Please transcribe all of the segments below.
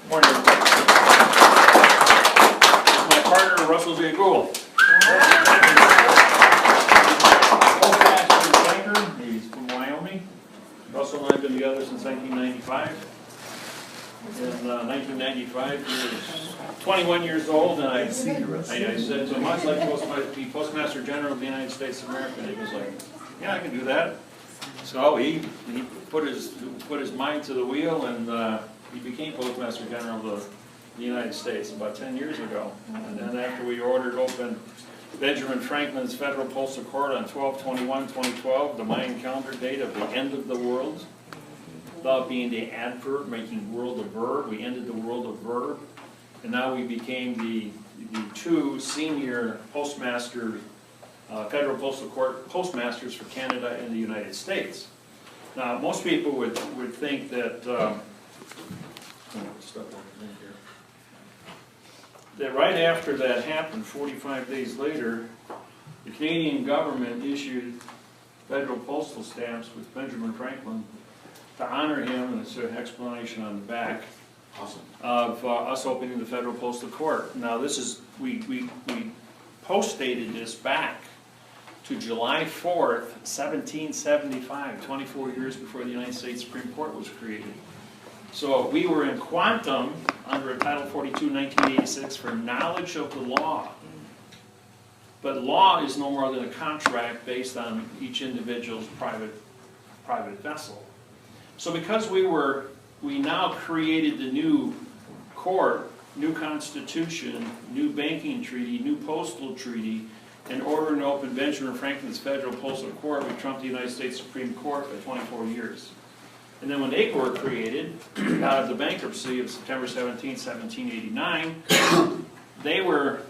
Morning. My partner, Russell J. Gould. Old-fashioned banker. He's from Wyoming. Russell and I have been together since 1995. In 1995, he was 21 years old, and I said to him, I'd like to be Postmaster General of the United States of America. And he was like, yeah, I can do that. So he put his mind to the wheel, and he became Postmaster General of the United States about 10 years ago. And then after we ordered open Benjamin Franklin's Federal Postal Court on 12/21/2012, the Mayan calendar date of the end of the world, thou being the adverb, making world a verb, we ended the world of verb, and now we became the two senior postmaster, Federal Postal Court postmasters for Canada and the United States. Now, most people would think that that right after that happened, 45 days later, the Canadian government issued federal postal stamps with Benjamin Franklin to honor him, and it's an explanation on the back. Awesome. Of us opening the Federal Postal Court. Now this is, we post-dated this back to July 4th, 1775, 24 years before the United States Supreme Court was created. So we were in quantum under Title 42, 1986 for knowledge of the law. But law is no more than a contract based on each individual's private vessel. So because we now created the new court, new constitution, new banking treaty, new postal treaty, in order to open Benjamin Franklin's Federal Postal Court, we trumped the United States Supreme Court by 24 years. And then when they were created, out of the bankruptcy of September 17, 1789, they were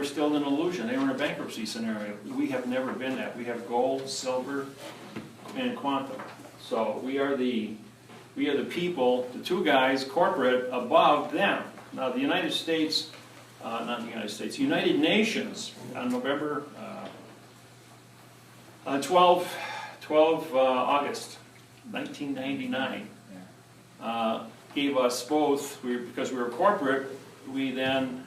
still in an illusion. They were in a bankruptcy scenario. We have never been that. We have gold, silver, and quantum. So we are the people, the two guys, corporate, above them. Now the United States, not the United States, United Nations on November, on 12 August 1999, gave us both, because we were corporate, we then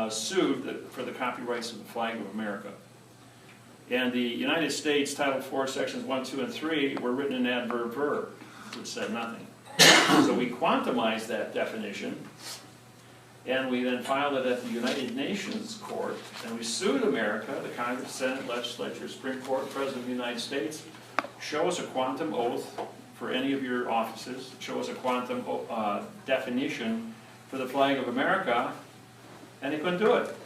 sued for the copyrights of the flag of America. And the United States Title IV, Sections 1, 2, and 3 were written in adverb verb, which said nothing. So we quantumized that definition, and we then filed it at the United Nations Court, and we sued America, the Congress, Senate, Legislature, Supreme Court, President of the United States. Show us a quantum oath for any of your offices. Show us a quantum definition for the flag of America, and they couldn't do it.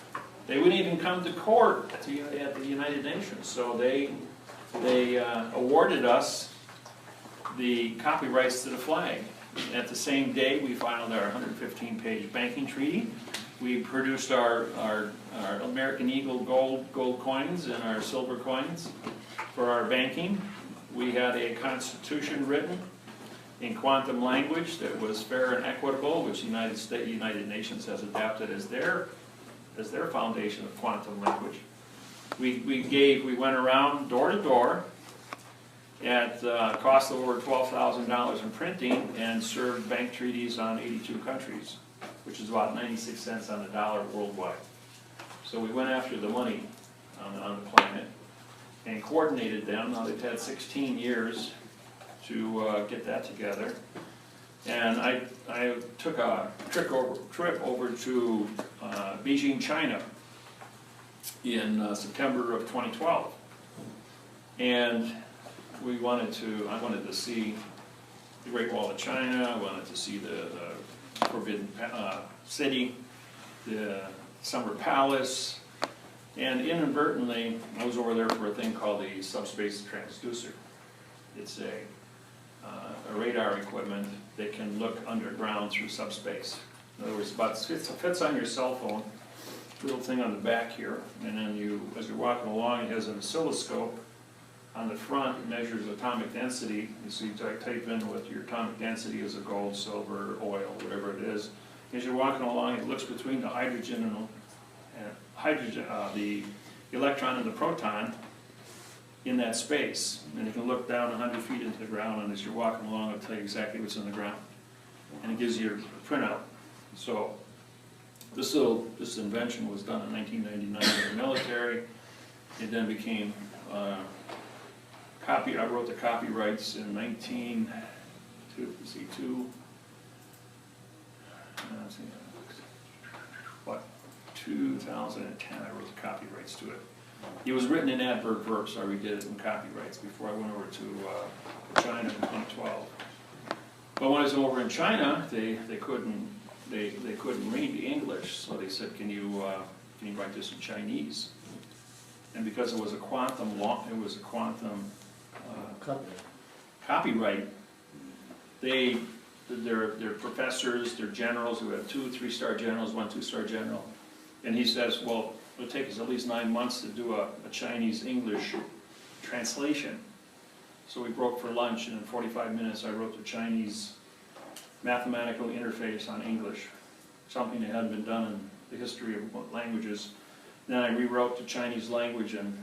They wouldn't even come to court at the United Nations. So they awarded us the copyrights to the flag. At the same day, we filed our 115-page banking treaty. We produced our American Eagle gold coins and our silver coins for our banking. We had a constitution written in quantum language that was fair and equitable, which the United Nations has adapted as their foundation of quantum language. We went around door to door at a cost of over $12,000 in printing and served bank treaties on 82 countries, which is about 96 cents on the dollar worldwide. So we went after the money on the planet and coordinated them. Now they've had 16 years to get that together. And I took a trip over to Beijing, China in September of 2012. And I wanted to see the Great Wall of China, I wanted to see the Forbidden City, the Summer Palace, and inadvertently I was over there for a thing called the Subspace Transducer. It's a radar equipment that can look underground through subspace. In other words, it fits on your cell phone, little thing on the back here, and then as you're walking along, it has an oscilloscope on the front. It measures atomic density. So you type in what your atomic density is of gold, silver, oil, whatever it is. As you're walking along, it looks between the hydrogen and the electron and the proton in that space. And you can look down 100 feet into the ground, and as you're walking along, it'll tell you exactly what's in the ground. And it gives you a printout. So this invention was done in 1999 in the military. It then became I wrote the copyrights in 2010, I wrote the copyrights to it. It was written in adverb verb, so I redid it in copyrights before I went over to China in 2012. But when I was over in China, they couldn't read the English, so they said, can you write this in Chinese? And because it was a quantum copyright, their professors, their generals, who had 2 3-star generals, 1 2-star general, and he says, well, it'll take us at least 9 months to do a Chinese-English translation. So we broke for lunch, and in 45 minutes I wrote the Chinese mathematical interface on English, something that hadn't been done in the history of languages. Then I rewrote the Chinese language in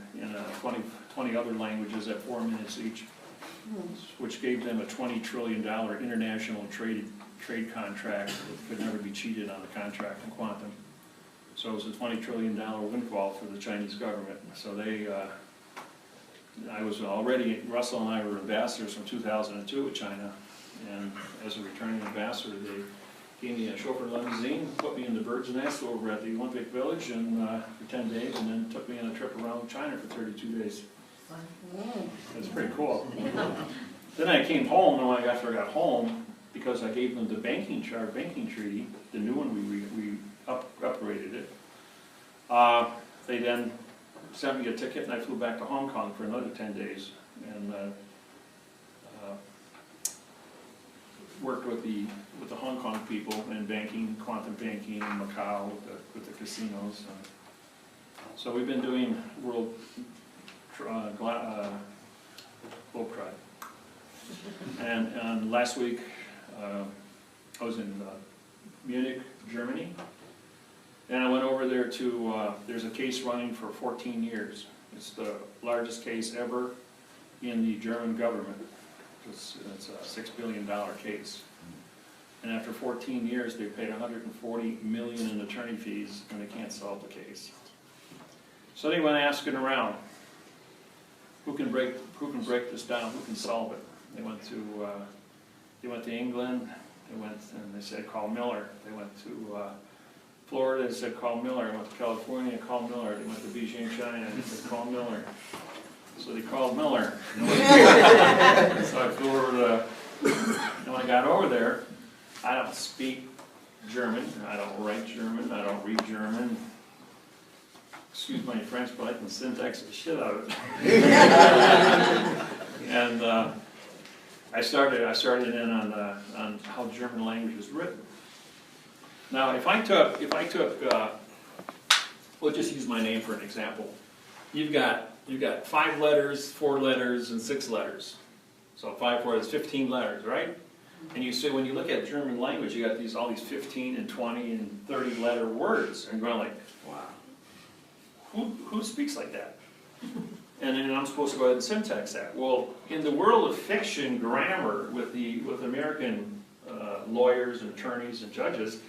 20 other languages at 4 minutes each, which gave them a $20 trillion international trade contract that could never be cheated on the contract in quantum. So it was a $20 trillion windfall for the Chinese government. So Russell and I were ambassadors from 2002 with China, and as a returning ambassador, they gave me a chauffeur limousine, put me in the bird's nest over at the Olympic Village for 10 days, and then took me on a trip around China for 32 days. That's pretty cool. Then I came home, and after I got home, because I gave them the banking treaty, the new one, we upgraded it. They then sent me a ticket, and I flew back to Hong Kong for another 10 days, and worked with the Hong Kong people in banking, quantum banking in Macau with the casinos. So we've been doing World Globe Trot. And last week I was in Munich, Germany, and I went over there to, there's a case running for 14 years. It's the largest case ever in the German government. It's a $6 billion case. And after 14 years, they paid $140 million in attorney fees, and they can't solve the case. So they went asking around, who can break this down? Who can solve it? They went to England. They went and they said, call Miller. They went to Florida. They said, call Miller. They went to California. Call Miller. They went to Beijing, China. They said, call Miller. So they called Miller. So I flew over to, and when I got over there, I don't speak German. I don't write German. I don't read German. Excuse my French, but I can syntax the shit out of it. And I started in on how German language is written. Now, if I took, we'll just use my name for an example. You've got 5 letters, 4 letters, and 6 letters. So 5, 4 is 15 letters, right? And you see, when you look at German language, you got all these 15 and 20 and 30 letter words, and you're going like, wow, who speaks like that? And then I'm supposed to go ahead and syntax that. Well, in the world of fiction grammar, with American lawyers and attorneys and judges,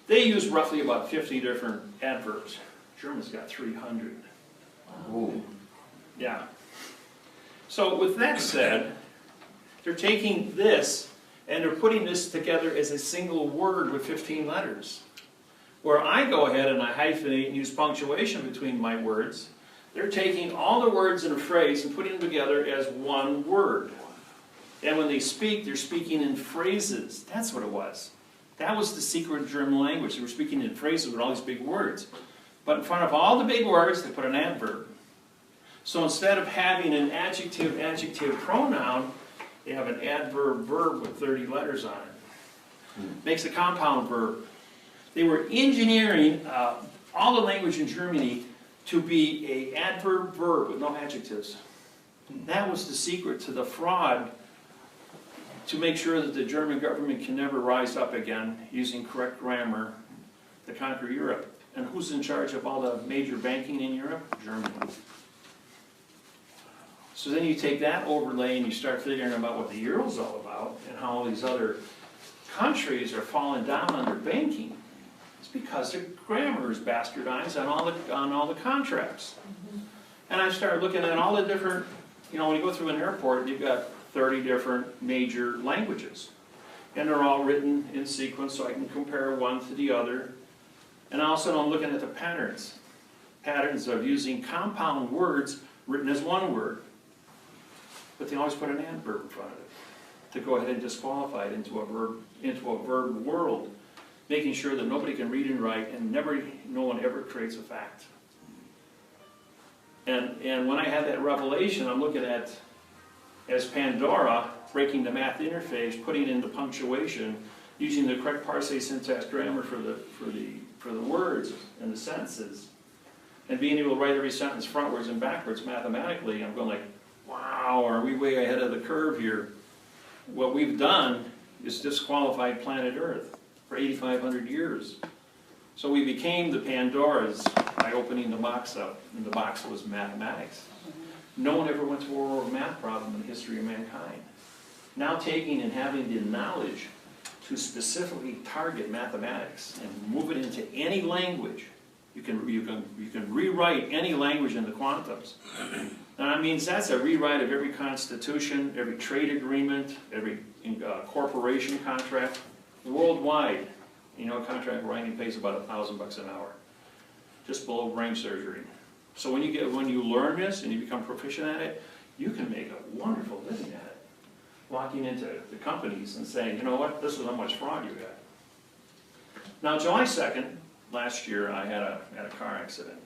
they use roughly about 50 different adverbs. German's got 300. Ooh. Yeah. So with that said, they're taking this and they're putting this together as a single word with 15 letters. Where I go ahead and I hyphenate and use punctuation between my words, they're taking all the words in a phrase and putting them together as one word. And when they speak, they're speaking in phrases. That's what it was. That was the secret of German language. They were speaking in phrases with all these big words. But in front of all the big words, they put an adverb. So instead of having an adjective pronoun, they have an adverb verb with 30 letters on it. Makes a compound verb. They were engineering all the language in Germany to be an adverb verb with no adjectives. That was the secret to the fraud, to make sure that the German government can never rise up again using correct grammar to conquer Europe. And who's in charge of all the major banking in Europe? Germany. So then you take that overlay and you start figuring about what the Euro's all about and how all these other countries are falling down under banking. because the grammar is bastardized on all the contracts. And I started looking at all the different, you know, when you go through an airport, you've got 30 different major languages. And they're all written in sequence so I can compare one to the other. And also I'm looking at the patterns. Patterns of using compound words written as one word. But they always put an adverb in front of it to go ahead and disqualify it into a verb world, making sure that nobody can read and write and no one ever creates a fact. And when I had that revelation, I'm looking at, as Pandora, breaking the math interface, putting in the punctuation, using the correct parse syntax grammar for the words and the sentences, and being able to write every sentence frontwards and backwards mathematically. I'm going like, wow, are we way ahead of the curve here? What we've done is disqualified planet Earth for 8,500 years. So we became the Pandoras by opening the box up, and the box was mathematics. No one ever went to a world math problem in the history of mankind. Now taking and having the knowledge to specifically target mathematics and move it into any language, you can rewrite any language in the quantums. And that means that's a rewrite of every constitution, every trade agreement, every corporation contract, worldwide. You know, a contract writing pays about $1,000 an hour, just below brain surgery. So when you learn this and you become proficient at it, you can make a wonderful living at it. Walking into the companies and saying, you know what, this is how much fraud you got. Now, July 2nd, last year, I had a car accident.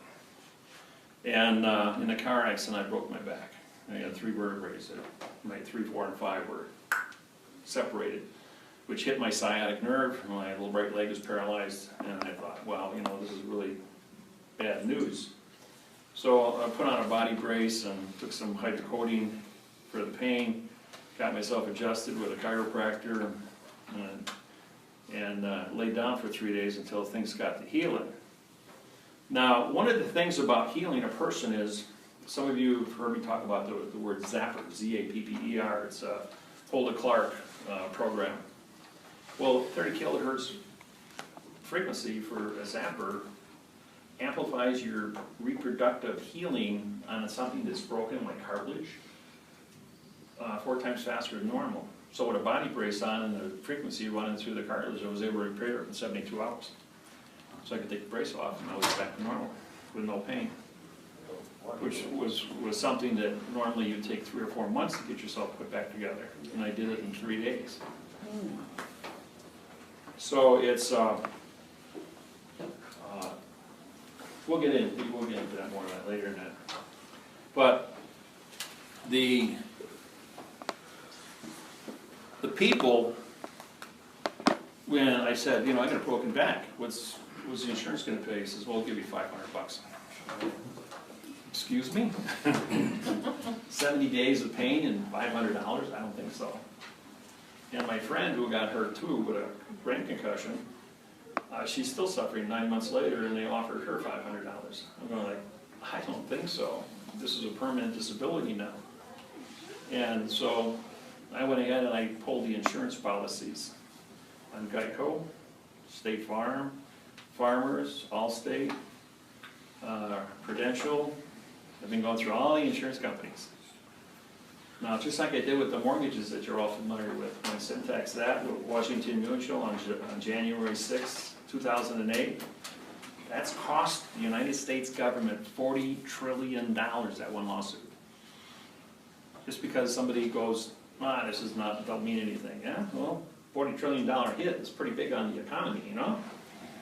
And in the car accident, I broke my back. I had 3 vertebrae that, my 3, 4, and 5 were separated, which hit my sciatic nerve. My little right leg was paralyzed, and I thought, well, you know, this is really bad news. So I put on a body brace and took some hydrocodone for the pain, got myself adjusted with a chiropractor, and laid down for 3 days until things got to healing. Now, one of the things about healing a person is, some of you have heard me talk about the word Zapper, Z-A-P-P-E-R. It's a Hulda Clark program. Well, 30 kilohertz frequency for a zapper amplifies your reproductive healing on something that's broken, like cartilage, 4 times faster than normal. So with a body brace on and the frequency running through the cartilage, I was able to repair it in 72 hours. So I could take the brace off and I was back to normal with no pain, which was something that normally you'd take 3 or 4 months to get yourself put back together, and I did it in 3 days. So it's we'll get into that more of that later in that. But the people, when I said, you know, I got a broken back, what's the insurance going to pay? He says, well, we'll give you $500. Excuse me? 70 days of pain and $500? I don't think so. And my friend who got hurt too with a brain concussion, she's still suffering 9 months later, and they offered her $500. I'm going like, I don't think so. This is a permanent disability now. And so I went ahead and I pulled the insurance policies on Geico, State Farm, Farmers, Allstate, Prudential. I've been going through all the insurance companies. Now, just like I did with the mortgages that you're all familiar with, when I syntaxed that with Washington Mutual on January 6, 2008, that's cost the United States government $40 trillion, that one lawsuit. Just because somebody goes, this is not, don't mean anything. Yeah, well, $40 trillion hit is pretty big on the economy, you know?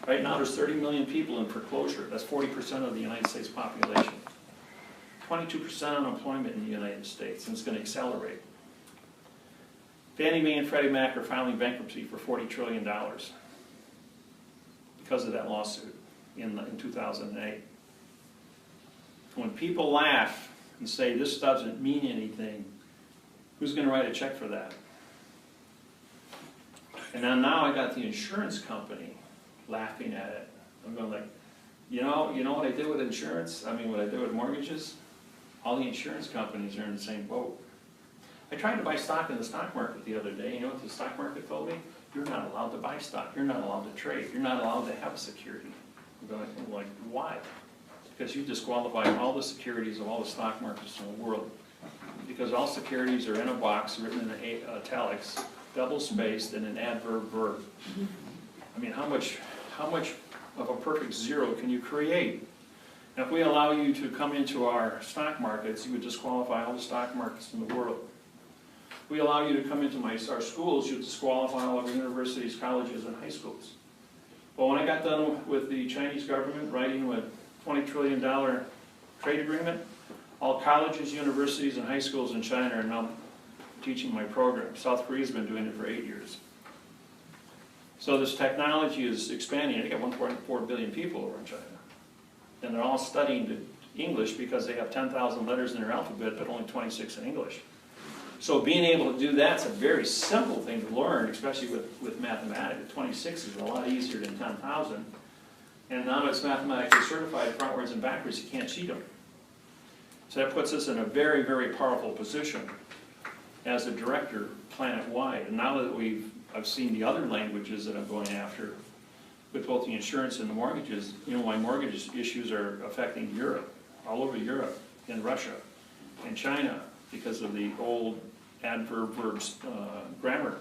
Right now there's 30 million people in foreclosure. That's 40% of the United States population. 22% unemployment in the United States, and it's going to accelerate. Fannie Mae and Freddie Mac are filing bankruptcy for $40 trillion because of that lawsuit in 2008. When people laugh and say this doesn't mean anything, who's going to write a check for that? And then now I got the insurance company laughing at it. I'm going like, you know what I did with insurance? I mean, what I did with mortgages? All the insurance companies are in the same boat. I tried to buy stock in the stock market the other day. You know what the stock market told me? you're not allowed to buy stock, you're not allowed to trade, you're not allowed to have a security. I'm like, why? Because you disqualify all the securities of all the stock markets in the world. Because all securities are in a box written in italics, double spaced, and an adverb verb. I mean, how much of a perfect zero can you create? Now, if we allow you to come into our stock markets, you would disqualify all the stock markets in the world. If we allow you to come into our schools, you would disqualify all of our universities, colleges, and high schools. But when I got done with the Chinese government writing a $20 trillion trade agreement, all colleges, universities, and high schools in China are now teaching my program. South Korea's been doing it for 8 years. So this technology is expanding. They got 1.4 billion people over in China. And they're all studying English because they have 10,000 letters in their alphabet, but only 26 in English. So being able to do that's a very simple thing to learn, especially with mathematics. 26 is a lot easier than 10,000. And now it's mathematically certified frontwards and backwards, you can't cheat them. So that puts us in a very, very powerful position as a director planet-wide. And now that I've seen the other languages that I'm going after, with both the insurance and the mortgages, you know, my mortgage issues are affecting Europe, all over Europe, and Russia, and China, because of the old adverb verbs grammar.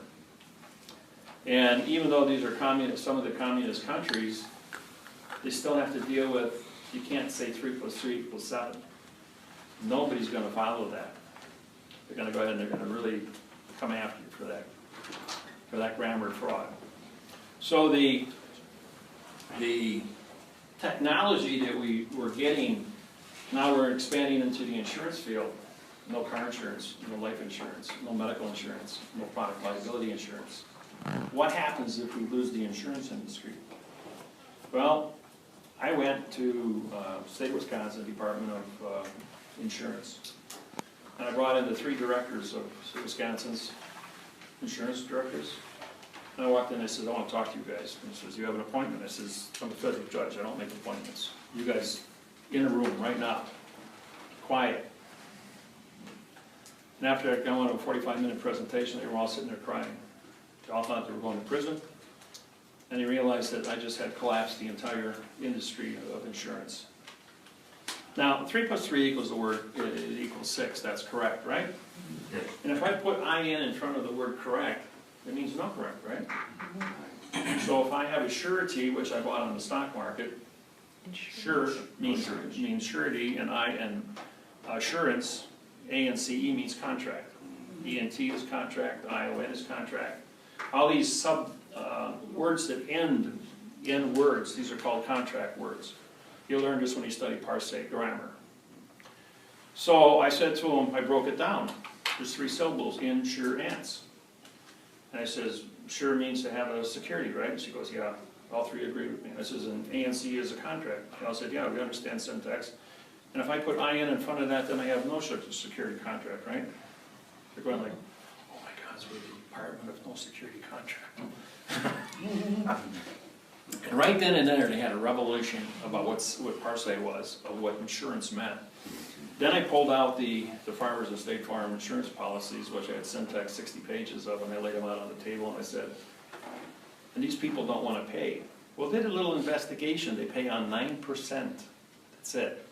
And even though these are some of the communist countries, they still have to deal with, you can't say 3 + 3 = 7. Nobody's going to follow that. They're going to go ahead and they're going to really come after you for that grammar fraud. So the technology that we were getting, now we're expanding into the insurance field. No car insurance, no life insurance, no medical insurance, no product liability insurance. What happens if we lose the insurance industry? Well, I went to State of Wisconsin Department of Insurance, and I brought in the 3 directors of Wisconsin's insurance directors. And I walked in and I said, I want to talk to you guys. And he says, you have an appointment? I says, I'm a federal judge, I don't make appointments. You guys in a room right now, quiet. And after I got on a 45-minute presentation, they were all sitting there crying. They all thought they were going to prison. And they realized that I just had collapsed the entire industry of insurance. Now, 3 + 3 equals the word, it equals 6, that's correct, right? Yes. And if I put IN in front of the word correct, it means not correct, right? So if I have a surety, which I bought on the stock market, sure means surety, and assurance, A-N-C-E means contract. E-N-T is contract, I-O-N is contract. All these sub words that end in words, these are called contract words. You'll learn this when you study parsec grammar. So I said to him, I broke it down. There's 3 syllables, insurance. And I says, sure means to have a security, right? And she goes, yeah, all 3 agree with me. I says, and ANC is a contract. And I said, yeah, we understand syntax. And if I put IN in front of that, then I have no such a security contract, right? They're going like, oh my God, it's with the Department of No Security Contract. And right then and there, they had a revelation about what parsec was, of what insurance meant. Then I pulled out the Farmers and State Farm insurance policies, which I had syntax 60 pages of, and I laid them out on the table, and I said, and these people don't want to pay. Well, they did a little investigation. They pay on 9%. That's it.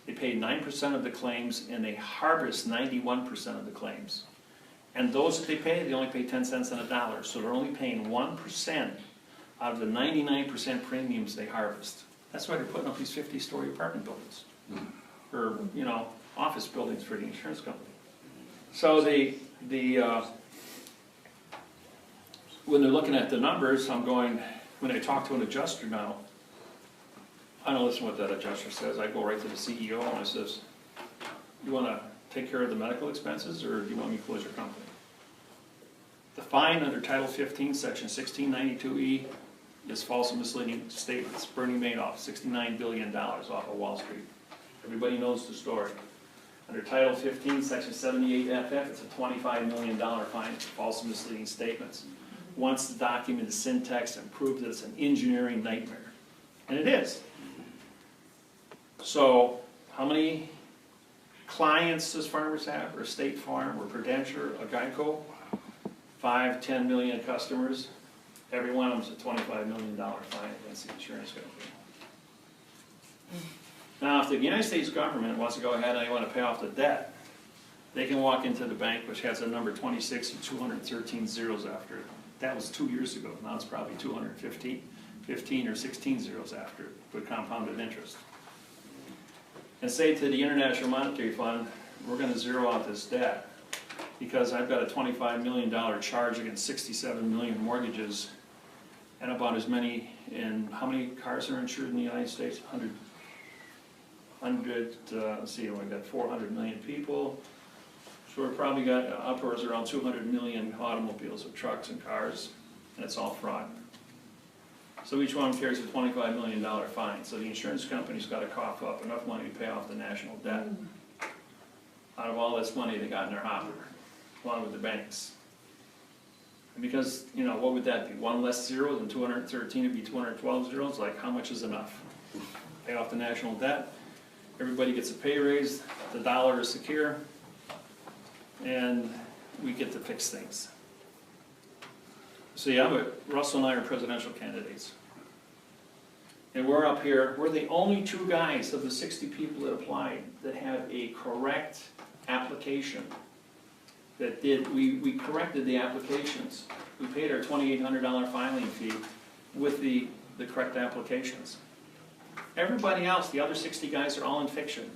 They pay 9% of the claims, and they harvest 91% of the claims. And those that they only pay 10 cents on a dollar. So they're only paying 1% out of the 99% premiums they harvest. That's why they're putting up these 50-story apartment buildings. Or, you know, office buildings for the insurance company. So when they're looking at the numbers, I'm going, when I talk to an adjuster now, I don't listen to what that adjuster says. I go right to the CEO and I says, you want to take care of the medical expenses, or do you want me to close your company? The fine under Title 15, Section 1692E is false and misleading statements. Bernie Madoff, $69 billion off of Wall Street. Everybody knows the story. Under Title 15, Section 78FF, it's a $25 million fine for false and misleading statements. Once the document is syntaxed and proved that it's an engineering nightmare. And it is. So, how many clients does Farmers have, or State Farm, or Prudential, or Geico? 5, 10 million customers. Every one of them's a $25 million fine against the insurance company. Now, if the United States government wants to go ahead and they want to pay off the debt, they can walk into the bank, which has a number 26 and 213 zeros after it. That was 2 years ago. Now it's probably 15 or 16 zeros after it, with compounded interest. And say to the International Monetary Fund, we're going to zero out this debt because I've got a $25 million charge against 67 million mortgages and about as many, and how many cars are insured in the United States? 100, let's see, we've got 400 million people. So we've probably got upwards around 200 million automobiles or trucks and cars, and it's all fraud. So each one carries a $25 million fine. So the insurance company's got to cough up enough money to pay off the national debt out of all this money they got in their hopper, along with the banks. And because, you know, what would that be? One less zero than 213 would be 212 zeros. Like, how much is enough? Pay off the national debt. Everybody gets a pay raise. The dollar is secure. And we get to fix things. So yeah, Russell and I are presidential candidates. And we're up here, we're the only two guys of the 60 people that applied that have a correct application. That did, we corrected the applications. We paid our $2,800 filing fee with the correct applications. Everybody else, the other 60 guys, are all in fiction.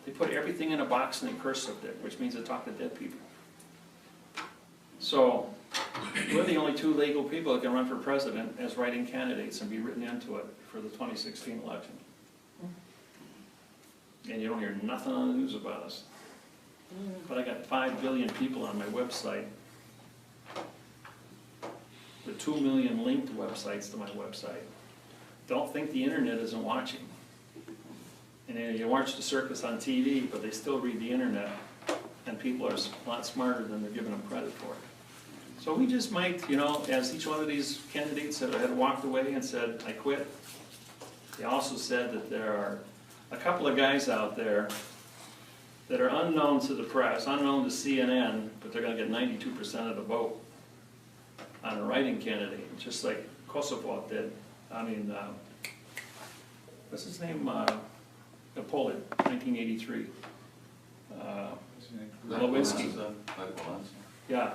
They put everything in a box and they cursived it, which means they talk to dead people. So, we're the only two legal people that can run for president as write-in candidates and be written into it for the 2016 election. And you don't hear nothing on the news about us. But I got 5 billion people on my website. The 2 million linked websites to my website. Don't think the internet isn't watching. And you watch the circus on TV, but they still read the internet. And people are a lot smarter than they're giving them credit for. So we just might, you know, as each one of these candidates had walked away and said, I quit. They also said that there are a couple of guys out there that are unknown to the press, unknown to CNN, but they're going to get 92% of the vote on a write-in candidate, just like Kosovo did. I mean, what's his name? Napoleon, 1983. Lewinsky. Yeah,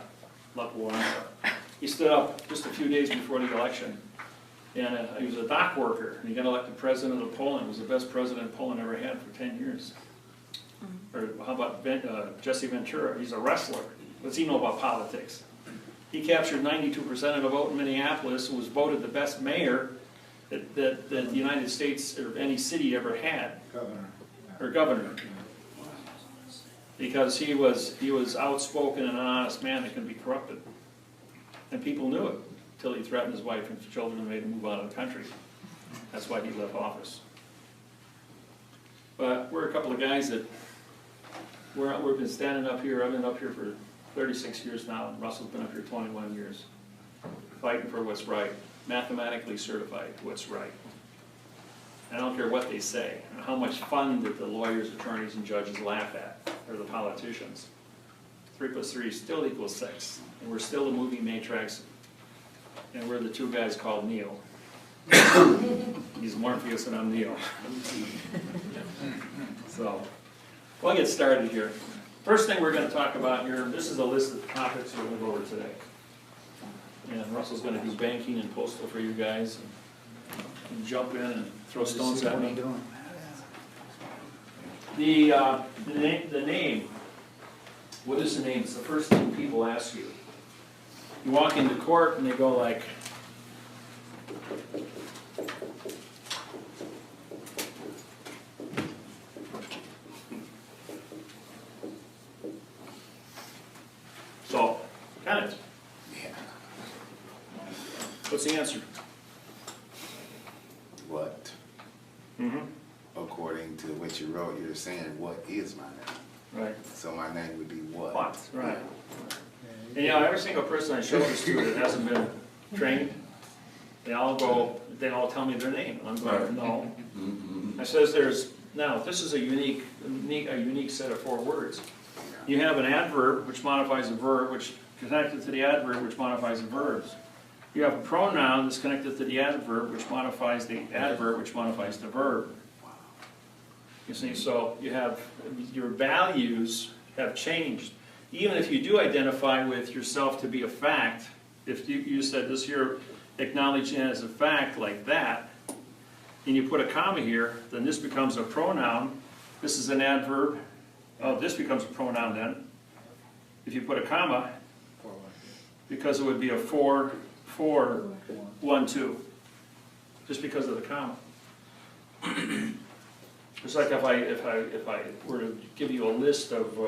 he stood up just a few days before the election, and he was a dock worker, and he got elected president of Poland. He was the best president Poland ever had for 10 years. Or how about Jesse Ventura? He's a wrestler. What's he know about politics? He captured 92% of the vote in Minneapolis and was voted the best mayor that the United States or any city ever had. Governor. Because he was outspoken and an honest man that can be corrupted. And people knew it until he threatened his wife and children and made them move out of the country. That's why he left office. But we're a couple of guys that we've been standing up here. I've been up here for 36 years now, and Russell's been up here 21 years, fighting for what's right, mathematically certified what's right. I don't care what they say, and how much fun that the lawyers, attorneys, and judges laugh at, or the politicians. 3 + 3 still equals 6, and we're still the movie Matrix, and we're the two guys called Neo. He's Morpheus and I'm Neo. So, we'll get started here. First thing we're going to talk about here, this is a list of topics we're going to go over today. And Russell's going to do banking and postal for you guys. And jump in and throw stones at me. The name, what is the name? It's the first thing people ask you. You walk into court and they go like, so, Kenneth. Yeah. What's the answer? What? Mm-hmm. According to what you wrote, you're saying, what is my name? Right. So my name would be what? What, right. And you know, every single person I show this to that hasn't been trained, they all tell me their name. I'm going, no. I says now, this is a unique set of 4 words. You have an adverb, which modifies a verb, which connected to the adverb, which modifies the verbs. You have a pronoun that's connected to the adverb, which modifies the adverb, which modifies the verb. You see, so you have, your values have changed. Even if you do identify with yourself to be a fact, if you said this here, acknowledged as a fact like that, and you put a comma here, then this becomes a pronoun. This is an adverb. Oh, this becomes a pronoun then. If you put a comma, because it would be a 4, 4, 1, 2, just because of the comma. It's like if I were to give you a list of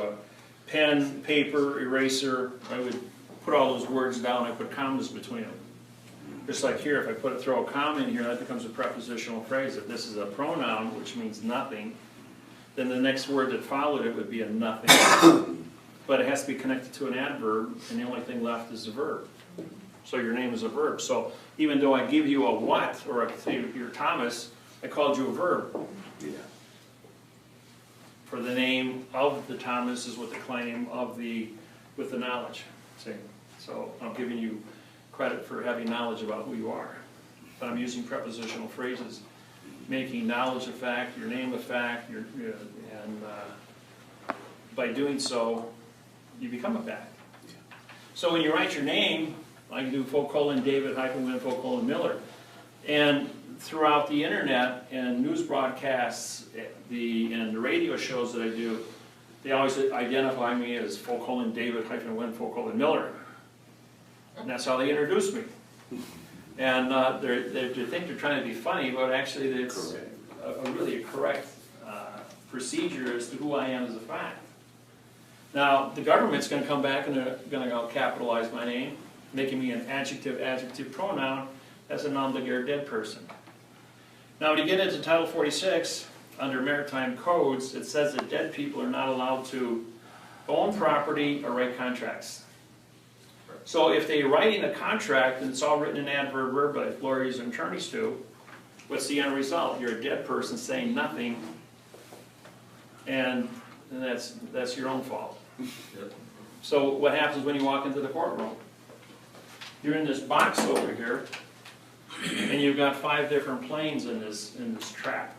pen, paper, eraser, I would put all those words down. I put commas between them. Just like here, if I throw a comma in here, that becomes a prepositional phrase. If this is a pronoun, which means nothing, then the next word that followed it would be a nothing. But it has to be connected to an adverb, and the only thing left is a verb. So your name is a verb. So even though I give you a what, or you're Thomas, I called you a verb. Yeah. For the name of the Thomas is with the claim of with the knowledge. See? So I'm giving you credit for having knowledge about who you are. But I'm using prepositional phrases, making knowledge a fact, your name a fact, and by doing so, you become a fact. So when you write your name, I can do :David -Win :Miller. And throughout the internet and news broadcasts and the radio shows that I do, they always identify me as :David -Win :Miller. And that's how they introduce me. And they think they're trying to be funny, but actually it's really a correct procedure as to who I am as a fact. Now, the government's going to come back and they're going to capitalize my name, making me an adjective pronoun as a nom de guerre dead person. Now, when you get into Title 46, under maritime codes, it says that dead people are not allowed to own property or write contracts. So if they're writing a contract and it's all written in adverb verb like lawyers and attorneys do, what's the end result? You're a dead person saying nothing, and that's your own fault. So what happens when you walk into the courtroom? You're in this box over here, and you've got 5 different planes in this trap.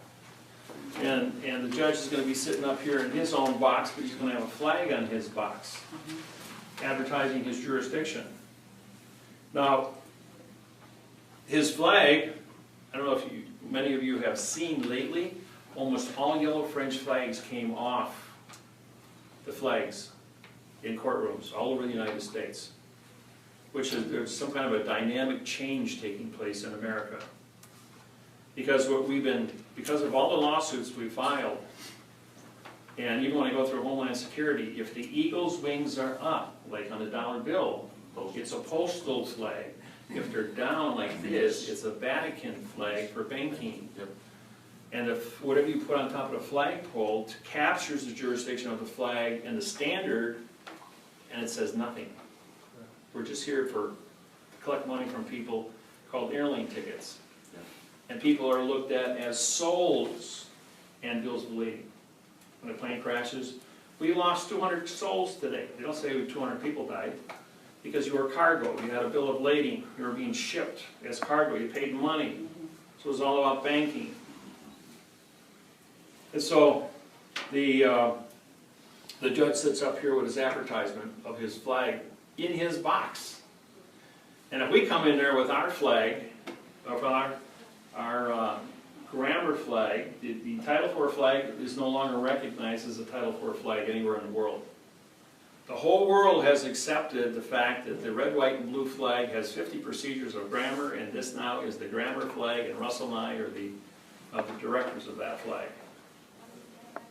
And the judge is going to be sitting up here in his own box, but he's going to have a flag on his box, advertising his jurisdiction. Now, his flag, I don't know if many of you have seen lately, almost all yellow French flags came off the flags in courtrooms all over the United States, which is there's some kind of a dynamic change taking place in America. Because because of all the lawsuits we filed, and even when I go through Homeland Security, if the eagle's wings are up, like on a dollar bill, it's a postal flag. If they're down like this, it's a Vatican flag for banking. And if whatever you put on top of the flagpole captures the jurisdiction of the flag and the standard, and it says nothing. We're just here to collect money from people called airline tickets. And people are looked at as souls and bills of lading. When a plane crashes, we lost 200 souls today. They don't say 200 people died, because you were cargo. You had a bill of lading. You were being shipped as cargo. You paid money. So it was all about banking. And so the judge sits up here with his advertisement of his flag in his box. And if we come in there with our flag, of our grammar flag, the Title IV flag is no longer recognized as a Title IV flag anywhere in the world. The whole world has accepted the fact that the red, white, and blue flag has 50 procedures of grammar, and this now is the grammar flag, and Russell and I are the directors of that flag.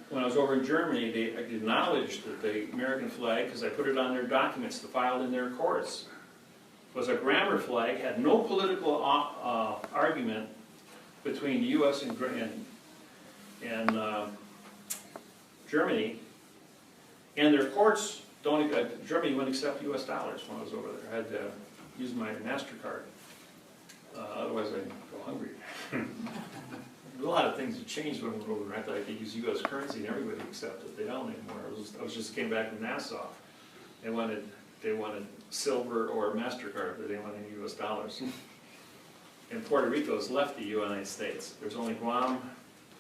When I was over in Germany, they acknowledged that the American flag, because I put it on their documents, filed in their courts, was a grammar flag, had no political argument between the U.S. and Germany, and their courts Germany wouldn't accept U.S. dollars when I was over there. I had to use my MasterCard, otherwise I'd go hungry. A lot of things have changed when we were over there. I thought I could use U.S. currency and everybody accepted it. They don't anymore. I just came back from Nassau. They wanted they wanted silver or MasterCard, but they didn't want any US dollars. And Puerto Rico's left the United States. There's only Guam,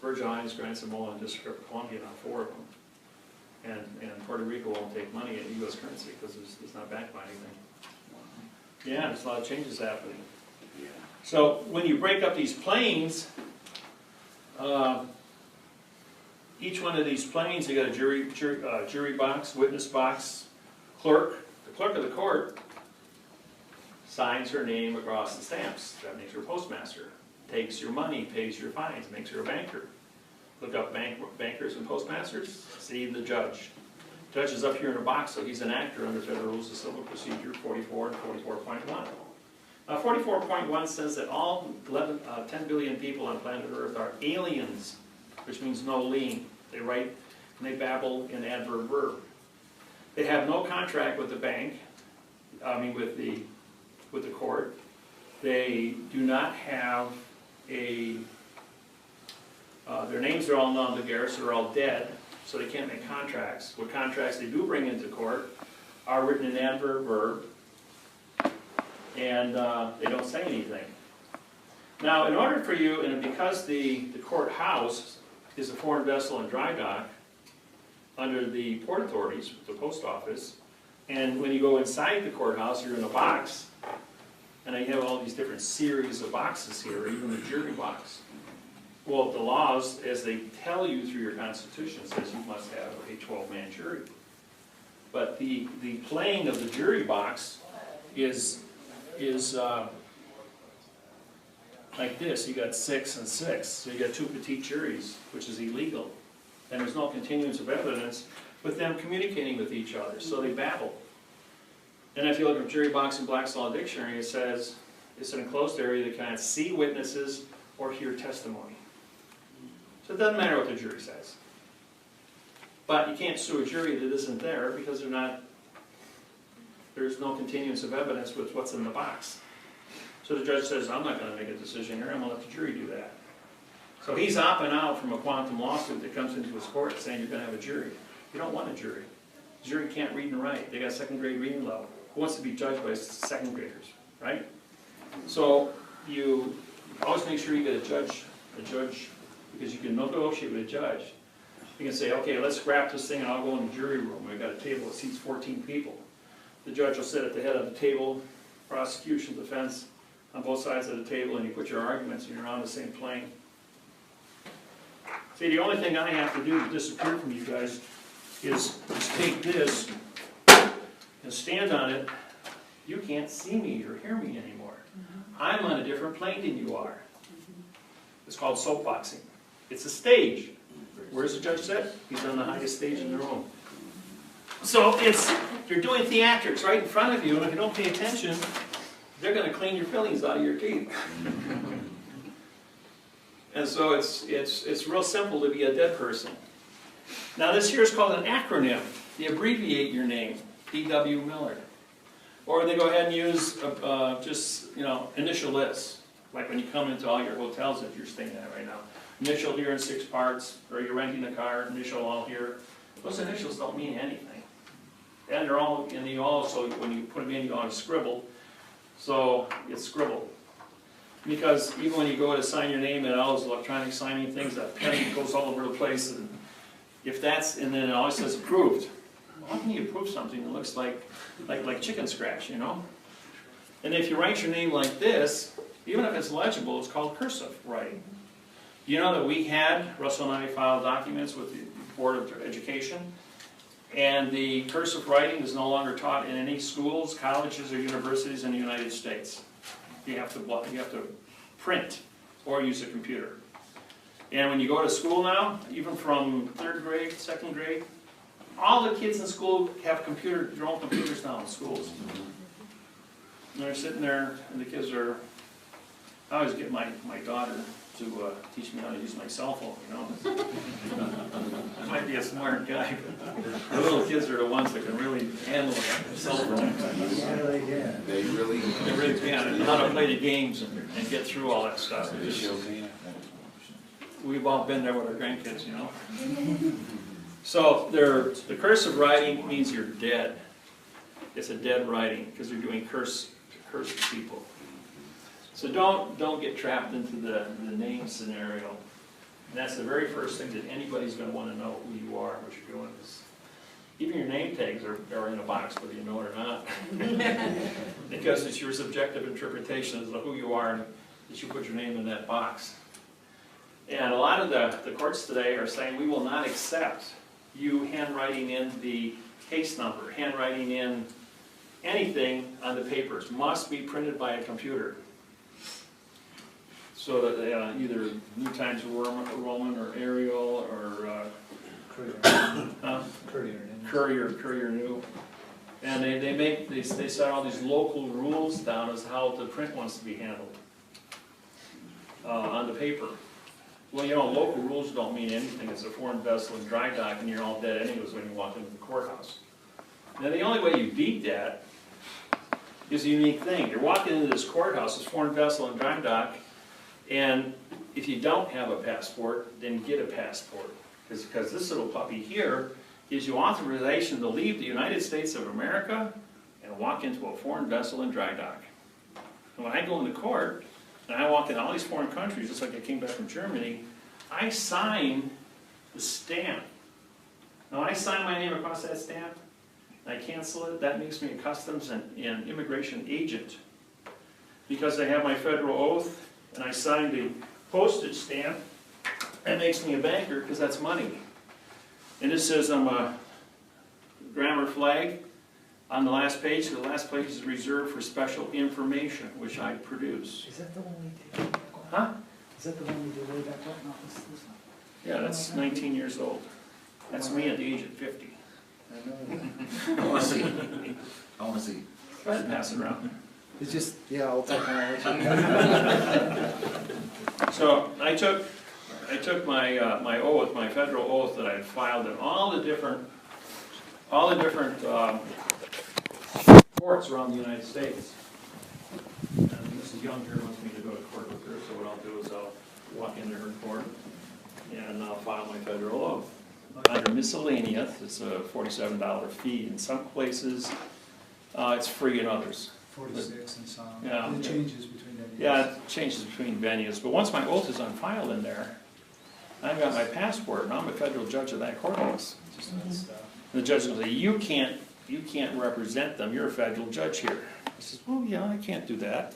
Virgin Islands, Grand Samoa, and District of Columbia, now 4 of them. And Puerto Rico won't take money in US currency because it's not backed by anything. Yeah, there's a lot of changes happening. Yeah. So when you break up these planes, each one of these planes, you got a jury box, witness box, clerk. The clerk of the court signs her name across the stamps. That makes her postmaster. Takes your money, pays your fines, makes her a banker. Look up bankers and postmasters, see the judge. Judge is up here in a box, so he's an actor under Federal Rules of Civil Procedure 44 and 44.1. Now 44.1 says that all 10 billion people on planet Earth are aliens, which means no lien. They write and they babble in adverb verb. They have no contract with the bank, with the court. They do not have a, their names are all non-de-guerre, so they're all dead, so they can't make contracts. What contracts they do bring into court are written in adverb verb, and they don't say anything. Now, in order for you, and because the courthouse is a foreign vessel and dry dock under the Port Authorities, the post office, and when you go inside the courthouse, you're in a box, and I have all these different series of boxes here, even the jury box. Well, the laws, as they tell you through your Constitution, says you must have a 12-man jury. But the playing of the jury box is like this. You got 6 and 6, so you got 2 petite juries, which is illegal. And there's no continuance of evidence with them communicating with each other, so they babble. And if you look at jury box in Black's Law Dictionary, it says it's an enclosed area that cannot see witnesses or hear testimony. So it doesn't matter what the jury says. But you can't sue a jury that isn't there because there's no continuance of evidence with what's in the box. So the judge says, I'm not going to make a decision here, I'm going to let the jury do that. So he's opting out from a quantum lawsuit that comes into his court saying you're going to have a jury. You don't want a jury. The jury can't read and write. They got 2nd grade reading level. Who wants to be judged by 2nd graders, right? So you always make sure you get a judge, because you can negotiate with a judge. You can say, okay, let's scrap this thing and I'll go in the jury room. We've got a table that seats 14 people. The judge will sit at the head of the table, prosecution, defense, on both sides of the table, and you put your arguments and you're on the same plane. See, the only thing I have to do to disappear from you guys is take this and stand on it. You can't see me or hear me anymore. I'm on a different plane than you are. It's called soapboxing. It's a stage. Where's the judge sit? He's on the highest stage in the room. So you're doing theatrics right in front of you, and if you don't pay attention, they're going to clean your fillings out of your teeth. And so it's real simple to be a dead person. Now this here is called an acronym. They abbreviate your name, D.W. Miller. Or they go ahead and use just, initial lists. Like when you come into all your hotels that you're staying at right now. Initial here in 6 parts, or you're renting a car, initial all here. Those initials don't mean anything. And they're all, and you also, when you put them in, you ought to scribble. So it's scribbled. Because even when you go to sign your name at all those electronic signing things, that pen goes all over the place. And if that's, and then it always says approved. How can you approve something that looks like chicken scratch, And if you write your name like this, even if it's legible, it's called cursive writing. You know that Russell and I filed documents with the Board of Education, and the cursive writing is no longer taught in any schools, colleges, or universities in the United States. You have to print or use a computer. And when you go to school now, even from 3rd grade, 2nd grade, all the kids in school have their own computers now in schools. And they're sitting there, and the kids are, I always get my daughter to teach me how to use my cell phone, I might be a smart guy, but the little kids are the ones that can really handle a cell phone. Yeah, they can. They really can, and how to play the games and get through all that stuff. We've all been there with our grandkids, So the cursive writing means you're dead. it's a dead writing, because they're doing curse people. So don't get trapped into the name scenario. And that's the very first thing that anybody's gonna wanna know who you are, what you're doing. Is even your name tags are in a box, whether you know it or not. Because it's your subjective interpretation of who you are, and that you put your name in that box. And a lot of the courts today are saying, we will not accept you handwriting in the case number, handwriting in anything on the papers. Must be printed by a computer. So that either New Times Roman or Arial or Courier New. And they set all these local rules down as how the print wants to be handled on the paper. Well, you know, local rules don't mean anything. It's a foreign vessel in dry dock, and you're all dead anyways when you walk into the courthouse. Now, the only way you beat that is a unique thing. You're walking into this courthouse, this foreign vessel in dry dock, and if you don't have a passport, then get a passport. Because this little puppy here gives you authorization to leave the United States of America and walk into a foreign vessel in dry dock. And when I go into court, and I walk into all these foreign countries, just like I came back from Germany, I sign the stamp. Now, when I sign my name across that stamp, and I cancel it, that makes me a customs and immigration agent. Because I have my federal oath, and I signed the postage stamp, that makes me a banker, because that's money. And this says I'm a grammar flag. On the last page is reserved for special information, which I produce. Is that the one we did way back when? Huh? Is that the one we did way back when? No, this one. Yeah, that's 19 years old. That's me at the age of 50. I wanna see. I wanna see. Go ahead and pass it around. It's just, yeah, old technology. So I took my oath, my federal oath that I had filed in all the different courts around the United States. And Mrs. Young here wants me to go to court with her, so what I'll do is I'll walk into her court and I'll file my federal oath. Under miscellaneous, it's a $47 fee. In some places, it's free in others. 46 and some. Yeah. It changes between that. Yeah, it changes between venues, but once my oath is on file in there, I've got my passport, and I'm a federal judge of that courthouse. Just that stuff. And the judge will say, you can't represent them, you're a federal judge here. I says, well, yeah, I can't do that.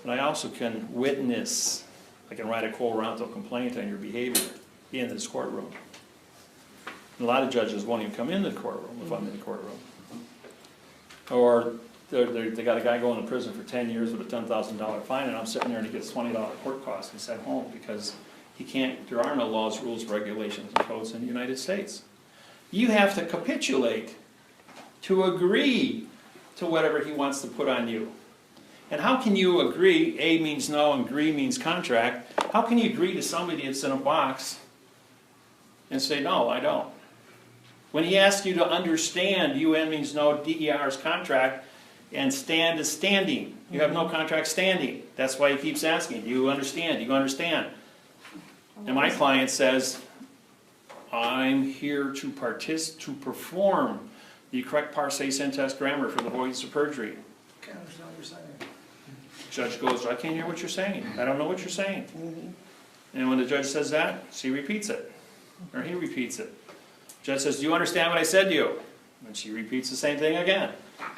But I also can witness, I can write a quo warranto complaint on your behavior in this courtroom. And a lot of judges won't even come into the courtroom if I'm in the courtroom. Or they got a guy going to prison for 10 years with a $10,000 fine, and I'm sitting there and he gets $20 court costs and sent home because he can't, there are no laws, rules, regulations, and codes in the United States. You have to capitulate to agree to whatever he wants to put on you. And how can you agree, A means no and agree means contract, how can you agree to somebody that's in a box and say, no, I don't? When he asks you to understand, UN means no, DER is contract, and stand is standing. You have no contract standing. That's why he keeps asking, do you understand? Do you understand? And my client says, I'm here to perform the correct parsing syntax grammar for the avoidance of perjury. I can't understand what you're saying. Judge goes, I can't hear what you're saying. I don't know what you're saying. And when the judge says that, she repeats it. Or he repeats it. Judge says, do you understand what I said to you? And she repeats the same thing again.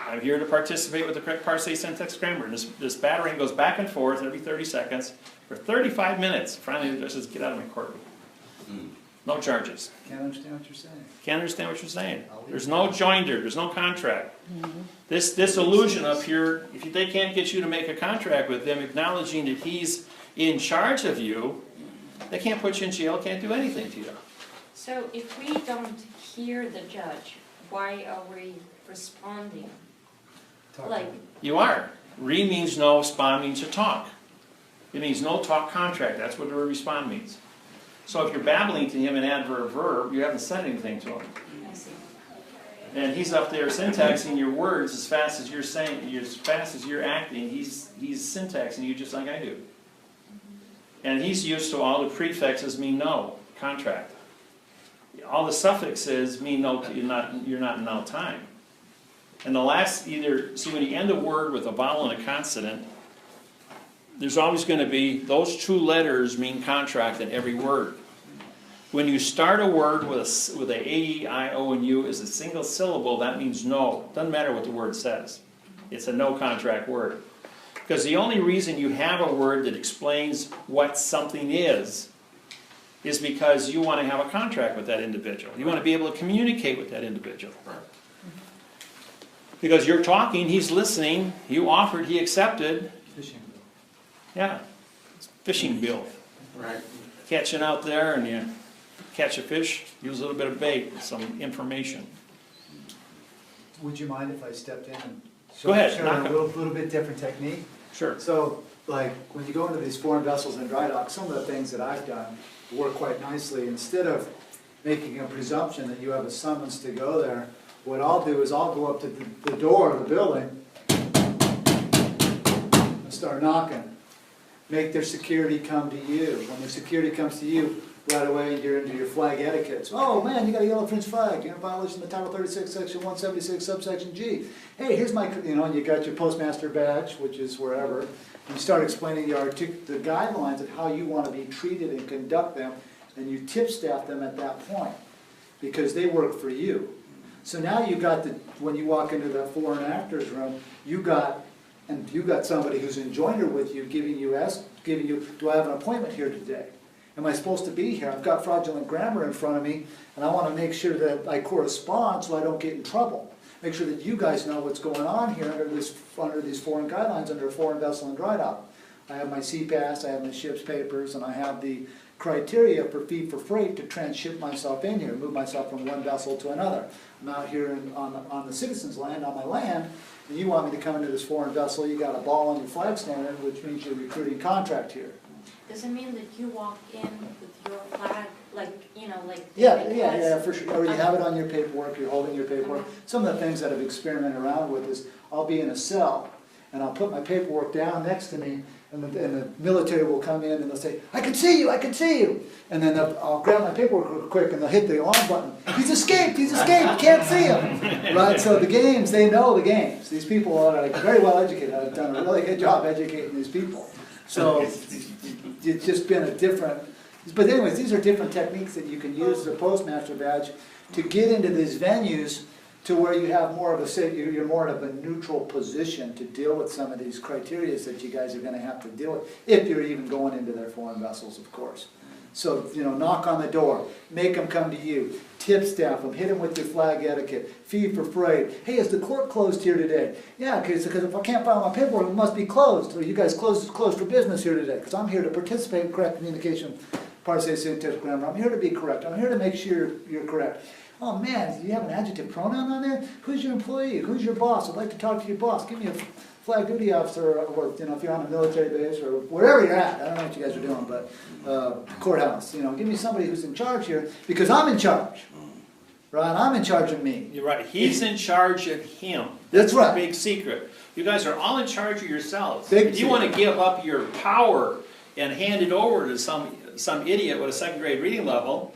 I'm here to participate with the correct parsing syntax grammar. And this battering goes back and forth every 30 seconds for 35 minutes. Finally, the judge says, get out of my courtroom. No charges. Can't understand what you're saying. Can't understand what you're saying. There's no joinder. There's no contract. This illusion up here, if they can't get you to make a contract with them, acknowledging that he's in charge of you, they can't put you in jail, can't do anything to you. So if we don't hear the judge, why are we responding? Talk Like, You are. Re means no, respond means to talk. It means no talk contract. That's what the word respond means. So if you're babbling to him in adverb verb, you haven't said anything to him. I see. And he's up there syntaxing your words as fast as you're saying, as fast as you're acting, he's syntaxing you just like I do. And he's used to all the prefixes mean no, contract. All the suffixes mean no, you're not in no time. And the last see when you end a word with a vowel and a consonant, there's always going to be, those two letters mean contract in every word. When you start a word with a E, I, O, and U as a single syllable, that means no. Doesn't matter what the word says. It's a no contract word. Because the only reason you have a word that explains what something is because you want to have a contract with that individual. You want to be able to communicate with that individual. Because you're talking, he's listening, you offered, he accepted. Fishing bill. Yeah, it's fishing bill. Right. Catching out there and you catch a fish, use a little bit of bait, some information. Would you mind if I stepped in and Go ahead, showed knock a it. little bit different technique? Sure. So, like, when you go into these foreign vessels in dry dock, some of the things that I've done work quite nicely. Instead of making a presumption that you have a summons to go there, what I'll do is I'll go up to the door of the building and start knocking. Make their security come to you. When the security comes to you, right away you're into your flag etiquette. So, oh man, you got a yellow French flag. You're in violation of Title 36, Section 176, subsection G. Hey, here's my, and you got your postmaster badge, which is wherever. And you start explaining the guidelines of how you want to be treated and conduct them, and you tip staff them at that point because they work for you. So now you got when you walk into that foreign actors room, you got somebody who's in joiner with you, giving you, do I have an appointment here today? Am I supposed to be here? I've got fraudulent grammar in front of me, and I want to make sure that I correspond so I don't get in trouble. Make sure that you guys know what's going on here under these foreign guidelines, under a foreign vessel and dry dock. I have my CPAS, I have my ship's papers, and I have the criteria for fee for freight to transship myself in here, move myself from one vessel to another. I'm out here on the citizen's land, on my land, and you want me to come into this foreign vessel, you got a ball on your flag standard, which means you're recruiting contract here. Does it mean that you walk in with your flag, like, Yeah, for sure. Or you have it on your paperwork, you're holding your paperwork. Some of the things that I've experimented around with is I'll be in a cell, and I'll put my paperwork down next to me, and the military will come in and they'll say, I can see you, I can see you. And then I'll grab my paperwork real quick and they'll hit the alarm button. He's escaped, can't see him. Right, so the games, they know the games. These people are like very well educated. I've done a really good job educating these people. So it's just been a different, but anyways, these are different techniques that you can use as a postmaster badge to get into these venues to where you have more of you're more of a neutral position to deal with some of these criteria that you guys are going to have to deal with, if you're even going into their foreign vessels, of course. So, knock on the door, make them come to you, tip staff them, hit them with your flag etiquette, fee for freight. Hey, is the court closed here today? Yeah, because if I can't file my paperwork, it must be closed. Or you guys closed for business here today, because I'm here to participate in correct communication, parse syntax grammar. I'm here to be correct. I'm here to make sure you're correct. Oh man, do you have an adjective pronoun on there? Who's your employee? Who's your boss? I'd like to talk to your boss. Give me a flag duty officer, or if you're on a military base or wherever you're at. I don't know what you guys are doing, but courthouse. Give me somebody who's in charge here, because I'm in charge. Right? I'm in charge of me. You're right. He's in charge of him. That's right. Big secret. You guys are all in charge of yourselves. Big If you want to give up your power and hand it over to some idiot with a second grade reading level,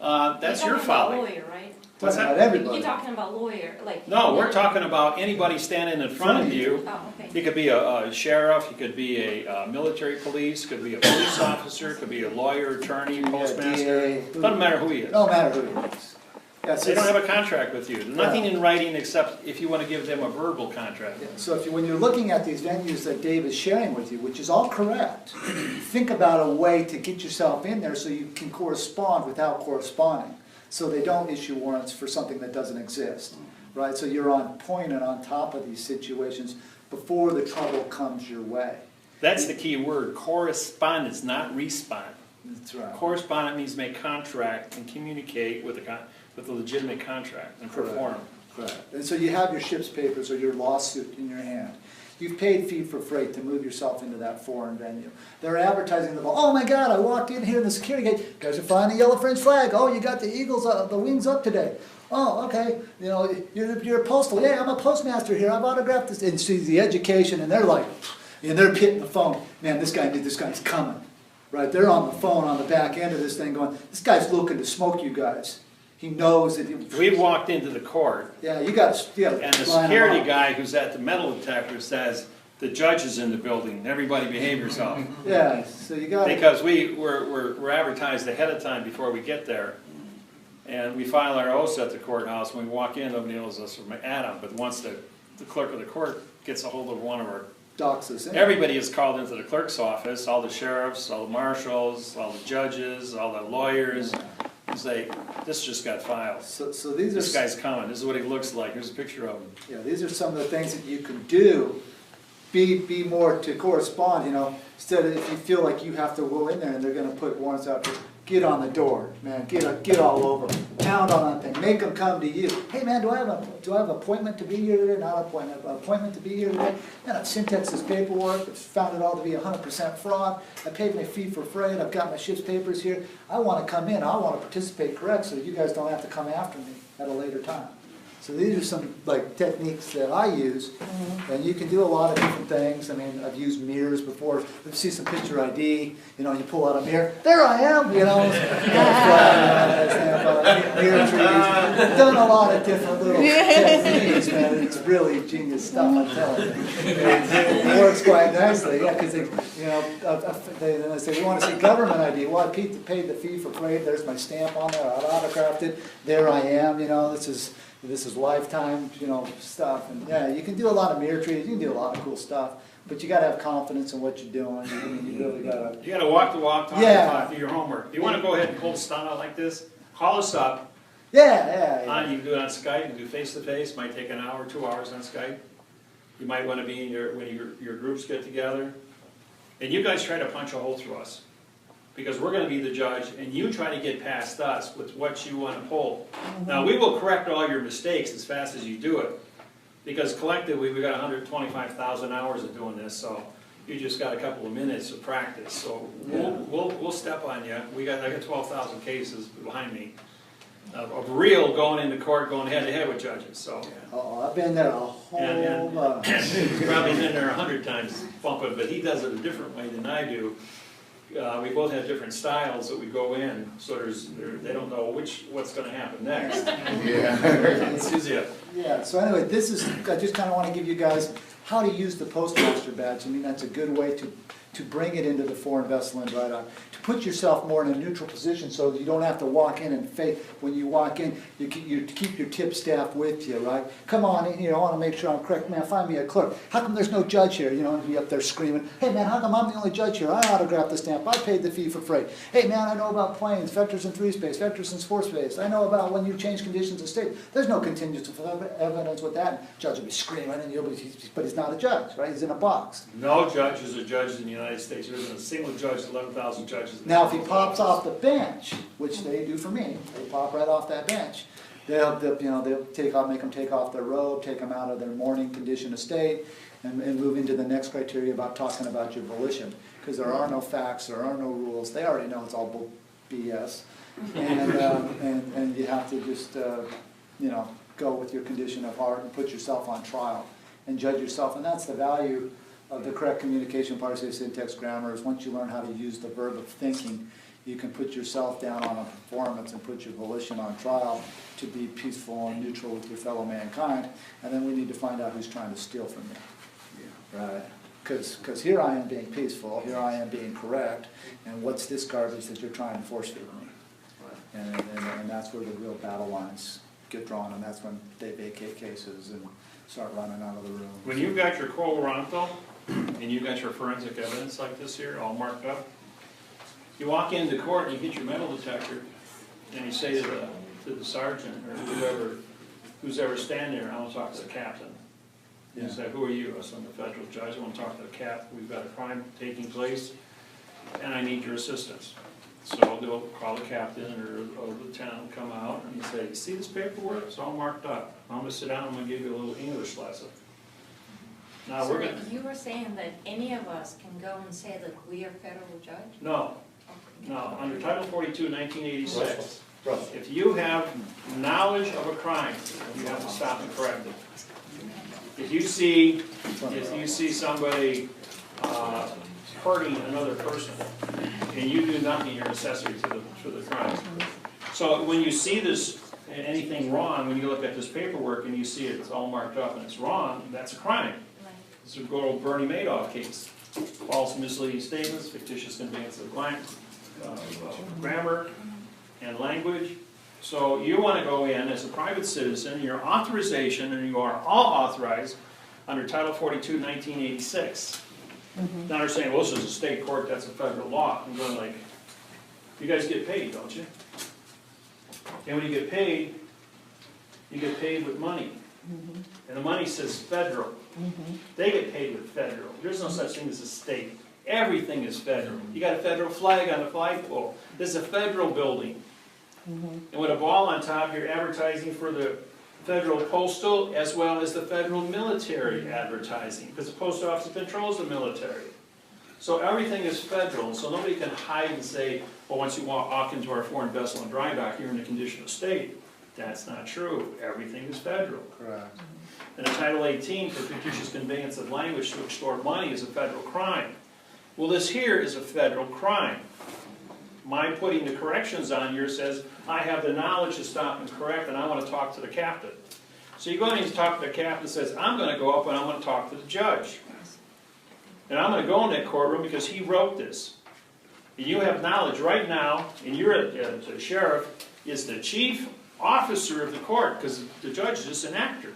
that's your folly. You're talking about lawyer, right? What's Talking that? about everybody. You're talking about lawyer, like. No, we're talking about anybody standing in front of you. Oh, okay. He could be a sheriff, he could be a military police, could be a police officer, could be a lawyer, attorney, postmaster. DA. Doesn't matter who he is. No matter who it is. Yeah, so They don't have a contract with you. There's nothing in writing except if you want to give them a verbal contract. So when you're looking at these venues that Dave is sharing with you, which is all correct, think about a way to get yourself in there so you can correspond without corresponding. So they don't issue warrants for something that doesn't exist, right? So you're on point and on top of these situations before the trouble comes your way. That's the key word, correspondence, not respond. That's right. Correspondent means make contract and communicate with a legitimate contract and perform. Correct. And so you have your ship's papers or your lawsuit in your hand. You've paid fee for freight to move yourself into that foreign venue. They're advertising the, oh my God, I walked in here in the security gate. You guys are flying the yellow French flag. Oh, you got the eagles, the wings up today. Oh, okay. You're a postal. Yeah, I'm a postmaster here. I've autographed this. And see the education, and they're like, and they're hitting the phone. Man, this guy's coming. Right? They're on the phone on the back end of this thing going, this guy's looking to smoke you guys. he knows that. We walked into the court, Yeah, you got, yeah. and the security guy who's at the metal detector says, the judge is in the building, everybody behave yourself. Yeah, so you got. Because we're advertised ahead of time before we get there. And we file our oaths at the courthouse, when we walk in, nobody knows us from Adam, but once the clerk of the court gets a hold of one of our, Docs us in. everybody is called into the clerk's office, all the sheriffs, all the marshals, all the judges, all the lawyers, and say, this just got filed. So these are. This guy's coming, this is what he looks like, here's a picture of him. Yeah, these are some of the things that you can do, be more to correspond, you know, instead of if you feel like you have to go in there and they're gonna put warrants out, get on the door, man, get all over, pound on that thing, make them come to you. Hey man, do I have an appointment to be here today? Not an appointment to be here today? Man, I've syntaxed this paperwork, I've found it all to be 100% fraud, I paid my fee for freight, I've got my ship's papers here, I wanna come in, I wanna participate correct so that you guys don't have to come after me at a later time. So these are some like techniques that I use, and you can do a lot of different things. I mean, I've used mirrors before. You see some picture ID, you know, you pull out a mirror, there I am, you know. Mirror trees. I've done a lot of different little techniques, man. It's really genius stuff, I'm telling you. It works quite nicely, yeah, because you know, they say, we want to see government ID. Well, I paid the fee for freight. There's my stamp on there. I autographed it. There I am. You know, this is lifetime, you know, stuff. And yeah, you can do a lot of mirror trees. You can do a lot of cool stuff. But you got to have confidence in what you're doing. I mean, you really got to. You gotta walk the walk, talk the talk, do your homework. If you wanna go ahead and pull the stunt out like this, call us up. Yeah. You can do it on Skype, you can do face-to-face, might take an hour, 2 hours on Skype. You might wanna be in when your groups get together. And you guys try to punch a hole through us. Because we're gonna be the judge, and you try to get past us with what you wanna pull. Now, we will correct all your mistakes as fast as you do it. Because collectively, we got 125,000 hours of doing this, so you just got a couple of minutes of practice. So we'll step on you. I got 12,000 cases behind me of real going into court, going head to head with judges. So Oh, I've been there a whole lot. you've probably been there 100 times bumping, but he does it a different way than I do. We both have different styles that we go in, so they don't know what's going to happen next. Yeah, so anyway, I just kind of want to give you guys how to use the postmaster badge. I mean, that's a good way to bring it into the foreign vessel and right on. To put yourself more in a neutral position so that you don't have to walk in and fake. When you walk in, you keep your tip staff with you, right? Come on in here, I want to make sure I'm correct. Man, find me a clerk. How come there's no judge here? You know, and be up there screaming, hey man, how come I'm the only judge here? I autographed the stamp, I paid the fee for freight. Hey man, I know about planes, vectors in 3-space, vectors in 4-space. I know about when you change conditions of state. There's no contingency for evidence with that. And judge will be screaming, but he's not a judge, right? He's in a box. No judge is a judge in the United States. There isn't a single judge, 11,000 judges. Now, if he pops off the bench, which they do for me, they pop right off that bench. They'll make them take off their robe, take them out of their mourning condition of state, and move into the next criteria about talking about your volition. Because there are no facts, there are no rules. They already know it's all BS, and you have to just go with your condition of heart and put yourself on trial and judge yourself. And that's the value of the correct communication part of syntax grammar. Is once you learn how to use the verb of thinking, you can put yourself down on a performance and put your volition on trial to be peaceful and neutral with your fellow mankind. And then we need to find out who's trying to steal from you. Yeah. Right? Because here I am being peaceful, here I am being correct, and what's this garbage that you're trying to force feed me? Right. And that's where the real battle lines get drawn, and that's when they vacate cases and start running out of the room. When you've got your quo warranto, and you got your forensic evidence like this here, all marked up, you walk into court and you get your metal detector, and you say to the sergeant or who's ever standing there, I want to talk to the captain. You say, who are you? I said, I'm the federal judge, I want to talk to the captain. We've got a crime taking place, and I need your assistance. So they'll call the captain or the lieutenant will come out and say, see this paperwork? It's all marked up. I'm going to sit down, I'm going to give you a little English lesson. Now So you were saying that any of us can go and say that we are federal judge? No, no. Under Title 42, 1986, if you have knowledge of a crime, you have to stop and correct it. If you see somebody hurting another person, and you do nothing, you're accessory to the crime. So when you see this anything wrong, when you look at this paperwork and you see it's all marked up and it's wrong, that's a crime. Right. It's a good old Bernie Madoff case. False misleading statements, fictitious conveyance of grammar and language. So you want to go in as a private citizen, your authorization, and you are all authorized under Title 42, 1986. Now they're saying, well, this is a state court, that's a federal law. I'm going like, you guys get paid, don't you? And when you get paid with money. And the money says federal. They get paid with federal. There's no such thing as a state. Everything is federal. You got a federal flag on the flagpole. This is a federal building. And with a ball on top, you're advertising for the federal postal as well as the federal military advertising, because the post office controls the military. So everything is federal, and so nobody can hide and say, well, once you walk into our foreign vessel and dry dock, you're in a condition of state. That's not true. Everything is federal. Correct. And in Title 18, for fictitious conveyance of language to extort money is a federal crime. Well, this here is a federal crime. My putting the corrections on here says, I have the knowledge to stop and correct, and I want to talk to the captain. So you go in and talk to the captain and says, I'm going to go up and I'm going to talk to the judge. And I'm going to go in that courtroom because he wrote this. And you have knowledge right now, and you're the sheriff is the chief officer of the court, because the judge is just an actor.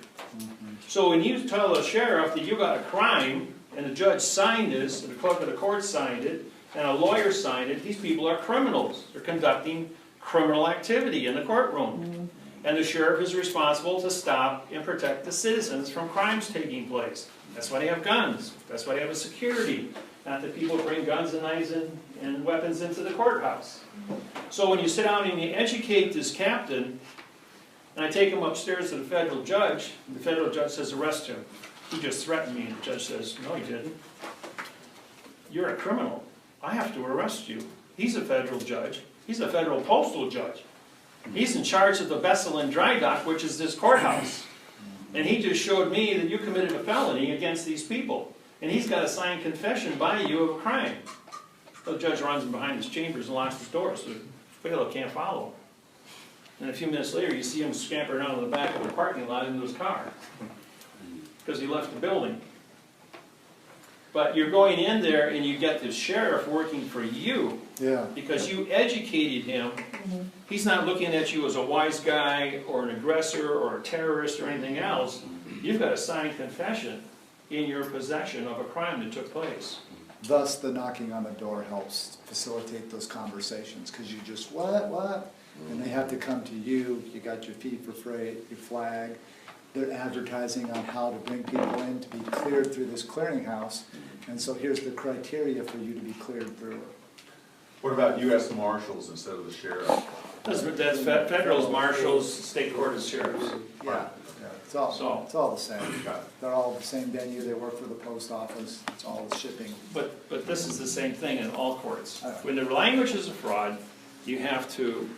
So when you tell the sheriff that you got a crime, and the judge signed this, and the clerk of the court signed it, and a lawyer signed it, these people are criminals. They're conducting criminal activity in the courtroom. And the sheriff is responsible to stop and protect the citizens from crimes taking place. That's why they have guns. That's why they have a security. Not that people bring guns and knives and weapons into the courthouse. So when you sit down and you educate this captain, and I take him upstairs to the federal judge says, arrest him. He just threatened me, and the judge says, no, he didn't. You're a criminal. I have to arrest you. He's a federal judge. He's a federal postal judge. He's in charge of the vessel and dry dock, which is this courthouse. And he just showed me that you committed a felony against these people. And he's got a signed confession by you of a crime. So the judge runs him behind his chambers and locks his door so the fellow can't follow him. And a few minutes later, you see him scampering out of the back of the parking lot into his car. Because he left the building. But you're going in there and you get the sheriff working for you. Yeah. Because you educated him. He's not looking at you as a wise guy or an aggressor or a terrorist or anything else. You've got a signed confession in your possession of a crime that took place. Thus, the knocking on the door helps facilitate those conversations, because you just, what? And they have to come to you. You got your fee for freight, your flag. They're advertising on how to bring people in to be cleared through this clearinghouse. And so here's the criteria for you to be cleared through it. What about U.S. Marshals instead of the sheriff? That's federal's marshals, state court is sheriffs. Yeah, it's all the same. They're all the same venue. They work for the post office. It's all shipping. But this is the same thing in all courts. When the language is a fraud, you have to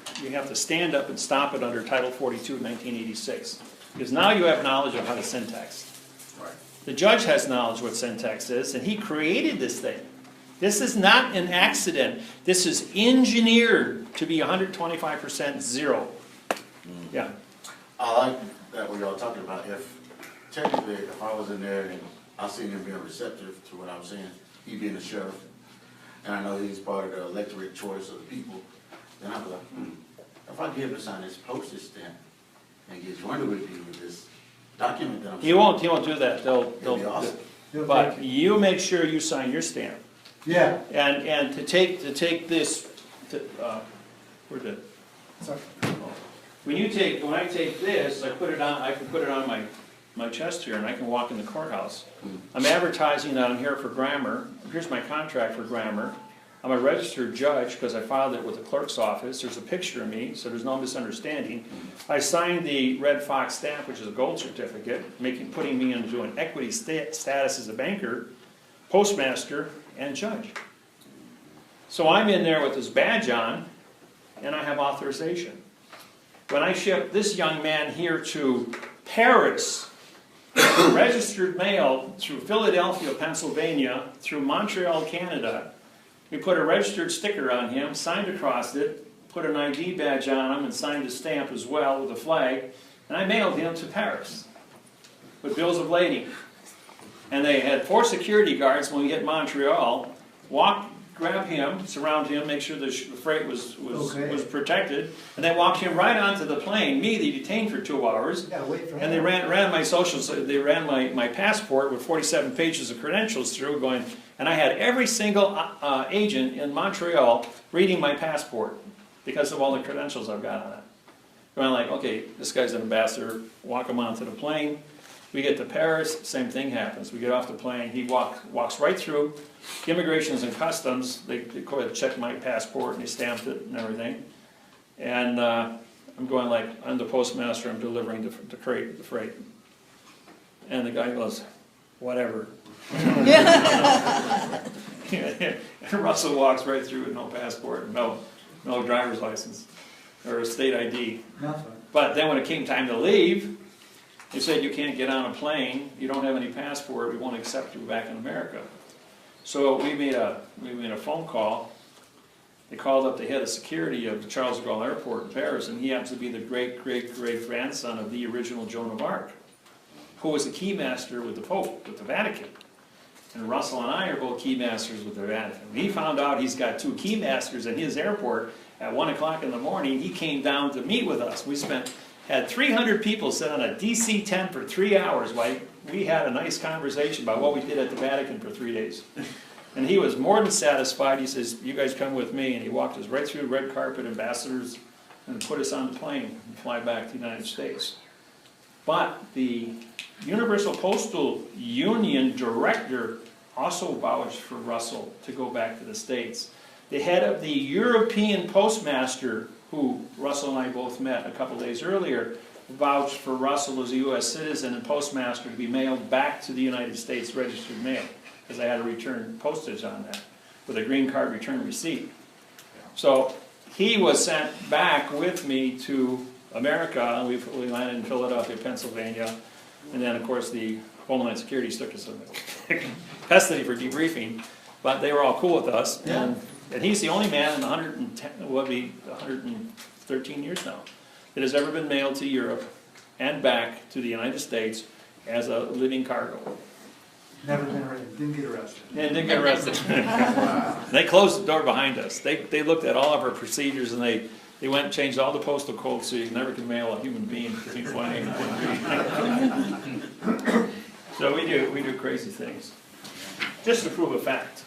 stand up and stop it under Title 42 of 1986. Because now you have knowledge of how to syntax. Right. The judge has knowledge what syntax is, and he created this thing. This is not an accident. This is engineered to be 125% zero. Yeah. I like that what y'all talking about. Technically, if I was in there and I seen him being receptive to what I'm saying, he being the sheriff, and I know he's part of the electorate choice of the people, then I'd be like, if I give him to sign this postage stamp and get joined with you with this document that I'm He won't do that. That'd be awesome. But you make sure you sign your stamp. Yeah. And to take this, where's it? Sorry. When I take this, I can put it on my chest here, and I can walk in the courthouse. I'm advertising that I'm here for grammar. Here's my contract for grammar. I'm a registered judge because I filed it with the clerk's office. There's a picture of me, so there's no misunderstanding. I signed the Red Fox stamp, which is a gold certificate, putting me into an equity status as a banker, postmaster, and judge. So I'm in there with this badge on, and I have authorization. When I ship this young man here to Paris, registered mail through Philadelphia, Pennsylvania, through Montreal, Canada, we put a registered sticker on him, signed across it, put an ID badge on him and signed a stamp as well with a flag, and I mailed him to Paris with bills of lading. And they had 4 security guards when we hit Montreal, grab him, surround him, make sure the freight was protected, and they walked him right onto the plane, me, they detained for 2 hours, Yeah, wait for and they ran my socials, they ran my passport with 47 pages of credentials through going, and I had every single agent in Montreal reading my passport because of all the credentials I've got on it. Going like, okay, this guy's an ambassador, walk him onto the plane. We get to Paris, same thing happens. We get off the plane, he walks right through. Immigrations and Customs, they go ahead and check my passport and they stamped it and everything. And I'm going like, I'm the postmaster, I'm delivering the freight. And the guy goes, whatever. And Russell walks right through with no passport, and no driver's license or a state ID. Nothing. But then when it came time to leave, they said you can't get on a plane, you don't have any passport, we won't accept you back in America. So we made a phone call. They called up the head of security of the Charles de Gaulle Airport in Paris, and he happens to be the great-great-great-grandson of the original Joan of Arc, who was a keymaster with the Pope, with the Vatican. And Russell and I are both keymasters with the Vatican. He found out he's got 2 keymasters in his airport at 1 o'clock in the morning. He came down to meet with us. We had 300 people sit on a DC-10 for 3 hours while we had a nice conversation about what we did at the Vatican for 3 days. And he was more than satisfied. He says, you guys come with me. And he walked us right through red carpet ambassadors and put us on the plane and fly back to the United States. But the Universal Postal Union director also vouched for Russell to go back to the States. The head of the European postmaster, who Russell and I both met a couple days earlier, vouched for Russell as a U.S. citizen and postmaster to be mailed back to the United States registered mail, because I had to return postage on that with a green card return receipt. So he was sent back with me to America, and we landed in Philadelphia, Pennsylvania, and then of course the Homeland Security took us into custody for debriefing, but they were all cool with us. Yeah. And he's the only man in 113 years now that has ever been mailed to Europe and back to the United States as a living cargo. Never been arrested, didn't get arrested. And didn't get arrested. They closed the door behind us. They looked at all of our procedures, and they went and changed all the postal codes so you never can mail a human being between flying and So we do crazy things just to prove a fact.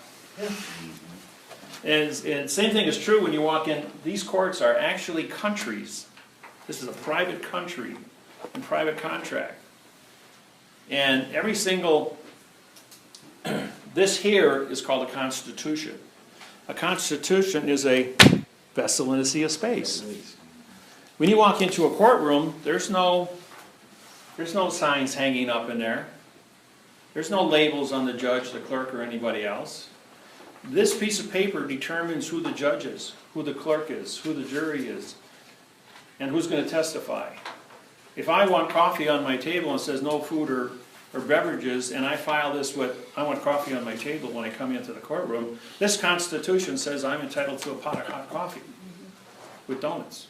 And same thing is true when you walk in. These courts are actually countries. This is a private country and private contract. And every single, this here is called a constitution. A constitution is a vessel in a sea of space. When you walk into a courtroom, there's no signs hanging up in there. There's no labels on the judge, the clerk, or anybody else. This piece of paper determines who the judge is, who the clerk is, who the jury is, and who's going to testify. If I want coffee on my table and it says no food or beverages, and I file this with, I want coffee on my table when I come into the courtroom, this Constitution says I'm entitled to a pot of hot coffee with donuts.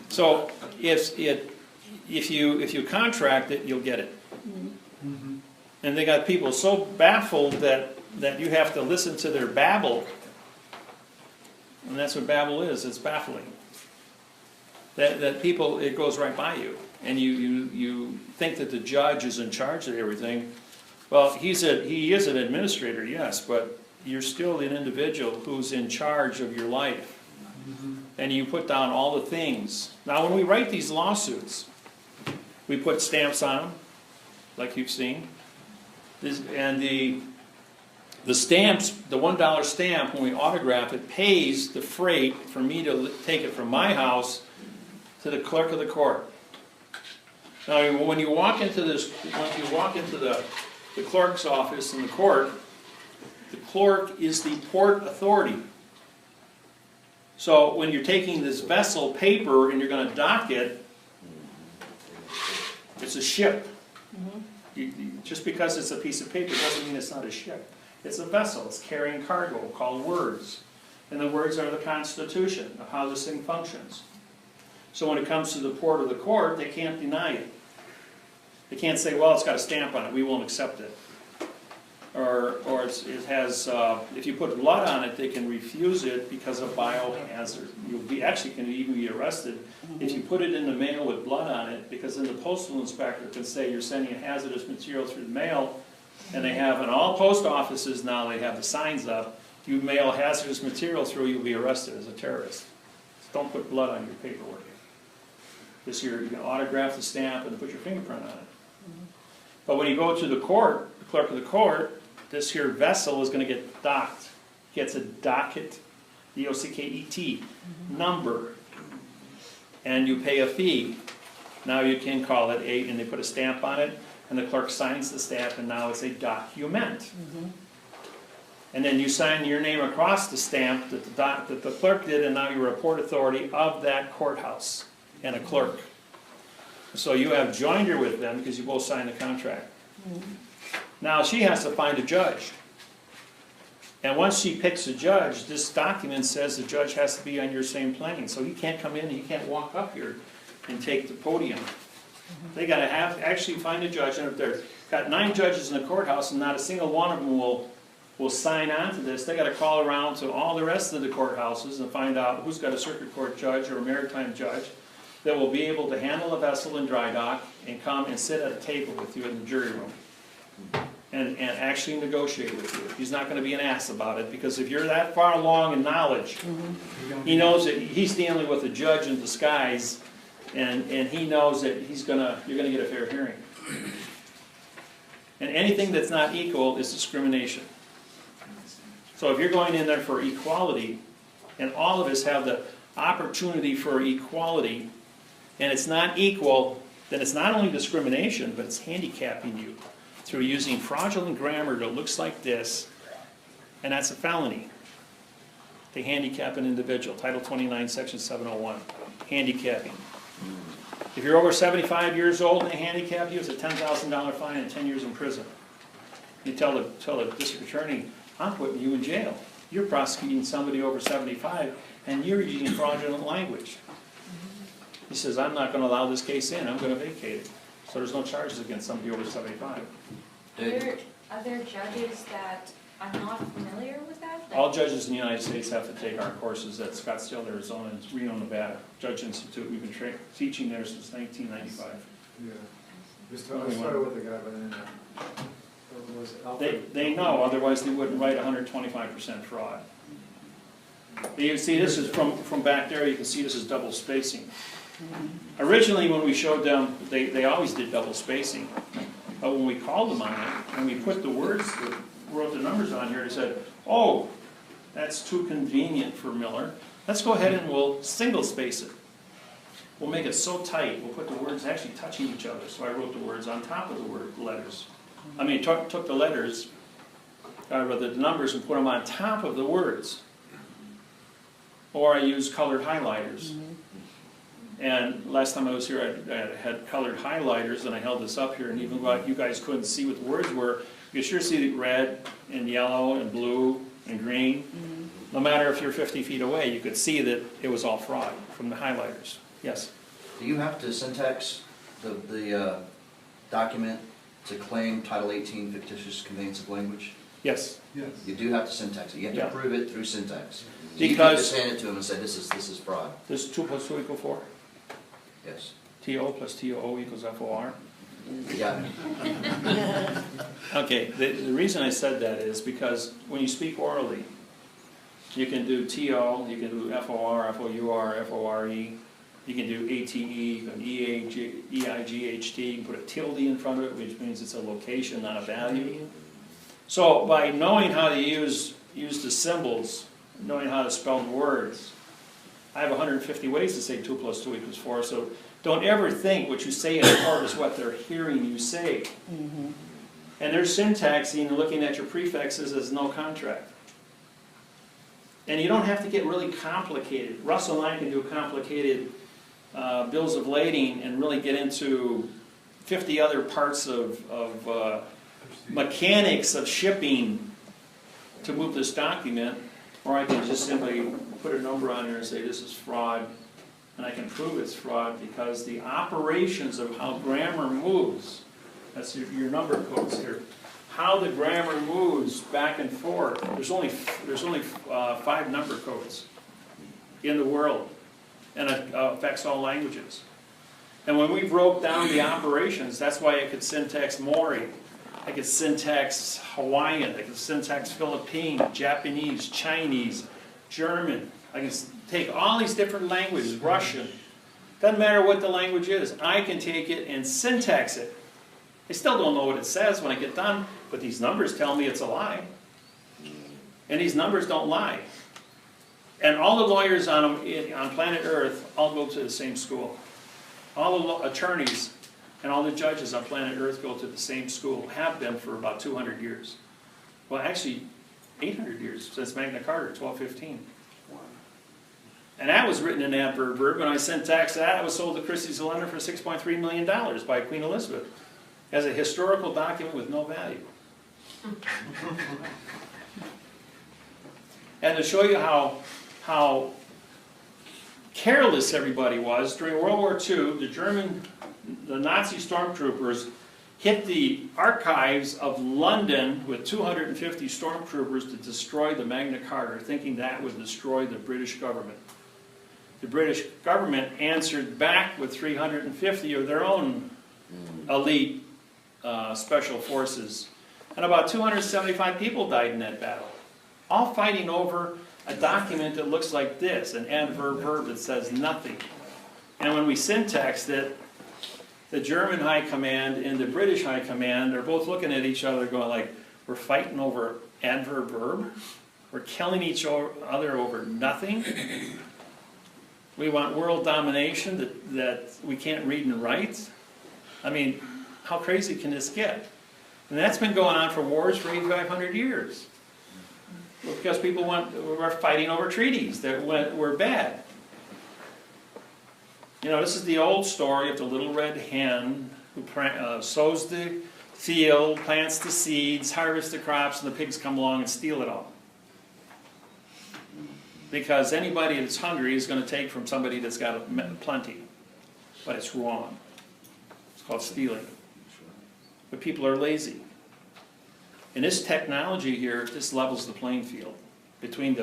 So if you contract it, you'll get it. And they got people so baffled that you have to listen to their babble. And that's what babble is, it's baffling. That people, it goes right by you. And you think that the judge is in charge of everything. Well, he is an administrator, yes, but you're still an individual who's in charge of your life. And you put down all the things. Now when we write these lawsuits, we put stamps on them, like you've seen. And the stamps, the $1 stamp, when we autograph it, pays the freight for me to take it from my house to the clerk of the court. Now, when you walk into the clerk's office in the court, the clerk is the port authority. So when you're taking this vessel paper and you're going to dock it, it's a ship. Just because it's a piece of paper doesn't mean it's not a ship. It's a vessel. It's carrying cargo called words. And the words are the Constitution of how this thing functions. So when it comes to the port of the court, they can't deny it. They can't say, well, it's got a stamp on it, we won't accept it. Or it has, if you put blood on it, they can refuse it because of biohazard. Actually can even be arrested if you put it in the mail with blood on it, because then the postal inspector can say you're sending a hazardous material through the mail, and they have, in all post offices now, they have the signs up, if you mail hazardous material through, you'll be arrested as a terrorist. So don't put blood on your paperwork. This year, you can autograph the stamp and put your fingerprint on it. But when you go to the court, the clerk of the court, this here vessel is going to get docked. Gets a docket, D-O-C-K-E-T, number, and you pay a fee. Now you can call it and they put a stamp on it, and the clerk signs the stamp, and now it's a document. And then you sign your name across the stamp that the clerk did, and now you're a port authority of that courthouse and a clerk. So you have joinder with them because you both signed the contract. Now she has to find a judge. And once she picks a judge, this document says the judge has to be on your same plane. So he can't come in, he can't walk up here and take the podium. They got to actually find a judge, and if they've got 9 judges in the courthouse and not a single one of them will sign on to this, they got to call around to all the rest of the courthouses and find out who's got a circuit court judge or a maritime judge that will be able to handle a vessel in dry dock and come and sit at a table with you in the jury room and actually negotiate with you. He's not going to be an ass about it, because if you're that far along in knowledge, he knows that he's dealing with a judge in disguise, and he knows that you're going to get a fair hearing. And anything that's not equal is discrimination. So if you're going in there for equality, and all of us have the opportunity for equality, and it's not equal, then it's not only discrimination, but it's handicapping you through using fraudulent grammar that looks like this, and that's a felony. They handicap an individual, Title 29, Section 701, handicapping. If you're over 75 years old and they handicap you, it's a $10,000 fine and 10 years in prison. You tell the district attorney, I'm putting you in jail. You're prosecuting somebody over 75, and you're using fraudulent language. He says, I'm not going to allow this case in, I'm going to vacate it. So there's no charges against somebody over 75. Are there judges that are not familiar with that? All judges in the United States have to take our courses at Scottsdale, Arizona, and Reno, Nevada. Judge Institute, we've been teaching there since 1995. Yeah. I started with a guy by then. Was it Alfred? They know, otherwise they wouldn't write 125% fraud. You see, this is from back there, you can see this is double spacing. Originally, when we showed them, they always did double spacing. But when we called them on it, and we put the words, wrote the numbers on here, they said, oh, that's too convenient for Miller. Let's go ahead and we'll single space it. We'll make it so tight, we'll put the words actually touching each other. So I wrote the words on top of the letters. I mean, took the letters, I wrote the numbers and put them on top of the words. Or I used colored highlighters. And last time I was here, I had colored highlighters, and I held this up here, and even though you guys couldn't see what the words were, you could sure see red and yellow and blue and green. No matter if you're 50 feet away, you could see that it was all fraud from the highlighters. Yes? Do you have to syntax the document to claim Title 18 fictitious conveyance of language? Yes. Yes. You do have to syntax it. You have to Yeah. prove it through syntax. So Because you can just hand it to him and say, this is fraud. This 2 + 2 = 4. Yes. TO + TOO = FOR. You got me. Okay, the reason I said that is because when you speak orally, you can do TO, you can do FOR, FOUR, FORE, you can do ATE, you can EIGHT, you can put a tilde in front of it, which means it's a location, not a value. So by knowing how to use the symbols, knowing how to spell the words, I have 150 ways to say 2 + 2 = 4, so don't ever think what you say in court is what they're hearing you say. And they're syntaxing and looking at your prefixes as no contract. And you don't have to get really complicated. Russell and I can do complicated bills of lading and really get into 50 other parts of mechanics of shipping to move this document. Or I can just simply put a number on there and say this is fraud, and I can prove it's fraud because the operations of how grammar moves, that's your number codes here, how the grammar moves back and forth. There's only 5 number codes in the world, and it affects all languages. And when we broke down the operations, that's why I could syntax Maori, I could syntax Hawaiian, I could syntax Philippine, Japanese, Chinese, German. I can take all these different languages, Russian. Doesn't matter what the language is. I can take it and syntax it. I still don't know what it says when I get done, but these numbers tell me it's a lie. And these numbers don't lie. And all the lawyers on planet Earth all go to the same school. All the attorneys and all the judges on planet Earth go to the same school, have been for about 200 years. Well, actually, 800 years, since Magna Carta, 1215. And that was written in adverb verb, and I syntaxed that. It was sold to Christie Zellender for $6.3 million by Queen Elizabeth as a historical document with no value. And to show you how careless everybody was, during World War II, the Nazi stormtroopers hit the archives of London with 250 stormtroopers to destroy the Magna Carta, thinking that would destroy the British government. The British government answered back with 350 of their own elite special forces. And about 275 people died in that battle, all fighting over a document that looks like this, an adverb verb that says nothing. And when we syntaxed it, the German High Command and the British High Command are both looking at each other going like, we're fighting over adverb verb? We're killing each other over nothing? We want world domination that we can't read and write? I mean, how crazy can this get? And that's been going on for wars for 8,500 years. Because people were fighting over treaties that were bad. You know, this is the old story of the little red hen who sows the field, plants the seeds, harvests the crops, and the pigs come along and steal it all. Because anybody that's hungry is going to take from somebody that's got plenty. But it's wrong. It's called stealing. But people are lazy. And this technology here, this levels the playing field between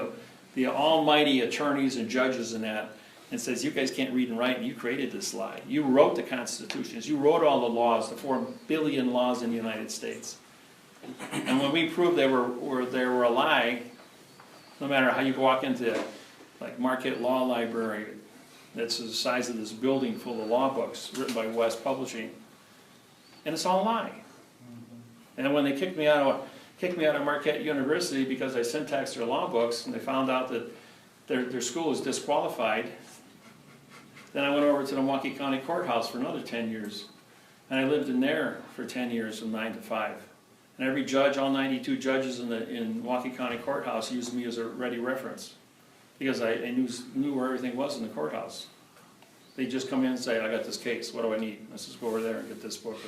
the almighty attorneys and judges and that, and says, you guys can't read and write, and you created this lie. You wrote the constitutions. You wrote all the laws, the 4 billion laws in the United States. And when we proved they were a lie, no matter how you walk into like Marquette Law Library, that's the size of this building full of law books written by West Publishing, and it's all a lie. And when they kicked me out of Marquette University because I syntaxed their law books, and they found out that their school was disqualified, then I went over to the Milwaukee County Courthouse for another 10 years. And I lived in there for 10 years from 9 to 5. And every judge, all 92 judges in Milwaukee County Courthouse used me as a ready reference. Because I knew where everything was in the courthouse. They'd just come in and say, I got this case, what do I need? Let's just go over there and get this book.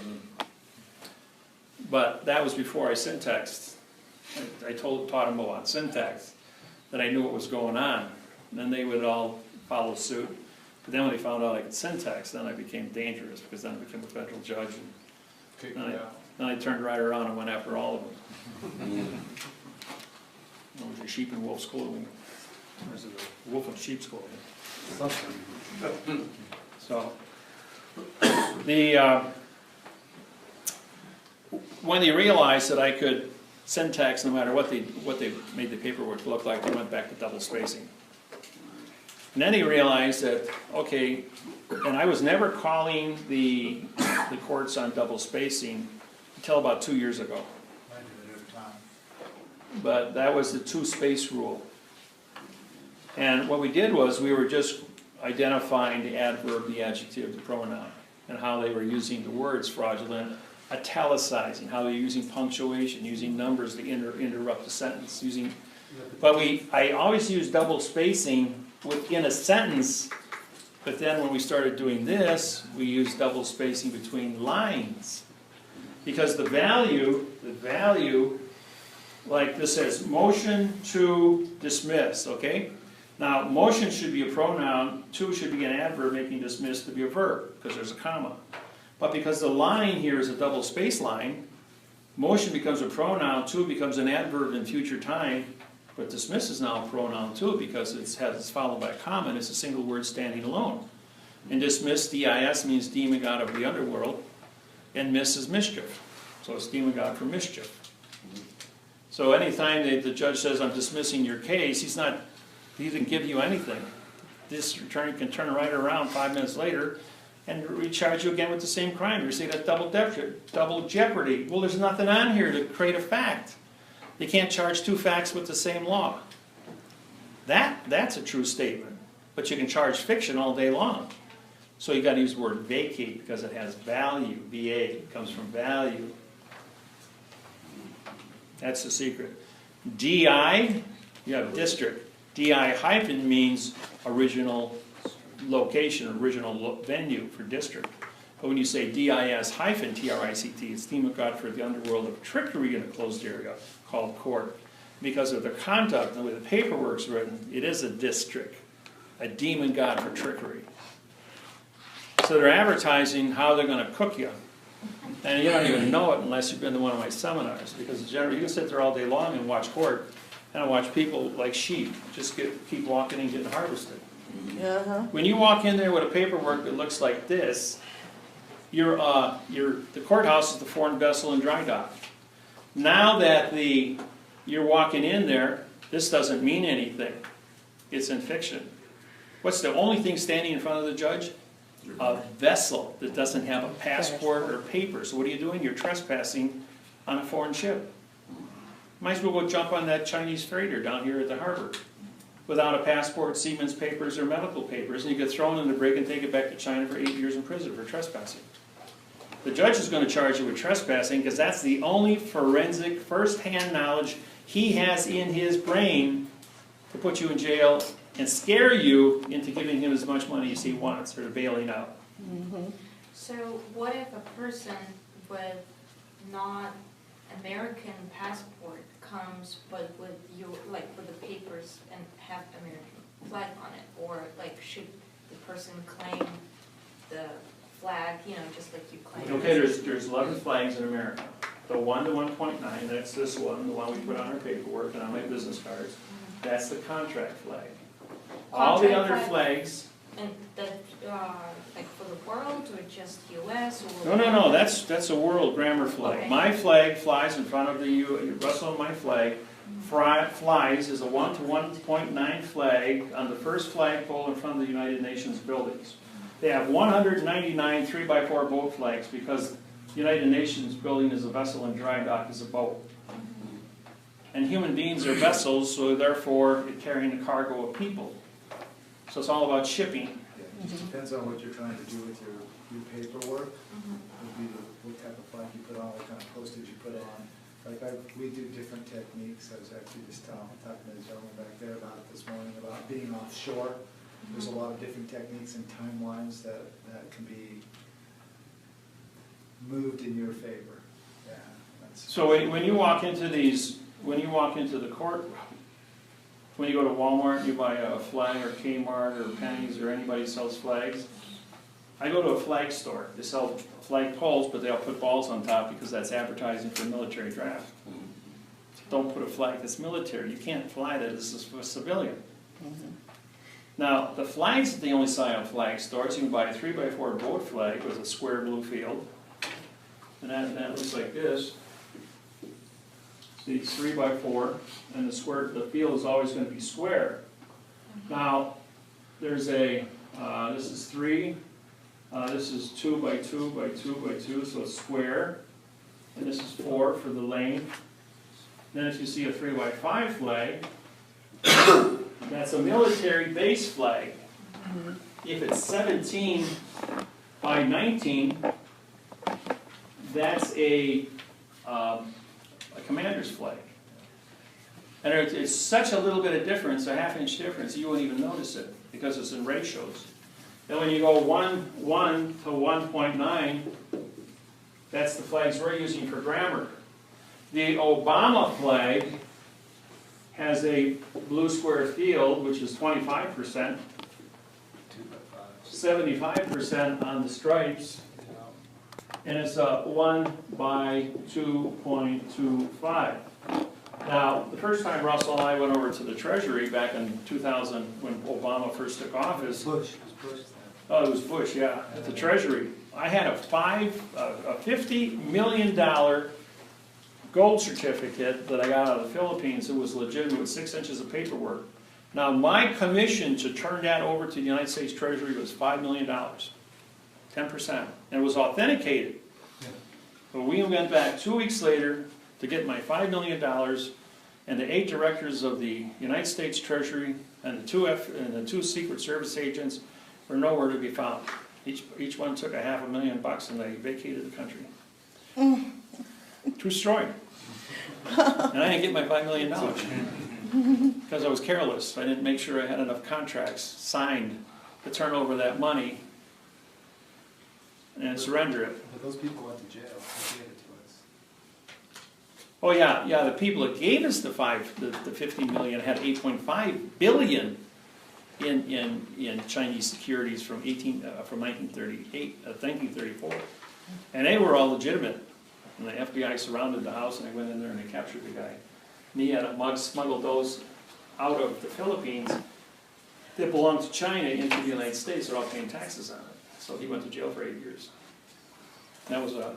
But that was before I syntaxed. I taught them about syntax, that I knew what was going on. And then they would all follow suit. But then when they found out I could syntax, then I became dangerous, because then I became a federal judge. And then I turned right around and went after all of them. It was a sheep and wolf's clothing. Or is it a wolf and sheep's clothing? So, when they realized that I could syntax no matter what they made the paperwork look like, they went back to double spacing. And then he realized that, okay, and I was never calling the courts on double spacing until about 2 years ago. But that was the 2-space rule. And what we did was we were just identifying the adverb, the adjective, the pronoun, and how they were using the words fraudulent, italicizing, how they're using punctuation, using numbers to interrupt the sentence, but I always use double spacing within a sentence, but then when we started doing this, we used double spacing between lines. Because the value like this says, motion to dismiss, okay? Now, motion should be a pronoun, to should be an adverb, making dismiss to be a verb, because there's a comma. But because the line here is a double space line, motion becomes a pronoun, to becomes an adverb in future time, but dismiss is now a pronoun too, because it's followed by a comma, and it's a single word standing alone. And dismiss, D-I-S, means demon god of the underworld, and miss is mischief. So it's demon god for mischief. So anytime the judge says, I'm dismissing your case, he didn't give you anything. This attorney can turn right around 5 minutes later and recharge you again with the same crime. You say that's double jeopardy. Well, there's nothing on here to create a fact. You can't charge 2 facts with the same law. That's a true statement. But you can charge fiction all day long. So you got to use the word vacate because it has value. VA comes from value. That's the secret. DI, you have district. DI hyphen means original location, original venue for district. But when you say DIS hyphen TRICT, it's demon god for the underworld of trickery in a closed area called court. Because of the conduct and the way the paperwork's written, it is a district, a demon god for trickery. So they're advertising how they're going to cook you. And you don't even know it unless you've been to one of my seminars. Because generally, you can sit there all day long and watch court, and watch people like sheep just keep walking and getting harvested. When you walk in there with a paperwork that looks like this, the courthouse is the foreign vessel and dry dock. Now that you're walking in there, this doesn't mean anything. It's in fiction. What's the only thing standing in front of the judge? A vessel that doesn't have a passport or papers. So what are you doing? You're trespassing on a foreign ship. Might as well go jump on that Chinese freighter down here at the harbor without a passport, seaman's papers, or medical papers, and you get thrown in the brig and take it back to China for 8 years in prison for trespassing. The judge is going to charge you with trespassing because that's the only forensic, first-hand knowledge he has in his brain to put you in jail and scare you into giving him as much money as he wants or bailing out. So what if a person with not American passport comes but with with the papers and have American flag on it? Or should the person claim the flag, just like you claim? Okay, there's 11 flags in America. The 1 to 1.9, that's this one, the one we put on our paperwork and on my business cards. That's the contract flag. All the other flags. And that, for the world, or just U.S.? Or No, that's a world grammar flag. Okay. My flag flies in front of the Russell and my flag. Flies is a 1 to 1.9 flag on the first flagpole in front of the United Nations buildings. They have 199 3x4 boat flags because the United Nations building is a vessel and dry dock is a boat. And human beings are vessels, so therefore it's carrying a cargo of people. So it's all about shipping. It just depends on what you're trying to do with your paperwork. Would be what type of flag you put on, what kind of postage you put on. We do different techniques. I was actually just talking to the gentleman back there about it this morning, about being offshore. There's a lot of different techniques and timelines that can be moved in your favor. Yeah. So when you walk into the court, when you go to Walmart and you buy a flag, or Kmart or Penny's or anybody sells flags, I go to a flag store. They sell flag poles, but they'll put balls on top because that's advertising for a military draft. Don't put a flag that's military. You can't fly that as a civilian. Now, the flags that they only sell on flag stores, you can buy a 3x4 boat flag with a square blue field. And that looks like this. See, 3x4, and the field is always going to be square. Now, there's this is 3, this is 2x2x2x2, so it's square. And this is 4 for the lane. Then if you see a 3x5 flag, that's a military base flag. If it's 17 by 19, that's a commander's flag. And it's such a little bit of difference, a half-inch difference, you won't even notice it because it's in ratios. And when you go 1 to 1.9, that's the flags we're using for grammar. The Obama flag has a blue square field, which is 25%, 75% on the stripes, and it's a 1/2.25. Now, the first time Russell and I went over to the Treasury back in 2000, when Obama first took office. Bush, it was Bush then. Oh, it was Bush, yeah, at the Treasury. I had a $50 million gold certificate that I got out of the Philippines. It was legitimate with 6 inches of paperwork. Now, my commission to turn that over to the United States Treasury was $5 million, 10%, and it was authenticated. But we went back 2 weeks later to get my $5 million, and the 8 directors of the United States Treasury and the two Secret Service agents were nowhere to be found. Each one took $500,000 and they vacated the country. True story. And I didn't get my $5 million because I was careless. I didn't make sure I had enough contracts signed to turn over that money and surrender it. But those people went to jail, they gave it to us. Oh yeah, the people that gave us the 50 million had 8.5 billion in Chinese securities from 1934, and they were all legitimate. And the FBI surrounded the house, and they went in there and they captured the guy. And he had smuggled those out of the Philippines that belonged to China into the United States. They're all paying taxes on it. So he went to jail for 8 years. That was a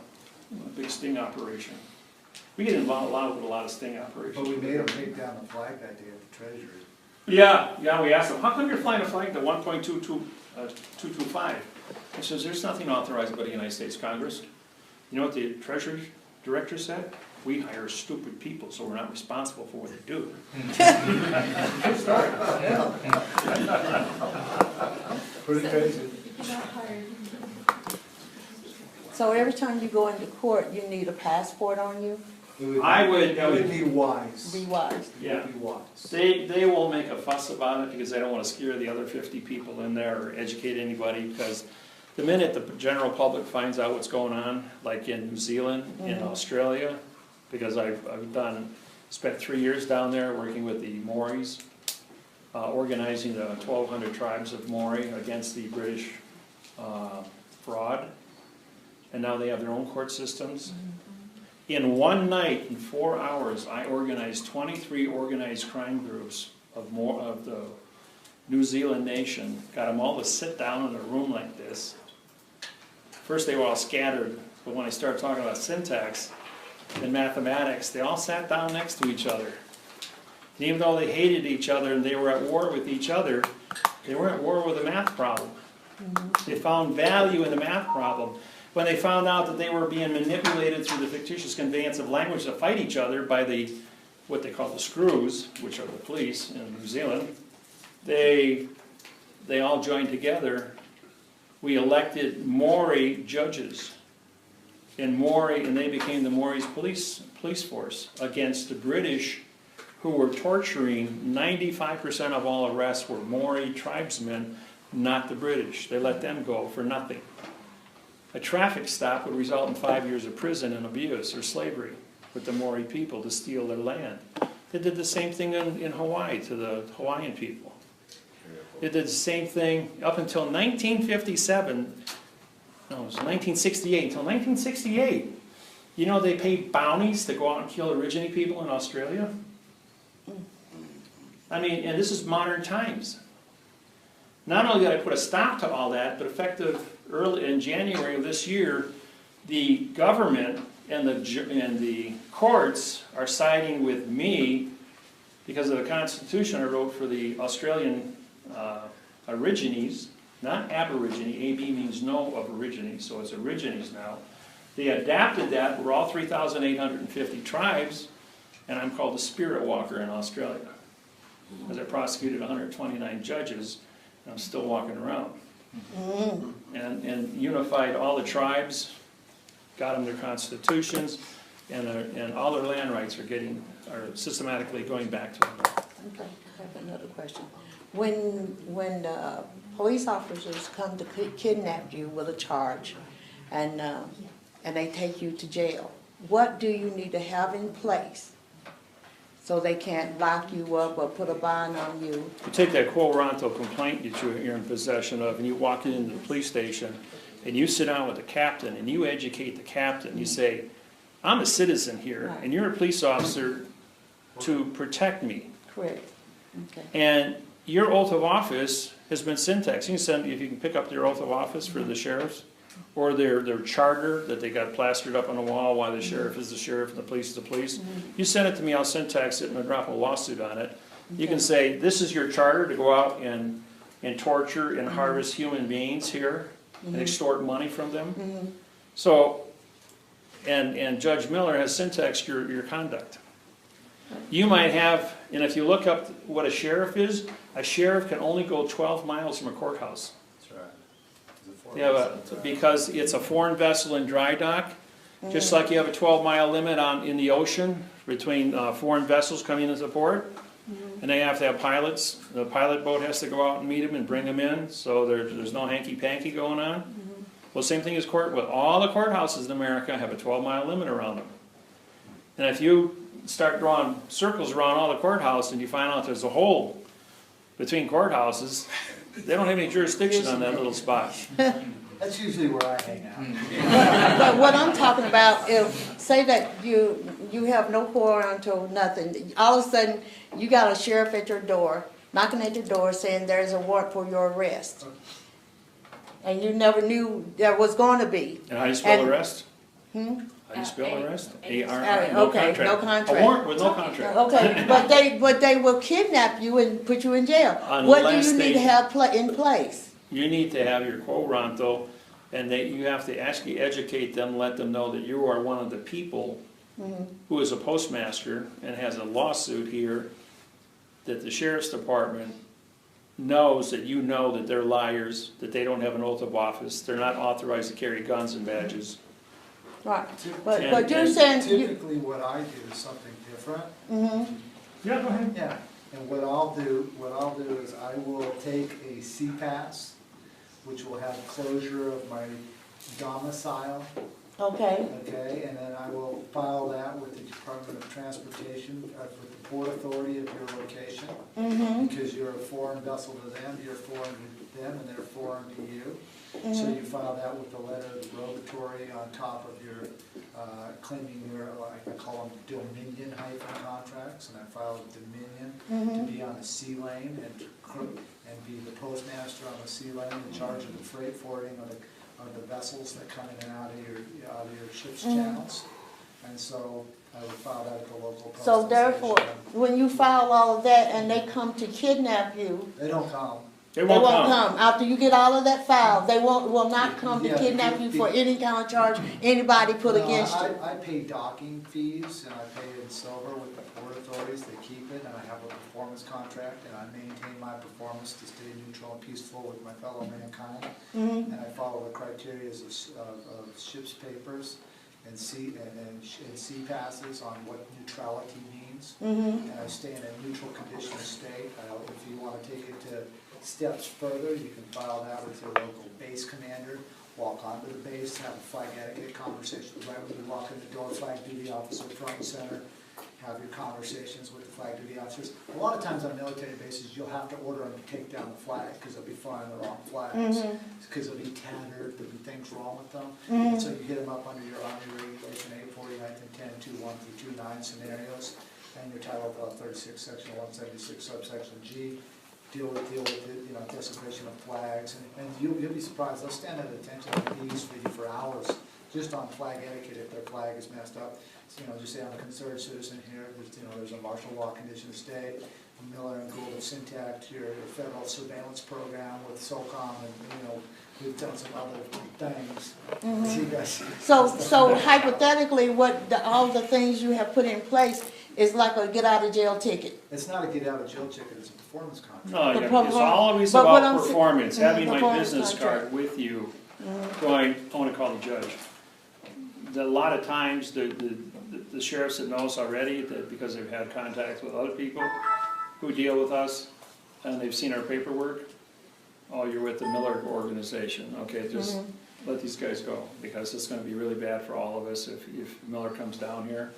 big sting operation. We get involved with a lot of sting operations. But we made them take down the flag that day at the Treasury. Yeah, we asked them, how come you're flying a flag to 1.225? He says, there's nothing authorized by the United States Congress. You know what the Treasury Director said? We hire stupid people, so we're not responsible for what they do. Good start. Pretty crazy. So every time you go into court, you need a passport on you? It would be wise. Be wise. Yeah. It would be wise. They will make a fuss about it because they don't want to scare the other 50 people in there or educate anybody, because the minute the general public finds out what's going on, like in New Zealand, in Australia, because I've spent 3 years down there working with the Maoris, organizing the 1,200 tribes of Maori against the British fraud, and now they have their own court systems. In one night, in 4 hours, I organized 23 organized crime groups of the New Zealand nation, got them all to sit down in a room like this. First they were all scattered, but when I started talking about syntax and mathematics, they all sat down next to each other. And even though they hated each other and they were at war with each other, they weren't at war with a math problem. They found value in the math problem. When they found out that they were being manipulated through the fictitious conveyance of language to fight each other by what they call the screws, which are the police in New Zealand, they all joined together. We elected Maori judges, and they became the Maori's police force against the British, who were torturing. 95% of all arrests were Maori tribesmen, not the British. They let them go for nothing. A traffic stop would result in 5 years of prison and abuse or slavery with the Maori people to steal their land. They did the same thing in Hawaii to the Hawaiian people. They did the same thing up until 1957. No, it was 1968. Until 1968, you know, they paid bounties to go out and kill Aborigine people in Australia. I mean, and this is modern times. Not only did I put a stop to all that, but effective early in January of this year, the government and the courts are siding with me because of the Constitution I wrote for the Australian Aborigines, not Aborigine. AB means no of Aborigines, so it's Aborigines now. They adapted that. We're all 3,850 tribes, and I'm called the Spirit Walker in Australia, because I prosecuted 129 judges, and I'm still walking around. And unified all the tribes, got them their constitutions, and all their land rights are systematically going back to them. Okay, I have another question. When police officers come to kidnap you with a charge, and they take you to jail, what do you need to have in place so they can't lock you up or put a bond on you? You take that quo ronto complaint that you're in possession of, and you walk into the police station, and you sit down with the captain, and you educate the captain. You say, I'm a citizen here, and you're a police officer to protect me. Correct. Okay. And your oath of office has been syntaxed. You can send, if you can pick up their oath of office for the sheriffs, or their charter that they got plastered up on the wall, why the sheriff is the sheriff and the police is the police. You send it to me, I'll syntax it and I'll drop a lawsuit on it. You can say, this is your charter to go out and torture and harvest human beings here and extort money from them. So, and Judge Miller has syntaxed your conduct. You might have, and if you look up what a sheriff is, a sheriff can only go 12 miles from a courthouse. That's right. Because it's a foreign vessel in dry dock, just like you have a 12-mile limit in the ocean between foreign vessels coming into the port, and they have to have pilots. The pilot boat has to go out and meet them and bring them in, so there's no hanky-panky going on. Well, same thing as court. Well, all the courthouses in America have a 12-mile limit around them. And if you start drawing circles around all the courthouses and you find out there's a hole between courthouses, they don't have any jurisdiction on that little spot. That's usually where I hang out. But what I'm talking about, if, say that you have no quorum nothing, all of a sudden, you got a sheriff at your door, knocking at your door saying there's a warrant for your arrest. And you never knew there was going to be. And how do you spell And- arrest? How do you spell arrest? A-R-I, no Okay, contract. no contract. A warrant with no contract. Okay, but they will kidnap you and put you in jail. What do Unless you need to have in place? You need to have your quo ronto, and you have to actually educate them, let them know that you are one of the people who is a postmaster and has a lawsuit here, that the sheriff's department knows that you know that they're liars, that they don't have an oath of office, they're not authorized to carry guns and badges. Right, And- but you're saying, Typically, what I do is something different. Yeah, go ahead. Yeah, and what I'll do is I will take a C-Pass, which will have closure of my domicile, okay, okay, and then I will file that with the Department of Transportation, with the Port Authority of your location, because you're a foreign vessel to them, you're foreign to them, and they're foreign to you. So you file that with the letter of derogatory on top of your, claiming your, I call them dominion hyphen contracts, and I file a dominion to be on the sea lane and be the postmaster on the sea lane in charge of the freight forwarding of the vessels that come in and out of your ship's channels. And so I would file that at the local postal so therefore, station. when you file all of that and they come to kidnap you, They don't come. They they won't won't come. come. After you get all of that filed, they will not come to Yeah, kidnap you for any kind of charge anybody put No, against you. I pay docking fees, and I pay in silver with the port authorities, they keep it, and I have a performance contract, and I maintain my performance to stay neutral and peaceful with my fellow mankind. And I follow the criteria of ship's papers and sea passes on what neutrality means. And I stay in a neutral condition of state. If you want to take it to steps further, you can file that with your local base commander, walk onto the base, have a flag etiquette conversation right when you walk in the door, flag duty officer front and center, have your conversations with the flag duty officers. A lot of times on military bases, you'll have to order them to take down the flag because they'll be flying the wrong flags, because they'll be tattered, there'll be things wrong with them. And so you get them up under your Army Regulation 849 and 10.2.1 through 2.9 scenarios, and your Title 36, Section 176, subsection G. Deal with the, desecration of flags, and you'll be surprised, they'll stand at attention on these for you for hours, just on flag etiquette if their flag is messed up. So, just say I'm a concerned citizen here, there's a martial law condition of state, Miller and Gould have syntaxed your federal surveillance program with SOCOM, and, we've done some other things. So you guys- So hypothetically, all the things you have put in place is like a get out of jail ticket. It's not a get out of jail ticket, it's a performance contract. No, The it's perform- always but what about I'm sa- performance, having my performance business contract. card with you, going, I want to call the judge. A lot of times, the sheriffs that know us already, that because they've had contacts with other people who deal with us, and they've seen our paperwork, oh, you're with the Miller organization, okay, just let these guys go, because it's gonna be really bad for all of us if Miller comes down here.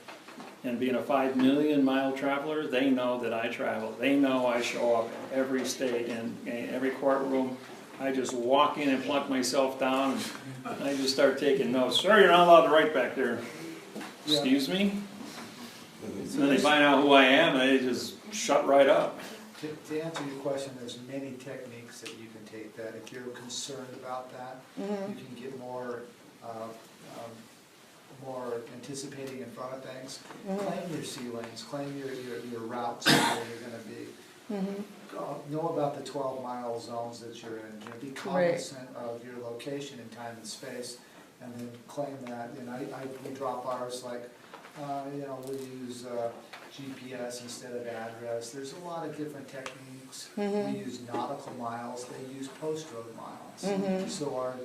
And being a 5 million mile traveler, they know that I travel. They know I show up in every state and every courtroom. I just walk in and plunk myself down, and I just start taking notes. Sir, you're not allowed to write back there. Yeah. Excuse me? And then they find out who I am, and they just shut right up. To answer your question, there's many techniques that you can take that. If you're concerned about that, you can get more anticipating in front of things. Claim your sea lanes, claim your routes where you're gonna be. Know about the 12-mile zones that you're in. Be cognizant of your location in time and space, and then claim that. And we drop ours like, we use GPS instead of address. There's a lot of different techniques. We use nautical miles. They use post road miles. So our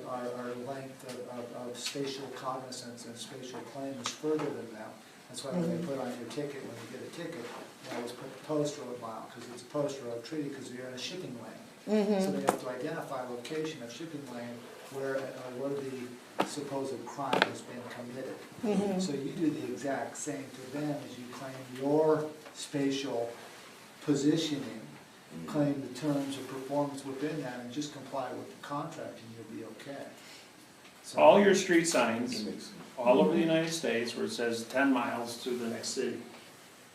length of spatial cognizance and spatial claim is further than them. That's why when they put on your ticket, when you get a ticket, they always put the post road mile, because it's a post road treaty, because you're in a shipping lane. So they have to identify location of shipping lane where the supposed crime has been committed. So you do the exact same to them as you claim your spatial positioning, claim the terms of performance within that, and just comply with the contract, and you'll be okay. So, All your street signs, all over the United States, where it says 10 miles to the next city.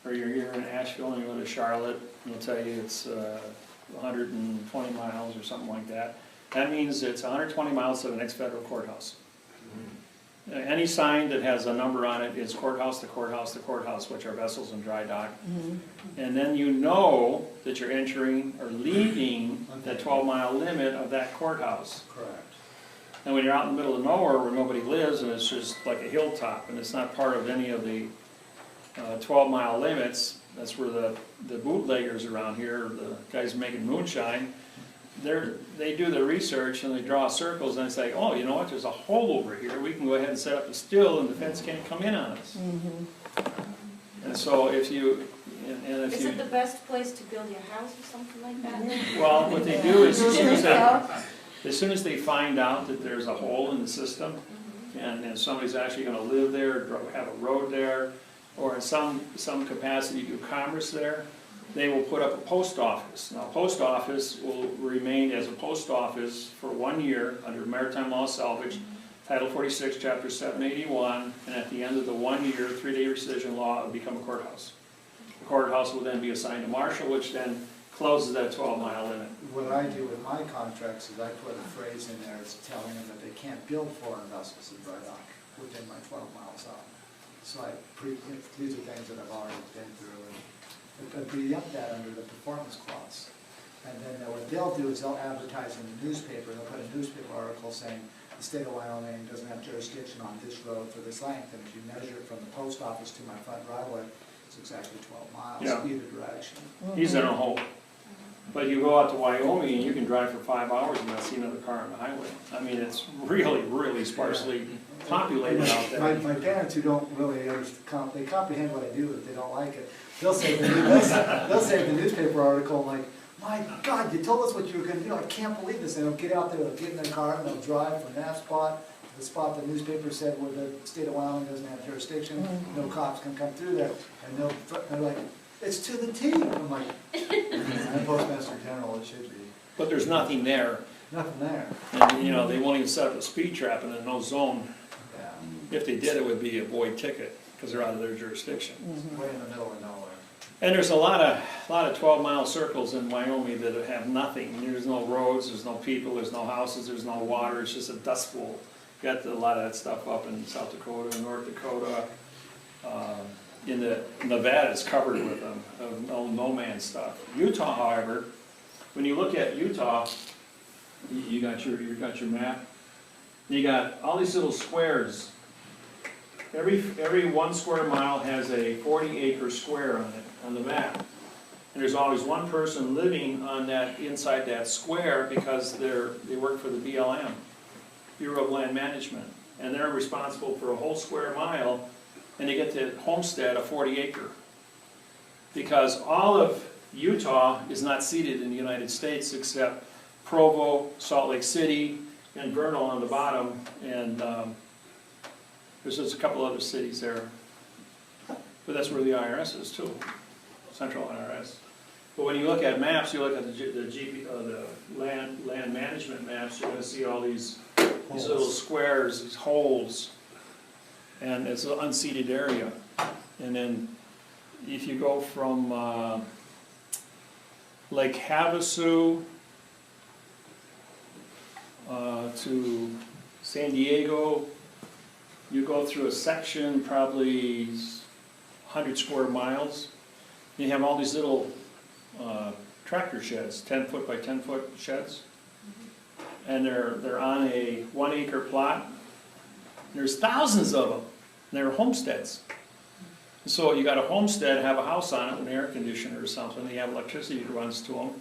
Or you're here in Asheville and you go to Charlotte, and they'll tell you it's 120 miles or something like that. That means it's 120 miles to the next federal courthouse. Any sign that has a number on it is courthouse to courthouse to courthouse, which are vessels and dry dock. And then you know that you're entering or leaving the 12-mile limit of that courthouse. correct. And when you're out in the middle of nowhere where nobody lives and it's just like a hilltop and it's not part of any of the 12-mile limits, that's where the bootleggers around here, the guys making moonshine, they do the research and they draw circles and say, oh, you know what, there's a hole over here, we can go ahead and set up a still and the fence can't come in on us. And so if you, Is it the best place to build your house or something like that? well, what they do is as soon as they find out that there's a hole in the system and somebody's actually gonna live there, have a road there, or in some capacity do commerce there, they will put up a post office. Now, post office will remain as a post office for 1 year under Maritime Law Salvage, Title 46, Chapter 781, and at the end of the 1 year, 3-day rescission law, it will become a courthouse. The courthouse will then be assigned to marshal, which then closes that 12-mile limit. What I do with my contracts is I put a phrase in there, it's telling them that they can't build foreign vessels in dry dock within my 12 miles out. So these are things that I've already been through, and I preempt that under the performance clause. And then what they'll do is they'll advertise in the newspaper, they'll put a newspaper article saying, the state of Wyoming doesn't have jurisdiction on this road for this length, and if you measure it from the post office to my front driveway, it's exactly 12 miles, either direction. He's in a hole. But you go out to Wyoming and you can drive for 5 hours and not see another car on the highway. I mean, it's really, really sparsely populated out there. My parents who don't really understand, they comprehend what I do, but they don't like it. They'll say the newspaper article, like, my God, you told us what you were going to do. I can't believe this. And they'll get out there, they'll get in their car, and they'll drive from that spot to the spot the newspaper said where the state of Wyoming doesn't have jurisdiction. No cops can come through there. And they're like, it's to the T. I'm like, I'm Postmaster General, it should be. But there's nothing there. Nothing there. And, you know, they won't even set up a speed trap in a no zone. Yeah. If they did, it would be a void ticket because they're out of their jurisdiction. Way in the middle of nowhere. And there's a lot of 12-mile circles in Wyoming that have nothing. There's no roads, there's no people, there's no houses, there's no water. It's just a dust bowl. Got a lot of that stuff up in South Dakota, North Dakota. In the Nevada, it's covered with no man's stuff. Utah, however, when you look at Utah, you got your map. You got all these little squares. Every 1 square mile has a 40-acre square on it on the map. And there's always one person living on that inside that square because they work for the BLM, Bureau of Land Management, and they're responsible for a whole square mile. And they get to homestead a 40-acre. Because all of Utah is not seated in the United States except Provo, Salt Lake City, and Vernal on the bottom, and there's just a couple other cities there. But that's where the IRS is too, central IRS. But when you look at maps, you look at the land management maps, you're gonna see all these little squares, these holes, and it's an unceded area. And then if you go from Lake Havasu to San Diego, you go through a section probably 100 square miles. You have all these little tractor sheds, 10-foot by 10-foot sheds, and they're on a 1 acre plot. There's thousands of them, and they're homesteads. So you got a homestead, have a house on it with an air conditioner or something, they have electricity that runs to them.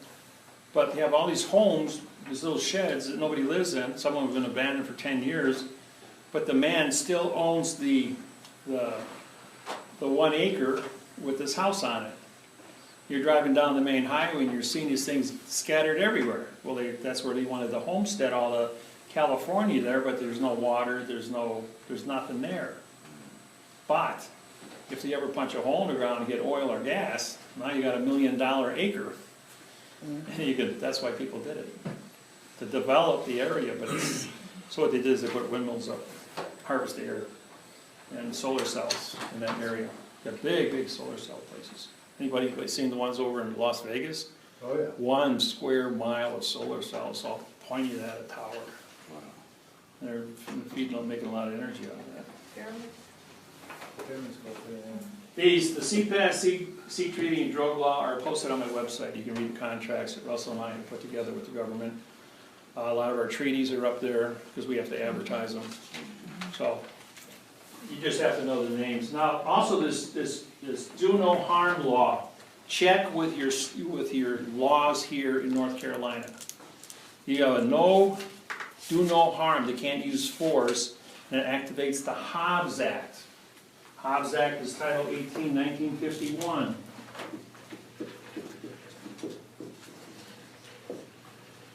But they have all these homes, these little sheds that nobody lives in, some of them have been abandoned for 10 years, but the man still owns the 1 acre with this house on it. You're driving down the main highway and you're seeing these things scattered everywhere. Well, that's where they wanted the homestead, all of California there, but there's no water, there's nothing there. But if they ever punch a hole in the ground and get oil or gas, now you got $1 million acre. And that's why people did it, to develop the area. But so what they did is they put windmills up, harvest the air, and solar cells in that area. Got big solar cell places. Anybody seen the ones over in Las Vegas? Oh, yeah. 1 square mile of solar cells all pointed at a tower. Wow. They're feeding them, making a lot of energy out of that. Pyramids go through there. The CPAS, sea treaty, and drug law are posted on my website. You can read the contracts that Russell and I have put together with the government. A lot of our treaties are up there because we have to advertise them. So you just have to know the names. Now, also this do no harm law. Check with your laws here in North Carolina. You have a do no harm. They can't use force, and it activates the Hobbs Act. Hobbs Act is Title 18, 1951.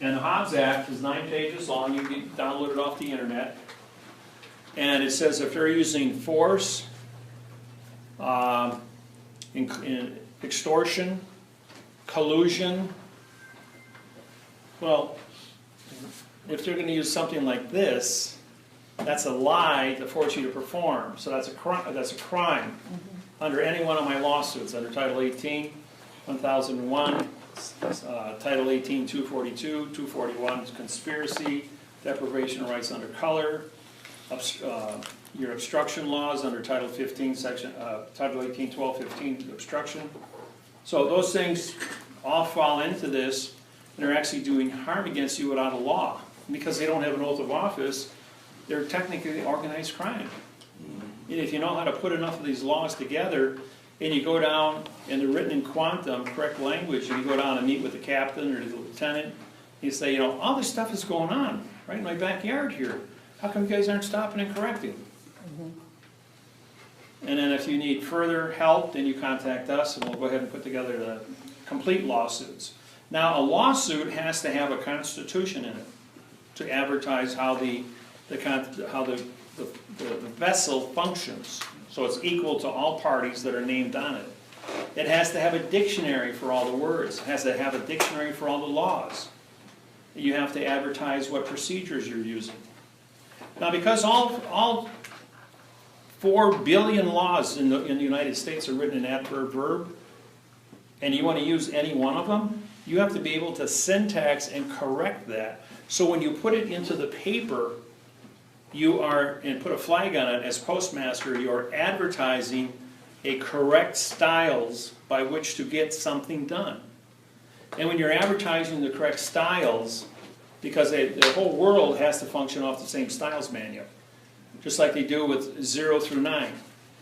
And the Hobbs Act is 9 pages long. You can download it off the internet. And it says if they're using force, in extortion, collusion, well, if they're going to use something like this, that's a lie to force you to perform. So that's a crime under any one of my lawsuits, under Title 18, 1001, Title 18, 242, 241 is conspiracy, deprivation of rights under color, your obstruction laws under Title 15, Title 18, 1215, obstruction. So those things all fall into this, and they're actually doing harm against you without a law. Because they don't have an oath of office, they're technically organized crime. And if you know how to put enough of these laws together, and you go down, and they're written in quantum, correct language, and you go down and meet with the captain or the lieutenant, you say, you know, all this stuff is going on right in my backyard here. How come you guys aren't stopping and correcting? And then if you need further help, then you contact us, and we'll go ahead and put together the complete lawsuits. Now, a lawsuit has to have a constitution in it to advertise how the vessel functions. So it's equal to all parties that are named on it. It has to have a dictionary for all the words. It has to have a dictionary for all the laws. You have to advertise what procedures you're using. Now, because all 4 billion laws in the United States are written in adverb verb, and you want to use any one of them, you have to be able to syntax and correct that. So when you put it into the paper, and put a flag on it as postmaster, you're advertising a correct styles by which to get something done. And when you're advertising the correct styles, because the whole world has to function off the same styles manual, just like they do with 0 through 9,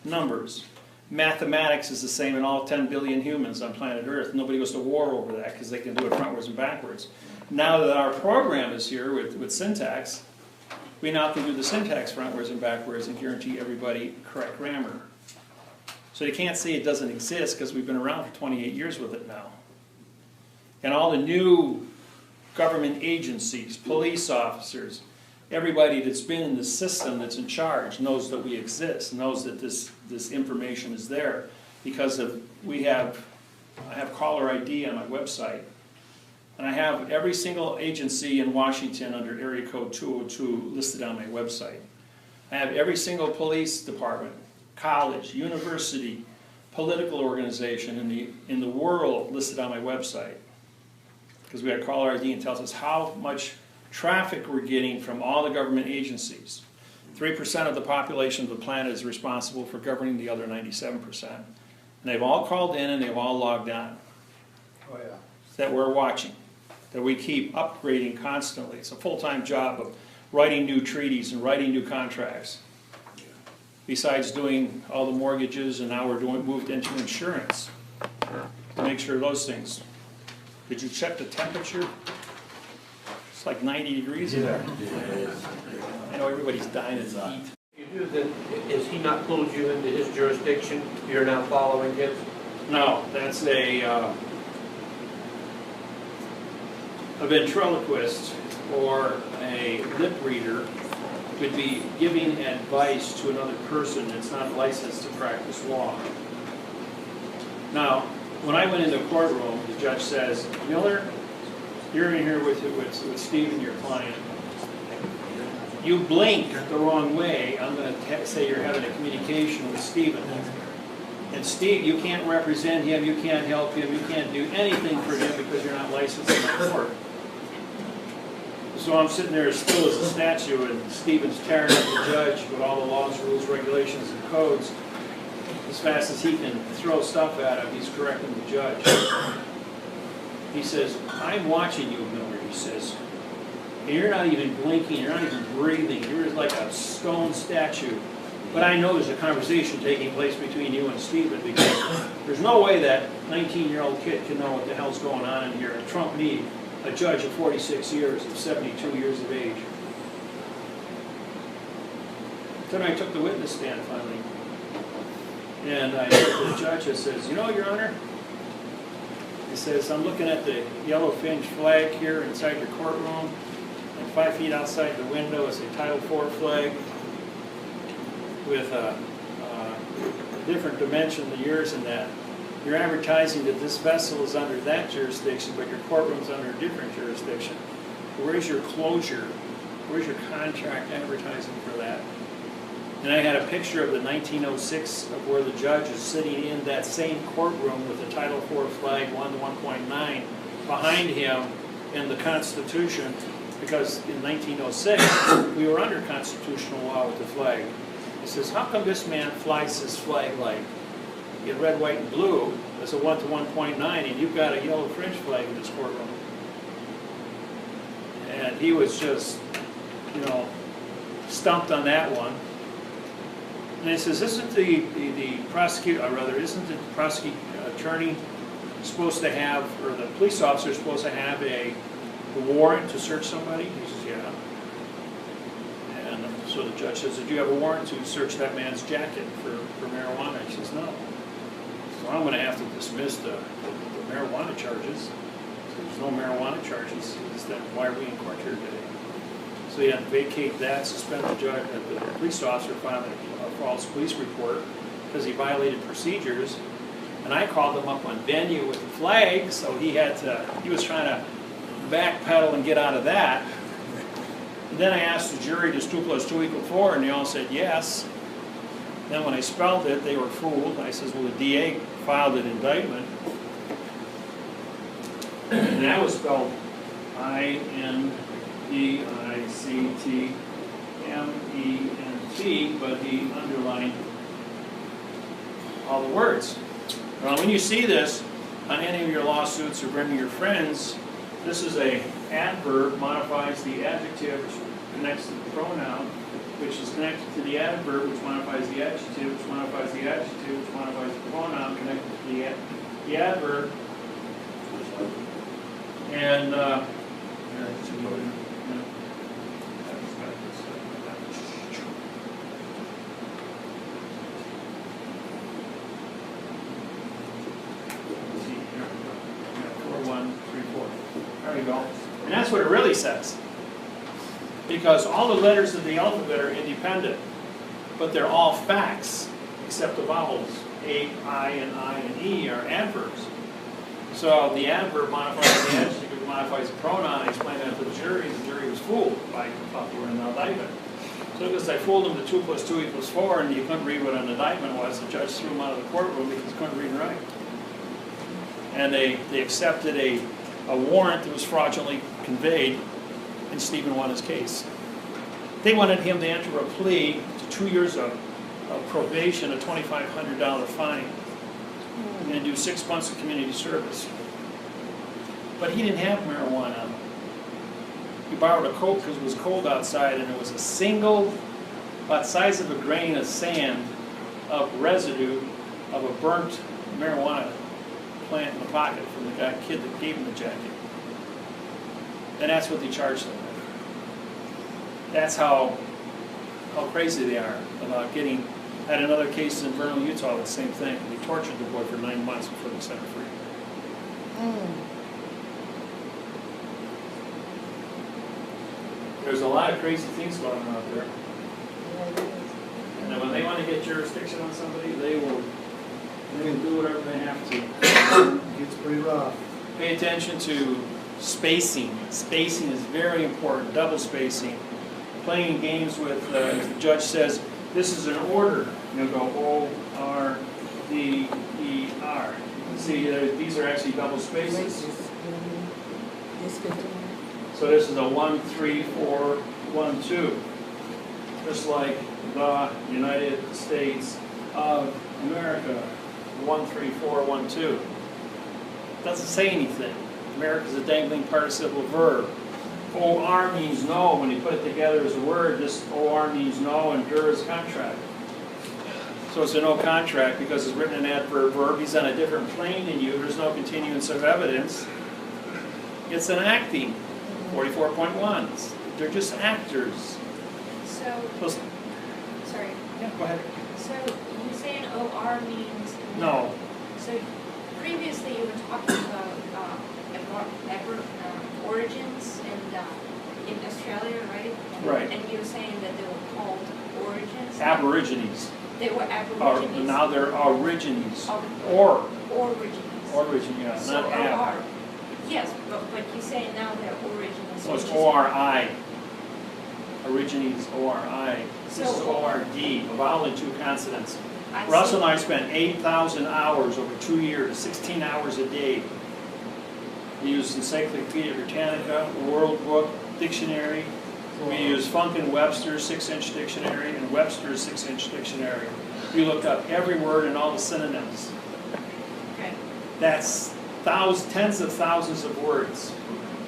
numbers. Mathematics is the same in all 10 billion humans on planet Earth. Nobody goes to war over that because they can do it frontwards and backwards. Now that our program is here with syntax, we now can do the syntax frontwards and backwards and guarantee everybody correct grammar. So you can't say it doesn't exist because we've been around for 28 years with it now. And all the new government agencies, police officers, everybody that's been in the system that's in charge knows that we exist, knows that this information is there. Because I have caller ID on my website. And I have every single agency in Washington under area code 202 listed on my website. I have every single police department, college, university, political organization in the world listed on my website. Because we have caller ID and tells us how much traffic we're getting from all the government agencies. 3% of the population of the planet is responsible for governing the other 97%. And they've all called in and they've all logged on. Oh, yeah. That we're watching, that we keep upgrading constantly. It's a full-time job of writing new treaties and writing new contracts. Besides doing all the mortgages, and now we're moved into insurance to make sure those things. Did you check the temperature? It's like 90 degrees in there. I know everybody's dying of heat. You do that, has he not pulled you into his jurisdiction? You're now following his? No, that's a ventriloquist or a lip reader would be giving advice to another person that's not licensed to practice law. Now, when I went into the courtroom, the judge says, Miller, you're in here with Stephen, your client. You blink the wrong way, I'm going to say you're having a communication with Stephen. And Steve, you can't represent him, you can't help him, you can't do anything for him because you're not licensed in the court. So I'm sitting there as still as a statue, and Stephen's tearing up the judge with all the laws, rules, regulations, and codes. As fast as he can throw stuff at him, he's correcting the judge. He says, I'm watching you, Miller, he says. And you're not even blinking, you're not even breathing, you're like a stone statue. But I know there's a conversation taking place between you and Stephen, because there's no way that 19-year-old kid can know what the hell's going on in here and trump me, a judge of 46 years, of 72 years of age. Then I took the witness stand finally. And I said to the judge, I says, you know, Your Honor, he says, I'm looking at the yellow fringe flag here inside your courtroom, and 5 feet outside the window is a Title IV flag with a different dimension than yours in that. You're advertising that this vessel is under that jurisdiction, but your courtroom's under a different jurisdiction. Where's your closure? Where's your contract advertising for that? And I had a picture of the 1906 of where the judge is sitting in that same courtroom with the Title IV flag 1 to 1.9 behind him in the Constitution, because in 1906 we were under constitutional law with the flag. He says, how come this man flies this flag like in red, white, and blue as a 1 to 1.9, and you've got a yellow fringe flag in this courtroom? And he was just, you know, stumped on that one. And he says, isn't the prosecutor, or rather, isn't the prosecuting attorney supposed to have, or the police officer supposed to have a warrant to search somebody? He says, yeah. And so the judge says, did you have a warrant to search that man's jacket for marijuana? He says, no. So I'm going to have to dismiss the marijuana charges. There's no marijuana charges. Then why are we in court here today? So he had to vacate that, suspend the judge, the police officer filed a false police report because he violated procedures. And I called him up on venue with the flag, so he was trying to backpedal and get out of that. And then I asked the jury, does 2 + 2 = 4? And they all said yes. Then when I spelled it, they were fooled. I says, well, the DA filed an indictment. And that was spelled I-N-D-I-C-T-M-E-N-T, but he underlined all the words. Now, when you see this on any of your lawsuits or bringing your friends, this is a adverb, modifies the adjective, which connects to the pronoun, which is connected to the adverb, which modifies the adjective, which modifies the adjective, which modifies the pronoun, connected to the adverb. And there you go. And that's what it really says. Because all the letters of the alphabet are independent, but they're all facts, except the vowels. A, I, and E are adverbs. So the adverb modifies the adjective, it modifies the pronoun. I explained that to the jury was fooled by Butler and indictment. So because I fooled them that 2 + 2 = 4, and you couldn't read what an indictment was, the judge threw them out of the courtroom because they couldn't read and write. And they accepted a warrant that was fraudulently conveyed, and Stephen won his case. They wanted him to enter a plea to 2 years of probation, a $2,500 fine, and do 6 months of community service. But he didn't have marijuana. He borrowed a coat because it was cold outside, and it was a single, about the size of a grain of sand, of residue of a burnt marijuana plant in the pocket from the kid that gave him the jacket. And that's what they charged him with. That's how crazy they are about getting. I had another case in Vernal, Utah, the same thing. They tortured the boy for 9 months before they set him free. There's a lot of crazy things going on out there. And then when they want to get jurisdiction on somebody, they will do whatever they have to. It gets pretty rough. Pay attention to spacing. Spacing is very important, double spacing. Playing games with, if the judge says, this is an order, you'll go O-R-D-E-R. See, these are actually double spaces. So this is a 1, 3, 4, 1, 2. Just like the United States of America, 1, 3, 4, 1, 2. Doesn't say anything. America is a dangling participle verb. OR means no. When you put it together as a word, this OR means no, and DER is contract. So it's a no contract because it's written in adverb verb. He's on a different plane than you. There's no continuance of evidence. It's an acting. 44.1. They're just actors. So, sorry. Yeah, go ahead. So you saying OR means No. So previously you were talking about origins in Australia, right? Right. And you were saying that they were called origins? Aborigines. They were aborigines. Now they're origines. Origins. Origin, yeah, So not ab. OR. Yes, but you're saying now they're origins. So it's which is- ORI. Origines, ORI. This is So- ORD, a vowel and 2 consonants. I see. Russell and I spent 8,000 hours over 2 years, 16 hours a day. We used Encyclopedia Britannica, World Book, Dictionary. We used Funk and Webster's 6-inch dictionary and Webster's 6-inch dictionary. We looked up every word and all the synonyms. Okay. That's tens of thousands of words.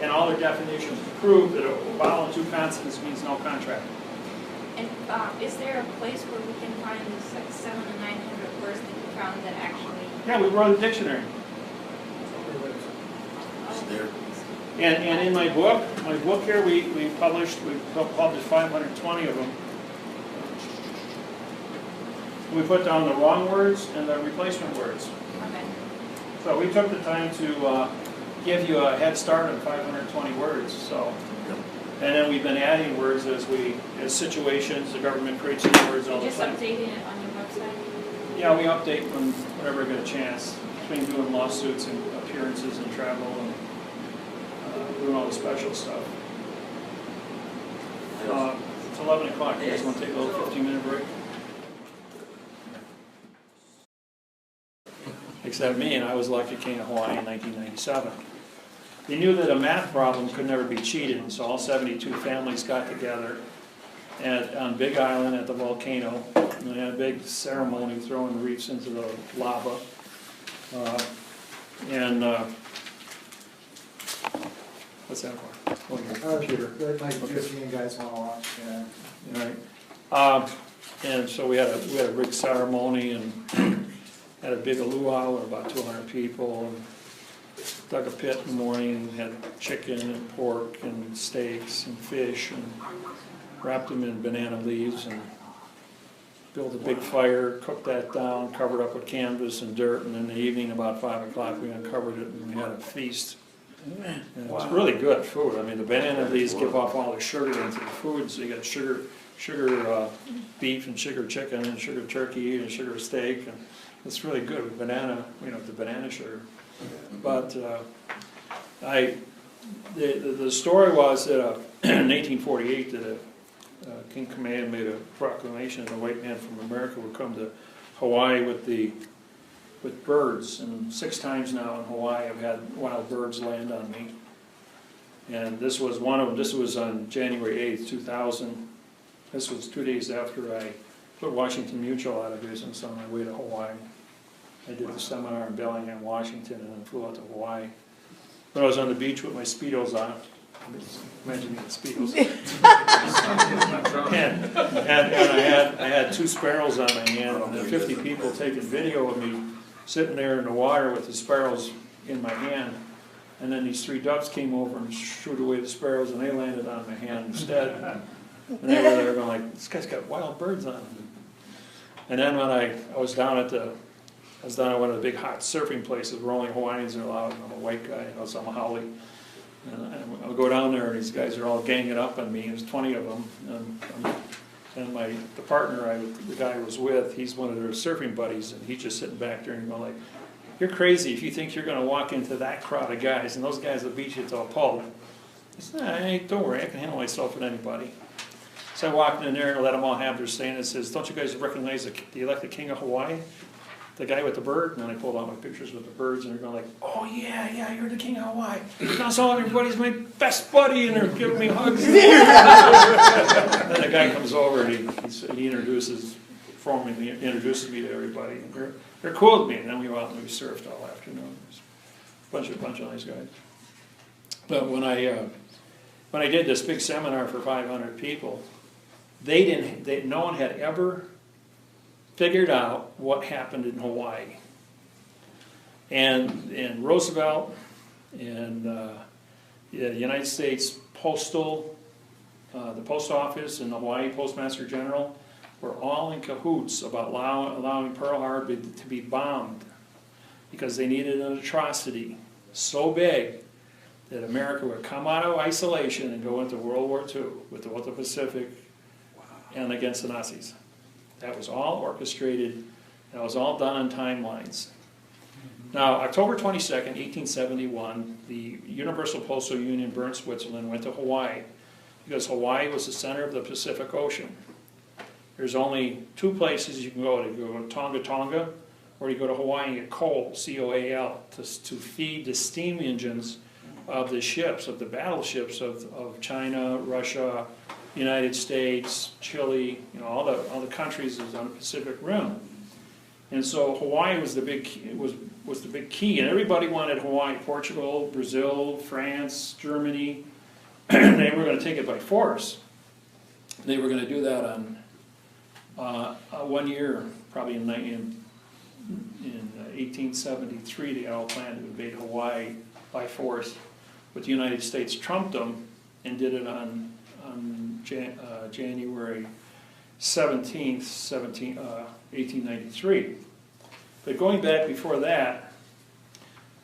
And all their definitions prove that a vowel and 2 consonants means no contract. And is there a place where we can find this like 700 to 900 words that you found that actually? Yeah, we wrote a dictionary. It's there. And in my book here, we published 520 of them. We put down the wrong words and the replacement words. Okay. So we took the time to give you a head start on 520 words. So, and then we've been adding words as situations. The government creates new words all the You're just time. updating it on your website? Yeah, we update them whenever we get a chance. Between doing lawsuits and appearances and travel and doing all the special stuff. It's 11 o'clock. You guys want to take a little 15-minute break? Except me, and I was elected king of Hawaii in 1997. They knew that a math problem could never be cheated, and so all 72 families got together on Big Island at the volcano. And they had a big ceremony throwing reefs into the lava. What's that for? Oh, your computer. My European guys want to watch, yeah. All right. And so we had a big ceremony and had a big luau with about 200 people. And dug a pit in the morning and had chicken and pork and steaks and fish and wrapped them in banana leaves and built a big fire, cooked that down, covered up with canvas and dirt, and in the evening about 5 o'clock we uncovered it and we had a feast. And it was really good food. I mean, the banana leaves give off all the sugar into the food, so you got sugar beef and sugar chicken and sugar turkey and sugar steak, and it's really good with banana, the banana sugar. But the story was that in 1848 that King Kamehameha made a proclamation that a white man from America would come to Hawaii with birds, and 6 times now in Hawaii I've had wild birds land on me. And this was one of them. This was on January 8th, 2000. This was 2 days after I put Washington Mutual out of business on my way to Hawaii. I did the seminar in Bellingham, Washington, and then flew out to Hawaii. When I was on the beach with my Speedos on, imagine me in Speedos. and I had 2 sparrows on my hand, and 50 people taking video of me sitting there in the water with the sparrows in my hand. And then these 3 ducks came over and shooed away the sparrows, and they landed on my hand instead. And they were there going like, this guy's got wild birds on him. And then when I was down at one of the big hot surfing places where only Hawaiians are allowed, and I'm a white guy, I'm a haole. And I'll go down there, and these guys are all ganging up on me. There's 20 of them. And the partner the guy was with, he's one of their surfing buddies, and he's just sitting back there and going like, you're crazy if you think you're going to walk into that crowd of guys, and those guys will beat you to a pulp. I said, hey, don't worry, I can handle myself with anybody. So I walked in there and let them all have their say, and it says, don't you guys recognize the elected king of Hawaii? The guy with the bird? And then I pulled out my pictures with the birds, and they're going like, oh yeah, you're the king of Hawaii. Now so everybody's my best buddy, and they're giving me hugs. And then the guy comes over, and he introduces me to everybody. And they're cool with me, and then we went out and we surfed all afternoon. Bunch of nice guys. But when I did this big seminar for 500 people, no one had ever figured out what happened in Hawaii. And Roosevelt and the United States Postal, the post office and the Hawaii Postmaster General were all in cahoots about allowing Pearl Harbor to be bombed because they needed an atrocity so big that America would come out of isolation and go into World War II with the Pacific and against the Nazis. That was all orchestrated, and it was all done on timelines. Now, October 22nd, 1871, the Universal Postal Union, Bern, Switzerland, went to Hawaii because Hawaii was the center of the Pacific Ocean. There's only 2 places you can go to. You go to Tonga Tonga, or you go to Hawaii and get coal, C-O-A-L, to feed the steam engines of the ships, of the battleships of China, Russia, United States, Chile, all the countries on the Pacific Rim. And so Hawaii was the big key, and everybody wanted Hawaii. Portugal, Brazil, France, Germany. They were going to take it by force. They were going to do that on 1 year, probably in 1873. They all planned to invade Hawaii by force, but the United States trumped them and did it on January 17th, 1893. But going back before that,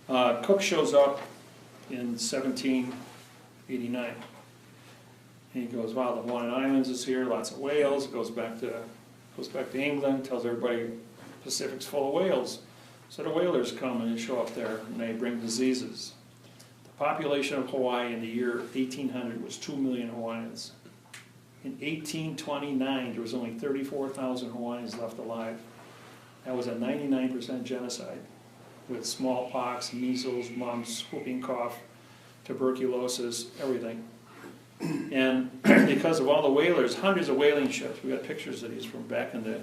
Cook shows up in 1789. And he goes, wow, the Hawaiian Islands is here, lots of whales. Goes back to England, tells everybody Pacific's full of whales. So the whalers come and they show up there, and they bring diseases. The population of Hawaii in the year 1800 was 2 million Hawaiians. In 1829, there was only 34,000 Hawaiians left alive. That was a 99% genocide, with smallpox, measles, mumps, whooping cough, tuberculosis, everything. And because of all the whalers, hundreds of whaling ships, we got pictures of these from back in the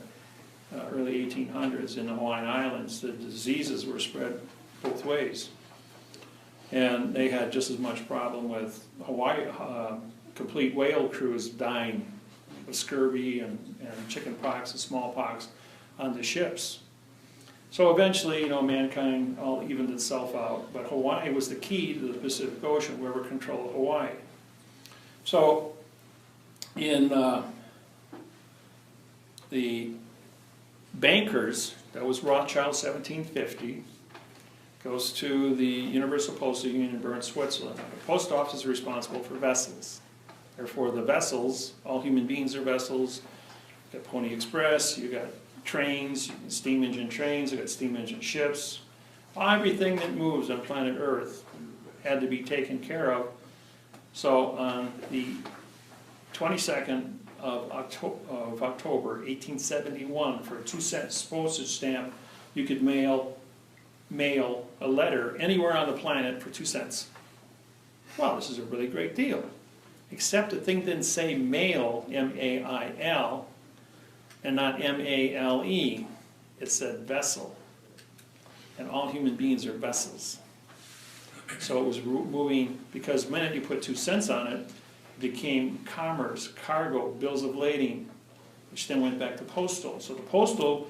early 1800s in the Hawaiian Islands, the diseases were spread both ways. And they had just as much problem with Hawaii, complete whale crews dying of scurvy and chicken pox and smallpox on the ships. So eventually, mankind all evened itself out, but Hawaii was the key to the Pacific Ocean, whoever controlled Hawaii. So in the bankers, that was Rothschild 1750, goes to the Universal Postal Union in Bern, Switzerland. The post office is responsible for vessels. Therefore, the vessels, all human beings are vessels. You got Pony Express, you got trains, steam engine trains, you got steam engine ships. Everything that moves on planet Earth had to be taken care of. So on the 22nd of October 1871, for a 2-cent postage stamp, you could mail a letter anywhere on the planet for 2 cents. Well, this is a really great deal. Except the thing didn't say mail, M-A-I-L, and not M-A-L-E. It said vessel. And all human beings are vessels. So it was moving, because the minute you put 2 cents on it, it became commerce, cargo, bills of lading, which then went back to postal. So the postal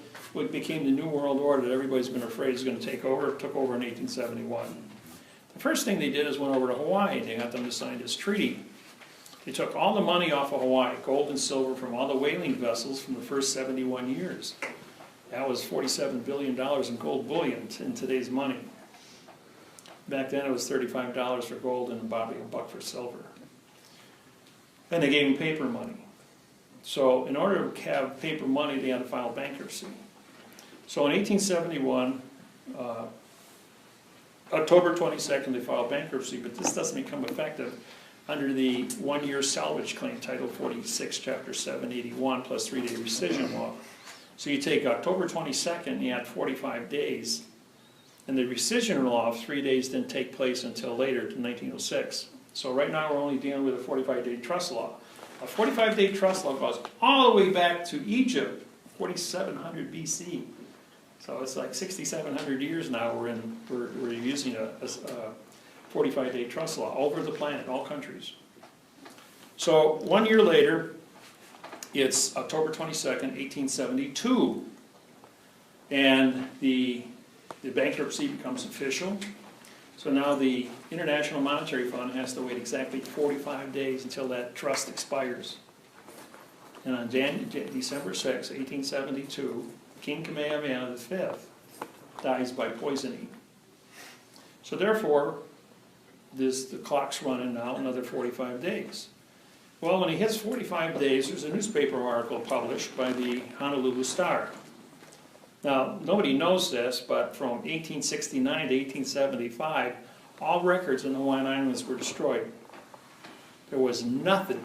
became the new world order that everybody's been afraid is going to take over. It took over in 1871. The first thing they did is went over to Hawaii. They got them to sign this treaty. They took all the money off of Hawaii, gold and silver from all the whaling vessels from the first 71 years. That was $47 billion in gold bullion in today's money. Back then it was $35 for gold and about $1 for silver. Then they gave them paper money. So in order to have paper money, they had to file bankruptcy. So in 1871, October 22nd, they filed bankruptcy, but this doesn't become effective under the 1-year salvage claim, Title 46, Chapter 781, plus 3-day rescission law. So you take October 22nd, you add 45 days, and the rescission law of 3 days didn't take place until later, to 1906. So right now we're only dealing with a 45-day trust law. A 45-day trust law goes all the way back to Egypt, 4700 BC. So it's like 6,700 years now we're using a 45-day trust law over the planet, all countries. So 1 year later, it's October 22nd, 1872, and the bankruptcy becomes official. So now the International Monetary Fund has to wait exactly 45 days until that trust expires. And on December 6, 1872, King Kamehameha V dies by poisoning. So therefore, the clock's running now another 45 days. Well, when he hits 45 days, there's a newspaper article published by the Honolulu Star. Now, nobody knows this, but from 1869 to 1875, all records in the Hawaiian Islands were destroyed. There was nothing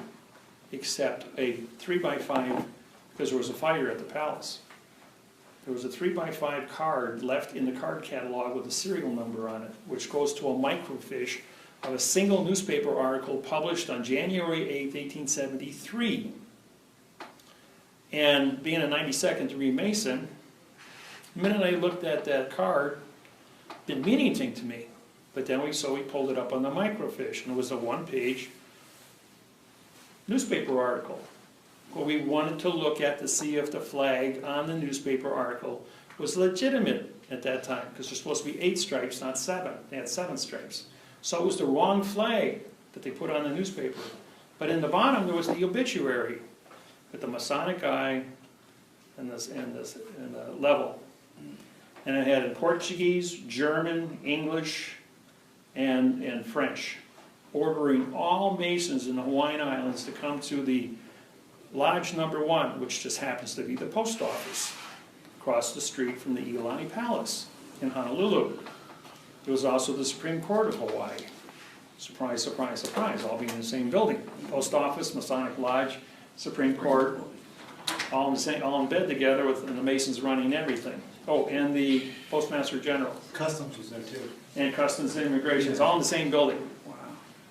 except a 3x5, because there was a fire at the palace. There was a 3x5 card left in the card catalog with a serial number on it, which goes to a microfiche of a single newspaper article published on January 8, 1873. And being a 92nd degree Mason, the minute I looked at that card, it didn't mean anything to me. But then we pulled it up on the microfiche, and it was a 1-page newspaper article. Well, we wanted to look at to see if the flag on the newspaper article was legitimate at that time, because there's supposed to be 8 stripes, not 7. They had 7 stripes. So it was the wrong flag that they put on the newspaper. But in the bottom there was the obituary with the Masonic eye and the level. And it had in Portuguese, German, English, and French, ordering all Masons in the Hawaiian Islands to come to the Lodge number 1, which just happens to be the post office, across the street from the Iolani Palace in Honolulu. There was also the Supreme Court of Hawaii. Surprise, surprise, surprise, all being in the same building. Post office, Masonic Lodge, Supreme Court, all in bed together, and the Masons running everything. Oh, and the Postmaster General. Customs was there too. And Customs and Immigration, it's all in the same building. Wow.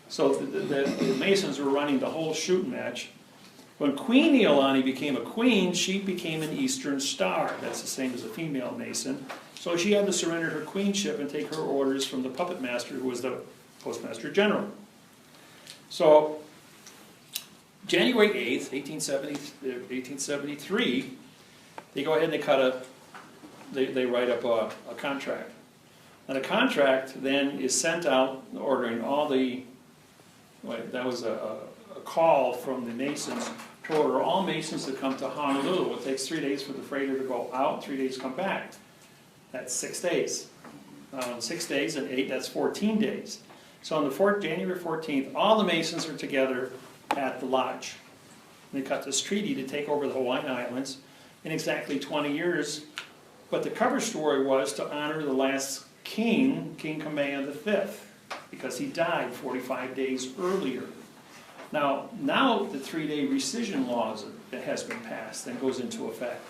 So the Masons were running the whole shooting match. When Queen Iolani became a queen, she became an Eastern Star. That's the same as a female Mason. So she had to surrender her queenship and take her orders from the puppet master, who was the Postmaster General. So January 8th, 1873, they go ahead and they write up a contract. And the contract then is sent out ordering all the, that was a call from the Masons to order all Masons to come to Honolulu. It takes 3 days for the freighter to go out, 3 days to come back. That's 6 days. 6 days and 8, that's 14 days. So on the January 14th, all the Masons are together at the lodge. They cut this treaty to take over the Hawaiian Islands in exactly 20 years. But the cover story was to honor the last king, King Kamehameha V, because he died 45 days earlier. Now the 3-day rescission laws that has been passed and goes into effect.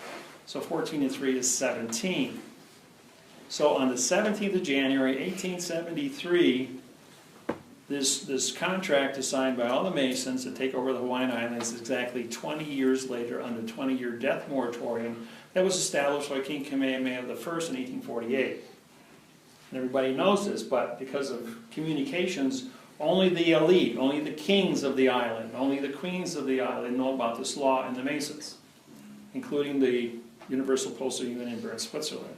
So 14 and 3 is 17. So on the 17th of January, 1873, this contract is signed by all the Masons to take over the Hawaiian Islands exactly 20 years later under 20-year death moratorium that was established by King Kamehameha I in 1848. And everybody knows this, but because of communications, only the elite, only the kings of the island, only the queens of the island know about this law and the Masons, including the Universal Postal Union in Bern, Switzerland,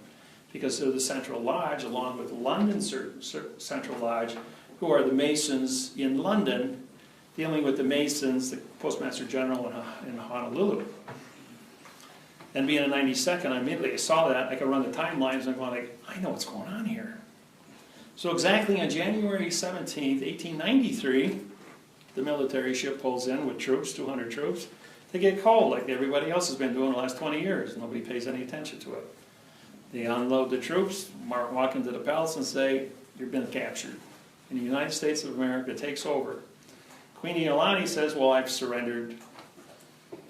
because they're the Central Lodge, along with London Central Lodge, who are the Masons in London, dealing with the Masons, the Postmaster General in Honolulu. And being a 92nd, I immediately saw that. I could run the timelines and I'm going like, I know what's going on here. So exactly on January 17th, 1893, the military ship pulls in with troops, 200 troops. They get cold like everybody else has been doing the last 20 years. Nobody pays any attention to it. They unload the troops, walk into the palace and say, you've been captured. And the United States of America takes over. Queen Iolani says, well, I've surrendered.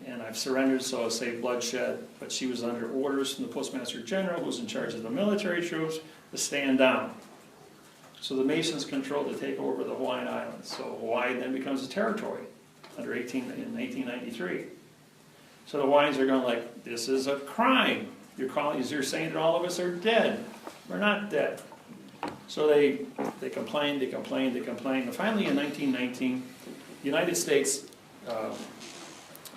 And I've surrendered so I'll save bloodshed. But she was under orders from the Postmaster General, who was in charge of the military troops, to stand down. So the Masons control to take over the Hawaiian Islands. So Hawaii then becomes a territory in 1893. So the Hawaiians are going like, this is a crime. You're saying that all of us are dead. We're not dead. So they complained, they complained, they complained. And finally in 1919, the United States of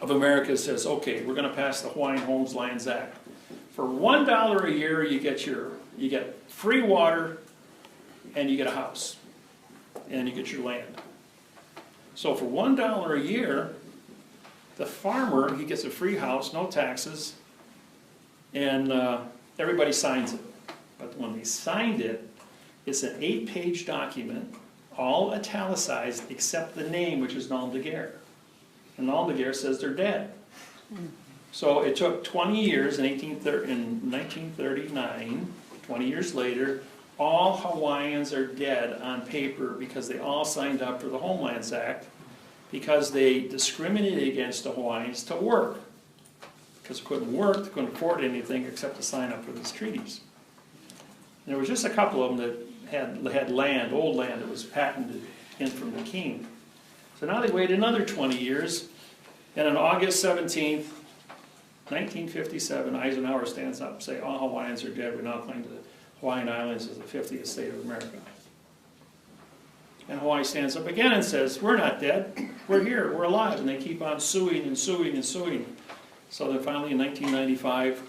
America says, okay, we're going to pass the Hawaiian Homes Lands Act. For $1 a year, you get free water and you get a house. And you get your land. So for $1 a year, the farmer, he gets a free house, no taxes, and everybody signs it. But when they signed it, it's an 8-page document, all italicized except the name, which is Nom de Guerre. And Nom de Guerre says they're dead. So it took 20 years, in 1939, 20 years later, all Hawaiians are dead on paper because they all signed up for the Homelands Act because they discriminated against the Hawaiians to work. Because they couldn't work, they couldn't afford anything except to sign up for these treaties. And there was just a couple of them that had land, old land, that was patented in from the king. So now they waited another 20 years, and on August 17th, 1957, Eisenhower stands up and says, all Hawaiians are dead, we now claim the Hawaiian Islands as the 50th state of America. And Hawaii stands up again and says, we're not dead, we're here, we're alive. And they keep on suing and suing and suing. So then finally in 1995,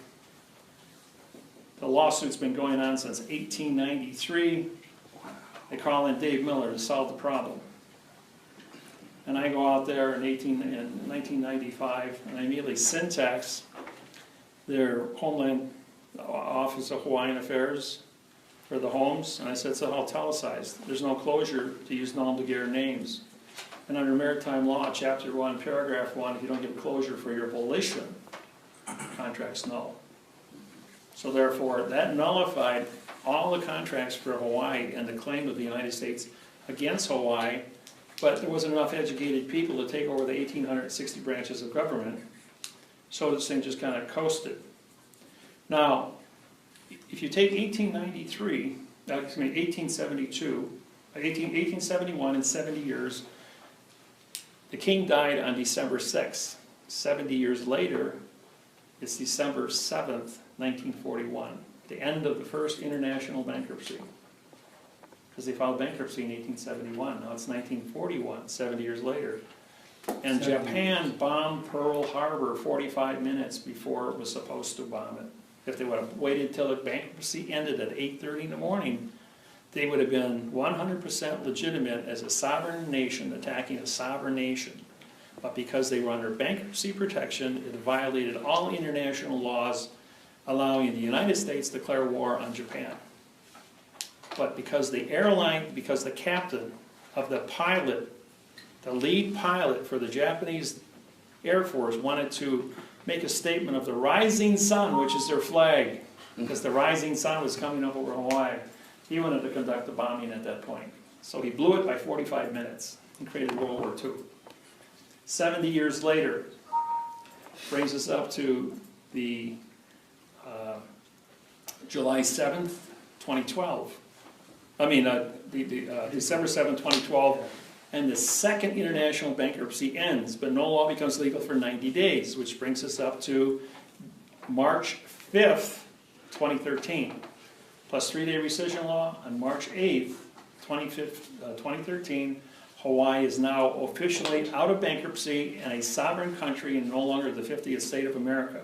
the lawsuit's been going on since 1893. They call in Dave Miller to solve the problem. And I go out there in 1995, and I immediately syntax their Homeland Office of Hawaiian Affairs for the homes, and I said, it's all italicized. There's no closure to use Nom de Guerre names. And under Maritime Law, Chapter 1, Paragraph 1, if you don't give closure for your volition, contract's null. So therefore, that nullified all the contracts for Hawaii and the claim of the United States against Hawaii, but there wasn't enough educated people to take over the 1,860 branches of government, so this thing just kind of coasted. Now, if you take 1872, 1871 and 70 years, the king died on December 6th. 70 years later, it's December 7th, 1941, the end of the first international bankruptcy. Because they filed bankruptcy in 1871, now it's 1941, 70 years later. And Japan bombed Pearl Harbor 45 minutes before it was supposed to bomb it. If they would have waited until the bankruptcy ended at 8:30 in the morning, they would have been 100% legitimate as a sovereign nation attacking a sovereign nation. But because they were under bankruptcy protection, it violated all international laws allowing the United States to declare war on Japan. but because the airline, because the captain of the pilot, the lead pilot for the Japanese Air Force wanted to make a statement of the rising sun, which is their flag, because the rising sun was coming up over Hawaii. He wanted to conduct the bombing at that point. So he blew it by 45 minutes and created World War II. 70 years later, brings us up to the July 7th, 2012. December 7th, 2012, and the second international bankruptcy ends, but no law becomes legal for 90 days, which brings us up to March 5th, 2013, plus 3-day rescission law on March 8th, 2013. Hawaii is now officially out of bankruptcy and a sovereign country and no longer the 50th state of America.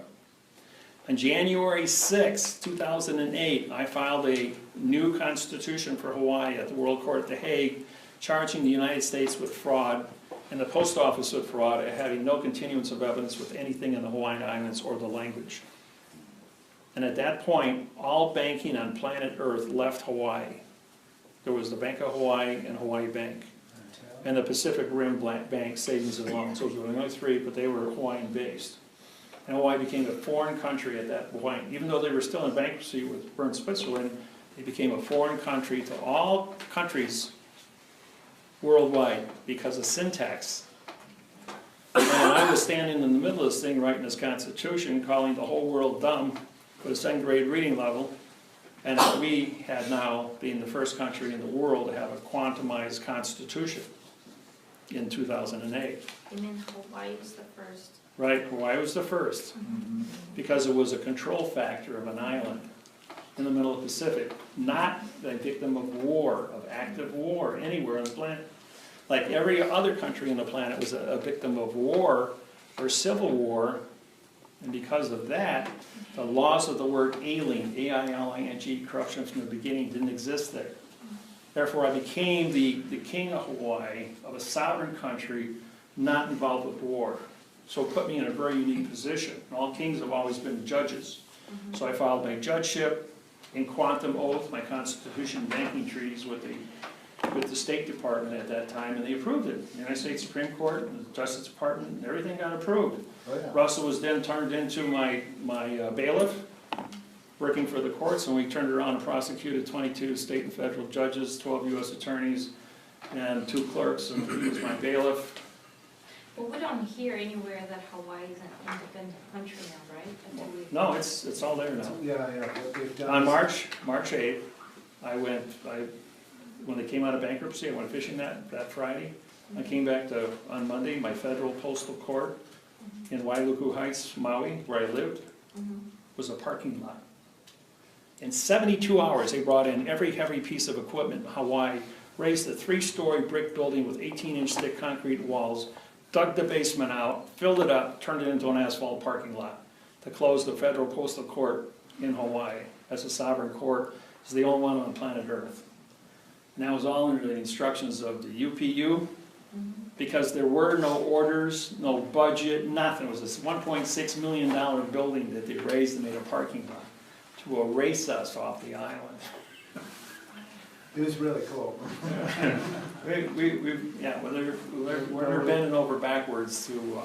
On January 6, 2008, I filed a new constitution for Hawaii at the World Court at The Hague, charging the United States with fraud and the post office with fraud and having no continuance of evidence with anything in the Hawaiian Islands or the language. And at that point, all banking on planet Earth left Hawaii. There was the Bank of Hawaii and Hawaii Bank, and the Pacific Rim Bank Savings and Loans. Those were only three, but they were Hawaiian-based. And Hawaii became a foreign country at that point. Even though they were still in bankruptcy with Bern, Switzerland, they became a foreign country to all countries worldwide because of syntax. And I was standing in the middle of this thing writing this constitution, calling the whole world dumb for the 2nd grade reading level, and that we had now been the first country in the world to have a quantumized constitution in 2008. You mean Hawaii was the first? Right, Hawaii was the first, because it was a control factor of an island in the middle of the Pacific, not a victim of war, of active war, anywhere on the planet. Like every other country on the planet was a victim of war or civil war, and because of that, the laws of the word ailing, A-I-L-I-N-G, corruption from the beginning, didn't exist there. Therefore, I became the king of Hawaii, of a sovereign country, not involved with war. So it put me in a very unique position. All kings have always been judges. So I filed my judgeship in quantum oath, my constitution banking treaties with the State Department at that time, and they approved it. The United States Supreme Court, the Justice Department, everything got approved. Oh, yeah. Russell was then turned into my bailiff, working for the courts, and we turned around and prosecuted 22 state and federal judges, 12 U.S. attorneys, and 2 clerks, and he was my bailiff. Well, we don't hear anywhere that Hawaii is an independent country now, right? No, it's all there now. Yeah, what they've done. On March 8th, when they came out of bankruptcy, I went fishing that Friday. I came back on Monday, my federal postal court in Wailuku Heights, Maui, where I lived, was a parking lot. In 72 hours, they brought in every heavy piece of equipment in Hawaii, raised a 3-story brick building with 18-inch thick concrete walls, dug the basement out, filled it up, turned it into an asphalt parking lot to close the federal postal court in Hawaii as a sovereign court. It's the only one on planet Earth. And that was all under the instructions of the UPU, because there were no orders, no budget, nothing. It was this $1.6 million building that they raised and made a parking lot to erase us off the island. It was really cool. We're bending over backwards to,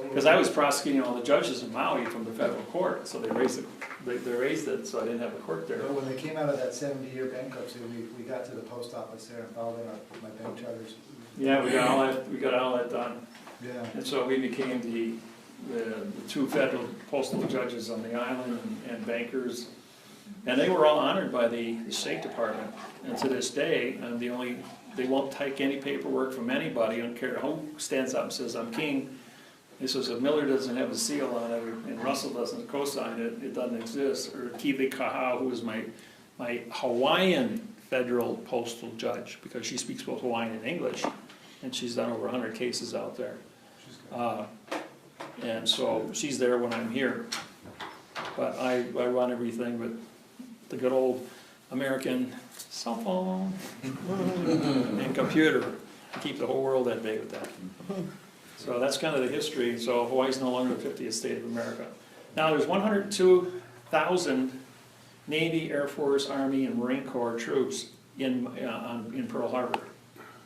because I was prosecuting all the judges in Maui from the federal court, so they raised it, so I didn't have a court there. But when they came out of that 70-year bankruptcy, we got to the post office there and filed in my bank charters. Yeah, we got all that done. Yeah. And so we became the 2 federal postal judges on the island and bankers. And they were all honored by the State Department. And to this day, they won't take any paperwork from anybody. I don't care who stands up and says, I'm king. He says, if Miller doesn't have a seal on it, and Russell doesn't co-sign it, it doesn't exist. Or Kiwi Kahau, who is my Hawaiian federal postal judge, because she speaks both Hawaiian and English, and she's done over 100 cases out there. And so she's there when I'm here. But I run everything with the good old American cell phone and computer to keep the whole world at bay with that. So that's kind of the history. So Hawaii's no longer the 50th state of America. Now there's 102,000 Navy, Air Force, Army, and Marine Corps troops in Pearl Harbor.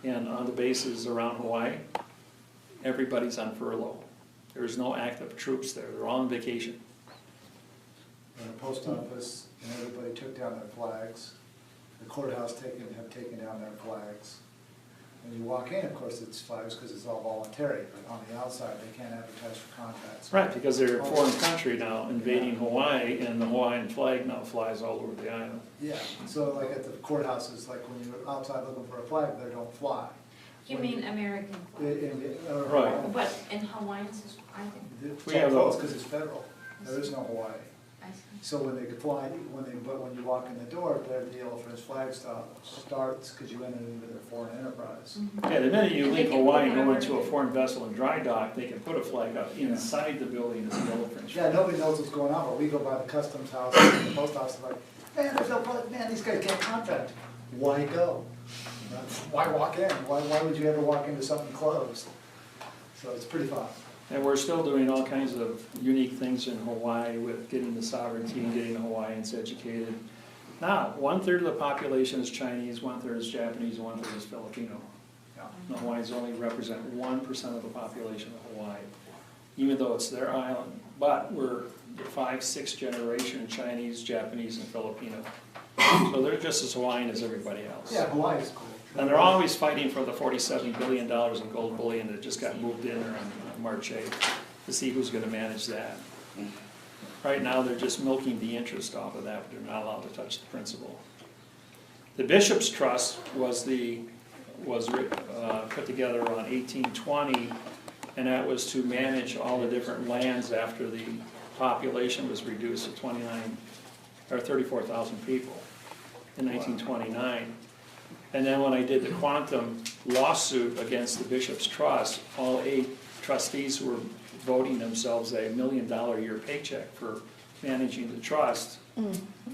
And on the bases around Hawaii, everybody's on furlough. There's no active troops there, they're all on vacation. And the post office and everybody took down their flags. The courthouse have taken down their flags. When you walk in, of course, it's flags because it's all voluntary, but on the outside, they can't advertise for contracts. Right, because they're a foreign country now invading Hawaii, and the Hawaiian flag now flies all over the island. Yeah, so like at the courthouses, like when you're outside looking for a flag, they don't fly. You mean American flag? Right. But in Hawaiians, I think, It's We have close those. because it's federal. There is no Hawaii. I see. So when they could fly, but when you walk in the door, their deal for his flag starts because you enter into their foreign enterprise. Yeah, the minute you And they leave can Hawaii and put go whatever into a they- foreign vessel in dry dock, they can put a flag up inside the building as a yellow French Yeah, flag. nobody knows what's going on, but we go by the customs house and the post office, like, man, there's no flag, man, these guys can't contract. Why go? Why walk in? Why would you ever walk into something closed? So it's pretty fun. And we're still doing all kinds of unique things in Hawaii with getting the sovereignty and getting the Hawaiians educated. Now, 1/3 of the population is Chinese, 1/3 is Japanese, 1/3 is Filipino. Yeah. The Hawaiians only represent 1% of the population of Hawaii, even though it's their island. But we're the 5th, 6th generation Chinese, Japanese, and Filipino. So they're just as Hawaiian as everybody else. Yeah, Hawaii is cool. And they're always fighting for the $47 billion in gold bullion that just got moved in there on March 8th, to see who's gonna manage that. Right now, they're just milking the interest off of that, but they're not allowed to touch the principal. The Bishop's Trust was put together around 1820, and that was to manage all the different lands after the population was reduced to 34,000 people in 1929. And then when I did the quantum lawsuit against the Bishop's Trust, all 8 trustees who were voting themselves a $1 million a year paycheck for managing the trust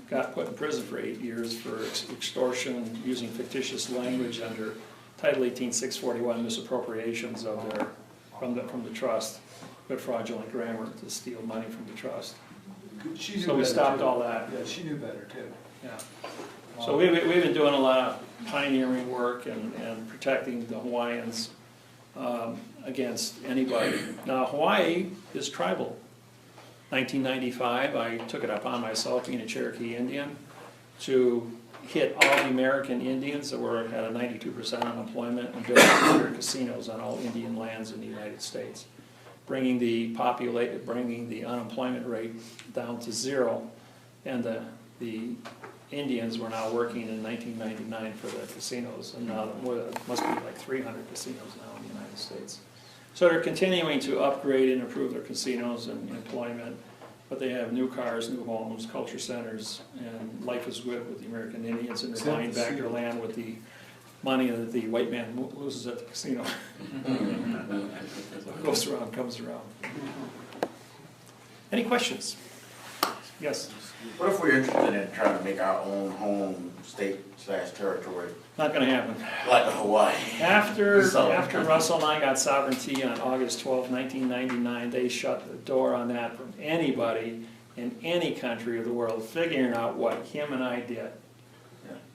got put in prison for 8 years for extortion, using fictitious language under Title 18, 641 misappropriations of their, from the trust, with fraudulent grammar to steal money from the trust. She knew So we better, stopped too. all that. Yeah, she knew better too. Yeah. So we've been doing a lot of pioneering work and protecting the Hawaiians against anybody. Now, Hawaii is tribal. 1995, I took it upon myself, being a Cherokee Indian, to hit all the American Indians that were at a 92% unemployment and build 100 casinos on all Indian lands in the United States, bringing the unemployment rate down to 0, and the Indians were now working in 1999 for the casinos, and now it must be like 300 casinos now in the United States. So they're continuing to upgrade and improve their casinos and employment, but they have new cars, new homes, culture centers, and life is good with the American Indians, and they're buying back their land with the money that the white man loses at the casino. So it goes around, comes around. Any questions? Yes? What if we're interested in trying to make our own home state/territory, Not gonna happen. like Hawaii? After So- Russell and I got sovereignty on August 12, 1999, they shut the door on that from anybody in any country of the world figuring out what him and I did.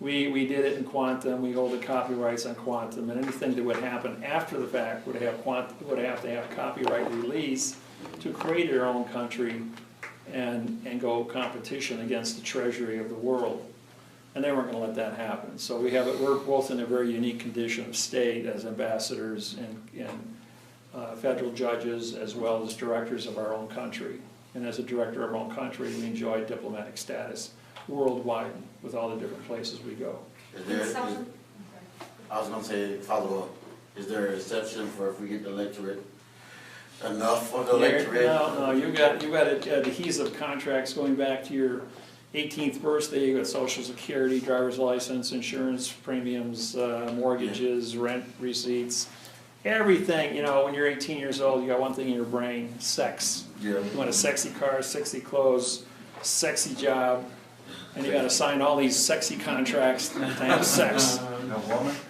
We did it in quantum, we hold the copyrights on quantum, and anything that would happen after the fact would have to have copyright release to create their own country and go competition against the treasury of the world. And they weren't gonna let that happen. So we're both in a very unique condition of state as ambassadors and federal judges, as well as directors of our own country. And as a director of our own country, we enjoy diplomatic status worldwide with all the different places we go. I was gonna say, follow up, is there an exception for if we get the electorate, enough of the electorate? No, you got adhesive contracts going back to your 18th birthday. You got Social Security, driver's license, insurance premiums, mortgages, rent receipts, everything. You know, when you're 18 years old, you got one thing in your brain: sex. Yeah. You want a sexy car, sexy clothes, sexy job, and you got to sign all these sexy contracts to have sex.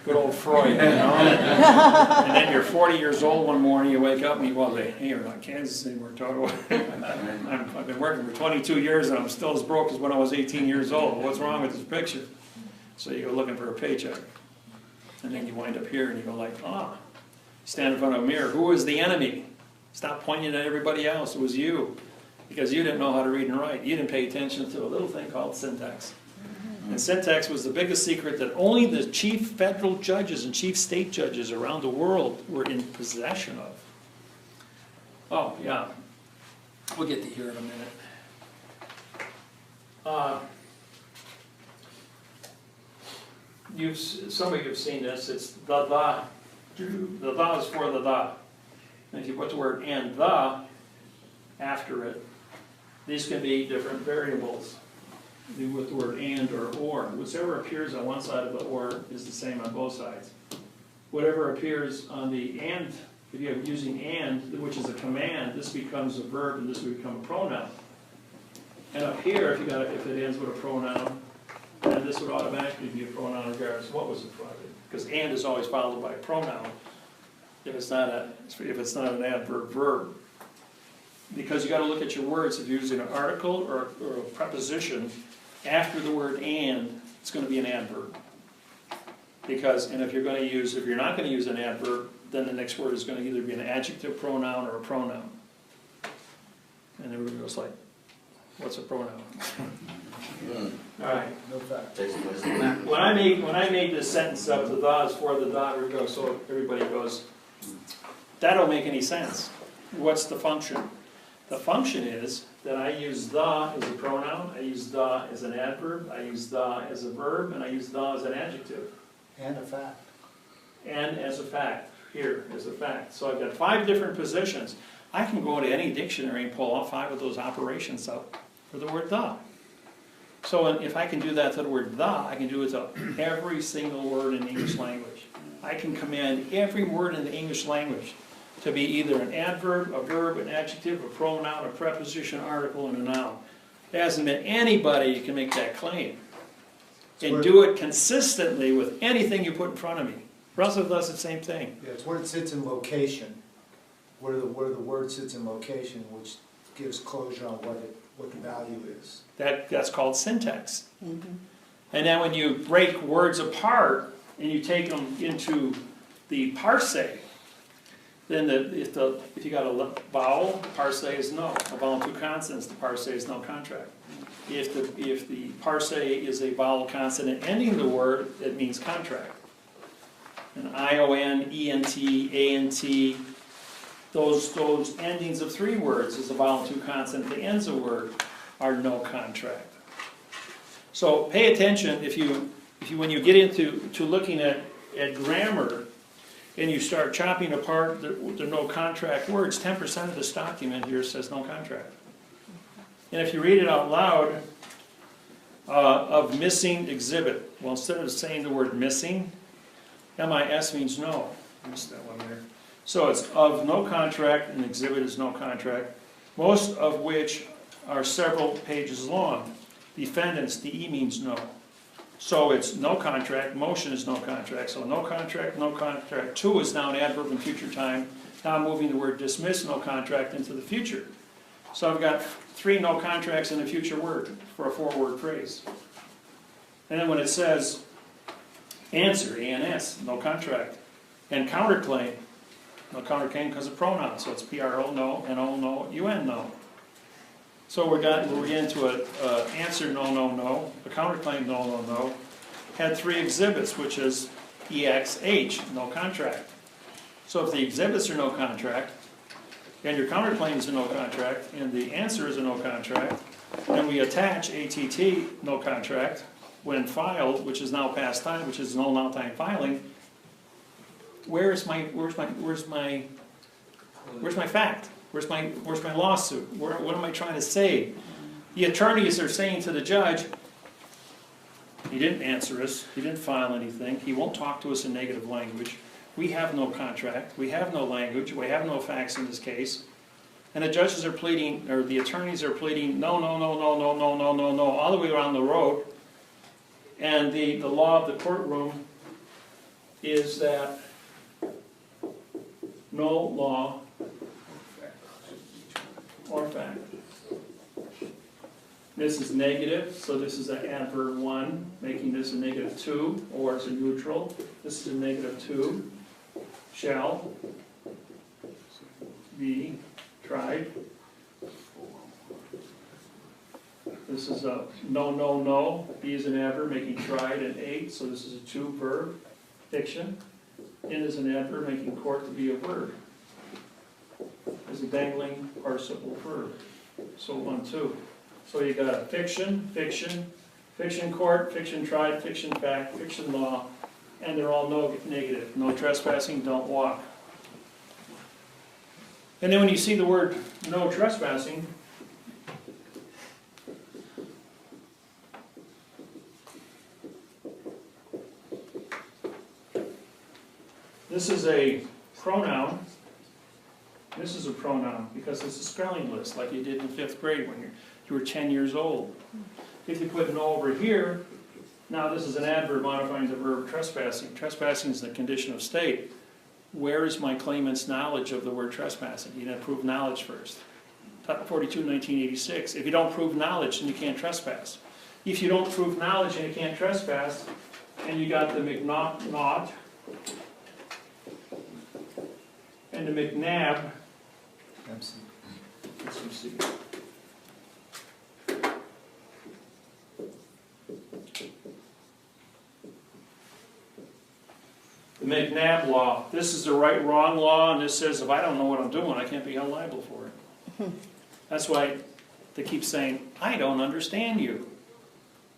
Good old Freud, you know. And then you're 40 years old one morning, you wake up and you, well, hey, you're not Kansas anymore, Toto. I've been working for 22 years and I'm still as broke as when I was 18 years old. What's wrong with this picture? So you go looking for a paycheck. And then you wind up here and you go like, stand in front of a mirror. Who was the enemy? Stop pointing at everybody else. It was you. Because you didn't know how to read and write. You didn't pay attention to a little thing called syntax. And syntax was the biggest secret that only the chief federal judges and chief state judges around the world were in possession of. Oh, yeah. We'll get to here in a minute. Some of you have seen this. It's the. The is for the. And if you put the word and the after it, these can be different variables. With the word and or. Whichever appears on one side of the or is the same on both sides. Whatever appears on the and, if you're using and, which is a command, this becomes a verb and this would become a pronoun. And up here, if it ends with a pronoun, then this would automatically be a pronoun regardless of what was in front of it. Because and is always followed by a pronoun if it's not an adverb verb. Because you got to look at your words. If you're using an article or a preposition after the word and, it's going to be an adverb. Because, and if you're not going to use an adverb, then the next word is going to either be an adjective pronoun or a pronoun. And everybody goes like, what's a pronoun? All right. No fact. When I made this sentence up, the is for the so everybody goes, that don't make any sense. What's the function? The function is that I use the as a pronoun, I use the as an adverb, I use the as a verb, and I use the as an adjective. And a fact. And as a fact, here as a fact. So I've got 5 different positions. I can go to any dictionary and pull all 5 of those operations out for the word the. So if I can do that to the word the, I can do it to every single word in the English language. I can command every word in the English language to be either an adverb, a verb, an adjective, a pronoun, a preposition, article, and a noun. There hasn't been anybody who can make that claim. And do it consistently with anything you put in front of me. Russell does the same thing. Yeah, it's where it sits in location, where the word sits in location, which gives closure on what the value is. That's called syntax. Mm-hmm. And then when you break words apart and you take them into the parse, then if you got a vowel, parse is no. A vowel and 2 consonants, the parse is no contract. If the parse is a vowel consonant ending the word, it means contract. And ION, ENT, ANT, those endings of 3 words is a vowel and 2 consonant that ends a word are no contract. So pay attention when you get into looking at grammar and you start chopping apart the no contract words, 10% of this document here says no contract. And if you read it out loud, of missing exhibit, well, instead of saying the word missing, MIS means no. I missed that one there. So it's of no contract, and exhibit is no contract, most of which are several pages long. Defendants, DE means no. So it's no contract, motion is no contract. So no contract, no contract. 2 is now an adverb in future time. Now I'm moving the word dismiss, no contract, into the future. So I've got 3 no contracts in a future word for a 4-word phrase. And then when it says answer, ANS, no contract. And counterclaim, no counterclaim because of pronouns. So it's PRO, no, NO, no, UN, no. So we're getting to an answer, no, no, no. A counterclaim, no, no, no. Had 3 exhibits, which is EXH, no contract. So if the exhibits are no contract, and your counterclaim is a no contract, and the answer is a no contract, and we attach ATT, no contract, when filed, which is now past time, which is no now time filing, where's my fact? Where's my lawsuit? What am I trying to say? The attorneys are saying to the judge, he didn't answer us, he didn't file anything, he won't talk to us in negative language, we have no contract, we have no language, we have no facts in this case, and the judges are pleading, or the attorneys are pleading, no, no, no, no, no, no, no, no, no, all the way around the road, and the law of the courtroom is that no law or fact This is negative, so this is an adverb 1, making this a negative 2, or it's a neutral. This is a negative 2. Shall be tried. This is a no, no, no. Be is an adverb, making tried an 8, so this is a 2 verb. Fiction. In is an adverb, making court to be a verb. Is a dangling participle verb. So 1, 2. So you got fiction, fiction, fiction court, fiction tried, fiction fact, fiction law, and they're all negative. No trespassing, don't walk. And then when you see the word no trespassing, this is a pronoun. This is a pronoun because it's a spelling list like you did in 5th grade when you were 10 years old. If you put no over here, now this is an adverb modifying the verb trespassing. Trespassing is the condition of state. Where is my claimant's knowledge of the word trespassing? You gotta prove knowledge first. Title 42, 1986. If you don't prove knowledge, then you can't trespass. If you don't prove knowledge and you can't trespass, and you got the McNaught and the McNabb, MC. The McNabb law. This is the right-wrong law, and this says if I don't know what I'm doing, I can't be held liable for it. That's why they keep saying, I don't understand you.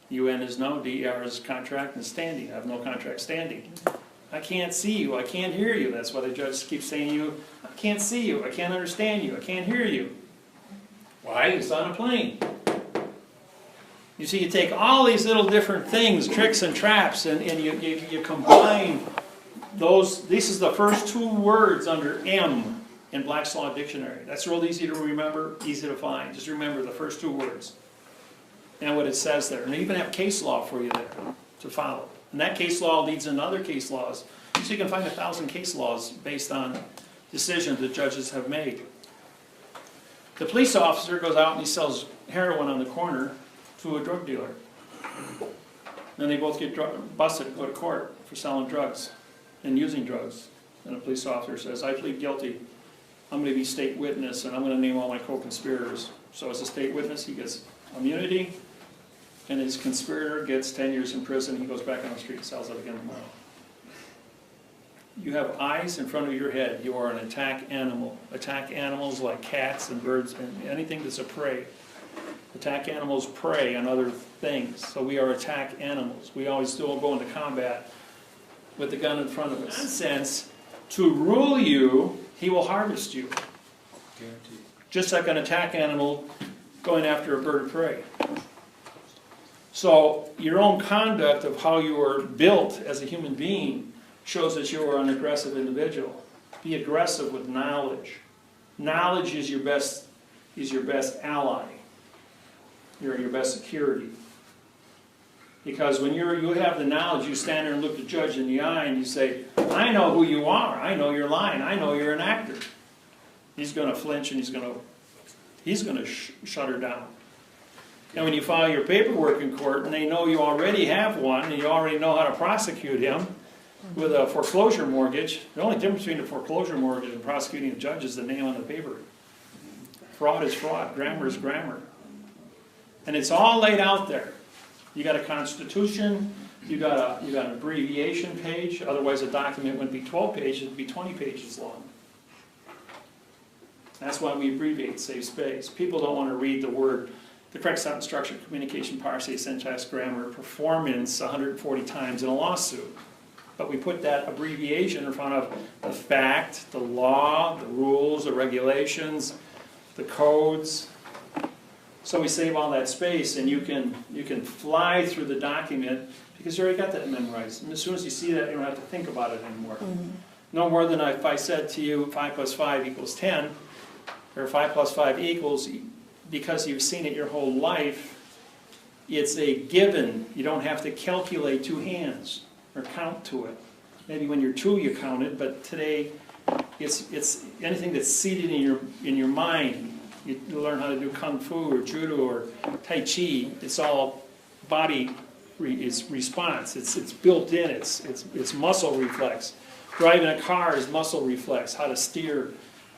UN is no, DER is contract, and standing. I have no contract standing. I can't see you, I can't hear you. That's why the judge keeps saying to you, I can't see you, I can't understand you, I can't hear you. Why? It's on a plane. You see, you take all these little different things, tricks and traps, and you combine those. This is the first 2 words under M in Black's Law Dictionary. That's real easy to remember, easy to find. Just remember the first 2 words and what it says there. And they even have case law for you there to follow. And that case law leads into other case laws. So you can find 1,000 case laws based on decisions that judges have made. The police officer goes out and he sells heroin on the corner to a drug dealer. Then they both get busted and go to court for selling drugs and using drugs. And the police officer says, I plead guilty. I'm going to be state witness and I'm going to name all my co-conspirators. So as a state witness, he gets immunity. And his conspirator gets 10 years in prison. He goes back on the street and sells it again tomorrow. You have eyes in front of your head. You are an attack animal. Attack animals like cats and birds and anything that's a prey. Attack animals prey on other things. So we are attack animals. We always still go into combat with the gun in front of us. In that sense, to rule you, he will harvest you. Guaranteed. Just like an attack animal going after a bird of prey. So your own conduct of how you are built as a human being shows that you are an aggressive individual. Be aggressive with knowledge. Knowledge is your best ally. You're your best security. Because when you have the knowledge, you stand there and look the judge in the eye and you say, I know who you are. I know you're lying. I know you're an actor. He's going to flinch and he's going to shut her down. And when you file your paperwork in court and they know you already have one and you already know how to prosecute him with a foreclosure mortgage, the only difference between a foreclosure mortgage and prosecuting a judge is the name on the paper. Fraud is fraud. Grammar is grammar. And it's all laid out there. You got a constitution, you got an abbreviation page, otherwise a document wouldn't be 12 pages, it'd be 20 pages long. That's why we abbreviate, save space. People don't want to read the word, the correct sentence structure, communication, parsing, syntax, grammar, performance 140 times in a lawsuit. But we put that abbreviation in front of the fact, the law, the rules, the regulations, the codes. So we save all that space and you can fly through the document because you already got that memorized. And as soon as you see that, you don't have to think about it anymore. Mm-hmm. No more than if I said to you 5 plus 5 equals 10, or 5 plus 5 equals, because you've seen it your whole life, it's a given. You don't have to calculate 2 hands or count to it. Maybe when you're 2 you count it, but today it's anything that's seated in your mind. You learn how to do kung fu or judo or tai chi. It's all body response. It's built in. It's muscle reflex. Driving a car is muscle reflex. How to steer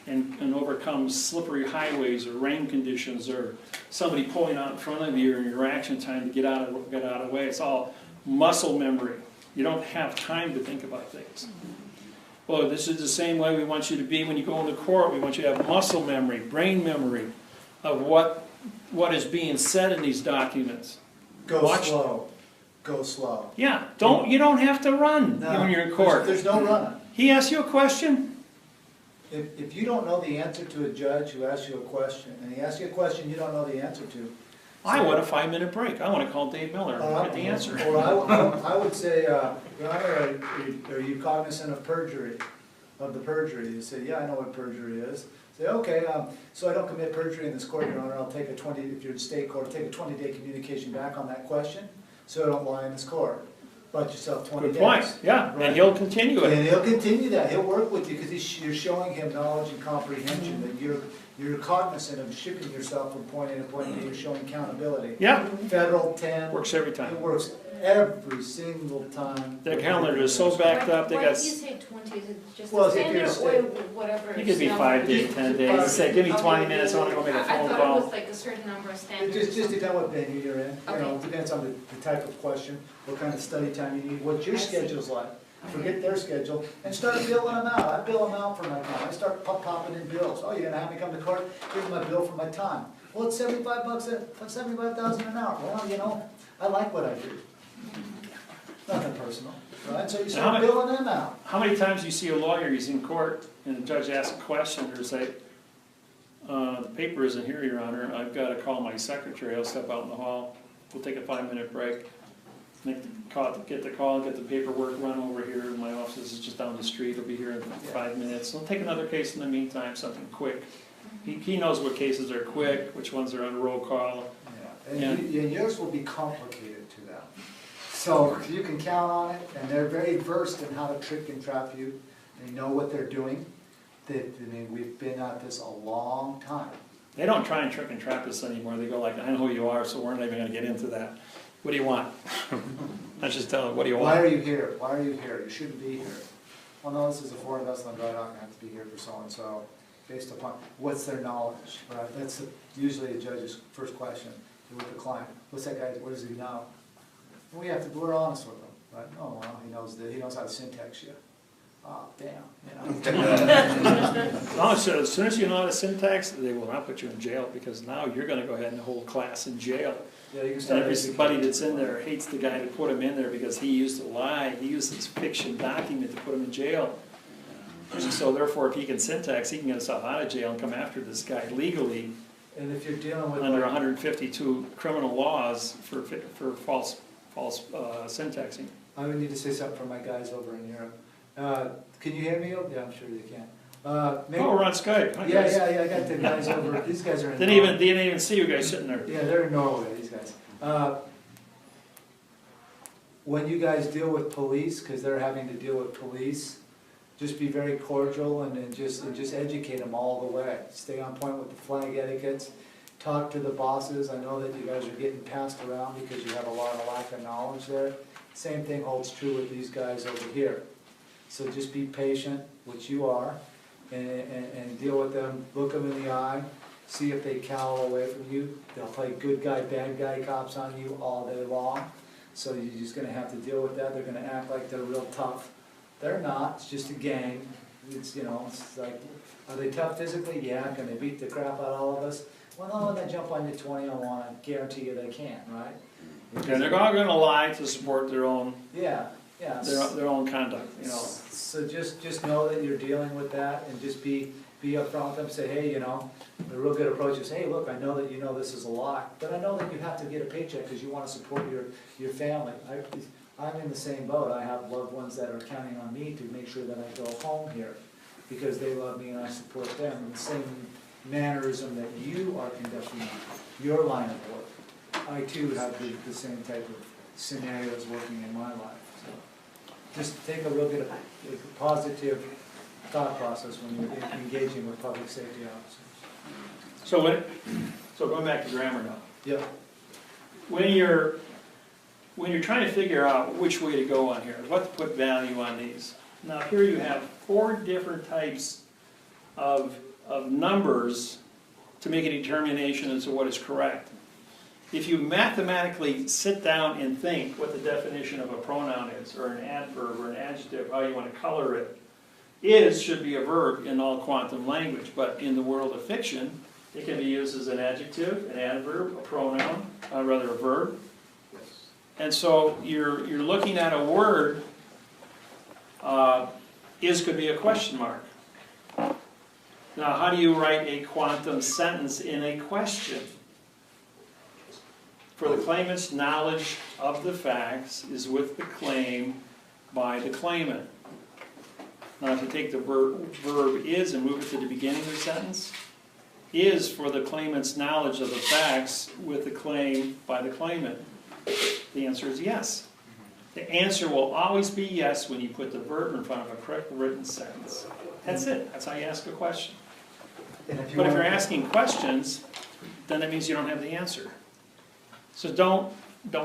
and overcome slippery highways or rain conditions or somebody pulling out in front of you or your reaction time to get out of the way. It's all muscle memory. You don't have time to think about things. Well, this is the same way we want you to be when you go into court. We want you to have muscle memory, brain memory of what is being said in these documents. Go slow. Go slow. Yeah, you don't have to run when you're in court. There's no running. He asks you a question. If you don't know the answer to a judge who asks you a question, and he asks you a question you don't know the answer to. I want a 5-minute break. I want to call Dave Miller and get the answer. Or I would say, Your Honor, are you cognizant of perjury, of the perjury? You say, yeah, I know what perjury is. Say, okay, so I don't commit perjury in this court, Your Honor, I'll take if you're in state court, take a 20-day communication back on that question, so I don't lie in this court. But yourself 20 days. Good point, yeah, Right. and he'll continue it. And he'll continue that. He'll work with you because you're showing him knowledge and comprehension, that you're cognizant of shipping yourself from point A to point B. You're showing accountability. Yeah. Federal 10. Works every time. It works every single time. Their calendar is so backed up, they Why got, do you say 20, is it just Well, a if standard you're or whatever? it could be number? 5 days, 10 days. You say, give me 20 minutes, I want to go make a I phone thought it was call. like a certain number of It standards. just depends what venue you're in. You know, Okay. it depends on the type of question, what kind of study time you need, what your I see. schedule's like. Forget their schedule and start billing them out. I bill them out for my time. I start popping in bills. Oh, you're gonna have me come to court? Here's my bill for my time. Well, it's $75,000 an hour. Well, you know, I like what I do. Nothing personal, right? So you start billing them out. How many times do you see a lawyer, he's in court, and the judge asks a question, or say, the paper isn't here, Your Honor, I've got to call my secretary, I'll step out in the hall, we'll take a 5-minute break, get the call, get the paperwork, run over here, my office is just down the street, it'll be here in 5 minutes, we'll take another case in the meantime, something quick. He knows what cases are quick, which ones are on roll call. Yeah. And yours will be complicated to them. So you can count on it, and they're very versed in how to trick and trap you. They know what they're doing. We've been at this a long time. They don't try and trick and trap us anymore, they go like, I know who you are, so we're not even gonna get into that. What do you want? Let's just tell them, what do you want? Why are you here? Why are you here? You shouldn't be here. Well, no, this is a foreign vessel on dry dock, I have to be here for so-and-so, based upon, what's their knowledge, right? That's usually a judge's first question with the client. What's that guy, what does he know? And we're honest with them, right? Oh, well, he knows how to syntax you. Oh, damn, you know. As soon as you know how to syntax, they will not put you in jail, because now you're gonna go ahead and hold class in jail. Yeah, you can And start everybody that's in there hates the guy that put him in there because he used to lie, he used this fiction document to put him in jail. So therefore, if he can syntax, he can get himself out of jail and come after this guy legally And if you're dealing with under 152 criminal laws for false syntaxing. I would need to say something for my guys over in Europe. Can you hear me? Yeah, I'm sure you can. Maybe, Oh, we're on Skype. Hi, yeah, guys. I got the guys over, these guys are in Didn't even see you guys sitting there. Yeah, they're in Norway, these guys. When you guys deal with police, because they're having to deal with police, just be very cordial and just educate them all the way. Stay on point with the flag etiquettes. Talk to the bosses. I know that you guys are getting passed around because you have a lot of lack of knowledge there. Same thing holds true with these guys over here. So just be patient, which you are, and deal with them. Look them in the eye. See if they cower away from you. They'll play good guy, bad guy cops on you all day long. So you're just gonna have to deal with that. They're gonna act like they're real tough. They're not, it's just a gang. It's, you know, it's like, are they tough physically? Yeah. Can they beat the crap out of all of us? Well, no, when they jump on you 20-on-1, I guarantee you they can, right? And they're all gonna lie to support their own, Yeah, yeah. their own conduct, you know. So just know that you're dealing with that and just be upfront with them, say, hey, you know, a real good approach is, hey, look, I know that you know this is a lie, but I know that you have to get a paycheck because you want to support your family. I'm in the same boat. I have loved ones that are counting on me to make sure that I go home here because they love me and I support them in the same mannerism that you are conducting your line of work. I too have the same type of scenarios working in my life. So just take a real good, positive thought process when you're engaging with public safety officers. So going back to grammar now. Yeah. When you're trying to figure out which way to go on here, what to put value on these. Now here you have 4 different types of numbers to make a determination as to what is correct. If you mathematically sit down and think what the definition of a pronoun is, or an adverb, or an adjective, how you want to color it, is should be a verb in all quantum language, but in the world of fiction, it can be used as an adjective, an adverb, a pronoun, rather a verb. And so you're looking at a word, is could be a question mark. Now, how do you write a quantum sentence in a question? For the claimant's knowledge of the facts is with the claim by the claimant. Now, if you take the verb is and move it to the beginning of the sentence, is for the claimant's knowledge of the facts with the claim by the claimant. The answer is yes. The answer will always be yes when you put the verb in front of a correct written sentence. That's it. That's how you ask a question. And if you But if want- you're asking questions, then that means you don't have the answer. So don't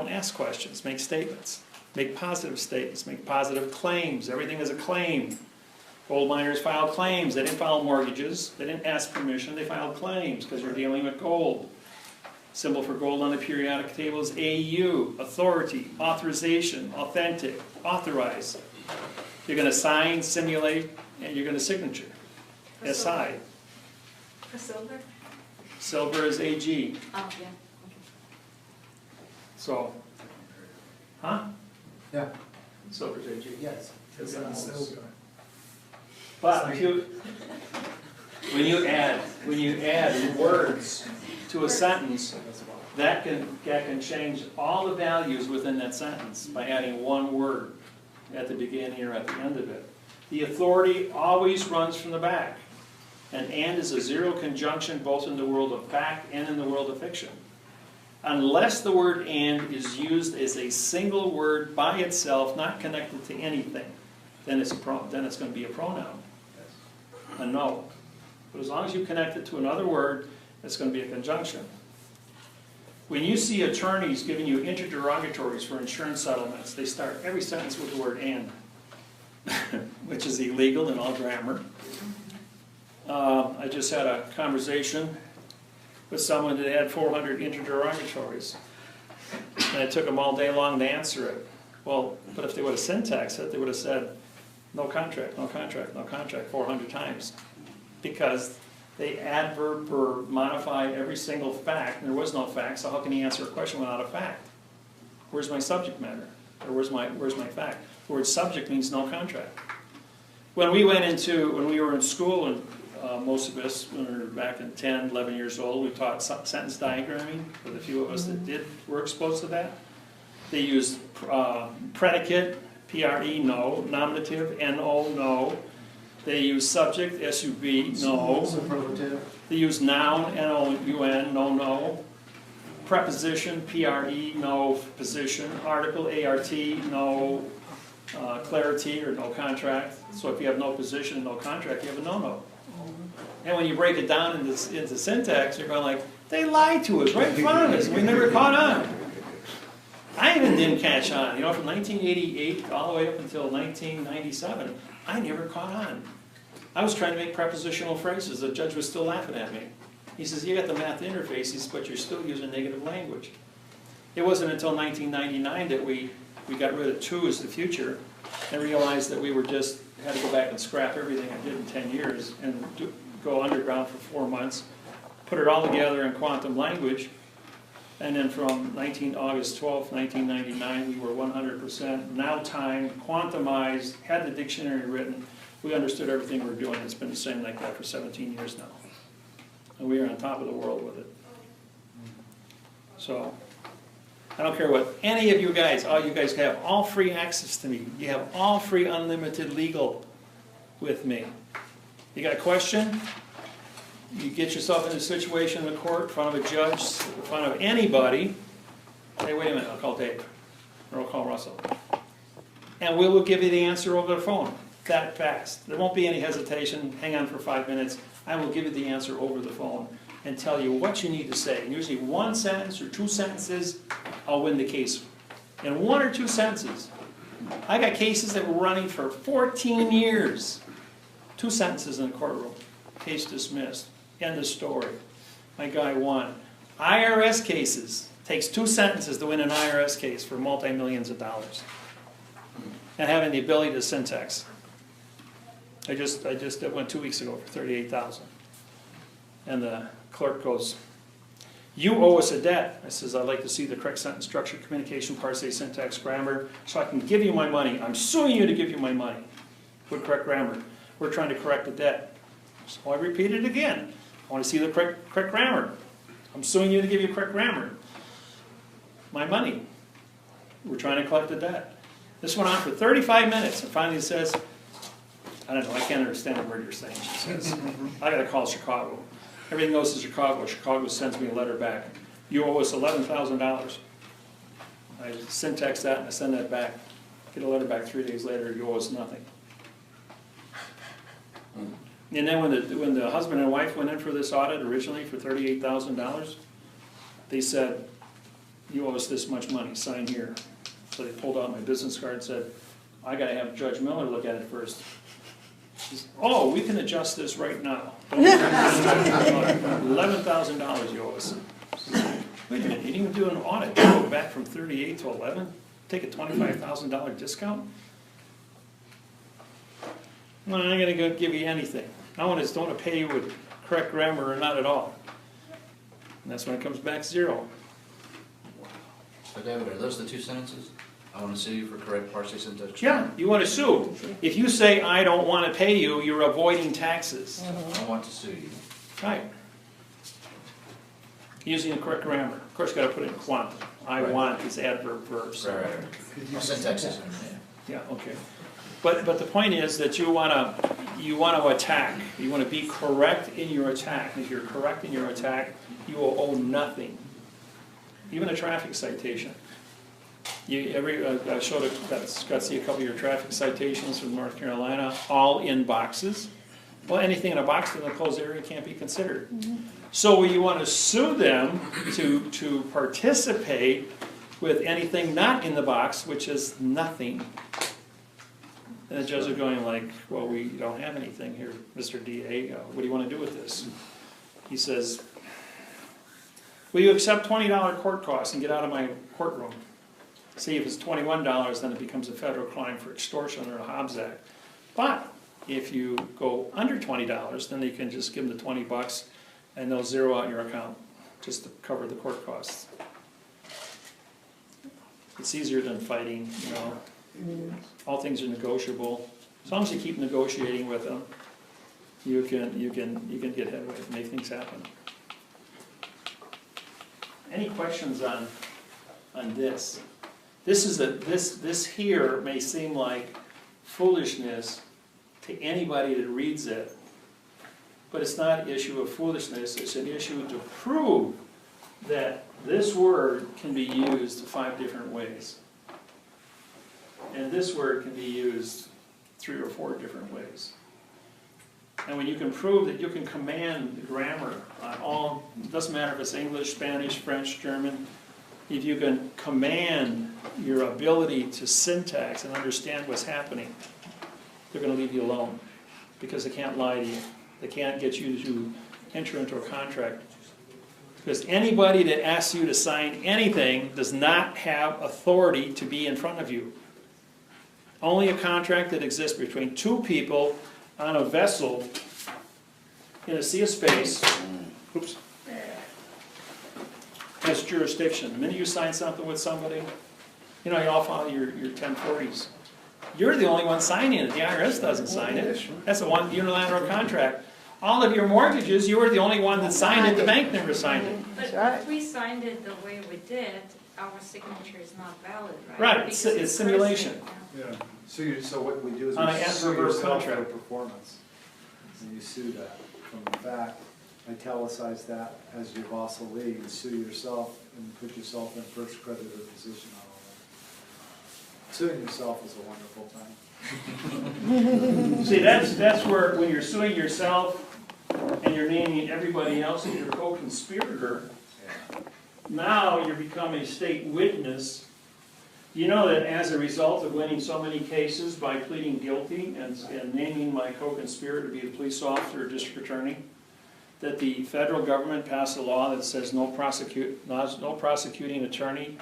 ask questions. Make statements. Make positive statements. Make positive claims. Everything is a claim. Gold miners filed claims. They didn't file mortgages. They didn't ask permission. They filed claims because you're dealing with gold. Symbol for gold on the periodic table is AU, authority, authorization, authentic, authorize. You're going to sign, simulate, and you're going to signature. SI. For silver? Silver is AG. Oh, yeah. So, huh? Yeah, Silver's AG. yes. It's not silver. But if you, when you add words to a sentence, that can change all the values within that sentence by adding one word at the beginning or at the end of it. The authority always runs from the back. And is a zero conjunction both in the world of fact and in the world of fiction. Unless the word and is used as a single word by itself, not connected to anything, then it's going to be a pronoun. A no. But as long as you connect it to another word, it's going to be a conjunction. When you see attorneys giving you interrogatories for insurance settlements, they start every sentence with the word and, which is illegal in all grammar. I just had a conversation with someone that had 400 interrogatories, and it took them all day long to answer it. Well, but if they would have syntaxed it, they would have said, no contract, no contract, no contract 400 times, because they adverb or modify every single fact, and there was no fact, so how can he answer a question without a fact? Where's my subject matter? Or where's my fact? The word subject means no contract. When we were in school, and most of us, when we were back in 10, 11 years old, we taught sentence diagramming, for the few of us that were exposed to that. They used predicate, PRE, no, nominative, NO, no. They use subject, SUB, no. Superlative. They use noun, NOUN, no, no. Preposition, PRE, no. Position, article, ART, no. Clarity, or no contract. So if you have no position, no contract, you have a no-no. And when you break it down into syntax, you're going like, they lied to us right in front of us, and we never caught on. I even didn't catch on. From 1988 all the way up until 1997, I never caught on. I was trying to make prepositional phrases. The judge was still laughing at me. He says, you got the math interfaces, but you're still using negative language. It wasn't until 1999 that we got rid of to as the future and realized that we had to go back and scrap everything I did in 10 years and go underground for 4 months, put it all together in quantum language, and then from August 12, 1999, we were 100% now timed, quantumized, had the dictionary written. We understood everything we were doing. It's been the same like that for 17 years now. And we are on top of the world with it. So, I don't care what any of you guys, all you guys have all free access to me. You have all free unlimited legal with me. You got a question? You get yourself in a situation in the court, in front of a judge, in front of anybody. Hey, wait a minute, I'll call Dave, or I'll call Russell. And we will give you the answer over the phone, that fast. There won't be any hesitation, hang on for 5 minutes. I will give you the answer over the phone. and tell you what you need to say. And usually one sentence or two sentences, I'll win the case. In one or two sentences. I got cases that were running for 14 years. 2 sentences in the courtroom. Case dismissed. End of story. My guy won. IRS cases. Takes 2 sentences to win an IRS case for multi-millions of dollars. And having the ability to syntax. I just went 2 weeks ago for $38,000. And the clerk goes, "You owe us a debt." I says, "I'd like to see the correct sentence structure, communication, parsing, syntax, grammar, so I can give you my money. I'm suing you to give you my money." With correct grammar. We're trying to correct the debt. So I repeat it again. I want to see the correct grammar. I'm suing you to give you correct grammar. My money. We're trying to collect the debt. This went on for 35 minutes, and finally it says, "I don't know, I can't understand a word you're saying," she says. "I gotta call Chicago." Everything goes to Chicago. Chicago sends me a letter back. "You owe us $11,000. I syntax that and I send that back. Get a letter back 3 days later, "You owe us nothing." And then when the husband and wife went in for this audit originally for $38,000, they said, "You owe us this much money, sign here." So they pulled out my business card and said, "I gotta have Judge Miller look at it first." She said, "Oh, we can adjust this right now." $11,000 you owe us. Wait a minute, you didn't even do an audit, you go back from 38 to 11? Take a $25,000 discount? "No, I'm not gonna go give you anything. I don't want to pay you with correct grammar or not at all." And that's when it comes back 0. So David, are those the 2 sentences? I want to sue you for correct parsing, syntax. Yeah, you want to sue. If you say, "I don't want to pay you," you're avoiding taxes. I want to sue you. Right. Using the correct grammar. Of course, you got to put in quantum. I Right. want is adverb verbs. Right. My syntax is in there. Yeah, okay. But the point is that you want to attack. You want to be correct in your attack. And if you're correct in your attack, you will owe nothing. Even a traffic citation. I showed got to see a couple of your traffic citations from North Carolina, all in boxes. Well, anything in a box in the closed area can't be considered. So you want to sue them to participate with anything not in the box, which is nothing. And the judge is going like, "Well, we don't have anything here, Mr. DA. What do you want to do with this?" He says, "Will you accept $20 court costs and get out of my courtroom?" See, if it's $21, then it becomes a federal crime for extortion or a Hobbs Act. But if you go under $20, then you can just give them the $20 and they'll zero out your account just to cover the court costs. It's easier than fighting, you know. All things are negotiable. As long as you keep negotiating with them, you can get headway, make things happen. Any questions on this? This here may seem like foolishness to anybody that reads it, but it's not an issue of foolishness. It's an issue to prove that this word can be used 5 different ways. And this word can be used 3 or 4 different ways. And when you can prove that you can command the grammar on all, it doesn't matter if it's English, Spanish, French, German, if you can command your ability to syntax and understand what's happening, they're going to leave you alone because they can't lie to you. They can't get you to enter into a contract. Because anybody that asks you to sign anything does not have authority to be in front of you. Only a contract that exists between 2 people on a vessel in a sea of space, oops, has jurisdiction. The minute you sign something with somebody, you know, you all follow your 1040s. You're the only one signing it. The IRS doesn't sign it. That's a unilateral contract. All of your mortgages, you were the only one that signed it. The bank never signed it. But if we signed it the way we did, our signature is not valid, right? Right, Because it's simulation. Yeah, so what we do is On an we sue adverb yourself for contract. performance. And you sue that. From the fact, italicize that as your boss will lead, and sue yourself and put yourself in first creditor position on all that. Suing yourself is a wonderful thing. See, that's where, when you're suing yourself, and you're naming everybody else as your co-conspirator, now you become a state witness. You know that as a result of winning so many cases by pleading guilty and naming my co-conspirator to be a police officer or district attorney, that the federal government passed a law that says no prosecuting attorney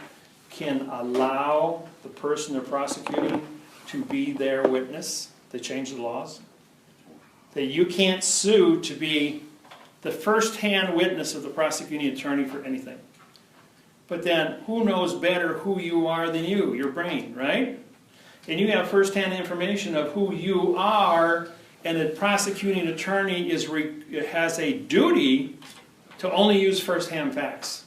can allow the person they're prosecuting to be their witness. They changed the laws. That you can't sue to be the first-hand witness of the prosecuting attorney for anything. But then, who knows better who you are than you? Your brain, right? And you have first-hand information of who you are, and the prosecuting attorney has a duty to only use first-hand facts.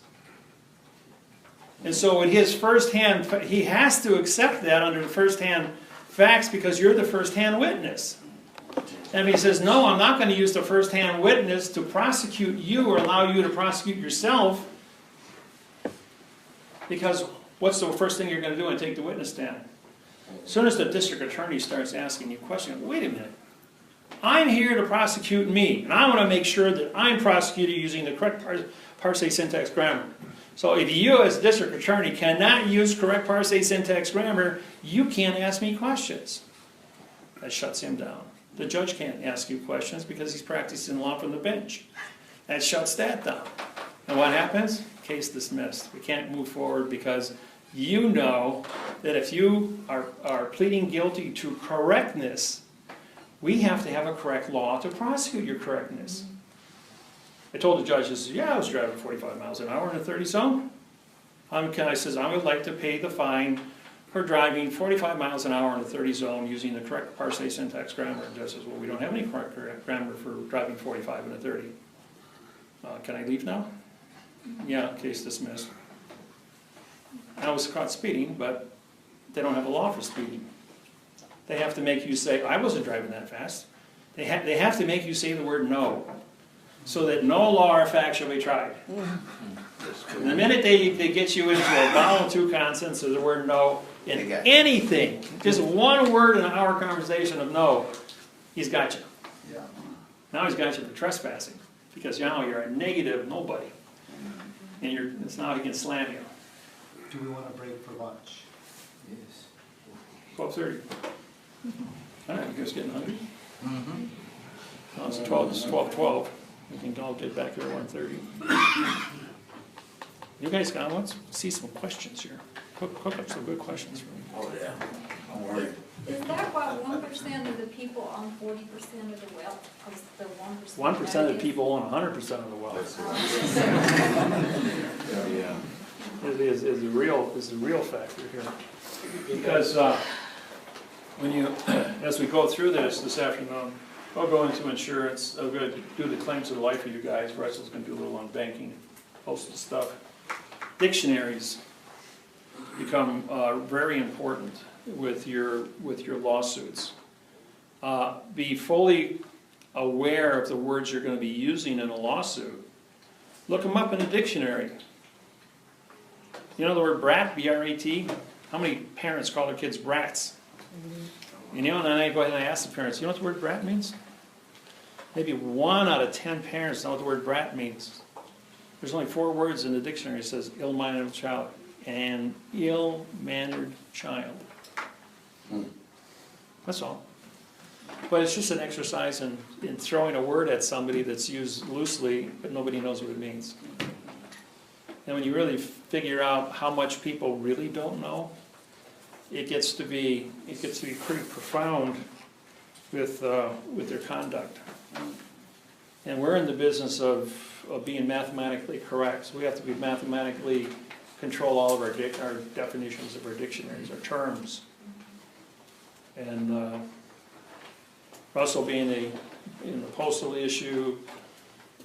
And so with his first-hand, he has to accept that under the first-hand facts because you're the first-hand witness. And if he says, no, I'm not going to use the first-hand witness to prosecute you or allow you to prosecute yourself, because what's the first thing you're going to do and take the witness stand? As soon as the district attorney starts asking you questions, wait a minute. I'm here to prosecute me, and I want to make sure that I'm prosecuted using the correct parse syntax grammar. So if you as district attorney cannot use correct parse syntax grammar, you can't ask me questions. That shuts him down. The judge can't ask you questions because he's practicing law from the bench. That shuts that down. And what happens? Case dismissed. We can't move forward because you know that if you are pleading guilty to correctness, we have to have a correct law to prosecute your correctness. I told the judge, I was driving 45 miles an hour in a 30 zone. I says, I would like to pay the fine for driving 45 miles an hour in a 30 zone using the correct parse syntax grammar. And the judge says, well, we don't have any correct grammar for driving 45 in a 30. Can I leave now? Yeah, case dismissed. I was caught speeding, but they don't have a law for speeding. They have to make you say, I wasn't driving that fast. They have to make you say the word no, so that no law or fact shall be tried. And the minute they get you into a vowel two consonants or the word no in anything, just one word in our conversation of no, he's got you. Yeah. Now he's got you for trespassing, because now you're a negative nobody. And it's now he can slam you. Do we want to break for lunch? Yes. 12:30. All right, you guys getting hungry? Mm-hmm. No, it's 12:12. We can all get back here at 1:30. You guys got let's see some questions here. Cook up some good questions for me. Oh, yeah. Don't worry. Is that why 1% of the people own 40% of the wealth? Because the 1%. 1% of the people own 100% of the wealth. Yeah. Is a real factor here. Because when you, as we go through this afternoon, I'll go into insurance. I'm going to do the claims of the life of you guys. Russell's going to do a little on banking, postal stuff. Dictionaries become very important with your lawsuits. Be fully aware of the words you're going to be using in a lawsuit. Look them up in a dictionary. You know the word brat, B-R-A-T? How many parents call their kids brats? You know, and then I go ahead and I ask the parents, you know what the word brat means? Maybe 1 out of 10 parents know what the word brat means. There's only 4 words in the dictionary that says ill-mannered child. An ill-mannered child. That's all. But it's just an exercise in throwing a word at somebody that's used loosely, but nobody knows what it means. And when you really figure out how much people really don't know, it gets to be pretty profound with their conduct. And we're in the business of being mathematically correct. So we have to be mathematically control all of our definitions of our dictionaries, our terms. And Russell being in the postal issue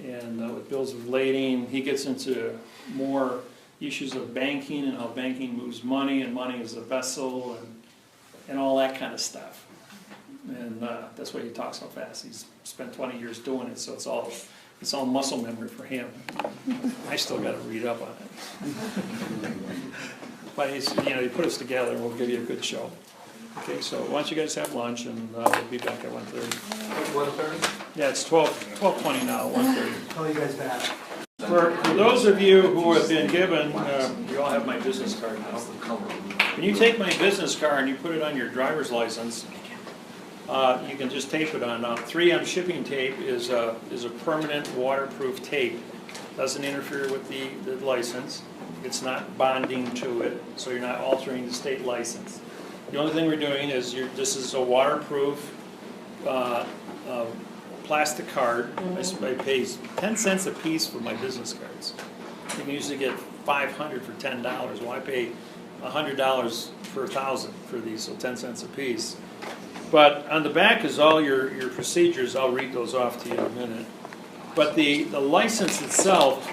and with bills of lading, he gets into more issues of banking and how banking moves money, and money is a vessel, and all that kind of stuff. And that's why he talks so fast. He's spent 20 years doing it, so it's all muscle memory for him. I still got to read up on it. But he put us together, and we'll give you a good show. Okay, so why don't you guys have lunch, and we'll be back at 1:30. 1:30? Yeah, it's 12:20 now, 1:30. Call you guys back. For those of you who have been given, you all have my business card now. When you take my business card and you put it on your driver's license, you can just tape it on. Now, 3M shipping tape is a permanent waterproof tape. Doesn't interfere with the license. It's not bonding to it, so you're not altering the state license. The only thing we're doing is this is a waterproof plastic card. I pay 10 cents a piece for my business cards. You can usually get 500 for $10. Well, I pay $100 for 1,000 for these, so 10 cents a piece. But on the back is all your procedures. I'll read those off to you in a minute. But the license itself,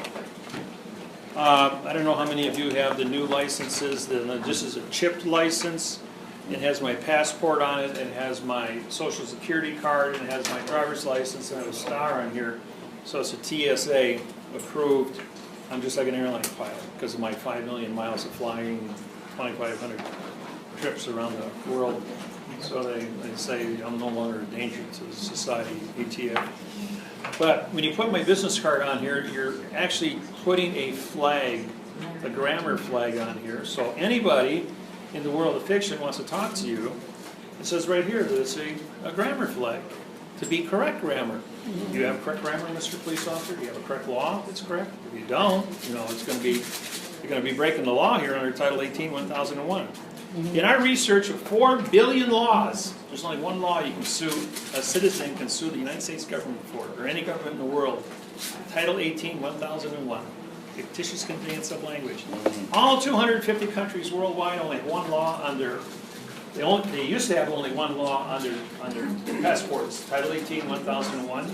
I don't know how many of you have the new licenses. This is a chipped license. It has my passport on it, it has my social security card, and it has my driver's license, and I have a star on here. So it's a TSA approved. I'm just like an airline pilot because of my 5 million miles of flying, 2,500 trips around the world. So they say I'm no longer a danger to society, ETF. But when you put my business card on here, you're actually putting a flag, a grammar flag on here. So anybody in the world of fiction wants to talk to you, it says right here that it's a grammar flag. To be correct grammar. Do you have correct grammar, Mr. Police Officer? Do you have a correct law that's correct? If you don't, it's going to be, you're going to be breaking the law here under Title 18, 1001. In our research of 4 billion laws, there's only one law you can sue, a citizen can sue the United States government for, or any government in the world. Title 18, 1001. Fictitious conveyance of language. All 250 countries worldwide only have one law under, they used to have only one law under passports, Title 18, 1001.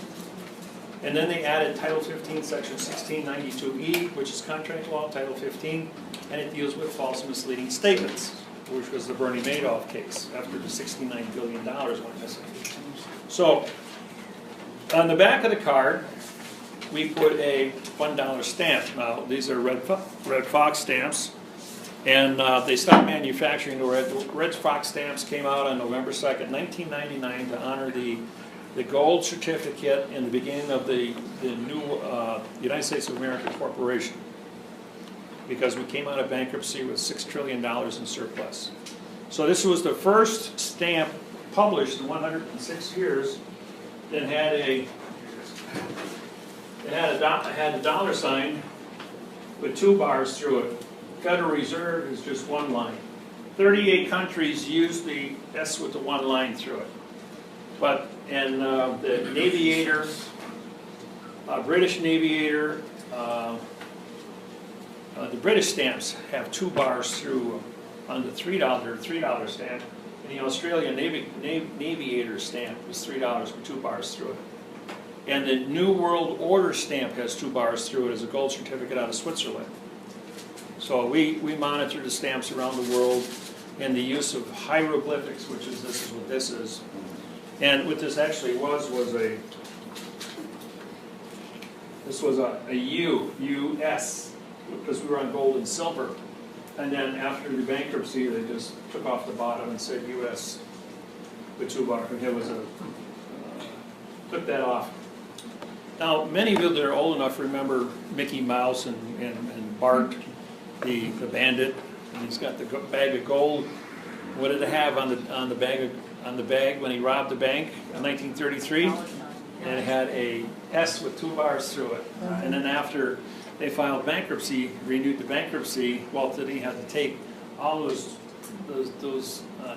And then they added Title 15, Section 1692E, which is contract law, Title 15, and it deals with false misleading statements, which was the Bernie Madoff case after the $69 billion went missing. So, on the back of the card, we put a $1 stamp. Now, these are Red Fox stamps, and they stopped manufacturing the Red Fox stamps. Came out on November 2nd, 1999, to honor the gold certificate in the beginning of the new United States of America Corporation, because we came out of bankruptcy with $6 trillion in surplus. So this was the first stamp published in 106 years that had a dollar sign with 2 bars through it. Federal Reserve is just 1 line. 38 countries use the S with the 1 line through it. But in the Naviator, British Naviator, the British stamps have 2 bars through on the $3 stamp. And the Australian Naviator stamp is $3 with 2 bars through it. And the New World Order stamp has 2 bars through it as a gold certificate out of Switzerland. So we monitor the stamps around the world and the use of hieroglyphics, which is this is what this is. And what this actually was a U, US, because we were on gold and silver. And then after the bankruptcy, they just took off the bottom and said US with 2 bars. It was took that off. Now, many of you that are old enough remember Mickey Mouse and Bart, the bandit, and he's got the bag of gold. What did it have on the bag when he robbed the bank in 1933? And it had a S with 2 bars through it. And then after they filed bankruptcy, renewed the bankruptcy, Walt Disney had to take all those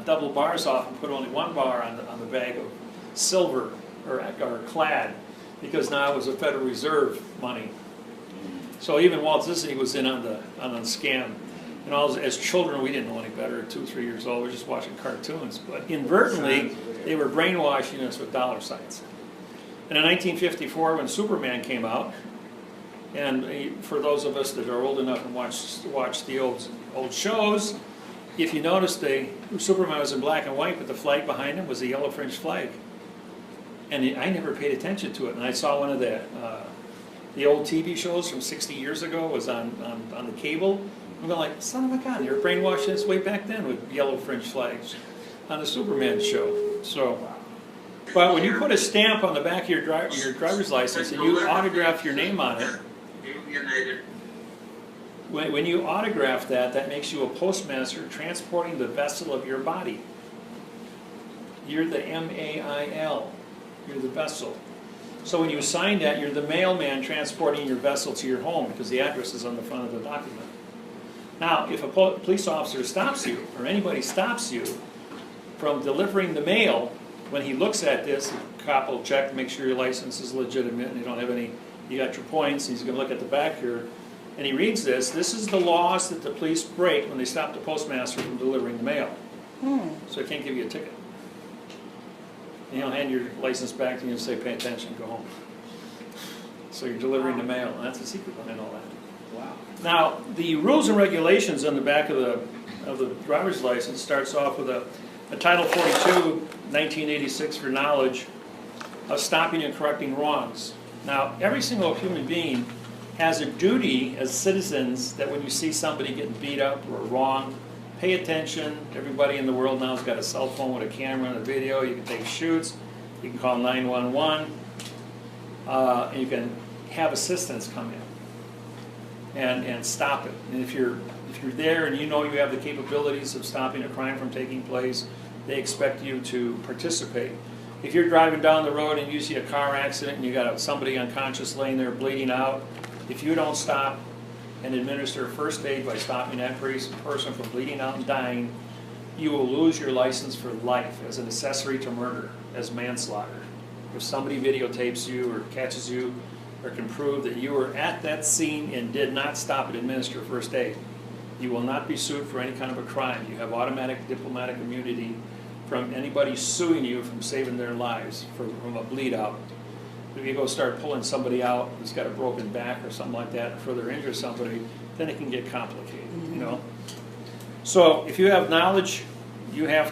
double bars off and put only 1 bar on the bag of silver or clad, because now it was a Federal Reserve money. So even Walt Disney was in on the scam. And as children, we didn't know any better. At 2 or 3 years old, we were just watching cartoons. But inadvertently, they were brainwashing us with dollar signs. And in 1954, when Superman came out, and for those of us that are old enough and watch the old shows, if you notice, Superman was in black and white, but the flag behind him was a yellow fringe flag. And I never paid attention to it. And I saw one of the old TV shows from 60 years ago was on the cable. I'm going like, son of a gun, they were brainwashing us way back then with yellow fringe flags. on the Superman show. So, but when you put a stamp on the back of your driver's license and you autograph your name on it, when you autograph that, that makes you a postmaster transporting the vessel of your body. You're the M-A-I-L. You're the vessel. So when you sign that, you're the mailman transporting your vessel to your home because the address is on the front of the document. Now, if a police officer stops you, or anybody stops you from delivering the mail, when he looks at this, the cop will check to make sure your license is legitimate and you don't have any, you got your points, he's going to look at the back here, and he reads this. This is the laws that the police break when they stop the postmaster from delivering the mail. So they can't give you a ticket. And he'll hand your license back to you and say, pay attention, go home. So you're delivering the mail, and that's the secret behind all that. Wow. Now, the rules and regulations on the back of the driver's license starts off with a Title 42, 1986 for knowledge of stopping and correcting wrongs. Now, every single human being has a duty as citizens that when you see somebody getting beat up or wrong, pay attention. Everybody in the world now has got a cell phone with a camera and a video. You can take shoots. You can call 911. And you can have assistance come in and stop it. And if you're there and you know you have the capabilities of stopping a crime from taking place, they expect you to participate. If you're driving down the road and you see a car accident and you got somebody unconscious laying there bleeding out, if you don't stop and administer first aid by stopping that person from bleeding out and dying, you will lose your license for life as an accessory to murder, as manslaughter. If somebody videotapes you or catches you or can prove that you were at that scene and did not stop and administer first aid, you will not be sued for any kind of a crime. You have automatic diplomatic immunity from anybody suing you from saving their lives from a bleed out. If you go start pulling somebody out who's got a broken back or something like that and further injure somebody, then it can get complicated, you know. So if you have knowledge, you have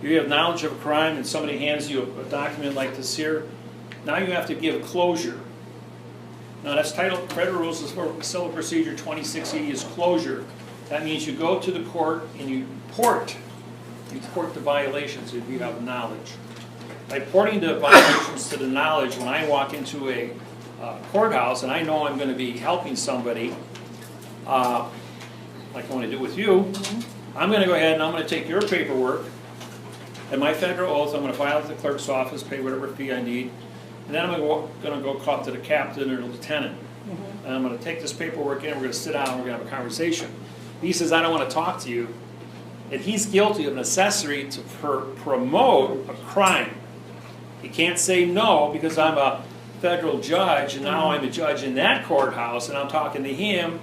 knowledge of a crime and somebody hands you a document like this here, now you have to give closure. Now that's Federal Rules of Civil Procedure 26E is closure. That means you go to the court and you report the violations if you have knowledge. By porting the violations to the knowledge, when I walk into a courthouse and I know I'm going to be helping somebody, like I want to do with you, I'm going to go ahead and I'm going to take your paperwork and my federal oath, I'm going to file it at the clerk's office, pay whatever fee I need, and then I'm going to go talk to the captain or the lieutenant. And I'm going to take this paperwork in, we're going to sit down and we're going to have a conversation. He says, I don't want to talk to you. And he's guilty of an accessory to promote a crime. He can't say no because I'm a federal judge and now I'm a judge in that courthouse and I'm talking to him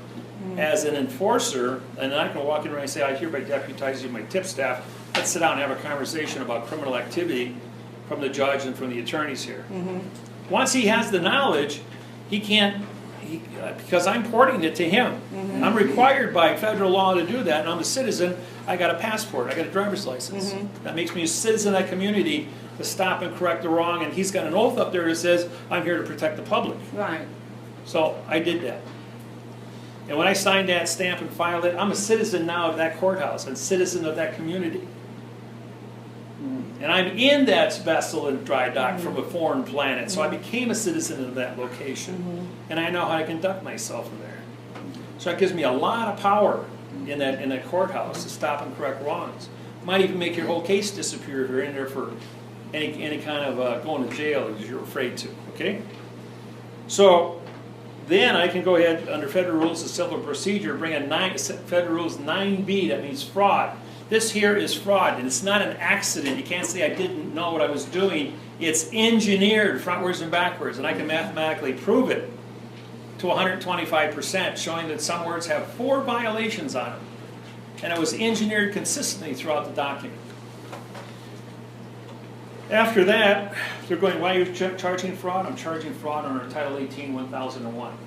as an enforcer, and then I can walk in and say, I hereby deputize you my tip staff. Let's sit down and have a conversation about criminal activity from the judge and from the attorneys here. Once he has the knowledge, he can't, because I'm porting it to him. I'm required by federal law to do that, and I'm a citizen. I got a passport, I got a driver's license. That makes me a citizen of that community to stop and correct the wrong, and he's got an oath up there that says, I'm here to protect the public. Right. So I did that. And when I signed that stamp and filed it, I'm a citizen now of that courthouse, and citizen of that community. And I'm in that vessel in dry dock from a foreign planet, so I became a citizen of that location. And I know how to conduct myself in there. So that gives me a lot of power in that courthouse to stop and correct wrongs. Might even make your whole case disappear if you're in there for any kind of going to jail because you're afraid to, okay? So then I can go ahead under Federal Rules of Civil Procedure, bring a Federal Rules 9B, that means fraud. This here is fraud, and it's not an accident. You can't say I didn't know what I was doing. It's engineered frontwards and backwards, and I can mathematically prove it to 125%, showing that some words have 4 violations on them. And it was engineered consistently throughout the document. After that, they're going, why are you charging fraud? I'm charging fraud under Title 18, 1001.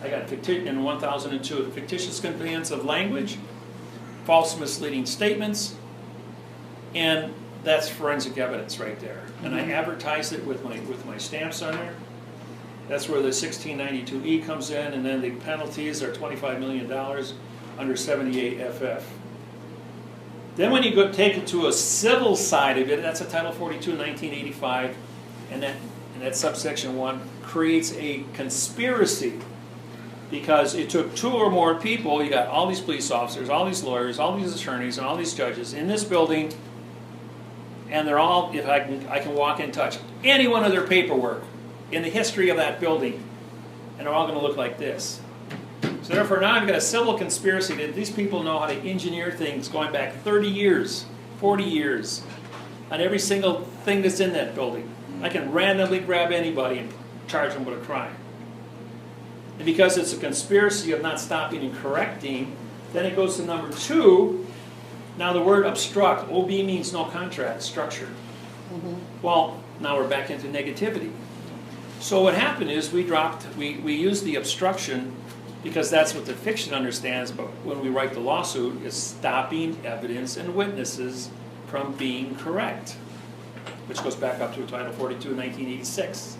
I got in 1002, fictitious conveyance of language, false misleading statements, and that's forensic evidence right there. And I advertise it with my stamps on there. That's where the 1692E comes in, and then the penalties are $25 million under 78 FF. Then when you go take it to a civil side of it, that's a Title 42, 1985, and that subsection 1 creates a conspiracy, because it took 2 or more people, you got all these police officers, all these lawyers, all these attorneys, and all these judges in this building, and they're all, if I can walk in and touch any one of their paperwork in the history of that building, and they're all going to look like this. So therefore now I've got a civil conspiracy that these people know how to engineer things going back 30 years, 40 years, on every single thing that's in that building. I can randomly grab anybody and charge them with a crime. And because it's a conspiracy of not stopping and correcting, then it goes to number 2. Now the word obstruct, OB means no contract, structure. Well, now we're back into negativity. So what happened is we used the obstruction because that's what the fiction understands, but when we write the lawsuit, it's stopping evidence and witnesses from being correct, which goes back up to Title 42, 1986.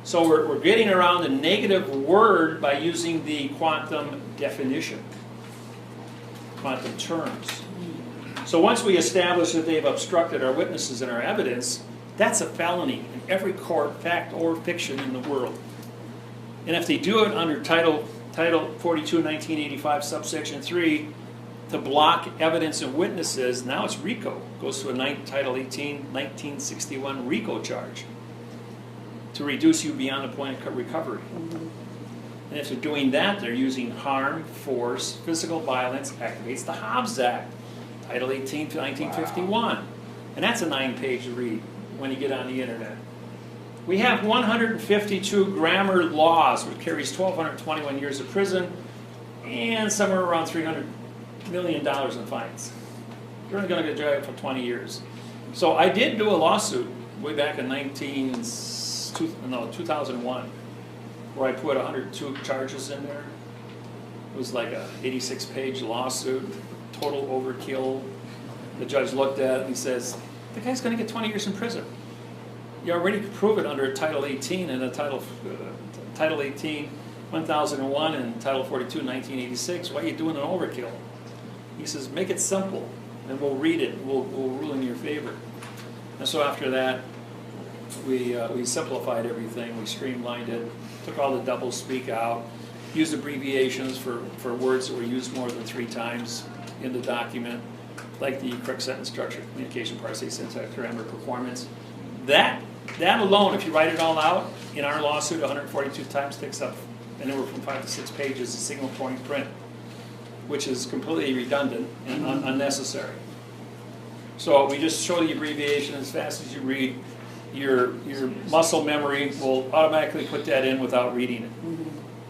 So we're getting around the negative word by using the quantum definition, quantum terms. So once we establish that they've obstructed our witnesses and our evidence, that's a felony in every court, fact or fiction in the world. And if they do it under Title 42, 1985, subsection 3, to block evidence and witnesses, now it's RICO. Goes to a Title 18, 1961 RICO charge to reduce you beyond the point of recovery. And if they're doing that, they're using harm, force, physical violence, activates the Hobbs Act, Title 18 to 1951. And that's a 9-page read when you get on the internet. We have 152 grammar laws, which carries 1,221 years of prison and somewhere around $300 million in fines. You're only going to get jailed for 20 years. So I did do a lawsuit way back in 2001, where I put 102 charges in there. It was like a 86-page lawsuit, total overkill. The judge looked at it and he says, the guy's going to get 20 years in prison. You already could prove it under Title 18 and Title 18, 1001 and Title 42, 1986. Why are you doing an overkill? He says, make it simple, and we'll read it. We'll rule in your favor. And so after that, we simplified everything. We streamlined it, took all the double speak out, used abbreviations for words that were used more than 3 times in the document, like the correct sentence structure, communication, parsing, syntax, grammar, performance. That alone, if you write it all out, in our lawsuit, 142 times takes up anywhere from 5 to 6 pages of single point print, which is completely redundant and unnecessary. So we just show the abbreviation as fast as you read. Your muscle memory will automatically put that in without reading it.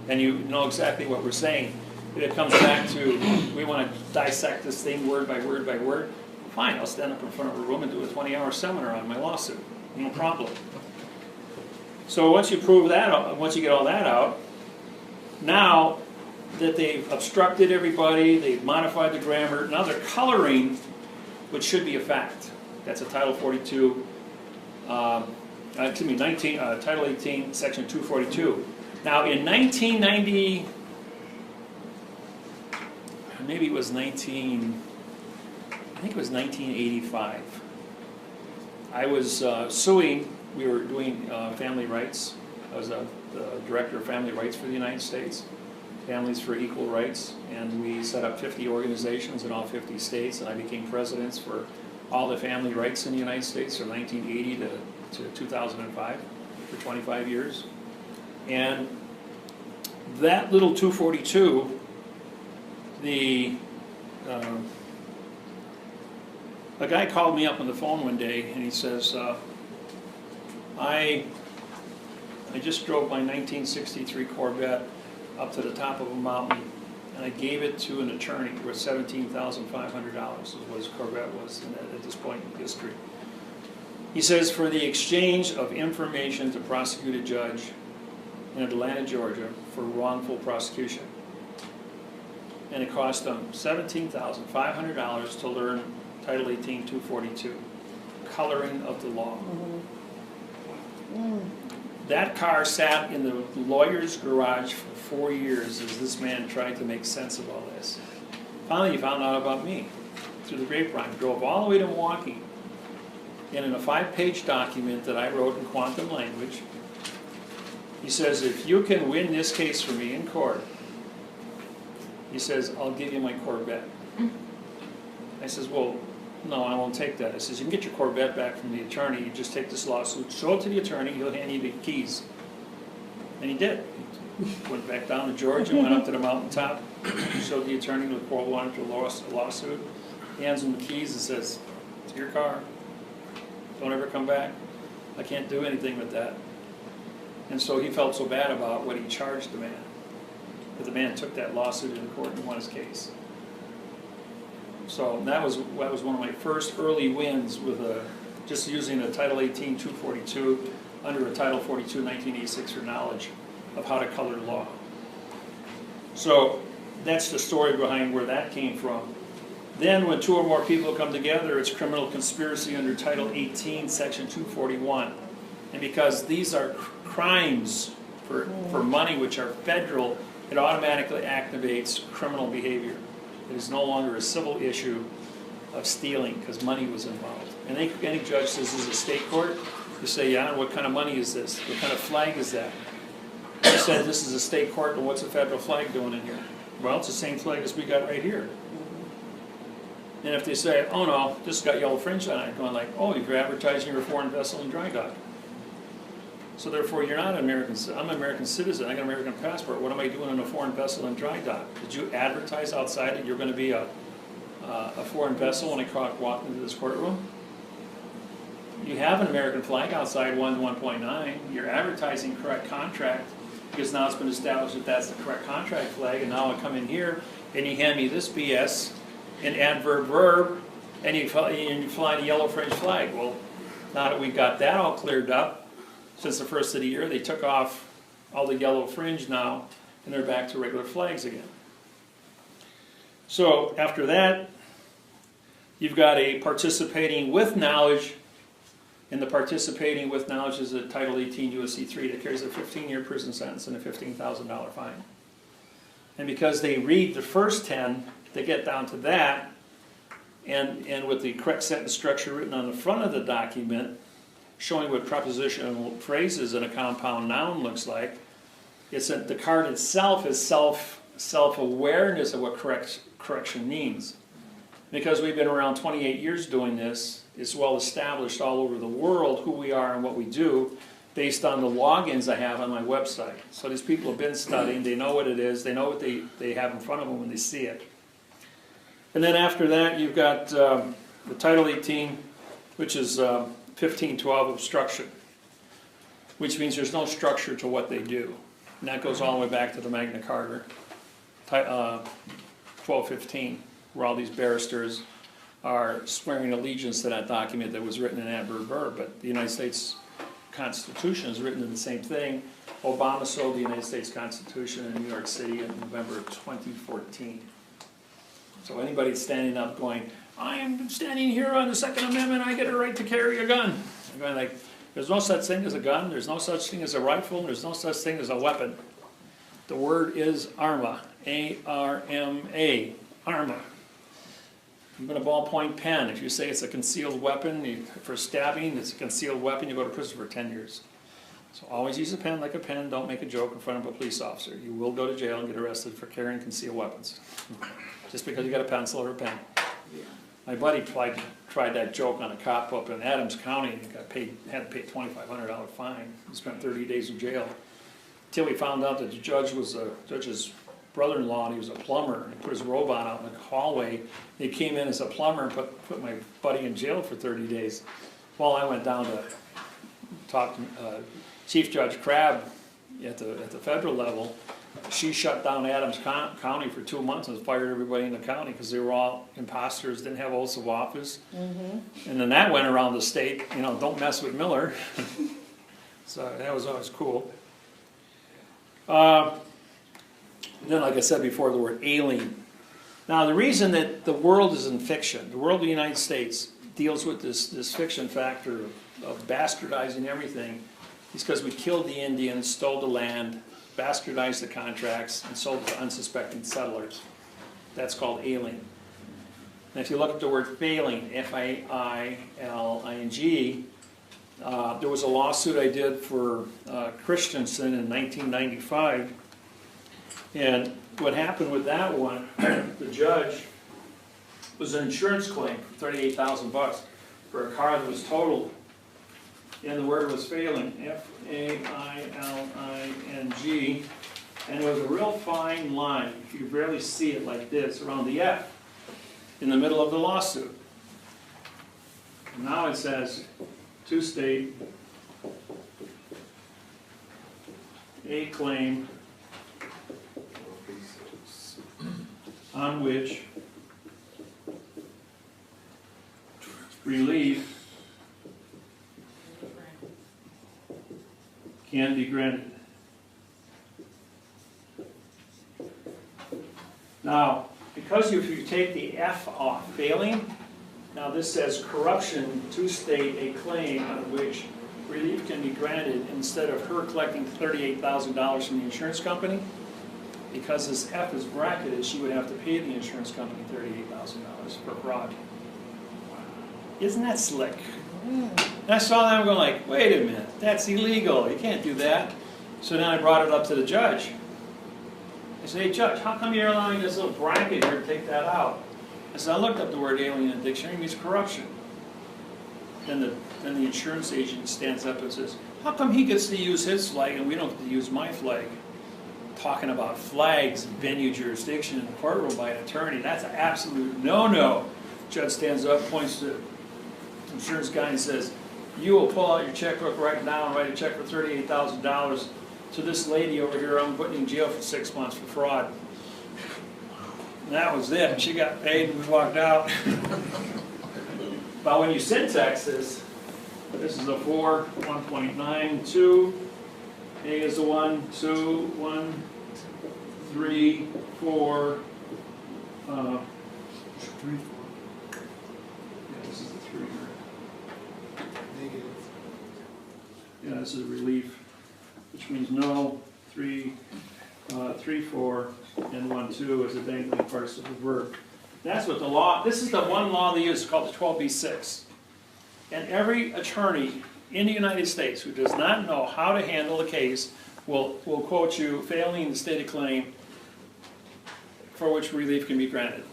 And you know exactly what we're saying. If it comes back to, we want to dissect this thing word by word by word, fine, I'll stand up in front of a room and do a 20-hour seminar on my lawsuit. No problem. So once you prove that, once you get all that out, now that they've obstructed everybody, they've modified the grammar, now they're coloring what should be a fact. That's a Title 42, Title 18, Section 242. Now in 1990, maybe it was I think it was 1985. I was suing, we were doing family rights. I was the director of family rights for the United States, Families for Equal Rights, and we set up 50 organizations in all 50 states, and I became president for all the family rights in the United States from 1980 to 2005, for 25 years. And that little 242, a guy called me up on the phone one day and he says, I just drove my 1963 Corvette up to the top of a mountain and I gave it to an attorney worth $17,500 is what his Corvette was at this point in history. He says, for the exchange of information to prosecute a judge in Atlanta, Georgia for wrongful prosecution. And it cost them $17,500 to learn Title 18, 242, coloring of the law. That car sat in the lawyer's garage for 4 years as this man tried to make sense of all this. Finally, he found out about me through the grapevine, drove all the way to Milwaukee, and in a 5-page document that I wrote in quantum language, he says, if you can win this case for me in court, he says, I'll give you my Corvette. I says, well, no, I won't take that. I says, you can get your Corvette back from the attorney, you just take this lawsuit, show it to the attorney, he'll hand you the keys. And he did. He went back down to Georgia, went up to the mountaintop, showed the attorney the court wanted to lawsuit, hands him the keys and says, it's your car, don't ever come back. I can't do anything with that. And so he felt so bad about what he charged the man, that the man took that lawsuit into court and won his case. So that was one of my first early wins with just using a Title 18 242 under a Title 42 1986 for knowledge of how to color law. So that's the story behind where that came from. Then when 2 or more people come together, it's criminal conspiracy under Title 18 Section 241. And because these are crimes for money which are federal, it automatically activates criminal behavior. It is no longer a civil issue of stealing because money was involved. And any judge says this is a state court, you say, yeah, what kind of money is this? What kind of flag is that? You said this is a state court, but what's a federal flag doing in here? Well, it's the same flag as we got right here. And if they say, oh no, this has got yellow fringe on it, going like, oh, you're advertising your foreign vessel in dry dock. So therefore, you're not an American. I'm an American citizen. I got an American passport. What am I doing in a foreign vessel in dry dock? Did you advertise outside that you're going to be a foreign vessel when I walked into this courtroom? You have an American flag outside 1.9. You're advertising correct contract because now it's been established that that's the correct contract flag. And now I come in here and you hand me this BS, an adverb verb, and you fly the yellow fringe flag. Well, now that we got that all cleared up, since the first of the year, they took off all the yellow fringe now, and they're back to regular flags again. So after that, you've got a participating with knowledge, and the participating with knowledge is a Title 18 U.S.C. 3 that carries a 15-year prison sentence and a $15,000 fine. And because they read the first 10, they get down to that, and with the correct sentence structure written on the front of the document, showing what prepositional phrases in a compound noun looks like, it's that the card itself is self-awareness of what correction means. Because we've been around 28 years doing this, it's well established all over the world who we are and what we do based on the logins I have on my website. So these people have been studying, they know what it is, they know what they have in front of them when they see it. And then after that, you've got the Title 18, which is 1512 obstruction, which means there's no structure to what they do. And that goes all the way back to the Magna Carta, 1215, where all these barristers are swearing allegiance to that document that was written in adverb verb. But the United States Constitution is written in the same thing. Obama sold the United States Constitution in New York City in November of 2014. So anybody standing up going, I am standing here on the Second Amendment, I get a right to carry a gun. I'm going like, there's no such thing as a gun, there's no such thing as a rifle, there's no such thing as a weapon. The word is ARMA, A-R-M-A, ARMA. Even a ballpoint pen, if you say it's a concealed weapon, for stabbing, it's a concealed weapon, you go to prison for 10 years. So always use a pen like a pen, don't make a joke in front of a police officer. You will go to jail and get arrested for carrying concealed weapons. Just because you got a pencil or a pen. My buddy tried that joke on a cop up in Adams County and had to pay a $2,500 fine. He spent 30 days in jail. Until he found out that the judge was the judge's brother-in-law and he was a plumber. And he put his robot out in the hallway. He came in as a plumber and put my buddy in jail for 30 days. Well, I went down to talk to Chief Judge Crabb at the federal level. She shut down Adams County for 2 months and fired everybody in the county because they were all imposters, didn't have oaths of office. And then that went around the state, you know, don't mess with Miller. So that was always cool. Then, like I said before, the word alien. Now, the reason that the world is in fiction, the world of the United States deals with this fiction factor of bastardizing everything, is because we killed the Indians, stole the land, bastardized the contracts, and sold to unsuspecting settlers. That's called alien. And if you look at the word failing, F-A-I-L-I-N-G, there was a lawsuit I did for Christensen in 1995. And what happened with that one, the judge, was an insurance claim for 38,000 bucks for a car that was totaled. And the word was failing, F-A-I-L-I-N-G. And it was a real fine line, if you barely see it like this, around the F, in the middle of the lawsuit. And now it says, to state a claim on which relief can be granted. Now, because if you take the F off, failing, now this says corruption to state a claim on which relief can be granted instead of her collecting $38,000 from the insurance company. Because this F is bracketed, she would have to pay the insurance company $38,000 for fraud. Isn't that slick? And I saw that, I'm going like, wait a minute, that's illegal, you can't do that. So then I brought it up to the judge. I said, hey judge, how come you're allowing this little bracket here to take that out? I said, I looked up the word alien in the dictionary, it means corruption. Then the insurance agent stands up and says, how come he gets to use his flag and we don't get to use my flag? Talking about flags and venue jurisdiction in the courtroom by an attorney, that's an absolute no-no. Judge stands up, points to the insurance guy and says, you will pull out your checkbook right now and write a check for $38,000 to this lady over here I'm putting in jail for 6 months for fraud. And that was it. She got paid and we walked out. But when you syntax this is a 4, 1.92. A is a 1, 2, 1, 3, 4. 3, 4. Yeah, this is the 3 here. Negative. Yeah, this is a relief, which means no, 3, 3, 4, and 1, 2 is the dangling parts of the verb. That's what the law, this is the one law they use called the 12b-6. And every attorney in the United States who does not know how to handle a case will quote you, failing the state a claim for which relief can be granted.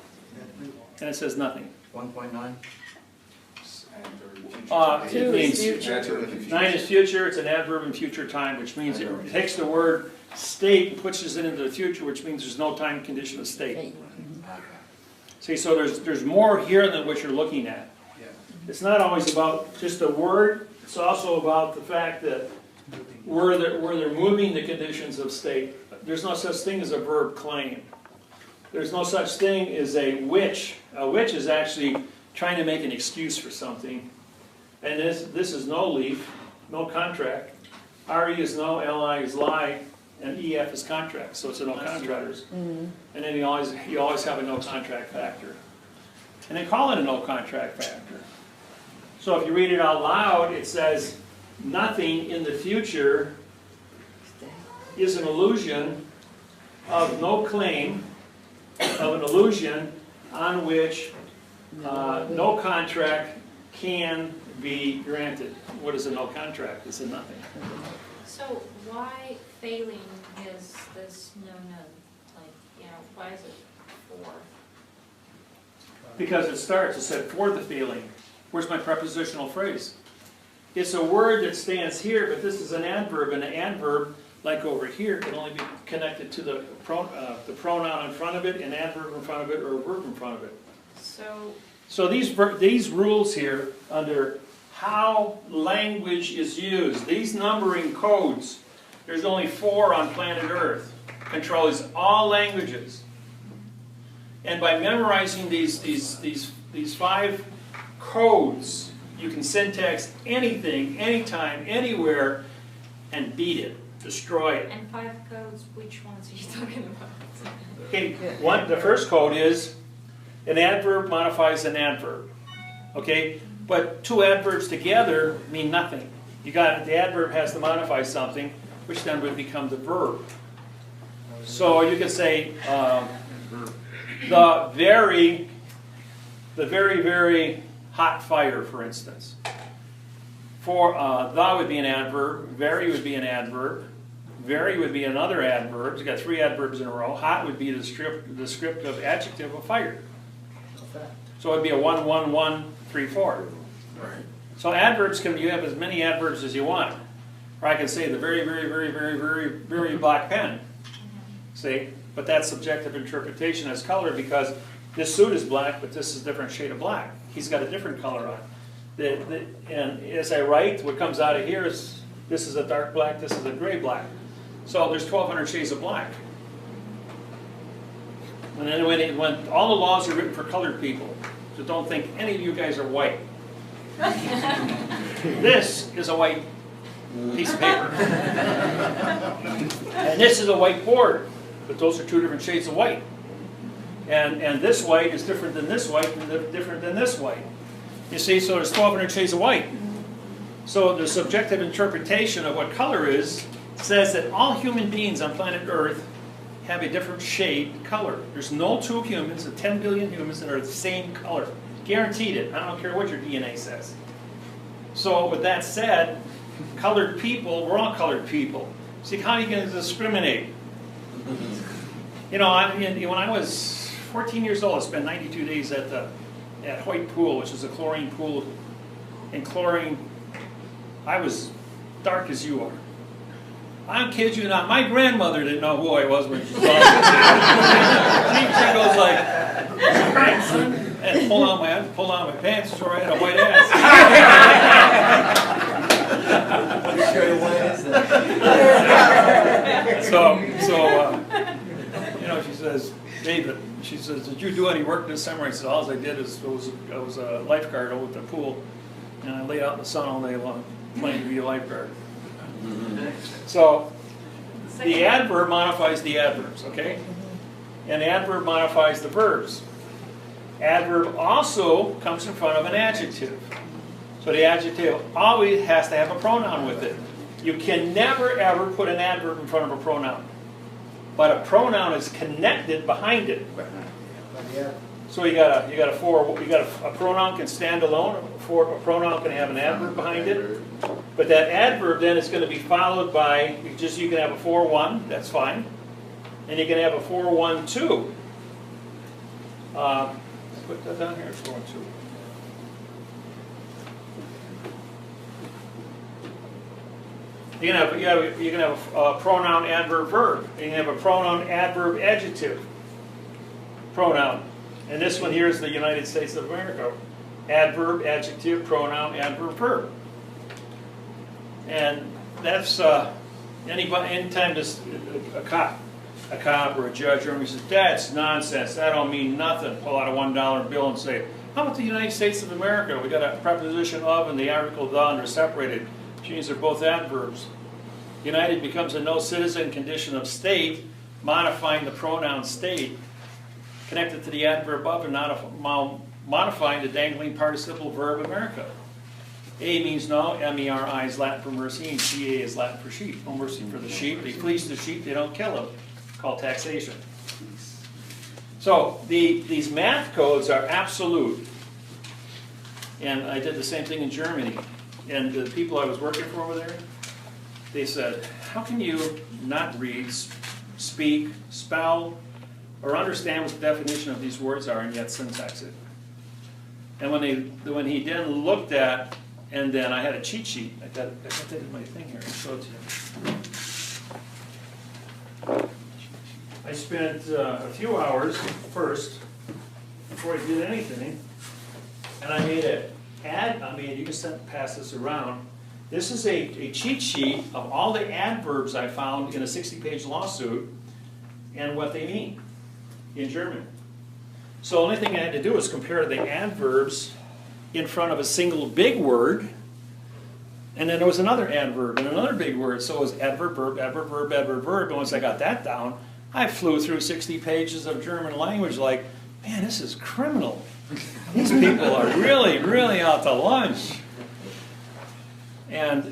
And it says nothing. 1.9? It means, future. 9 is future, it's an adverb in future time, which means it takes the word state and pushes it into the future, which means there's no time condition of state. See, so there's more here than what you're looking at. It's not always about just the word, it's also about the fact that where they're moving the conditions of state. There's no such thing as a verb claim. There's no such thing as a which. A which is actually trying to make an excuse for something. And this is no leaf, no contract. RE is no, LI is lie, and EF is contract, so it's a no contract. And then you always have a no contract factor. And they call it a no contract factor. So if you read it out loud, it says, nothing in the future is an illusion of no claim, of an illusion on which no contract can be granted. What is a no contract? It's a nothing. So why failing is this no-no? Like, why is it 4? Because it starts, it said for the failing. Where's my prepositional phrase? It's a word that stands here, but this is an adverb, and an adverb, like over here, can only be connected to the pronoun in front of it, an adverb in front of it, or a verb in front of it. So these rules here, under how language is used, these numbering codes, there's only 4 on planet Earth, controls all languages. And by memorizing these 5 codes, you can syntax anything, anytime, anywhere, and beat it, destroy it. And 5 codes, which ones are you talking about? Okay, the first code is an adverb modifies an adverb. Okay, but 2 adverbs together mean nothing. The adverb has to modify something, which then would become the verb. So you could say the very the very, very hot fire, for instance. For the would be an adverb, very would be an adverb, very would be another adverb. You got 3 adverbs in a row. Hot would be the descriptive adjective of fire. So it'd be a 1, 1, 1, 3, 4. Right. So adverbs you have as many adverbs as you want. Or I can say the very, very, very, very, very, very black pen. See? But that's subjective interpretation as color because this suit is black, but this is a different shade of black. He's got a different color on. And as I write, what comes out of here is this is a dark black, this is a gray black. So there's 1,200 shades of black. And then when all the laws are written for colored people, so don't think any of you guys are white. This is a white piece of paper. And this is a white board, but those are 2 different shades of white. And this white is different than this white and different than this white. You see, so there's 1,200 shades of white. So the subjective interpretation of what color is says that all human beings on planet Earth have a different shade color. There's no 2 humans, the 10 billion humans that are the same color. Guaranteed it. I don't care what your DNA says. So with that said, colored people, we're all colored people. See, how are you going to discriminate? You know, when I was 14 years old, I spent 92 days at Hoyt Pool, which is a chlorine pool. And chlorine, I was dark as you are. I kid you not, my grandmother didn't know who I was when she saw me. She goes like, grandson, and pull out my pants, so I had a white ass. What shade of white is that? You know, she says, David, she says, did you do any work this summer? I said, all I did is I was a lifeguard over at the pool, and I laid out in the sun all day long, playing to be a lifeguard. So, the adverb modifies the adverbs, okay? And the adverb modifies the verbs. Adverb also comes in front of an adjective. So the adjective always has to have a pronoun with it. You can never ever put an adverb in front of a pronoun. But a pronoun is connected behind it. So you got a pronoun can stand alone. A pronoun can have an adverb behind it. But that adverb then is going to be followed by you can have a 4-1. That's fine. And you can have a 4-1-2. Put that down here. 4-1-2. You can have a pronoun, adverb, verb. You can have a pronoun, adverb, adjective. Pronoun. And this one here is the United States of America. Adverb, adjective, pronoun, adverb, verb. And that's anytime this a cop or a judge or he says, that's nonsense, that don't mean nothing. Pull out a $1 bill and say, how about the United States of America? We got a preposition of and the article the and they're separated. Which means they're both adverbs. United becomes a no citizen condition of state, modifying the pronoun state, connected to the adverb of and modifying the dangling participle verb America. A means no, M-E-R-I is Latin for mercy, and C-A is Latin for sheep. No mercy for the sheep. They fleece the sheep, they don't kill them. Called taxation. So these math codes are absolute. And I did the same thing in Germany. And the people I was working for over there, they said, how can you not read, speak, spell, or understand what the definition of these words are and yet syntax it? And when he then looked at, and then I had a cheat sheet. I got that in my thing here. I'll show it to you. I spent a few hours first before I did anything, and I made you can pass this around. This is a cheat sheet of all the adverbs I found in a 60-page lawsuit and what they mean in German. So the only thing I had to do was compare the adverbs in front of a single big word, and then there was another adverb and another big word. So it was adverb, verb, adverb, verb, adverb, verb. And once I got that down, I flew through 60 pages of German language like, man, this is criminal. These people are really, really out to lunch. And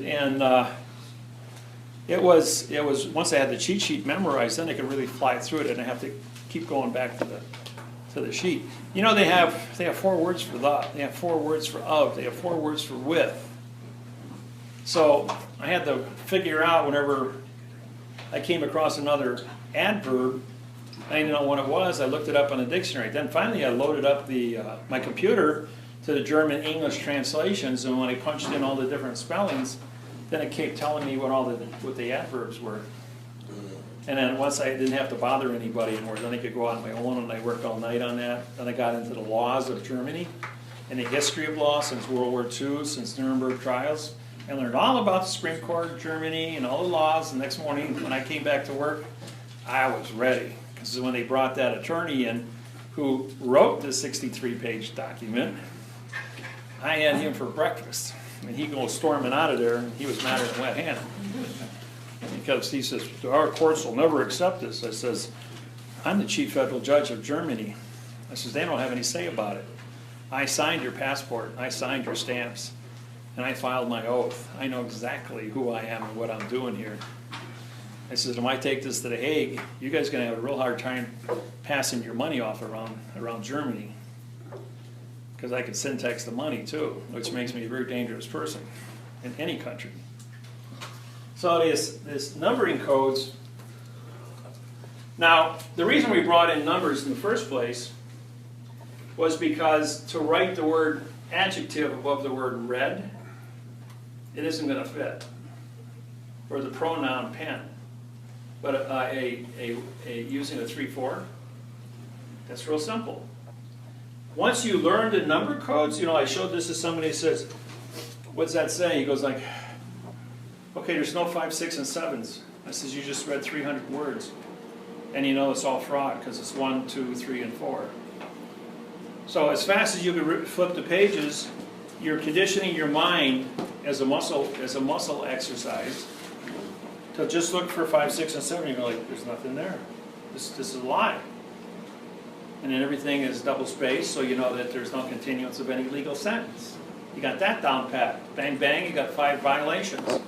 it was once I had the cheat sheet memorized, then I could really fly through it, and I have to keep going back to to the sheet. You know, they have 4 words for the, they have 4 words for of, they have 4 words for with. So I had to figure out whenever I came across another adverb, I didn't know what it was, I looked it up on the dictionary. Then finally I loaded up my computer to the German English translations, and when I punched in all the different spellings, then it kept telling me what the adverbs were. And then once I didn't have to bother anybody anymore, then I could go out on my own, and I worked all night on that. Then I got into the laws of Germany and the history of law since World War II, since Nuremberg trials. I learned all about the Supreme Court of Germany and all the laws. The next morning when I came back to work, I was ready. Because when they brought that attorney in who wrote the 63-page document, I had him for breakfast. And he goes storming out of there, and he was madder than wet Hannah. Because he says, our courts will never accept this. I says, I'm the chief federal judge of Germany. I says, they don't have any say about it. I signed your passport, I signed your stamps, and I filed my oath. I know exactly who I am and what I'm doing here. I says, if I take this to The Hague, you guys are going to have a real hard time passing your money off around Germany. Because I could syntax the money too, which makes me a very dangerous person in any country. So this numbering codes. Now, the reason we brought in numbers in the first place was because to write the word adjective above the word red, it isn't going to fit. Or the pronoun pen. But using a 3-4, that's real simple. Once you learn the number codes, you know, I showed this to somebody who says, what's that say? He goes like, okay, there's no 5, 6, and 7s. I says, you just read 300 words. And you know it's all fraud because it's 1, 2, 3, and 4. So as fast as you can flip the pages, you're conditioning your mind as a muscle exercise to just look for 5, 6, and 7. You're like, there's nothing there. This is a lie. And then everything is double spaced, so you know that there's no continuance of any legal sentence. You got that down pat. Bang, bang, you got 5 violations.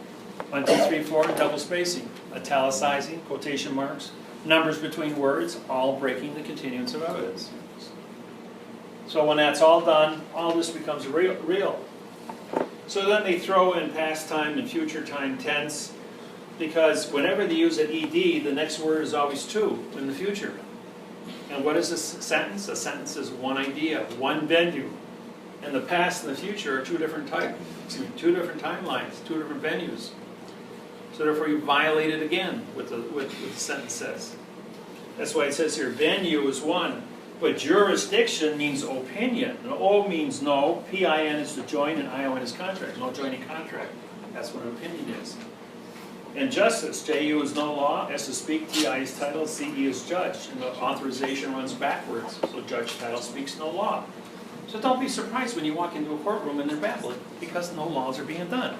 1, 2, 3, 4, double spacing, italicizing, quotation marks, numbers between words, all breaking the continuance of evidence. So when that's all done, all this becomes real. So then they throw in past time and future time tense, because whenever they use an ED, the next word is always to in the future. And what is a sentence? A sentence is one idea, one venue. And the past and the future are 2 different timelines, 2 different venues. So therefore you violate it again with what the sentence says. That's why it says here, venue is one. But jurisdiction means opinion. And O means no, PIN is to join, and ION is contract. No joining contract. That's what an opinion is. And justice, JU is no law, S is speak, TI is title, CE is judge. And the authorization runs backwards. So judge title speaks no law. So don't be surprised when you walk into a courtroom and they're babbling, because no laws are being done.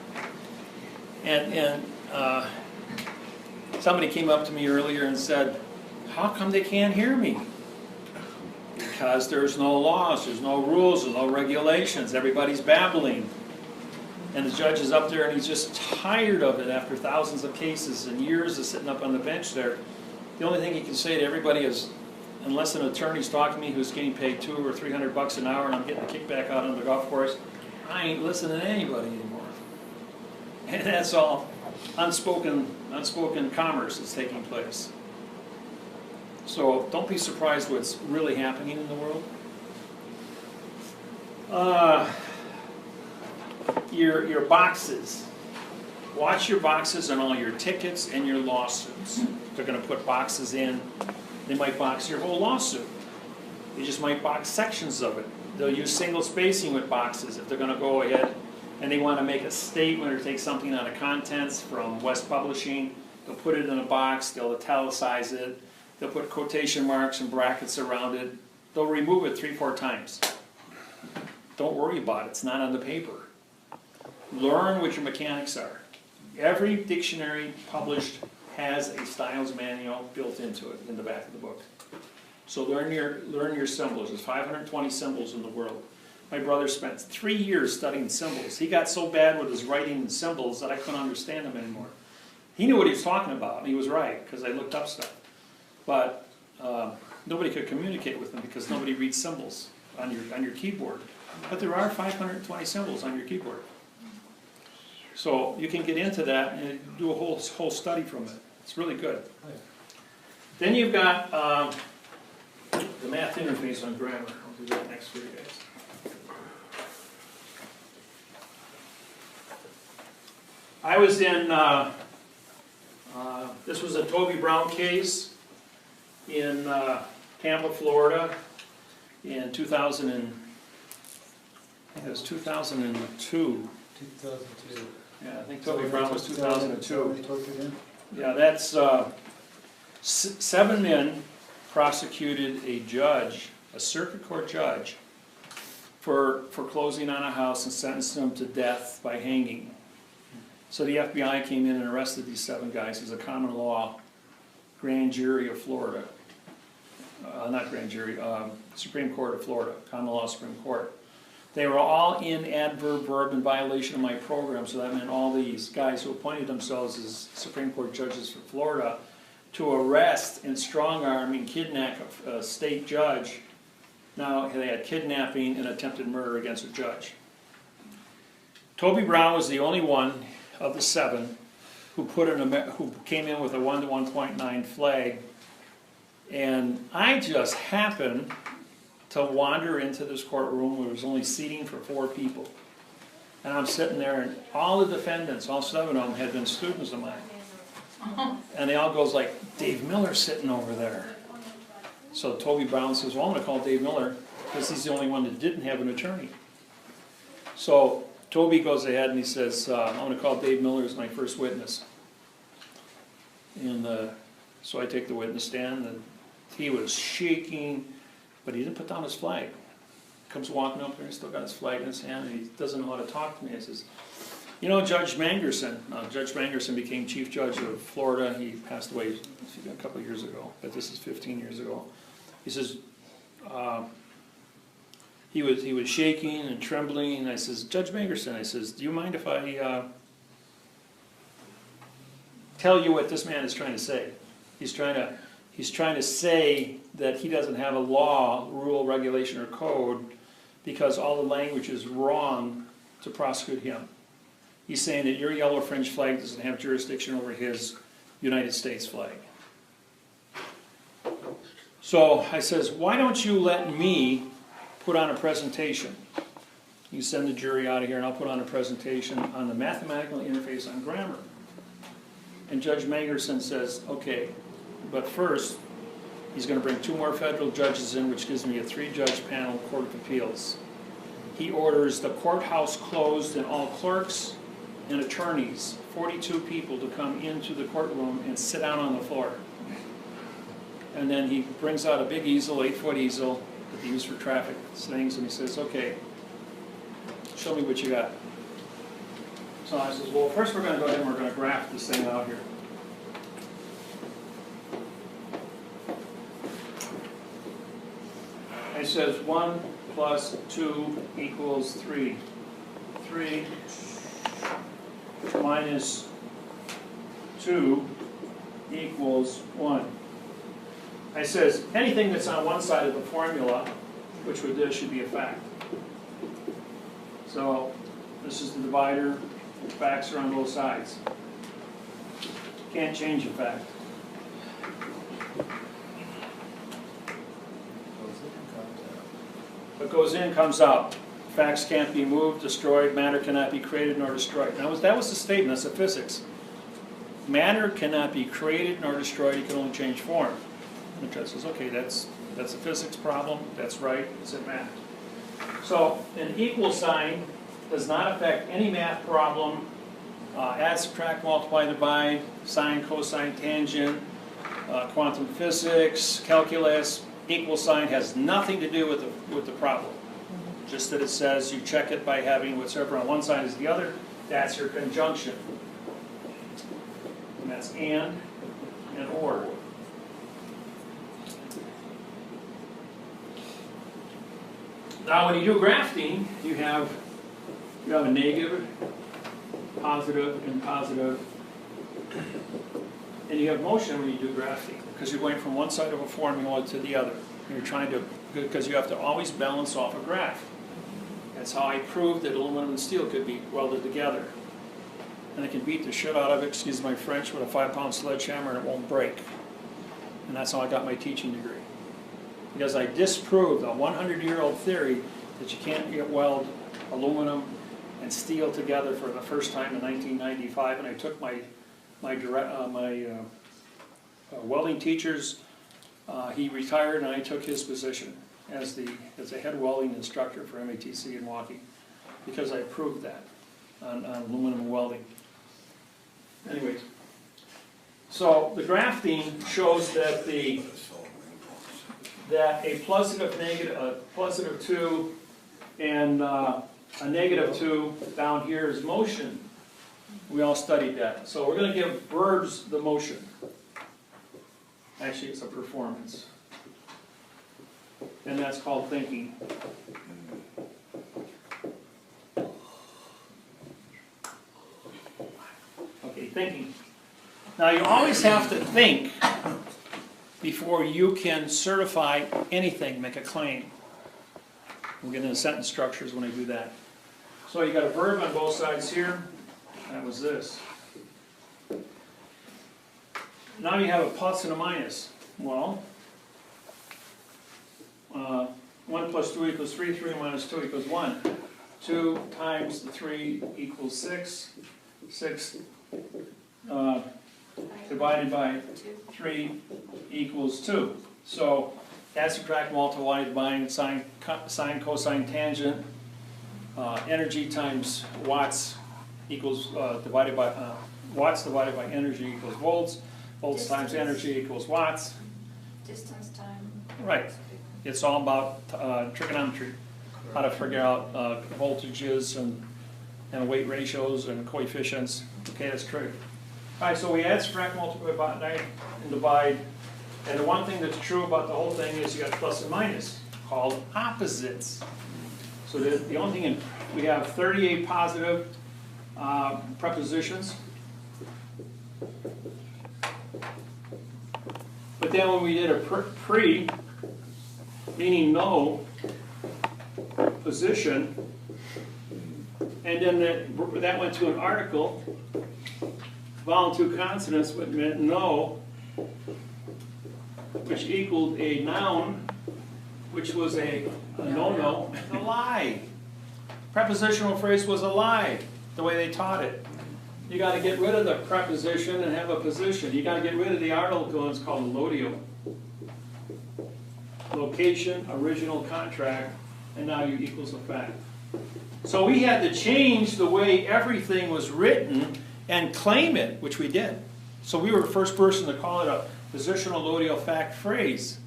And somebody came up to me earlier and said, how come they can't hear me? Because there's no laws, there's no rules, there's no regulations, everybody's babbling. And the judge is up there and he's just tired of it after thousands of cases and years of sitting up on the bench there. The only thing he can say to everybody is, unless an attorney's talking to me who's getting paid $200 or $300 an hour and I'm getting a kickback out on the golf course, I ain't listening to anybody anymore. And that's all unspoken commerce that's taking place. So don't be surprised what's really happening in the world. Your boxes. Watch your boxes on all your tickets and your lawsuits. They're going to put boxes in. They might box your whole lawsuit. They just might box sections of it. They'll use single spacing with boxes if they're going to go ahead and they want to make a statement or take something out of contents from West Publishing. They'll put it in a box. They'll italicize it. They'll put quotation marks and brackets around it. They'll remove it 3 or 4 times. Don't worry about it. It's not on the paper. Learn what your mechanics are. Every dictionary published has a styles manual built into it in the back of the book. So learn your symbols. There's 520 symbols in the world. My brother spent 3 years studying symbols. He got so bad with his writing and symbols that I couldn't understand him anymore. He knew what he was talking about, and he was right, because I looked up stuff. But nobody could communicate with them because nobody reads symbols on your keyboard. But there are 520 symbols on your keyboard. So you can get into that and do a whole study from it. It's really good. Then you've got the math interface on grammar. I'll do that next for you guys. I was in, this was a Toby Brown case in Tampa, Florida in 2000 and, I think it was 2002. 2002. Yeah, I think Toby Brown was 2002. Two. Yeah, that's, 7 men prosecuted a judge, a circuit court judge, for closing on a house and sentenced them to death by hanging. So the FBI came in and arrested these 7 guys as a common law grand jury of Florida. Not grand jury, Supreme Court of Florida, common law Supreme Court. They were all in adverb verb in violation of my program, so that meant all these guys who appointed themselves as Supreme Court judges for Florida to arrest and strong-arm and kidnap a state judge. Now they had kidnapping and attempted murder against a judge. Toby Brown was the only one of the 7 who who came in with a 1 to 1.9 flag, and I just happened to wander into this courtroom where there was only seating for 4 people. And I'm sitting there, and all the defendants, all 7 of them, had been students of mine. And they all goes like, Dave Miller's sitting over there. So Toby Brown says, well, I'm going to call Dave Miller because he's the only one that didn't have an attorney. So Toby goes ahead and he says, I'm going to call Dave Miller as my first witness. And so I take the witness stand, and he was shaking, but he didn't put down his flag. Comes walking up there, he's still got his flag in his hand, and he doesn't know how to talk to me. He says, you know, Judge Mangerson. Judge Mangerson became Chief Judge of Florida. He passed away a couple of years ago, but this is 15 years ago. He says, he was shaking and trembling, and I says, Judge Mangerson, I says, do you mind if I tell you what this man is trying to say? He's trying to say that he doesn't have a law, rule, regulation, or code because all the language is wrong to prosecute him. He's saying that your yellow fringe flag doesn't have jurisdiction over his United States flag. So I says, why don't you let me put on a presentation? You send the jury out of here and I'll put on a presentation on the mathematical interface on grammar. And Judge Mangerson says, okay, but first, he's going to bring 2 more federal judges in, which gives me a 3-judge panel Court of Appeals. He orders the courthouse closed and all clerks and attorneys, 42 people, to come into the courtroom and sit down on the floor. And then he brings out a big easel, 8-foot easel that they use for traffic things, and he says, okay, show me what you got. So I says, well, first we're going to go ahead and we're going to graph this thing out here. It says 1 plus 2 equals 3. 3 minus 2 equals 1. I says anything that's on one side of the formula, which would this should be a fact. So this is the divider. Facts are on both sides. Can't change a fact. What goes in comes out. Facts can't be moved, destroyed, matter cannot be created nor destroyed. Now that was the statement, that's the physics. Matter cannot be created nor destroyed, it can only change form. And the judge says, okay, that's a physics problem, that's right, it's in math. So an equal sign does not affect any math problem. Add, subtract, multiply, divide, sine, cosine, tangent, quantum physics, calculus. Equal sign has nothing to do with the problem. Just that it says you check it by having whatever on one side is the other. That's your conjunction. And that's and or. Now when you do grafting, you have a negative, positive, and positive. And you have motion when you do grafting, because you're going from one side of a formula to the other. You're trying to, because you have to always balance off a graft. That's how I proved that aluminum and steel could be welded together. And I can beat the shit out of it, excuse my French, with a 5-pound sledgehammer and it won't break. And that's how I got my teaching degree. Because I disproved a 100-year-old theory that you can't weld aluminum and steel together for the first time in 1995, and I took my welding teacher's, he retired and I took his position as a head welding instructor for MATC in Waukee, because I proved that on aluminum welding. Anyways, so the grafting shows that a +2 and a -2 down here is motion. We all studied that. So we're going to give verbs the motion. Actually, it's a performance. And that's called thinking. Okay, thinking. Now you always have to think before you can certify anything, make a claim. We'll get into sentence structures when I do that. So you got a verb on both sides here. That was this. Now you have a plus and a minus. Well, 1 + 2 = 3, 3 - 2 = 1. 2 times the 3 = 6. 6 divided by 3 = 2. So add, subtract, multiply, divide, sine, cosine, tangent. Energy times watts equals divided by watts divided by energy equals volts. Volts times energy equals watts. Distance, time. Right. It's all about trigonometry, how to figure out voltages and weight ratios and coefficients. Okay, that's true. All right, so we add, subtract, multiply, and divide. And the one thing that's true about the whole thing is you got plus and minus, called opposites. So the only thing, we have 38 positive prepositions. But then when we did a pre, meaning no position, and then that went to an article, vowel two consonants, which meant no, which equaled a noun, which was a no-no, a lie. Prepositional phrase was a lie, the way they taught it. You got to get rid of the preposition and have a position. You got to get rid of the article, it's called a lodio. Location, original contract, and now you equals a fact. So we had to change the way everything was written and claim it, which we did. So we were the first person to call it a positional lodio fact phrase.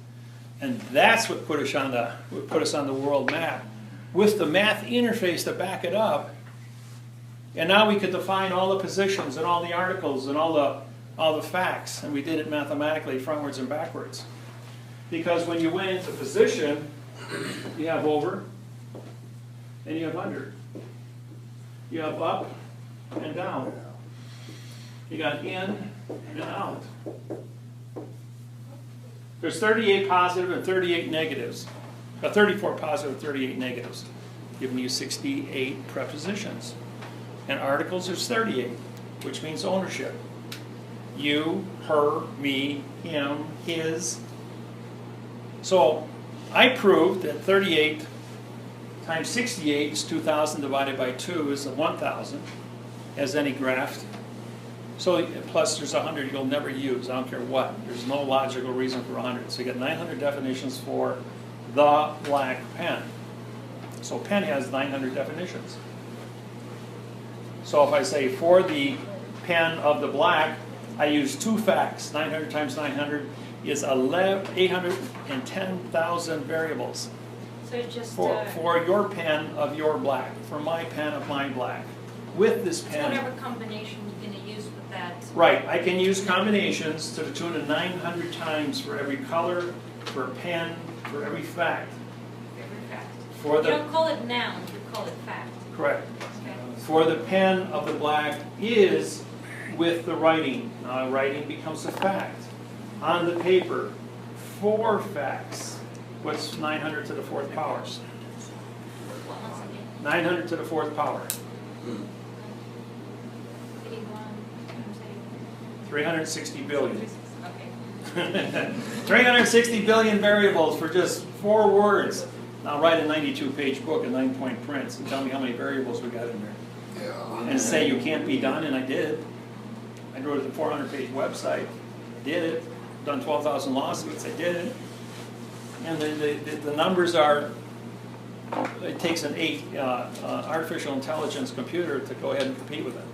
And that's what put us on the world map, with the math interface to back it up. And now we could define all the positions and all the articles and all the facts, and we did it mathematically, frontwards and backwards. Because when you went into position, you have over and you have under. You have up and down. You got in and out. There's 38 positive and 38 negatives. 34 positive and 38 negatives, giving you 68 prepositions. And articles, there's 38, which means ownership. You, her, me, him, his. So I proved that 38 times 68 is 2,000 divided by 2 is 1,000, as any graph. So plus there's 100 you'll never use, I don't care what. There's no logical reason for 100. So you get 900 definitions for the black pen. So pen has 900 definitions. So if I say for the pen of the black, I use two facts. 900 times 900 is 810,000 variables. So it's just for your pen of your black, for my pen of my black. With this pen. Whatever combination you're going to use with that. Right, I can use combinations to the tune of 900 times for every color, for pen, for every fact. Every fact. For You the, don't call it noun, you call it fact. correct. Okay. For the pen of the black is with the writing. Now, writing becomes a fact. On the paper, 4 facts. What's 900 to the 4th power? 900 to the 4th power. 360 billion. 360 billion variables for just 4 words. Now write a 92-page book and 9-point prints and tell me how many variables we got in there. Yeah. And say you can't be done, and I did. I wrote a 400-page website, did it. Done 12,000 lawsuits, I did it. And the numbers are, it takes an 8 artificial intelligence computer to go ahead and compete with it.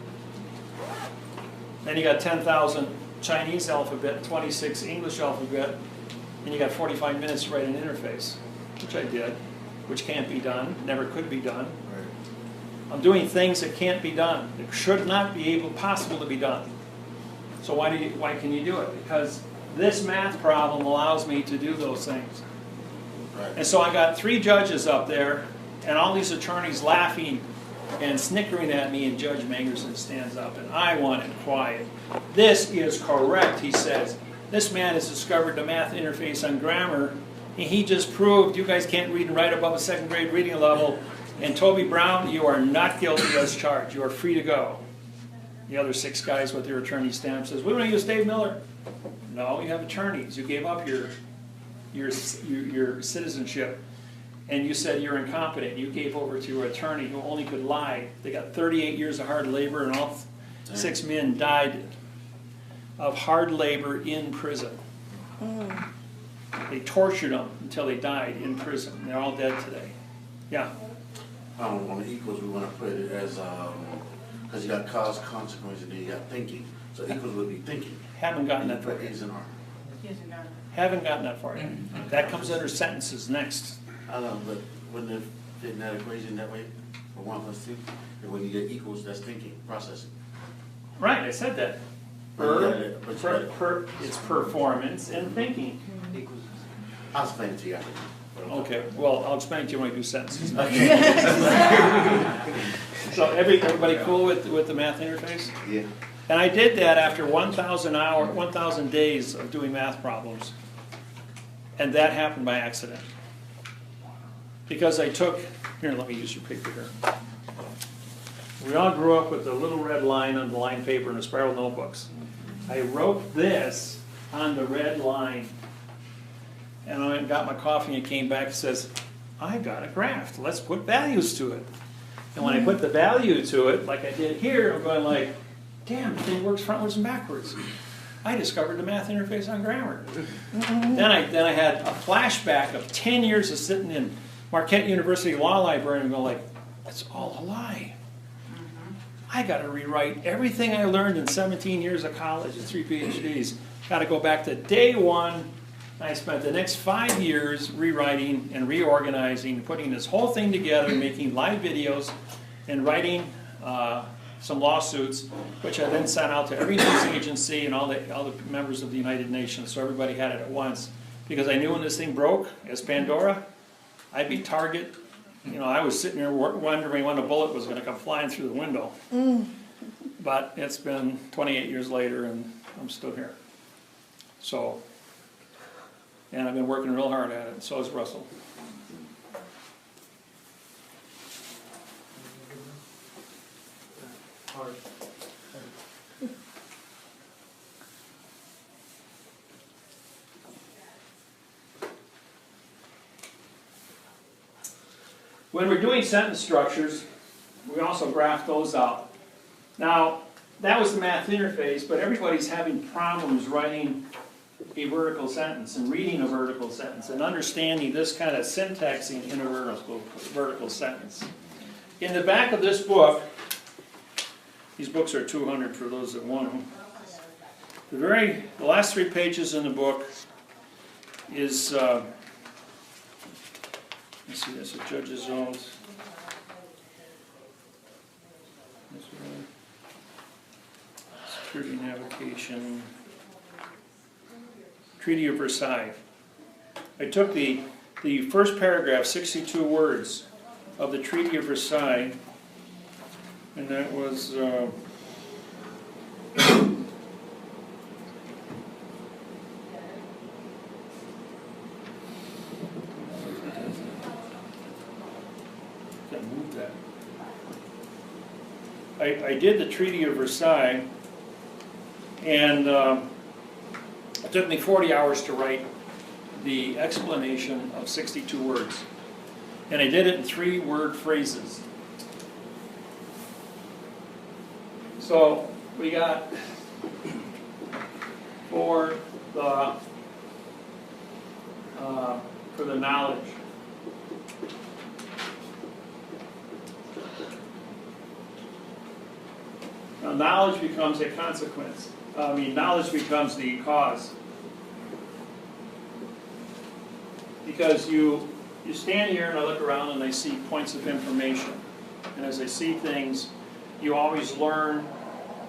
Then you got 10,000 Chinese alphabet, 26 English alphabet, and you got 45 minutes to write an interface, which I did, which can't be done, never could be done. I'm doing things that can't be done, that should not be possible to be done. So why can you do it? Because this math problem allows me to do those things. Right. And so I got 3 judges up there, and all these attorneys laughing and snickering at me, and Judge Mangerson stands up, and I want it quiet. This is correct, he says. This man has discovered the math interface on grammar, and he just proved you guys can't read and write above a 2nd grade reading level, and Toby Brown, you are not guilty as charged. You are free to go. The other 6 guys with their attorney stamp says, we don't use Dave Miller. No, you have attorneys. You gave up your citizenship, and you said you're incompetent. You gave over to your attorney who only could lie. They got 38 years of hard labor, and all 6 men died of hard labor in prison. They tortured them until they died in prison. They're all dead today. Yeah. On the equals, we want to put it as, because you got cause, consequence, and then you got thinking. So equals would be thinking. Haven't gotten that Put far yet. A's and R. Haven't gotten that far yet. That comes under sentences next. I know, but wouldn't it fit in that equation that way? For 1 plus 2? And when you get equals, that's thinking, processing. Right, I said that. It's performance and thinking. I'll explain it to you after. Okay, well, I'll explain it to you when I do sentences. Okay. So everybody cool with the math interface? Yeah. And I did that after 1,000 days of doing math problems. And that happened by accident. Because I took, here, let me use your paper here. We all grew up with the little red line on the line paper in the spiral notebooks. I wrote this on the red line. And I went and got my coffee and came back and says, I got a graph. Let's put values to it. And when I put the value to it, like I did here, I'm going like, damn, the thing works frontwards and backwards. I discovered the math interface on grammar. Then I had a flashback of 10 years of sitting in Marquette University Law Library and going like, that's all a lie. I got to rewrite everything I learned in 17 years of college and 3 PhDs. Got to go back to day 1. I spent the next 5 years rewriting and reorganizing, putting this whole thing together, making live videos, and writing some lawsuits, which I then sent out to every news agency and all the members of the United Nations, so everybody had it at once. Because I knew when this thing broke, as Pandora, I'd be target. You know, I was sitting there wondering when a bullet was going to come flying through the window. But it's been 28 years later, and I'm still here. So, and I've been working real hard at it, and so has Russell. When we're doing sentence structures, we also graph those out. Now, that was the math interface, but everybody's having problems writing a vertical sentence and reading a vertical sentence and understanding this kind of syntaxing in a vertical sentence. In the back of this book, these books are 200 for those that want them. The last 3 pages in the book is, let's see, that's a judge's oath. Security navigation. Treaty of Versailles. I took the first paragraph, 62 words, of the Treaty of Versailles, and that was I did the Treaty of Versailles, and it took me 40 hours to write the explanation of 62 words. And I did it in 3-word phrases. So we got for the knowledge. Now, knowledge becomes a consequence. Knowledge becomes the cause. Because you stand here and I look around and I see points of information. And as I see things, you always learn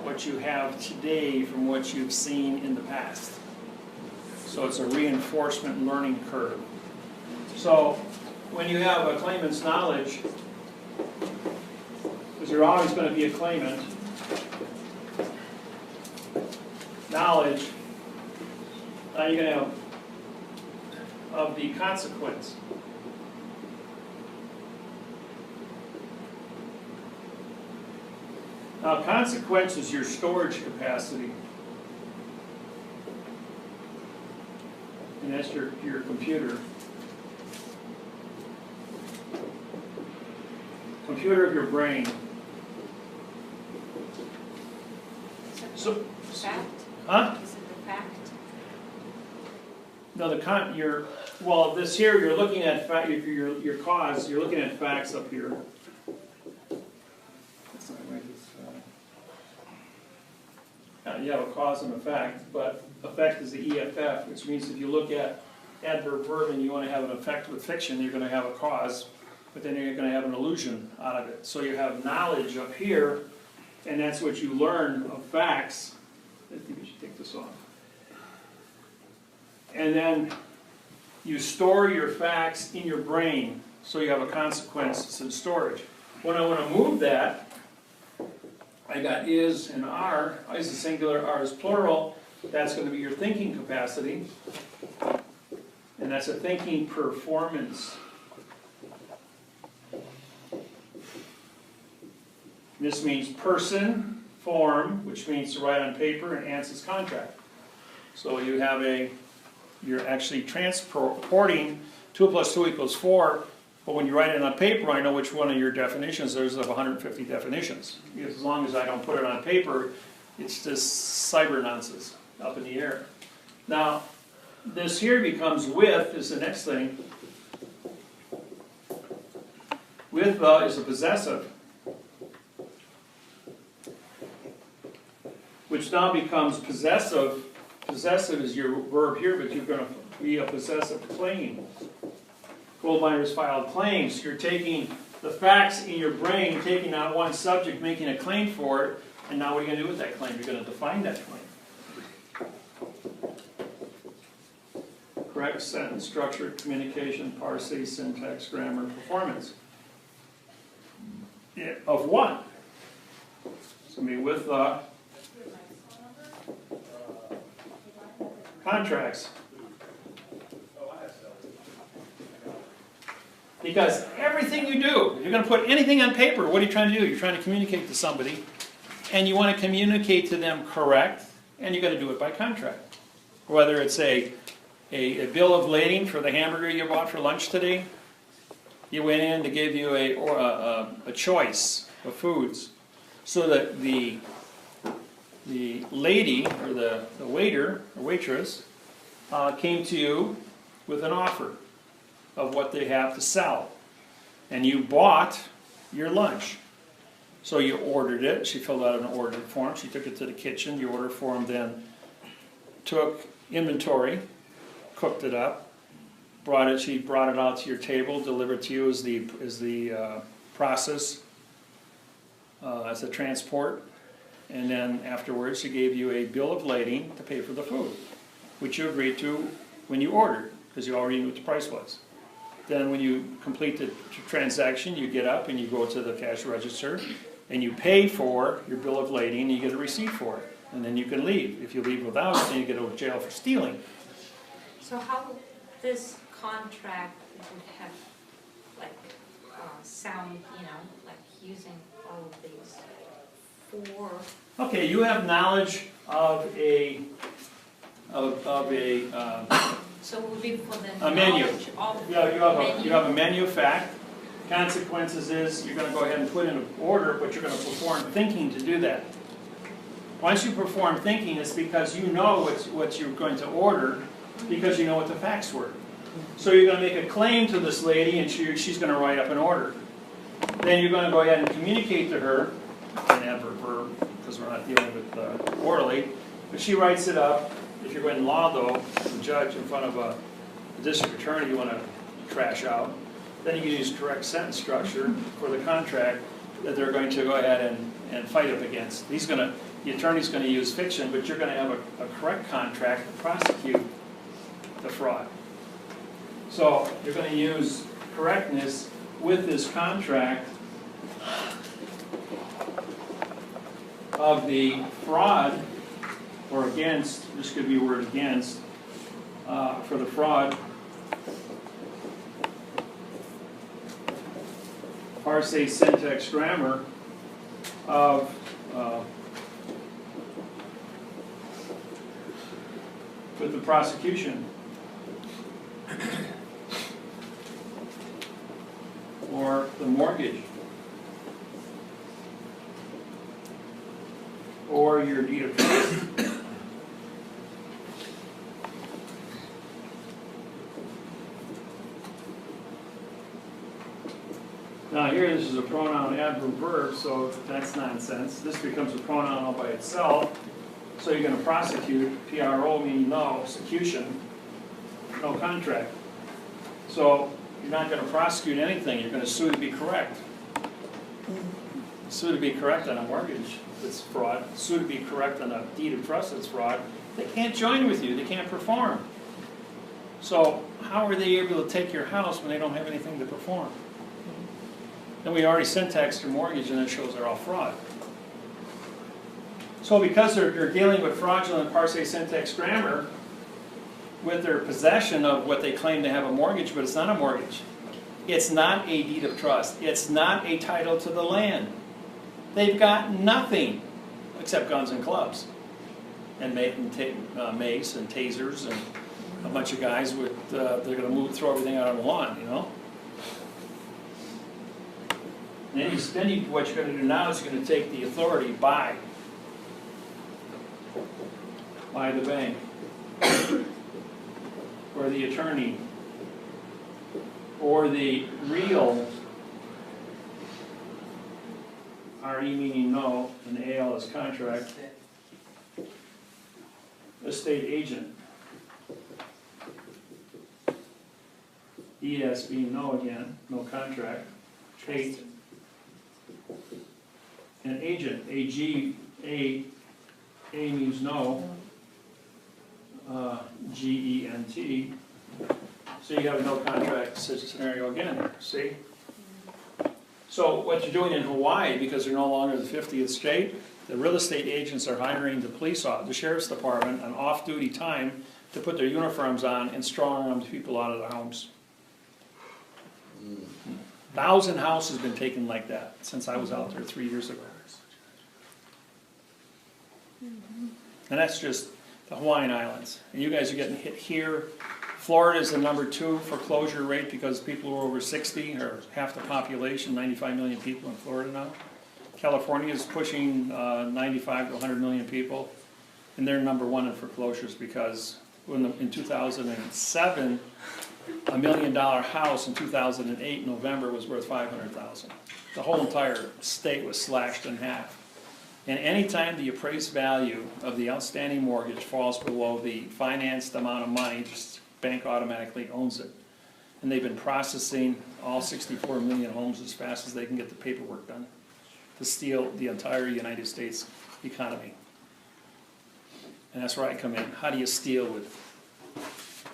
what you have today from what you've seen in the past. So it's a reinforcement learning curve. So when you have a claimant's knowledge, because you're always going to be a claimant, knowledge, now you're going to have of the consequence. Now, consequence is your storage capacity. And that's your computer. Computer of your brain. So, Fact? huh? Is it the fact? No, well, this here, you're looking at your cause, you're looking at facts up here. That's not right, you have a cause and effect, but effect is the EFF, which means if you look at adverb verb and you want to have an effect with fiction, you're going to have a cause, but then you're going to have an illusion out of it. So you have knowledge up here, and that's what you learn of facts. I think we should take this off. And then you store your facts in your brain, so you have a consequence. It's in storage. When I want to move that, I got is and are. Is is singular, are is plural. That's going to be your thinking capacity. And that's a thinking performance. This means person, form, which means to write on paper, and ants is contract. So you have you're actually transporting 2 + 2 = 4, but when you write it on paper, I know which one of your definitions, there's of 150 definitions. Because as long as I don't put it on paper, it's just cyber nonsense up in the air. Now, this here becomes with, is the next thing. With is a possessive, which now becomes possessive. Possessive is your verb here, but you're going to be a possessive claim. Gold miners filed claims. You're taking the facts in your brain, taking out one subject, making a claim for it, and now what are you going to do with that claim? You're going to define that claim. Correct sentence, structure, communication, parsing, syntax, grammar, performance. Yeah, of what? So be with contracts. Because everything you do, you're going to put anything on paper, what are you trying to do? You're trying to communicate to somebody, and you want to communicate to them correct, and you've got to do it by contract. Whether it's a bill of lading for the hamburger you bought for lunch today, you went in to give you a choice of foods, so that the lady, or the waiter or waitress, came to you with an offer of what they have to sell. And you bought your lunch. So you ordered it. She filled out an order form. She took it to the kitchen. The order form then took inventory, cooked it up, she brought it out to your table, delivered to you as the process, as a transport. And then afterwards, she gave you a bill of lading to pay for the food, which you agreed to when you ordered, because you already knew what the price was. Then when you complete the transaction, you get up and you go to the cash register, and you pay for your bill of lading, and you get a receipt for it. And then you can leave. If you leave without it, then you go to jail for stealing. So how this contract would have, like, sound, like using all of these for, Okay, you have knowledge of a, So it would be for the A menu. knowledge of yeah, menu. you have a menu fact. Consequences is you're gonna go ahead and put in an order, but you're gonna perform thinking to do that. Once you perform thinking, it's because you know what you're going to order, because you know what the facts were. So you're gonna make a claim to this lady, and she's gonna write up an order. Then you're gonna go ahead and communicate to her, an adverb verb, because we're not dealing with orally, but she writes it up. If you're in law though, the judge in front of a district attorney you wanna trash out, then you can use correct sentence structure for the contract that they're going to go ahead and fight up against. The attorney's gonna use fiction, but you're gonna have a correct contract to prosecute the fraud. So you're gonna use correctness with this contract of the fraud, or against, this could be a word against, for the fraud, parse, syntax, grammar of with the prosecution, or the mortgage, or your deed of trust. Now here, this is a pronoun adverb verb, so that's nonsense. This becomes a pronoun all by itself. So you're going to prosecute, PRO meaning no, execution, no contract. So you're not going to prosecute anything, you're going to sue to be correct. Sue to be correct on a mortgage, it's fraud. Sue to be correct on a deed of trust, it's fraud. They can't join with you, they can't perform. So how are they able to take your house when they don't have anything to perform? And we already syntaxed your mortgage, and it shows they're all fraud. So because they're dealing with fraudulent parse, syntax, grammar, with their possession of what they claim to have a mortgage, but it's not a mortgage. It's not a deed of trust. It's not a title to the land. They've got nothing except guns and clubs, and mace and tasers, and a bunch of guys with they're going to throw everything out on the lawn, you know. And then what you're going to do now is you're going to take the authority by the bank, or the attorney, or the real, RE meaning no, and AL is contract, estate agent, ES being no again, no contract, Tate, and agent, AG, A means no, GENT, so you have a no contract scenario again, see? So what you're doing in Hawaii, because they're no longer the 50th state, the real estate agents are hiring the sheriff's department on off-duty time to put their uniforms on and strong-arm people out of their homes. 1,000 houses have been taken like that since I was out there 3 years ago. And that's just the Hawaiian Islands. And you guys are getting hit here. Florida is the #2 foreclosure rate because people who are over 60 are half the population, 95 million people in Florida now. California is pushing 95 to 100 million people, and they're #1 in foreclosures because in 2007, $1 million house in 2008 November was worth $500,000. The whole entire state was slashed in half. And anytime the appraised value of the outstanding mortgage falls below the financed amount of money, the bank automatically owns it. And they've been processing all 64 million homes as fast as they can get the paperwork done to steal the entire United States economy. And that's where I come in. How do you steal with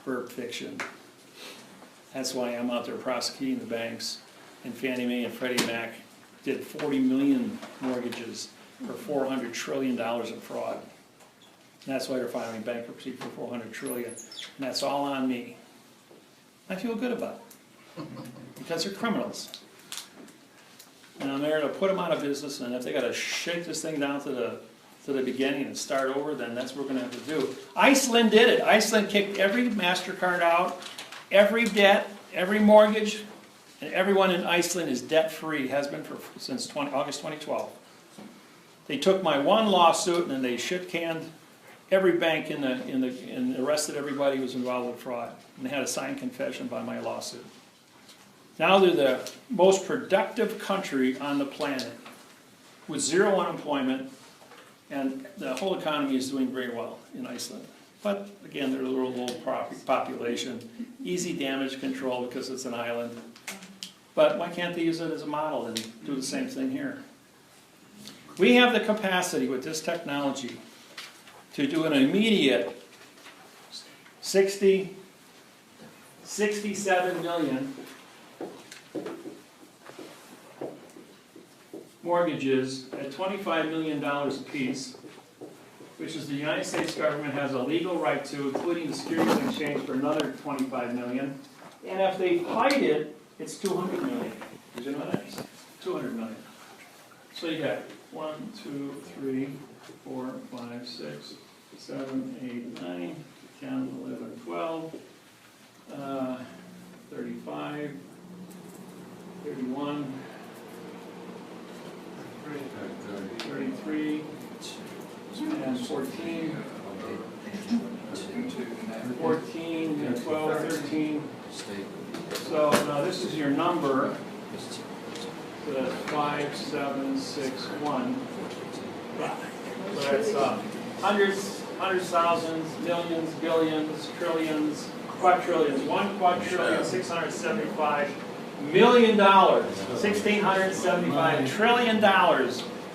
verb fiction? That's why I'm out there prosecuting the banks. And Fannie Mae and Freddie Mac did 40 million mortgages for $400 trillion in fraud. And that's why they're filing bankruptcy for $400 trillion. And that's all on me. I feel good about it. Because they're criminals. and I'm there to put them out of business, and if they gotta shake this thing down to the beginning and start over, then that's what we're gonna have to do. Iceland did it. Iceland kicked every MasterCard out, every debt, every mortgage, and everyone in Iceland is debt-free, has been since August 2012. They took my one lawsuit and then they shit-canned every bank and arrested everybody who was involved with fraud. And they had a signed confession by my lawsuit. Now they're the most productive country on the planet with 0 unemployment, and the whole economy is doing very well in Iceland. But again, they're a low population, easy damage control because it's an island. But why can't they use it as a model and do the same thing here? We have the capacity with this technology to do an immediate 67 million mortgages at $25 million apiece, which is the United States government has a legal right to, including the Securities Exchange for another 25 million. And if they fight it, it's 200 million. Did you know that? 200 million. So you got 1, 2, 3, 4, 5, 6, 7, 8, 9, 10, 11, 12, 35, 31, 33, and 14, 14, and 12, 13. So now this is your number. So that's 5, 7, 6, 1. So that's hundreds, thousands, millions, billions, trillions, quadrillions. 1 quadrillion, $675 million. $1,675 trillion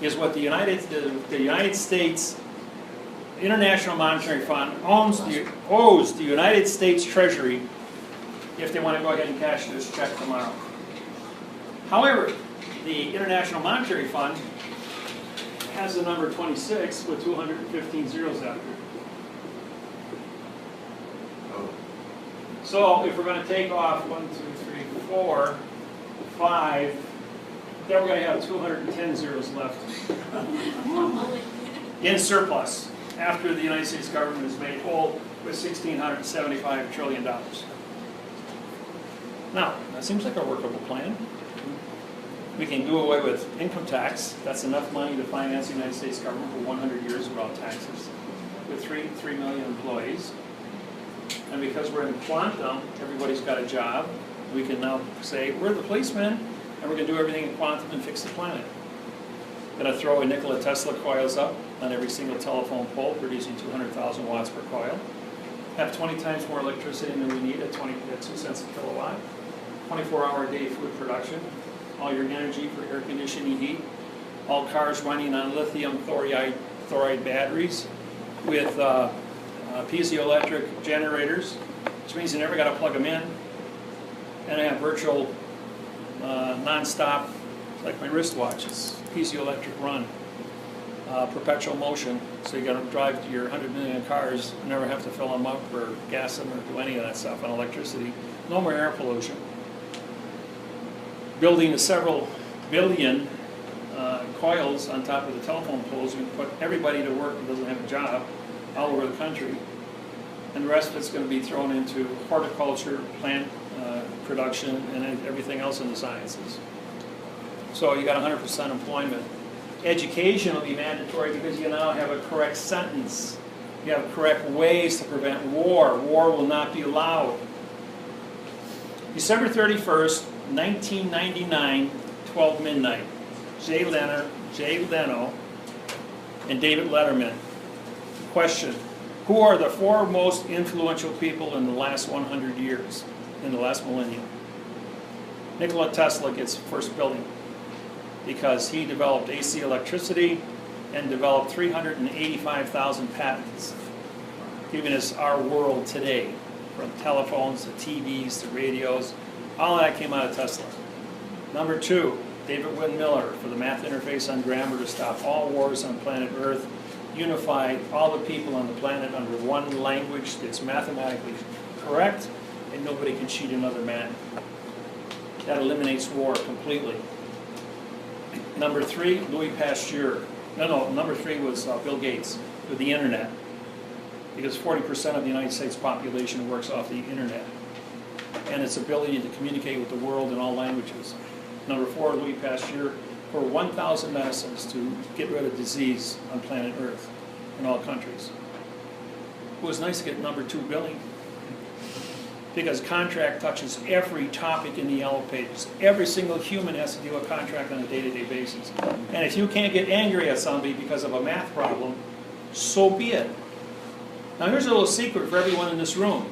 is what the United States International Monetary Fund owes the United States Treasury if they want to go ahead and cash this check tomorrow. However, the International Monetary Fund has the number 26 with 215 zeros after it. So if we're going to take off 1, 2, 3, 4, 5, then we're going to have 210 zeros left in surplus after the United States government is made whole with $1,675 trillion. Now, that seems like a workable plan. We can do away with income tax. That's enough money to finance the United States government for 100 years without taxes, with 3 million employees. And because we're in quantum, everybody's got a job. We can now say, we're the policemen, and we're going to do everything in quantum and fix the planet. Going to throw a Nikola Tesla coils up on every single telephone pole, producing 200,000 watts per coil. Have 20 times more electricity than we need at 2 cents a kilowatt. 24-hour-a-day food production. All your energy for air conditioning heat. All cars running on lithium thoride batteries with piezoelectric generators, which means you never got to plug them in. And I have virtual non-stop, like my wristwatch, it's piezoelectric run, perpetual motion. So you got to drive to your 100 million cars, never have to fill them up or gas them or do any of that stuff on electricity. No more air pollution. Building several billion coils on top of the telephone poles, we put everybody to work who doesn't have a job all over the country. And the rest of it's going to be thrown into horticulture, plant production, and everything else in the sciences. So you got 100% employment. Education will be mandatory because you now have a correct sentence. You have correct ways to prevent war. War will not be allowed. December 31st, 1999, 12 midnight. Jay Leno, and David Letterman. Question: who are the 4 most influential people in the last 100 years, in the last millennium? Nikola Tesla gets first billion because he developed AC electricity and developed 385,000 patents, giving us our world today, from telephones to TVs to radios. All of that came out of Tesla. Number 2, David Wynn Miller for the math interface on grammar to stop all wars on planet Earth, unify all the people on the planet under one language that's mathematically correct, and nobody can cheat another man. That eliminates war completely. Number 3, Louis Pasteur. No, number 3 was Bill Gates with the internet. Because 40% of the United States population works off the internet. And its ability to communicate with the world in all languages. Number 4, Louis Pasteur, for 1,000 medicines to get rid of disease on planet Earth in all countries. It was nice to get number 2 billing. Because contract touches every topic in the yellow pages. Every single human has to do a contract on a day-to-day basis. And if you can't get angry at somebody because of a math problem, so be it. Now here's a little secret for everyone in this room.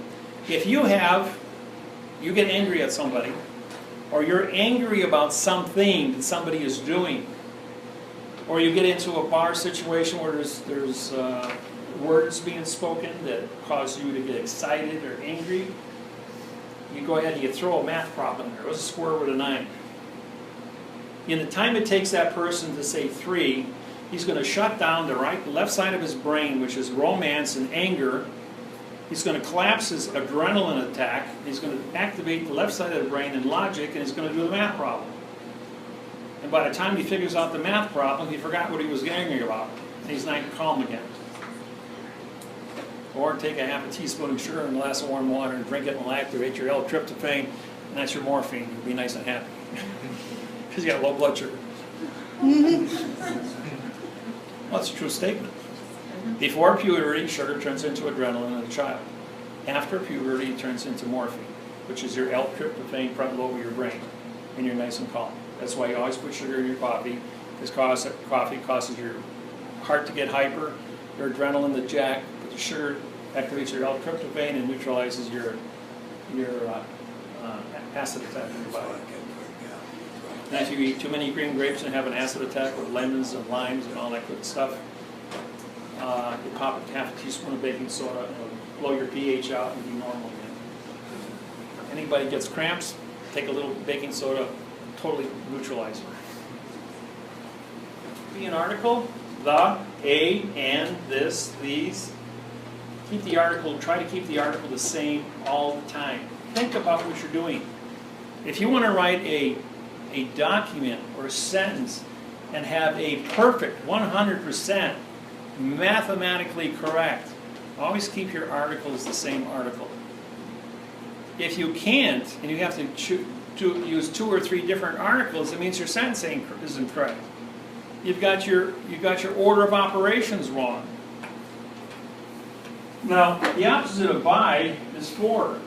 If you get angry at somebody, or you're angry about something that somebody is doing, or you get into a bar situation where there's words being spoken that cause you to get excited or angry, you go ahead and you throw a math problem there. What's a square root of 9? In the time it takes that person to say 3, he's going to shut down the left side of his brain, which is romance and anger. He's going to collapse his adrenaline attack. He's going to activate the left side of the brain in logic, and he's going to do the math problem. And by the time he figures out the math problem, he forgot what he was angry about, and he's not calm again. Or take a half a teaspoon of sugar and a glass of warm water and drink it, and it'll activate your L-tryptophan, and that's your morphine. You'll be nice and happy. Because you got low blood sugar. Well, that's a true statement. Before puberty, sugar turns into adrenaline in a child. After puberty, it turns into morphine, which is your L-tryptophan front lobe of your brain, and you're nice and calm. That's why you always put sugar in your coffee, because coffee causes your heart to get hyper, your adrenaline to jack, but the sugar activates your L-tryptophan and neutralizes your acid attack in your body. And if you eat too many green grapes and have an acid attack with lemons and limes and all that good stuff, you pop half a teaspoon of baking soda and it'll blow your pH out and be normal again. Anybody gets cramps, take a little baking soda, totally neutralize it. Be an article, the, a, and, this, these. Keep the article, try to keep the article the same all the time. Think about what you're doing. If you want to write a document or a sentence and have a perfect 100% mathematically correct, always keep your articles the same article. If you can't, and you have to use 2 or 3 different articles, it means your sentence isn't correct. You've got your order of operations wrong. Now, the opposite of by is for.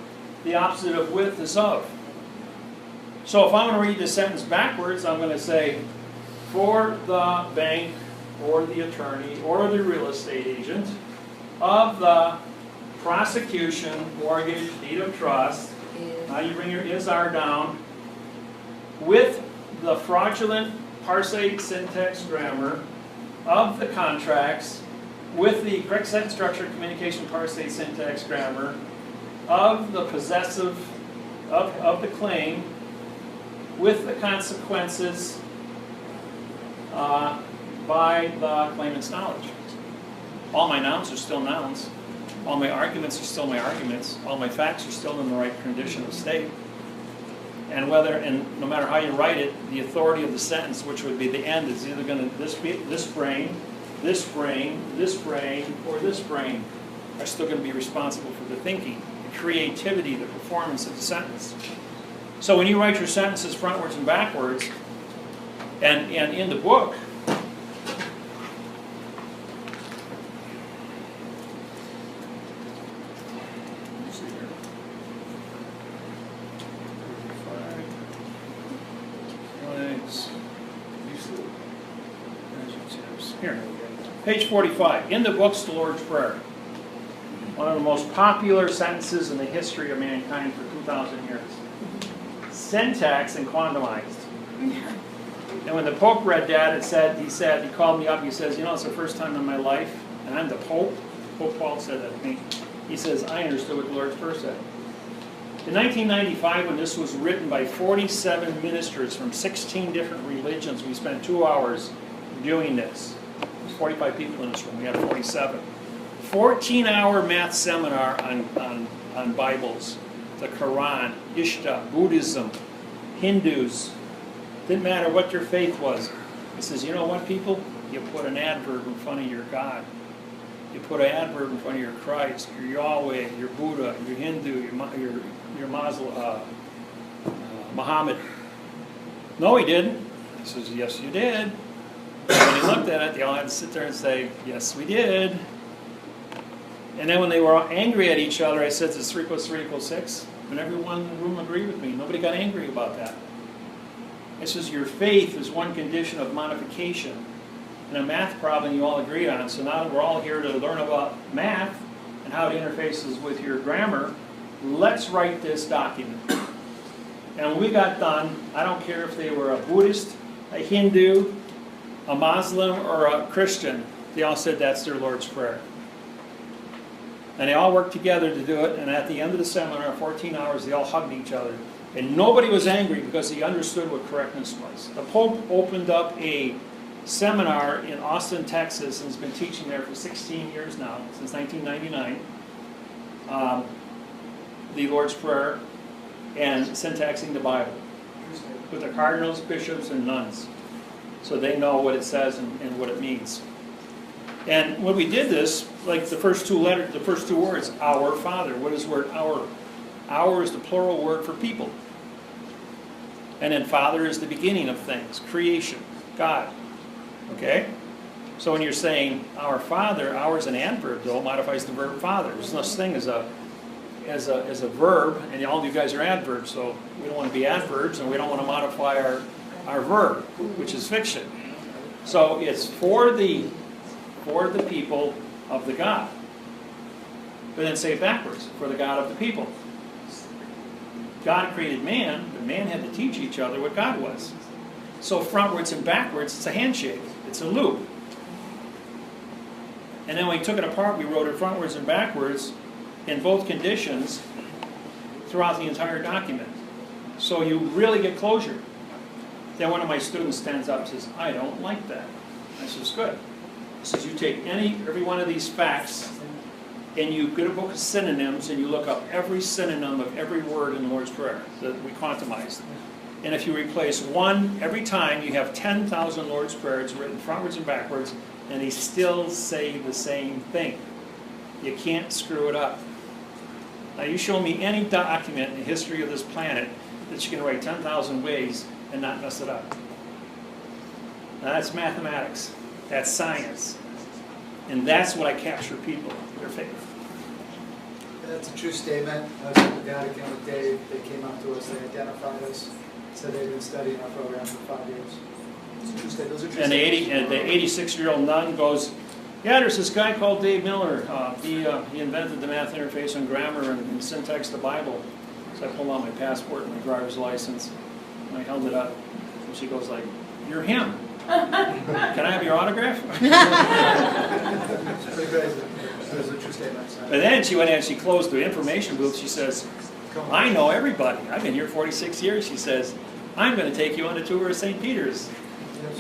The opposite of with is of. So if I'm going to read this sentence backwards, I'm going to say, for the bank, or the attorney, or the real estate agent, of the prosecution, mortgage, deed of trust, now you bring your is-are down, with the fraudulent parsate syntax grammar, of the contracts, with the correct sentence structure, communication, parsate syntax grammar, of the possessive, of the claim, with the consequences by the claimant's knowledge. All my nouns are still nouns. All my arguments are still my arguments. All my facts are still in the right condition of state. And no matter how you write it, the authority of the sentence, which would be the end, is either going to this brain, this brain, this brain, or this brain are still going to be responsible for the thinking, the creativity, the performance of the sentence. So when you write your sentences frontwards and backwards, and in the book, here, page 45, in the book's the Lord's Prayer. One of the most popular sentences in the history of mankind for 2,000 years. Syntax and quantumized. And when the Pope read that, he called me up, he says, you know, it's the first time in my life, and I'm the Pope. Pope Paul said that to me. He says, I understood what the Lord's Prayer said. In 1995, when this was written by 47 ministers from 16 different religions, we spent 2 hours doing this. There's 45 people in this room, we had 47. 14-hour math seminar on Bibles, the Quran, Ishta, Buddhism, Hindus. Didn't matter what your faith was. He says, you know what, people? You put an adverb in front of your God. You put an adverb in front of your Christ, your Yahweh, your Buddha, your Hindu, your Muslim, Muhammad. No, he didn't. He says, yes, you did. And when he looked at it, they all had to sit there and say, yes, we did. And then when they were angry at each other, I said, is 3 + 3 = 6? And everyone in the room agreed with me. Nobody got angry about that. I says, your faith is one condition of modification. And a math problem you all agreed on. So now that we're all here to learn about math and how it interfaces with your grammar, let's write this document. And when we got done, I don't care if they were a Buddhist, a Hindu, a Muslim, or a Christian, they all said that's their Lord's Prayer. And they all worked together to do it, and at the end of the seminar, 14 hours, they all hugged each other. And nobody was angry because he understood what correctness was. The Pope opened up a seminar in Austin, Texas, and has been teaching there for 16 years now, since 1999. The Lord's Prayer and syntaxing the Bible with the cardinals, bishops, and nuns, so they know what it says and what it means. And when we did this, like the first two words, our Father. What is the word our? Our is the plural word for people. And then Father is the beginning of things, creation, God. Okay? So when you're saying our Father, our is an adverb, though, modifies the verb Father. There's no such thing as a verb, and all you guys are adverbs, so we don't want to be adverbs, and we don't want to modify our verb, which is fiction. So it's for the people of the God. But then say it backwards, for the God of the people. God created man, but man had to teach each other what God was. So frontwards and backwards, it's a handshake. It's a loop. And then when we took it apart, we wrote it frontwards and backwards in both conditions throughout the entire document. So you really get closure. Then one of my students stands up and says, I don't like that. I says, good. He says, you take every one of these facts and you get a book of synonyms and you look up every synonym of every word in the Lord's Prayer that we quantumized. And if you replace one every time, you have 10,000 Lord's Prayers written frontwards and backwards, and they still say the same thing. You can't screw it up. Now you show me any document in the history of this planet that you can write 10,000 ways and not mess it up. Now that's mathematics. That's science. And that's what I capture people, their faith. That's a true statement. I was at the Vatican with Dave. They came up to us, they identified us, said they've been studying our program for 5 years. It's a true statement. Those are true statements. And the 86-year-old nun goes, yeah, there's this guy called Dave Miller. He invented the math interface and grammar and syntax the Bible. So I pulled out my passport and my driver's license, and I held it up. And she goes like, you're him. Can I have your autograph? It's pretty crazy. Those are true statements. But then she went in and she closed the information booth. She says, I know everybody. I've been here 46 years. She says, I'm going to take you on a tour of St. Peter's.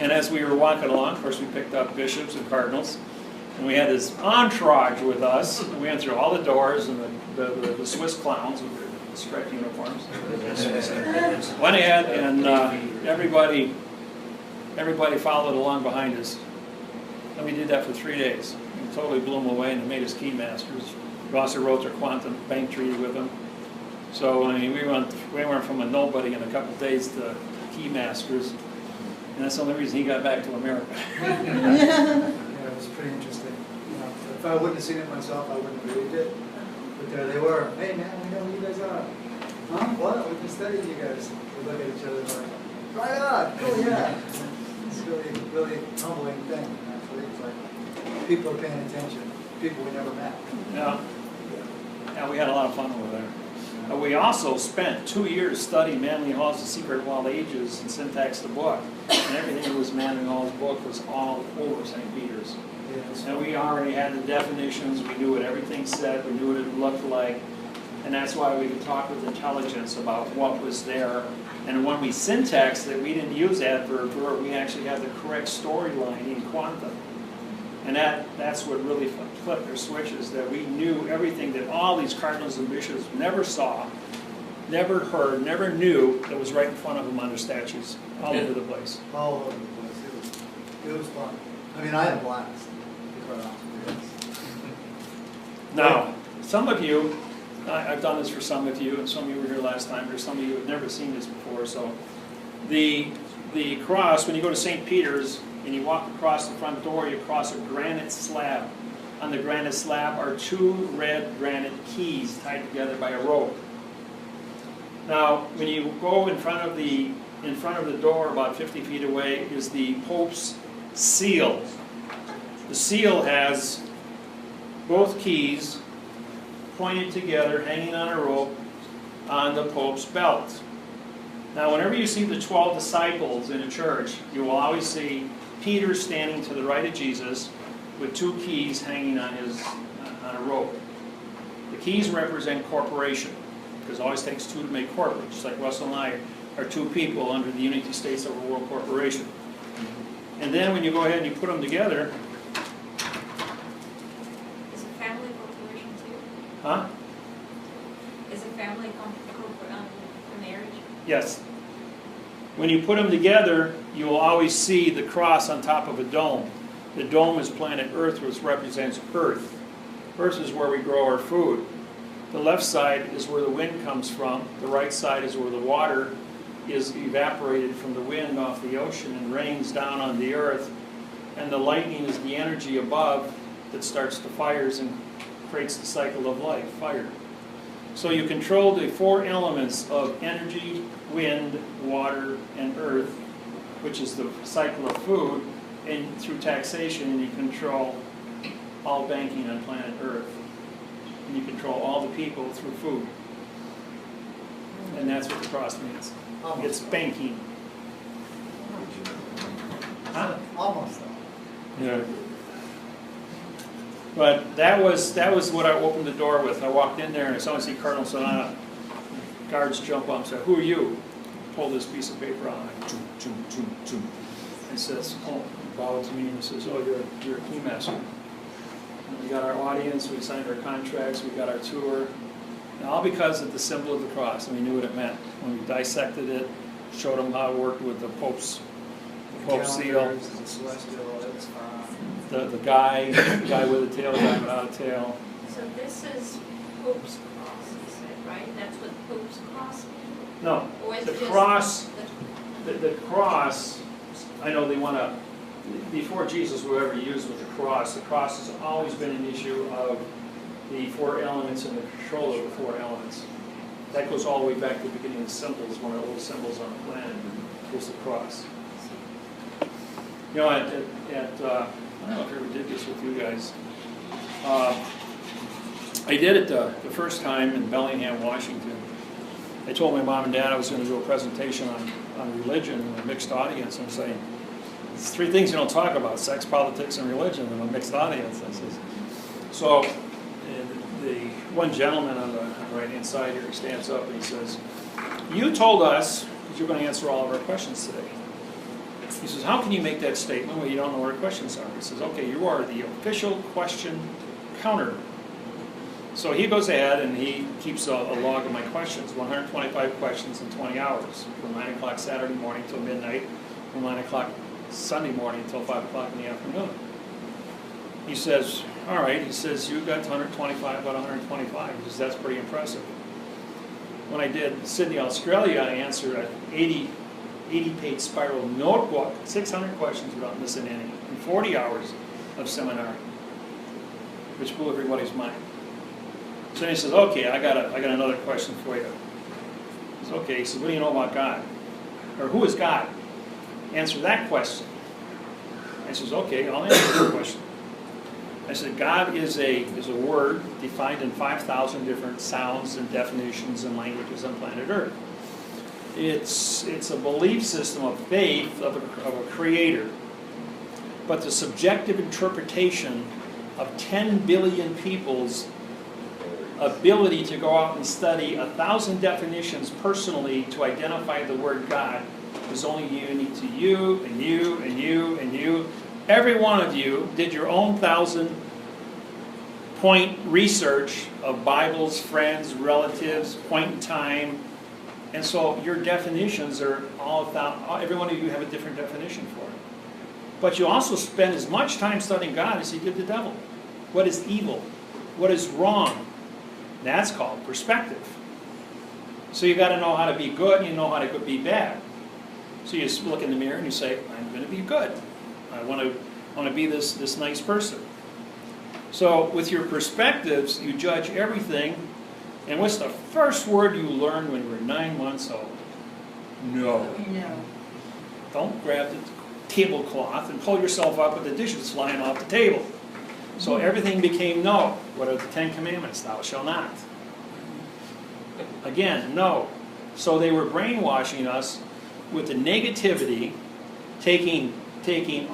And as we were walking along, of course, we picked up bishops and cardinals. And we had this entourage with us. We went through all the doors and the Swiss clowns with their striped uniforms. Went ahead and everybody followed along behind us. And we did that for 3 days. We totally blew them away and made us key masters. We also wrote their quantum bank treaty with them. So I mean, we went from a nobody in a couple of days to key masters. And that's the only reason he got back to America. Yeah, it was pretty interesting. You know, if I wouldn't have seen it myself, I wouldn't have believed it. But there they were. Hey man, we know who you guys are. Huh? What? We've been studying you guys. We look at each other like, right on, cool, yeah. It's really, really humbling thing, actually. It's like people are paying attention. People we never met. Yeah. Yeah, we had a lot of fun over there. We also spent 2 years studying Manly Hall's The Secret of All Ages and syntax the book. And everything that was Manly Hall's book was all over St. Peter's. And we already had the definitions, we knew what everything said, we knew what it looked like. And that's why we could talk with intelligence about what was there. And when we syntaxed it, we didn't use adverb verb, we actually had the correct storyline in quantum. And that's what really flipped their switches, that we knew everything that all these cardinals and bishops never saw, never heard, never knew that was right in front of them on their statues, all over the place. All over the place. It was fun. I mean, I had a blast, to be quite honest with you. Now, some of you, I've done this for some of you, and some of you were here last time, there's some of you who have never seen this before, so. The cross, when you go to St. Peter's and you walk across the front door, you cross a granite slab. On the granite slab are 2 red granite keys tied together by a rope. Now, when you go in front of the door, about 50 feet away, is the Pope's seal. The seal has both keys pointed together, hanging on a rope on the Pope's belt. Now, whenever you see the 12 disciples in a church, you will always see Peter standing to the right of Jesus with 2 keys hanging on a rope. The keys represent corporation, because it always takes 2 to make corporate, just like Russell and I are 2 people under the United States of a World Corporation. And then when you go ahead and you put them together, Is a family corporation too? huh? Is a family marriage? Yes. When you put them together, you will always see the cross on top of a dome. The dome is planet Earth, which represents Earth. Earth is where we grow our food. The left side is where the wind comes from. The right side is where the water is evaporated from the wind off the ocean and rains down on the earth. And the lightning is the energy above that starts the fires and creates the cycle of life, fire. So you control the 4 elements of energy, wind, water, and earth, which is the cycle of food, and through taxation you control all banking on planet Earth. And you control all the people through food. And that's what the cross means. It's banking. Huh? Almost. Yeah. But that was what I opened the door with. I walked in there and I saw see Cardinal Sonata. Guards jump up and say, "Who are you?" Pull this piece of paper out. Chum, chum, chum, chum. And says, "Oh," bowed to me and he says, "Oh, you're a keymaster." And we got our audience, we signed our contracts, we got our tour. And all because of the symbol of the cross, and we knew what it meant. When we dissected it, showed them how it worked with the Pope's seal. The celestial, it's The guy with a tail, the guy without a tail. So this is Pope's cross, you said, right? That's what Pope's cross means? No, Or is the it just cross, the cross, I know they want to, before Jesus was ever used with the cross has always been an issue of the 4 elements and the control of the 4 elements. That goes all the way back to the beginning of symbols, one of the oldest symbols on the planet was the cross. You know, I don't know if I ever did this with you guys. I did it the first time in Bellingham, Washington. I told my mom and dad I was going to do a presentation on religion in a mixed audience. I'm saying, it's 3 things you don't talk about: sex, politics, and religion in a mixed audience. I says, so the one gentleman on the right-hand side here, he stands up and he says, "You told us that you're going to answer all of our questions today." He says, "How can you make that statement when you don't know what our questions are?" He says, "Okay, you are the official question counter." So he goes ahead and he keeps a log of my questions, 125 questions in 20 hours, from 9 o'clock Saturday morning till midnight, from 9 o'clock Sunday morning until 5 o'clock in the afternoon. He says, "All right," he says, "you got 125 out of 125. He says, "That's pretty impressive." When I did Sydney, Australia, I answered an 80-page spiral notebook, 600 questions without missing any, in 40 hours of seminar, which blew everybody's mind. So he says, "Okay, I got another question for you." He says, "Okay," he says, "what do you know about God? Or who is God? Answer that question." I says, "Okay, I'll answer that question." I said, "God is a word defined in 5,000 different sounds and definitions and languages on planet Earth. It's a belief system of faith of a creator. But the subjective interpretation of 10 billion people's ability to go out and study 1,000 definitions personally to identify the word God is only unique to you and you and you and you. Every one of you did your own 1,000-point research of Bibles, friends, relatives, point in time. And so your definitions are all, every one of you have a different definition for it. But you also spend as much time studying God as you did the devil. What is evil? What is wrong? That's called perspective. So you got to know how to be good and you know how to be bad. So you look in the mirror and you say, I'm going to be good. I want to be this nice person. So with your perspectives, you judge everything. And what's the first word you learned when you were 9 months old? No. No. Don't grab the tablecloth and pull yourself up with the dishes flying off the table. So everything became no. What are the 10 Commandments? Thou shalt not. Again, no. So they were brainwashing us with the negativity, taking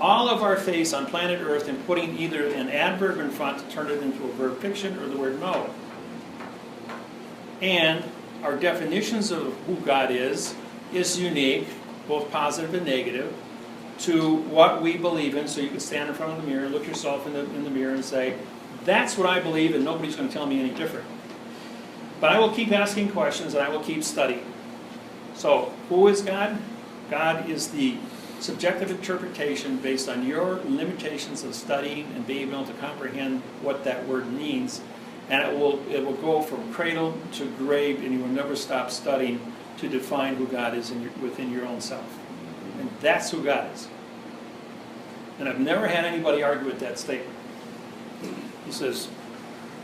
all of our face on planet Earth and putting either an adverb in front to turn it into a verb fiction or the word no. And our definitions of who God is unique, both positive and negative, to what we believe in. So you can stand in front of the mirror, look yourself in the mirror and say, that's what I believe and nobody's going to tell me any different. But I will keep asking questions and I will keep studying. So, who is God? God is the subjective interpretation based on your limitations of studying and being able to comprehend what that word means. And it will go from cradle to grave, and you will never stop studying to define who God is within your own self. And that's who God is. And I've never had anybody argue with that statement. He says,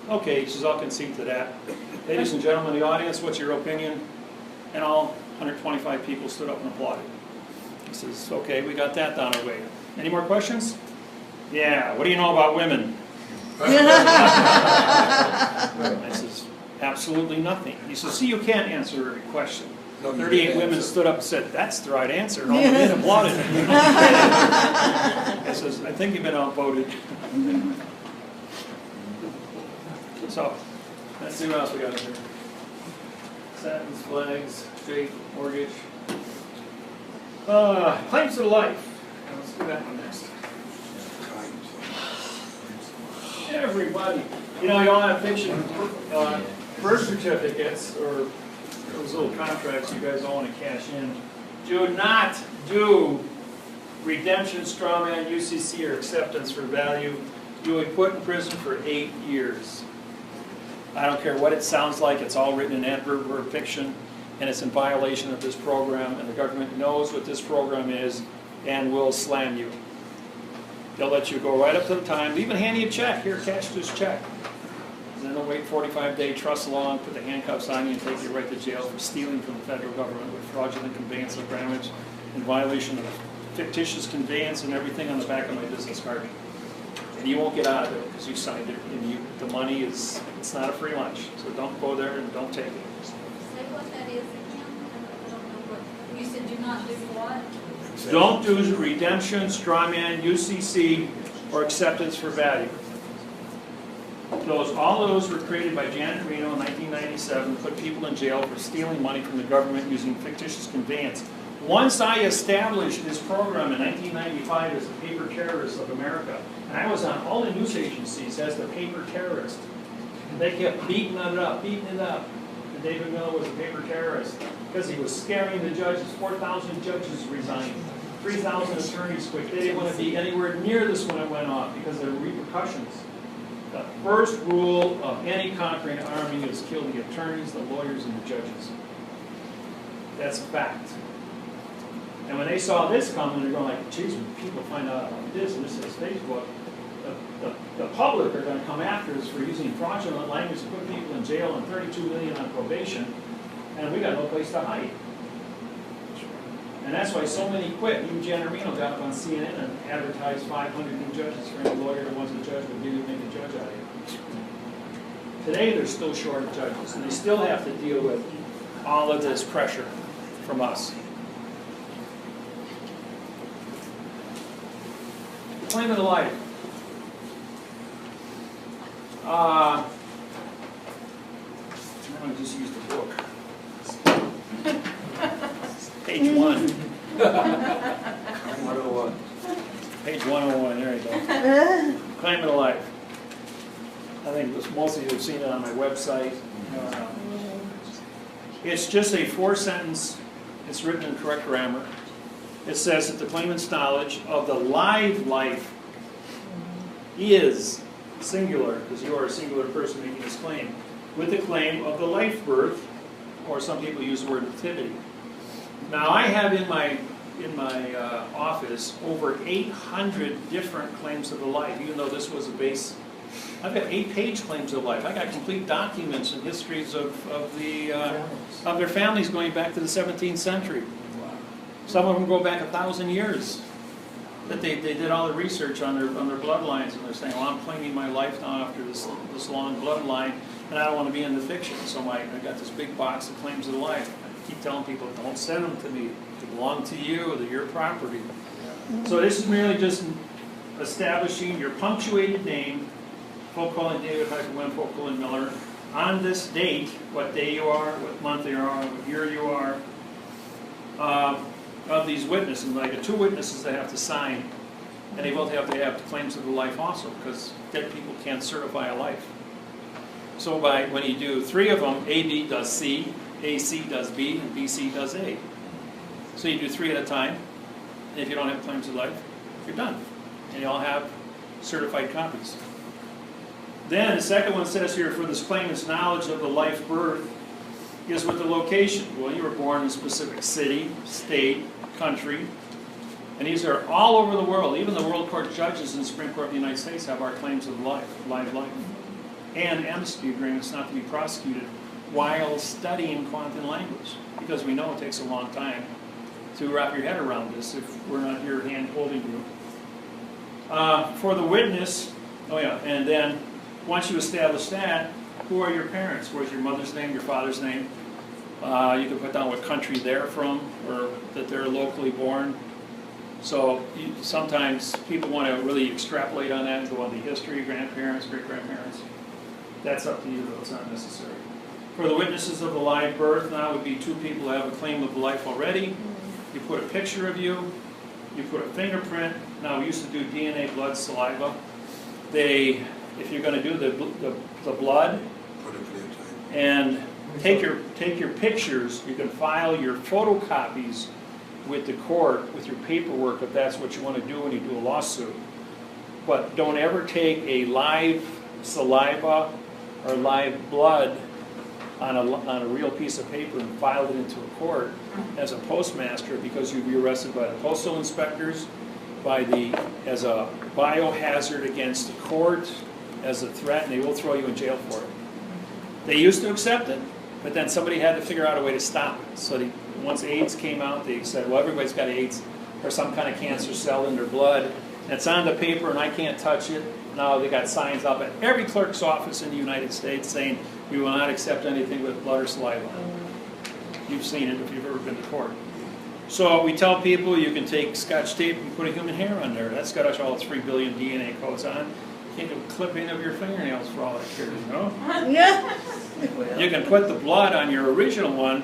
okay, he says, I'll concede to that. Ladies and gentlemen in the audience, what's your opinion? And all 125 people stood up and applauded. He says, okay, we got that down our way. Any more questions? Yeah, what do you know about women? I says, absolutely nothing. He says, see, you can't answer every question. 38 women stood up and said, that's the right answer. And all the men applauded. I says, I think you've been outvoted. So, let's see what else we got here. Satins, flags, straight, mortgage. Claims to life. Let's do that one next. Everybody. You know, you all have fiction birth certificates or those little contracts you guys all want to cash in. Do not do redemption, straw man, UCC, or acceptance for value. You will be put in prison for 8 years. I don't care what it sounds like, it's all written in adverb verb fiction, and it's in violation of this program, and the government knows what this program is and will slam you. They'll let you go right up to the time, even hand you a check, here, cash this check. And then they'll wait 45-day trust along, put the handcuffs on you and take you right to jail for stealing from the federal government with fraudulent conveyance of groundage in violation of fictitious conveyance and everything on the back of my business card. And you won't get out of it because you signed it, and the money it's not a free lunch. So don't go there and don't take it. Say what that is again. I don't know what, you said do not do what? Don't do redemption, straw man, UCC, or acceptance for value. All those were created by Janet Reno in 1997, put people in jail for stealing money from the government using fictitious conveyance. Once I established this program in 1995 as the paper terrorist of America, and I was on all the news agencies as the paper terrorist, they kept beating it up, and David Miller was a paper terrorist because he was scaring the judges. 4,000 judges resigned, 3,000 attorneys quit. They didn't want to be anywhere near this when it went off because there were repercussions. The first rule of any conquering army is kill the attorneys, the lawyers, and the judges. That's a fact. And when they saw this coming, they're going like, geez, when people find out about this, and this is Facebook, the public are going to come after us for using fraudulent language to put people in jail and 32 million on probation, and we got no place to hide. And that's why so many quit. Even Janet Reno got up on CNN and advertised 500 new judges for any lawyer who wants a judge would really make a judge out of you. Today they're still short of judges, and they still have to deal with all of this pressure from us. Claim of the life. I'm going to just use the book. Page 1. 101. Page 101, there you go. Claim of the life. I think most of you have seen it on my website. It's just a 4-sentence, it's written in correct grammar. it says that the claimant's knowledge of the live life is singular, because you are a singular person making this claim, with the claim of the life birth, or some people use the word nativity. Now, I have in my office over 800 different claims of the life, even though this was a base. I've got 8-page claims of life. I got complete documents and histories of their families going back to the 17th century. Some of them go back 1,000 years. That they did all the research on their bloodlines, and they're saying, well, I'm claiming my life now after this long bloodline, and I don't want to be in the fiction. So I got this big box of claims of life. I keep telling people, don't send them to me. They belong to you. They're your property. So this is merely just establishing your punctuated name, Colin David Colin Miller, on this date, what day you are, what month you are, what year you are, of these witnesses. And like 2 witnesses they have to sign, and they both have to have claims of the life also, because dead people can't certify a life. So when you do 3 of them, AB does C, AC does B, and BC does A. So you do 3 at a time. And if you don't have claims of life, you're done. And you all have certified copies. Then the second one says here, for this claimant's knowledge of the life birth is with the location. Well, you were born in a specific city, state, country. And these are all over the world. Even the World Court judges in the Supreme Court of the United States have our claims of life, live life. And amnesty agreements not to be prosecuted while studying quantum language. Because we know it takes a long time to wrap your head around this if we're not here hand holding you. For the witness, and then once you establish that, who are your parents? Where's your mother's name, your father's name? You can put down what country they're from, or that they're locally born. So sometimes people want to really extrapolate on that and go on the history, grandparents, great-grandparents. That's up to you, though. It's not necessary. For the witnesses of the live birth, now would be 2 people who have a claim of life already. You put a picture of you. You put a fingerprint. Now, we used to do DNA, blood, saliva. If you're going to do the blood, and take your pictures, you can file your photocopies with the court, with your paperwork, if that's what you want to do when you do a lawsuit. But don't ever take a live saliva or live blood on a real piece of paper and file it into a court as a postmaster, because you'd be arrested by the postal inspectors, as a biohazard against the court, as a threat, and they will throw you in jail for it. They used to accept it, but then somebody had to figure out a way to stop it. So once AIDS came out, they said, well, everybody's got AIDS or some kind of cancer cell in their blood. And it's on the paper and I can't touch it. Now they got signs up at every clerk's office in the United States saying, we will not accept anything with blood or saliva. You've seen it if you've ever been to court. So we tell people you can take Scotch tape and put a human hair on there. That's got all 3 billion DNA codes on. You can clip in of your fingernails for all that care, you know? Yeah. You can put the blood on your original one,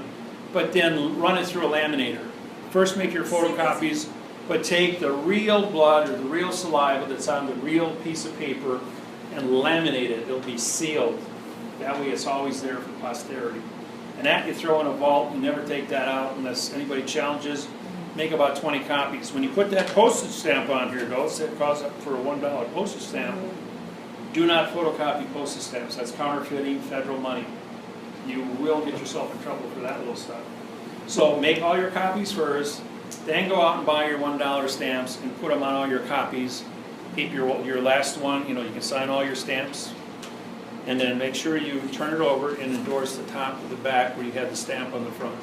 but then run it through a laminator. First make your photocopies, but take the real blood or the real saliva that's on the real piece of paper and laminate it. It'll be sealed. That way it's always there for posterity. And that you throw in a vault, you never take that out unless anybody challenges. Make about 20 copies. When you put that postage stamp on here, though, it costs up for a $1 postage stamp. Do not photocopy postage stamps. That's counterfeiting federal money. You will get yourself in trouble for that little stuff. So make all your copies first, then go out and buy your $1 stamps and put them on all your copies. Keep your last one, you can sign all your stamps. And then make sure you turn it over and endorse the top or the back where you had the stamp on the front.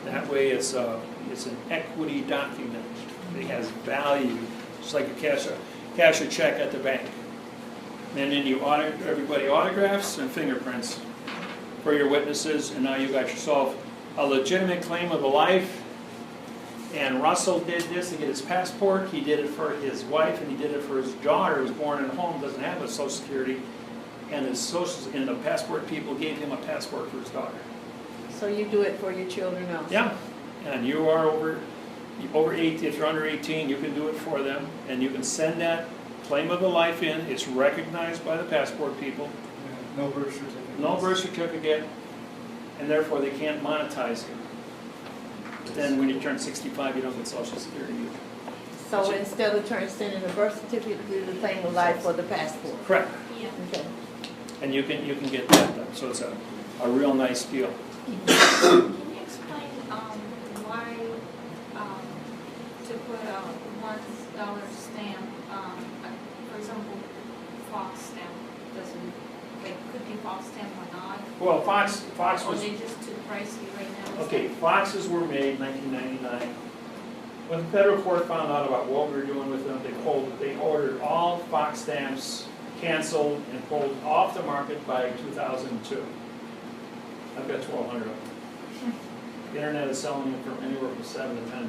That way it's an equity document. It has value, just like you cash a check at the bank. And then everybody autographs and fingerprints for your witnesses, and now you got yourself a legitimate claim of a life. And Russell did this to get his passport. He did it for his wife, and he did it for his daughter who was born in a home, doesn't have a Social Security. And the passport people gave him a passport for his daughter. So you do it for your children also? Yeah, and you are over 18. If you're under 18, you can do it for them, and you can send that claim of the life in. It's recognized by the passport people. Yeah, no birth certificate. No birth certificate, and therefore they can't monetize it. then when you turn 65, you don't get Social Security. So instead of sending a birth certificate, do the same with life for the passport? Correct. Yeah. Okay. And you can get that done, so it's a real nice deal. Can you explain, why, to put a $1 stamp, for example, Fox stamp doesn't, like, could be Fox stamp or not? Well, Fox Or was, they just too pricey right now? okay, Foxes were made in 1999. When the federal court found out about what we were doing with them, they ordered all Fox stamps canceled and pulled off the market by 2002. I've got 1,200 of them. The internet is selling them from anywhere from $7 to $10 a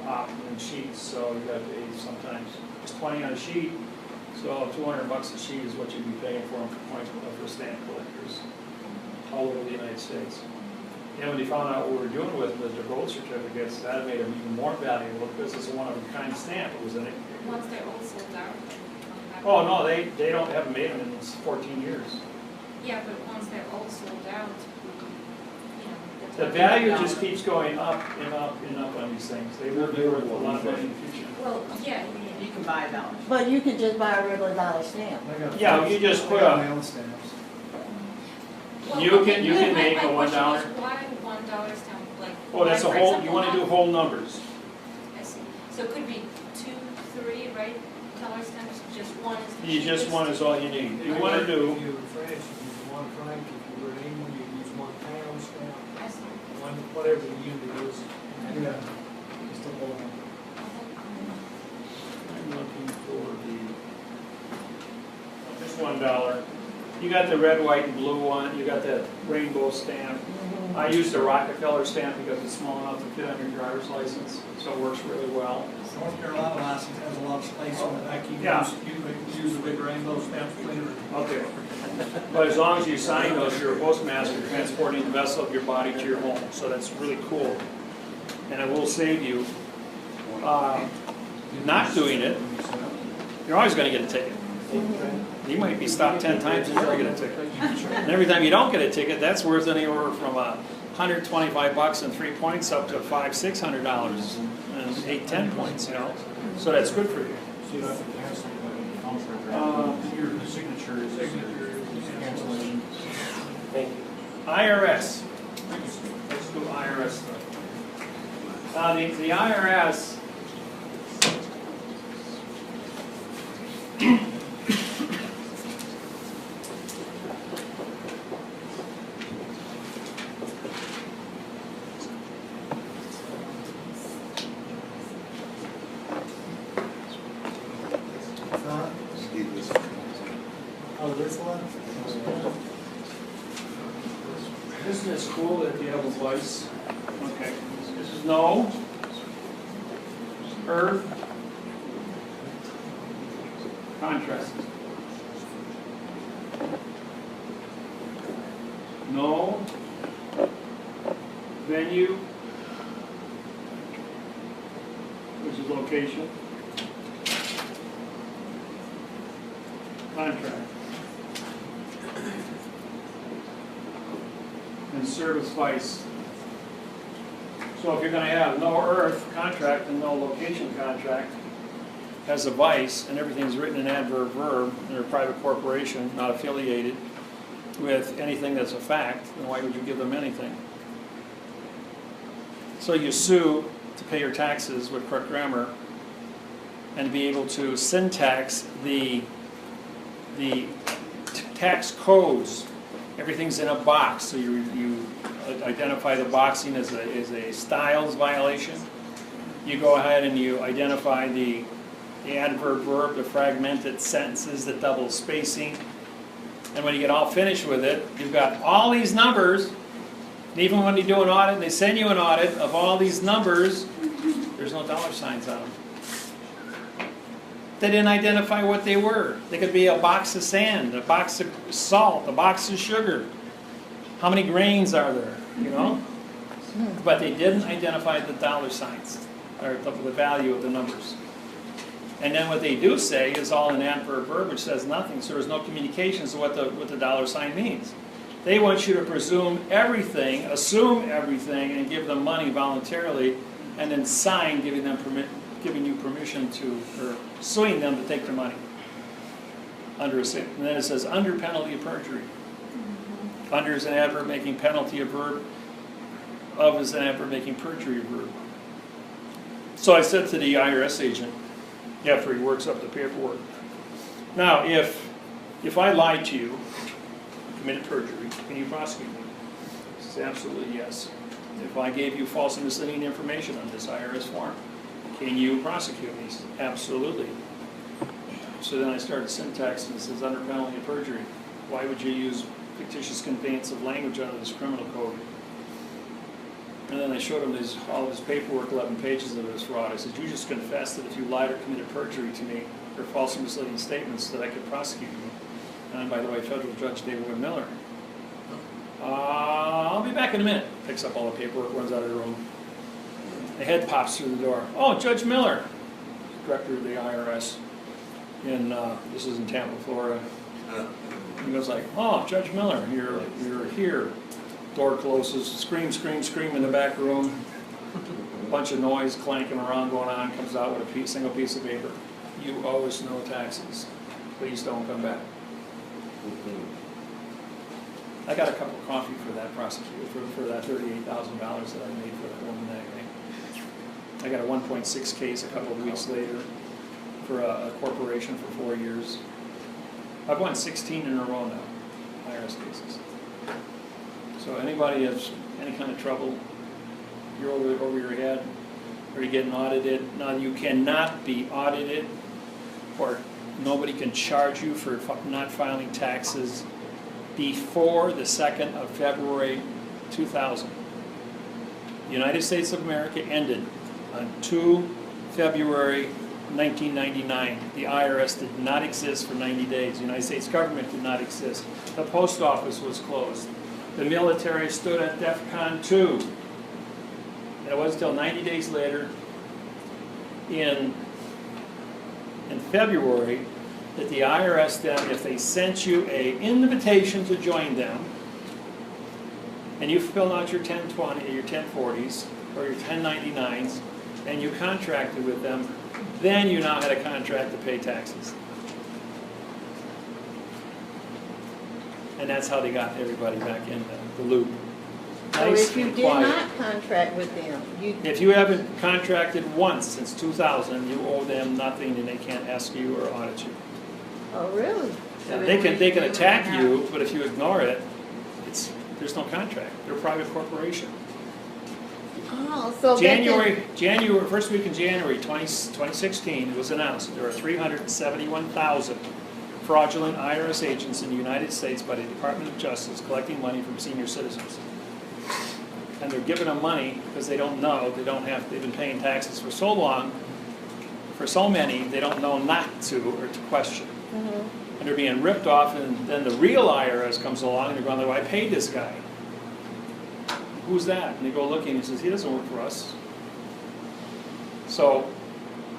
pop in sheets, so you got to pay sometimes it's 20 on a sheet. So $200 a sheet is what you'd be paying for them for stamp collectors all over the United States. And when they found out what we were doing with their gold certificates, that made them even more valuable because it's a one-of-a-kind stamp. It was an. Once they're all sold out? Oh no, they haven't made them in 14 years. Yeah, but once they're all sold out, you know. The value just keeps going up and up and up on these things. They will be worth a lot of money in the future. Well, yeah, You can buy $1. But you could just buy a regular dollar stamp. I got Yeah, five- you just put I got a- my own stamps. Well, You okay, can my make a question $1. was, why $1 stamp, like? Oh, that's a why, for whole, example, you want to do not- whole numbers. I see. So it could be 2, 3, right? $1 stamps, just one is the You just cheapest? one is all you need. You want to If do, you were French, you use £1. If you were England, you use £1 stamp. I see. Whatever the unit is. Yeah, just a whole one. I'm looking for this $1. You got the red, white, and blue one. You got that rainbow stamp. I use the Rockefeller stamp because it's small enough to fit on your driver's license, so it works really well. North Carolina license has a lot of space on the back. You Yeah. can use the big rainbow stamp later. Okay. But as long as you sign those, you're a postmaster transporting the vessel of your body to your home, so that's really cool. And it will save you. Not doing it, you're always going to get a ticket. You might be stopped 10 times and never get a ticket. And every time you don't get a ticket, that's worth anywhere from $125 and 3 points up to $500, $600 and 8, 10 points, you know. So that's good for you. Your signature is cancellation. Thank you. IRS. Let's do IRS stuff. The IRS. Huh? Excuse me. Oh, this one? Isn't this cool that you have a voice? Okay. This is no, earth, contrast. No, venue, which is location, contract. And service vice. So if you're gonna have no earth contract and no location contract, has a vice, and everything's written in adverb verb, and they're a private corporation, not affiliated with anything that's a fact, then why would you give them anything? So you sue to pay your taxes with correct grammar, and be able to syntax the tax codes. Everything's in a box, so you identify the boxing as a styles violation. You go ahead and you identify the adverb verb, the fragmented sentences, the double spacing. And when you get all finished with it, you've got all these numbers. And even when you do an audit, and they send you an audit of all these numbers, there's no dollar signs on them. They didn't identify what they were. They could be a box of sand, a box of salt, a box of sugar. How many grains are there, you know? But they didn't identify the dollar signs, or the value of the numbers. And then what they do say is all in adverb verb, which says nothing, so there's no communication as to what the dollar sign means. They want you to presume everything, assume everything, and give them money voluntarily, and then sign giving you permission to, or suing them to take their money. And then it says, under penalty of perjury. Under is an adverb making penalty a verb. Of is an adverb making perjury a verb. So I said to the IRS agent, after he works up the paperwork, now if I lied to you, committed perjury, can you prosecute me? He says, absolutely yes. If I gave you false and misleading information on this IRS form, can you prosecute me? He says, absolutely. So then I started syntax, and it says under penalty of perjury. Why would you use fictitious conveyance of language under this criminal code? And then I showed him all of his paperwork, 11 pages of his fraud. I said, you just confessed that if you lied or committed perjury to me, or false and misleading statements, that I could prosecute you. And by the way, Federal Judge David Wynn Miller. I'll be back in a minute. Picks up all the paperwork, runs out of the room. The head pops through the door. Oh, Judge Miller, director of the IRS. This is in Tampa, Florida. He goes like, oh, Judge Miller, you're here. Door closes, scream in the back room. A bunch of noise clanking around going on, comes out with a single piece of paper. You owe us no taxes. Please don't come back. I got a cup of coffee for that prosecutor, for that $38,000 that I made for that woman that night. I got a 1.6 case a couple of weeks later for a corporation for 4 years. I've won 16 in a row now, IRS cases. So anybody has any kind of trouble, you're over your head, or you're getting audited. Now you cannot be audited, or nobody can charge you for not filing taxes before the 2nd of February 2000. The United States of America ended on 2 February 1999. The IRS did not exist for 90 days. The United States government did not exist. The post office was closed. The military stood at DEFCON 2. And it wasn't until 90 days later, in February, that the IRS then, if they sent you an invitation to join them, and you filled out your 1020, or your 1040s, or your 1099s, and you contracted with them, then you now had a contract to pay taxes. And that's how they got everybody back in the loop. So Nice if you and did quiet. not contract with them, If you haven't contracted once since 2000, you owe them nothing, and they can't ask you or audit you. oh, really? They can attack you, but if you ignore it, there's no contract. They're a private corporation. Oh, so January, first week in January 2016, it was announced there are 371,000 fraudulent IRS agents in the United States by the Department of Justice collecting money from senior citizens. And they're giving them money because they don't know, they've been paying taxes for so long, for so many, they don't know not to or to question. And they're being ripped off, and then the real IRS comes along and they're going, well, I paid this guy. Who's that? And they go looking and he says, he doesn't work for us. So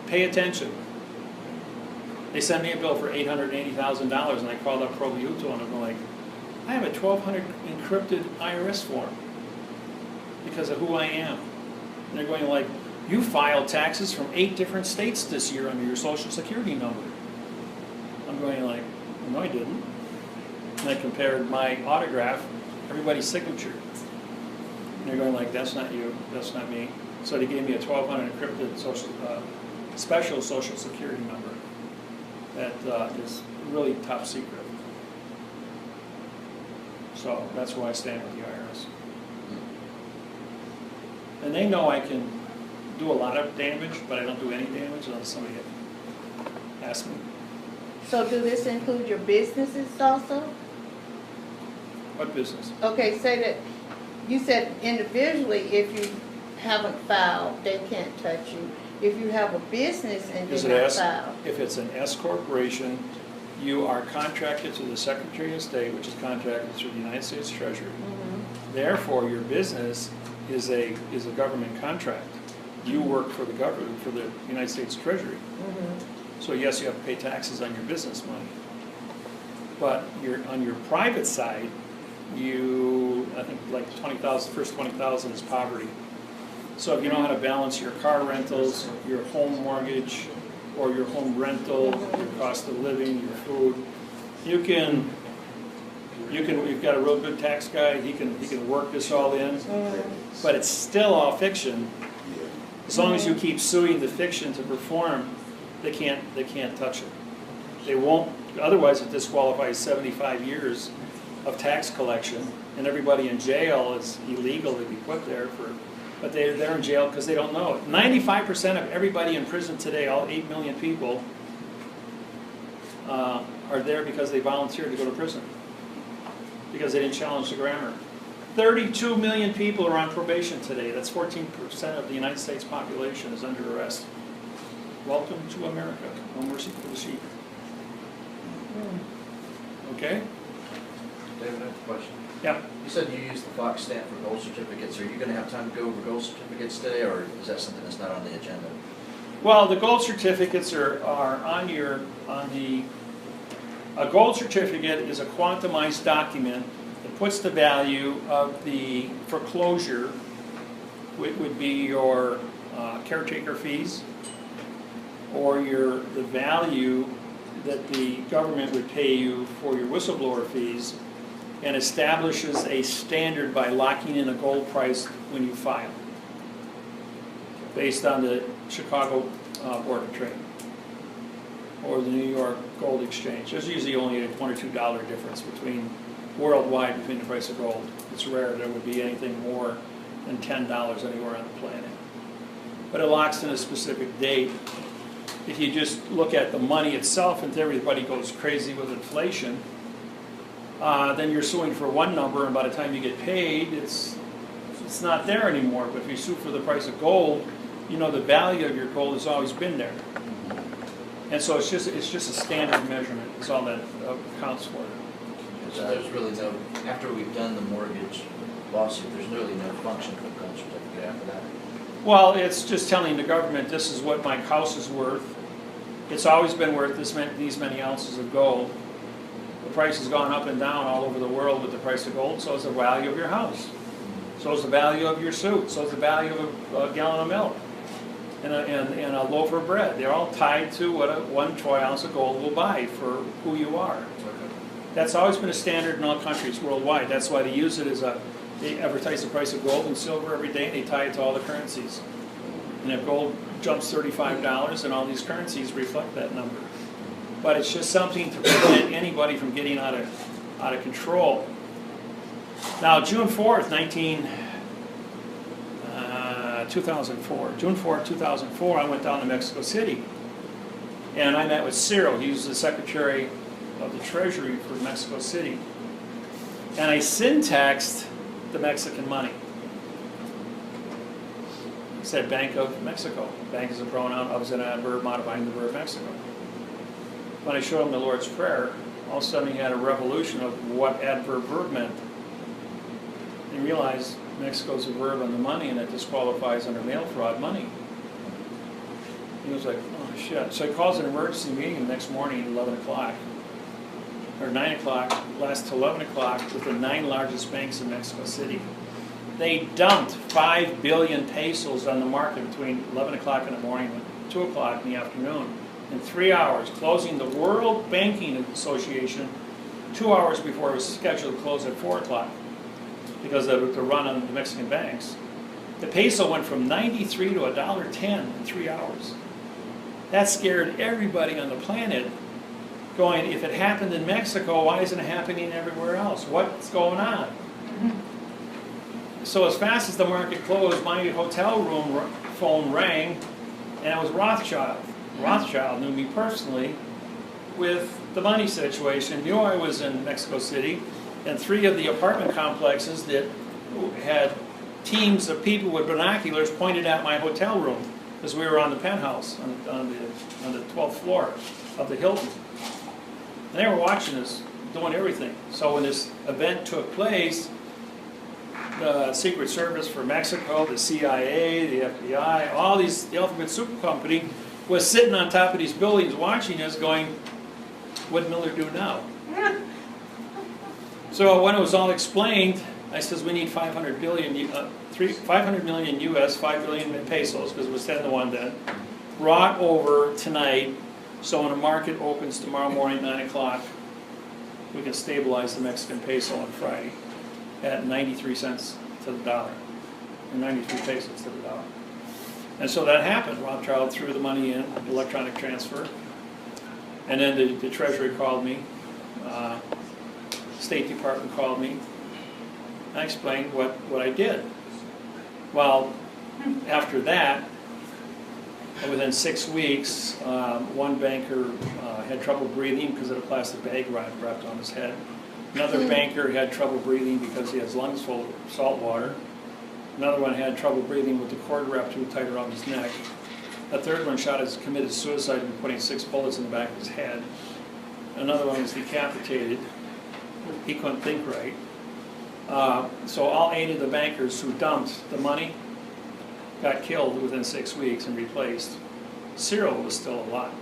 pay attention. They sent me a bill for $880,000, and I called up Pro Mutual and I'm like, I have a 1,200 encrypted IRS form because of who I am. And they're going like, you filed taxes from 8 different states this year under your Social Security number. I'm going like, no I didn't. And I compared my autograph, everybody's signature. And they're going like, that's not you, that's not me. So they gave me a 1,200 encrypted special Social Security number that is really top secret. So that's why I stand with the IRS. And they know I can do a lot of damage, but I don't do any damage unless somebody asks me. So do this include your businesses also? What business? Okay, say that, you said individually, if you haven't filed, they can't touch you. If you have a business and you're not filed. If it's an S corporation, you are contracted to the Secretary of State, which is contracted through the United States Treasury. Therefore, your business is a government contract. You work for the government, for the United States Treasury. So yes, you have to pay taxes on your business money. But on your private side, I think like 20,000, first 20,000 is poverty. So if you know how to balance your car rentals, your home mortgage, or your home rental, your cost of living, your food, you've got a real good tax guy, he can work this all in, but it's still all fiction. As long as you keep suing the fiction to perform, they can't touch it. They won't, otherwise it disqualifies 75 years of tax collection, and everybody in jail is illegal to be put there for, but they're in jail because they don't know it. 95% of everybody in prison today, all 8 million people, are there because they volunteered to go to prison, because they didn't challenge the grammar. 32 million people are on probation today. That's 14% of the United States population is under arrest. Welcome to America. No mercy for the sheep. Okay? David, I have a question. Yeah. You said you use the Fox stamp for gold certificates. Are you going to have time to go over gold certificates today, or is that something that's not on the agenda? Well, the gold certificates are a gold certificate is a quantumized document that puts the value of the foreclosure, which would be your caretaker fees, or the value that the government would pay you for your whistleblower fees, and establishes a standard by locking in a gold price when you file, based on the Chicago Board of Trade or the New York Gold Exchange. There's usually only a $1 or $2 difference worldwide between the price of gold. It's rare there would be anything more than $10 anywhere on the planet. But it locks in a specific date. If you just look at the money itself and everybody goes crazy with inflation, then you're suing for one number, and by the time you get paid, it's not there anymore. But if you sue for the price of gold, you know the value of your gold has always been there. And so it's just a standard measurement is all that accounts for. So there's really no, after we've done the mortgage lawsuit, there's really no function for the gold certificate after that. Well, it's just telling the government this is what my house is worth. It's always been worth these many ounces of gold. The price has gone up and down all over the world with the price of gold, so is the value of your house. So is the value of your suit. So is the value of a gallon of milk and a loaf of bread. They're all tied to what 1 troy ounce of gold will buy for who you are. That's always been a standard in all countries worldwide. That's why they use it as they advertise the price of gold and silver every day, and they tie it to all the currencies. And if gold jumps $35, then all these currencies reflect that number. But it's just something to prevent anybody from getting out of control. Now, June 4th, 2004. June 4th, 2004, I went down to Mexico City. And I met with Ciro. He was the Secretary of the Treasury for Mexico City. And I syntaxed the Mexican money. It said Bank of Mexico. Bank is a pronoun, of is an adverb modifying the verb Mexico. When I showed him the Lord's Prayer, all of a sudden he had a revolution of what adverb verb meant. He realized Mexico's a verb on the money, and it disqualifies under mail fraud money. He was like, oh shit. So he calls an emergency meeting the next morning at 11 o'clock. Or 9 o'clock, lasts till 11 o'clock with the 9 largest banks in Mexico City. They dumped 5 billion pesos on the market between 11 o'clock in the morning and 2 o'clock in the afternoon. In 3 hours, closing the World Banking Association 2 hours before it was scheduled to close at 4 o'clock because of the run on the Mexican banks. The peso went from 93 to $1.10 in 3 hours. That scared everybody on the planet, going, if it happened in Mexico, why isn't it happening everywhere else? What's going on? So as fast as the market closed, my hotel room phone rang, and it was Rothschild. Rothschild knew me personally with the money situation, knew I was in Mexico City, and 3 of the apartment complexes that had teams of people with binoculars pointed at my hotel room because we were on the penthouse on the 12th floor of the Hilton. And they were watching us doing everything. So when this event took place, the Secret Service for Mexico, the CIA, the FBI, all these, the Alphabet Soup Company was sitting on top of these buildings watching us going, what did Miller do now? So when it was all explained, I says, we need 500 million US, 5 billion pesos, because it was 10 to 1 then, brought over tonight, so when the market opens tomorrow morning, 9 o'clock, we can stabilize the Mexican peso on Friday at 93 cents to the dollar, or 93 pesos to the dollar. And so that happened. Rothschild threw the money in, electronic transfer, and then the Treasury called me, State Department called me. I explained what I did. Well, after that, within 6 weeks, one banker had trouble breathing because of a plastic bag wrapped on his head. Another banker had trouble breathing because he has lungs full of salt water. Another one had trouble breathing with the cord wrapped too tight around his neck. A third one committed suicide by putting 6 bullets in the back of his head. Another one was decapitated. He couldn't think right. So all 8 of the bankers who dumped the money got killed within 6 weeks and replaced. Cyril was still alive.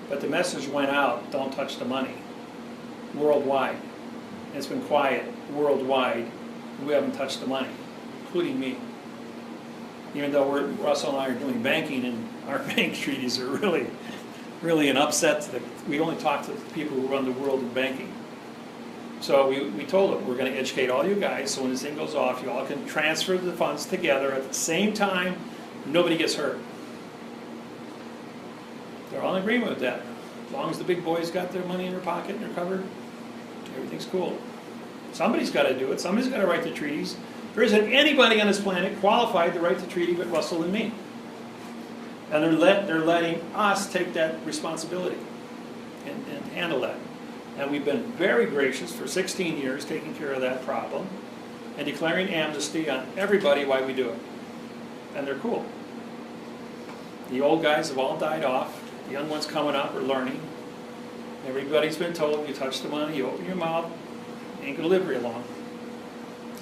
But the message went out, don't touch the money, worldwide. And it's been quiet worldwide. We haven't touched the money, including me. Even though Russell and I are doing banking, and our bank treaties are really an upset to we only talk to the people who run the world in banking. So we told them, we're going to educate all you guys, so when this thing goes off, you all can transfer the funds together at the same time, nobody gets hurt. They're all in agreement with that. As long as the big boys got their money in their pocket and they're covered, everything's cool. Somebody's got to do it. Somebody's got to write the treaties. There isn't anybody on this planet qualified to write the treaty but Russell and me. And they're letting us take that responsibility and handle that. And we've been very gracious for 16 years taking care of that problem and declaring amnesty on everybody while we do it. And they're cool. The old guys have all died off. The young ones coming up are learning. Everybody's been told, you touch the money, you open your mouth, ain't gonna live very long.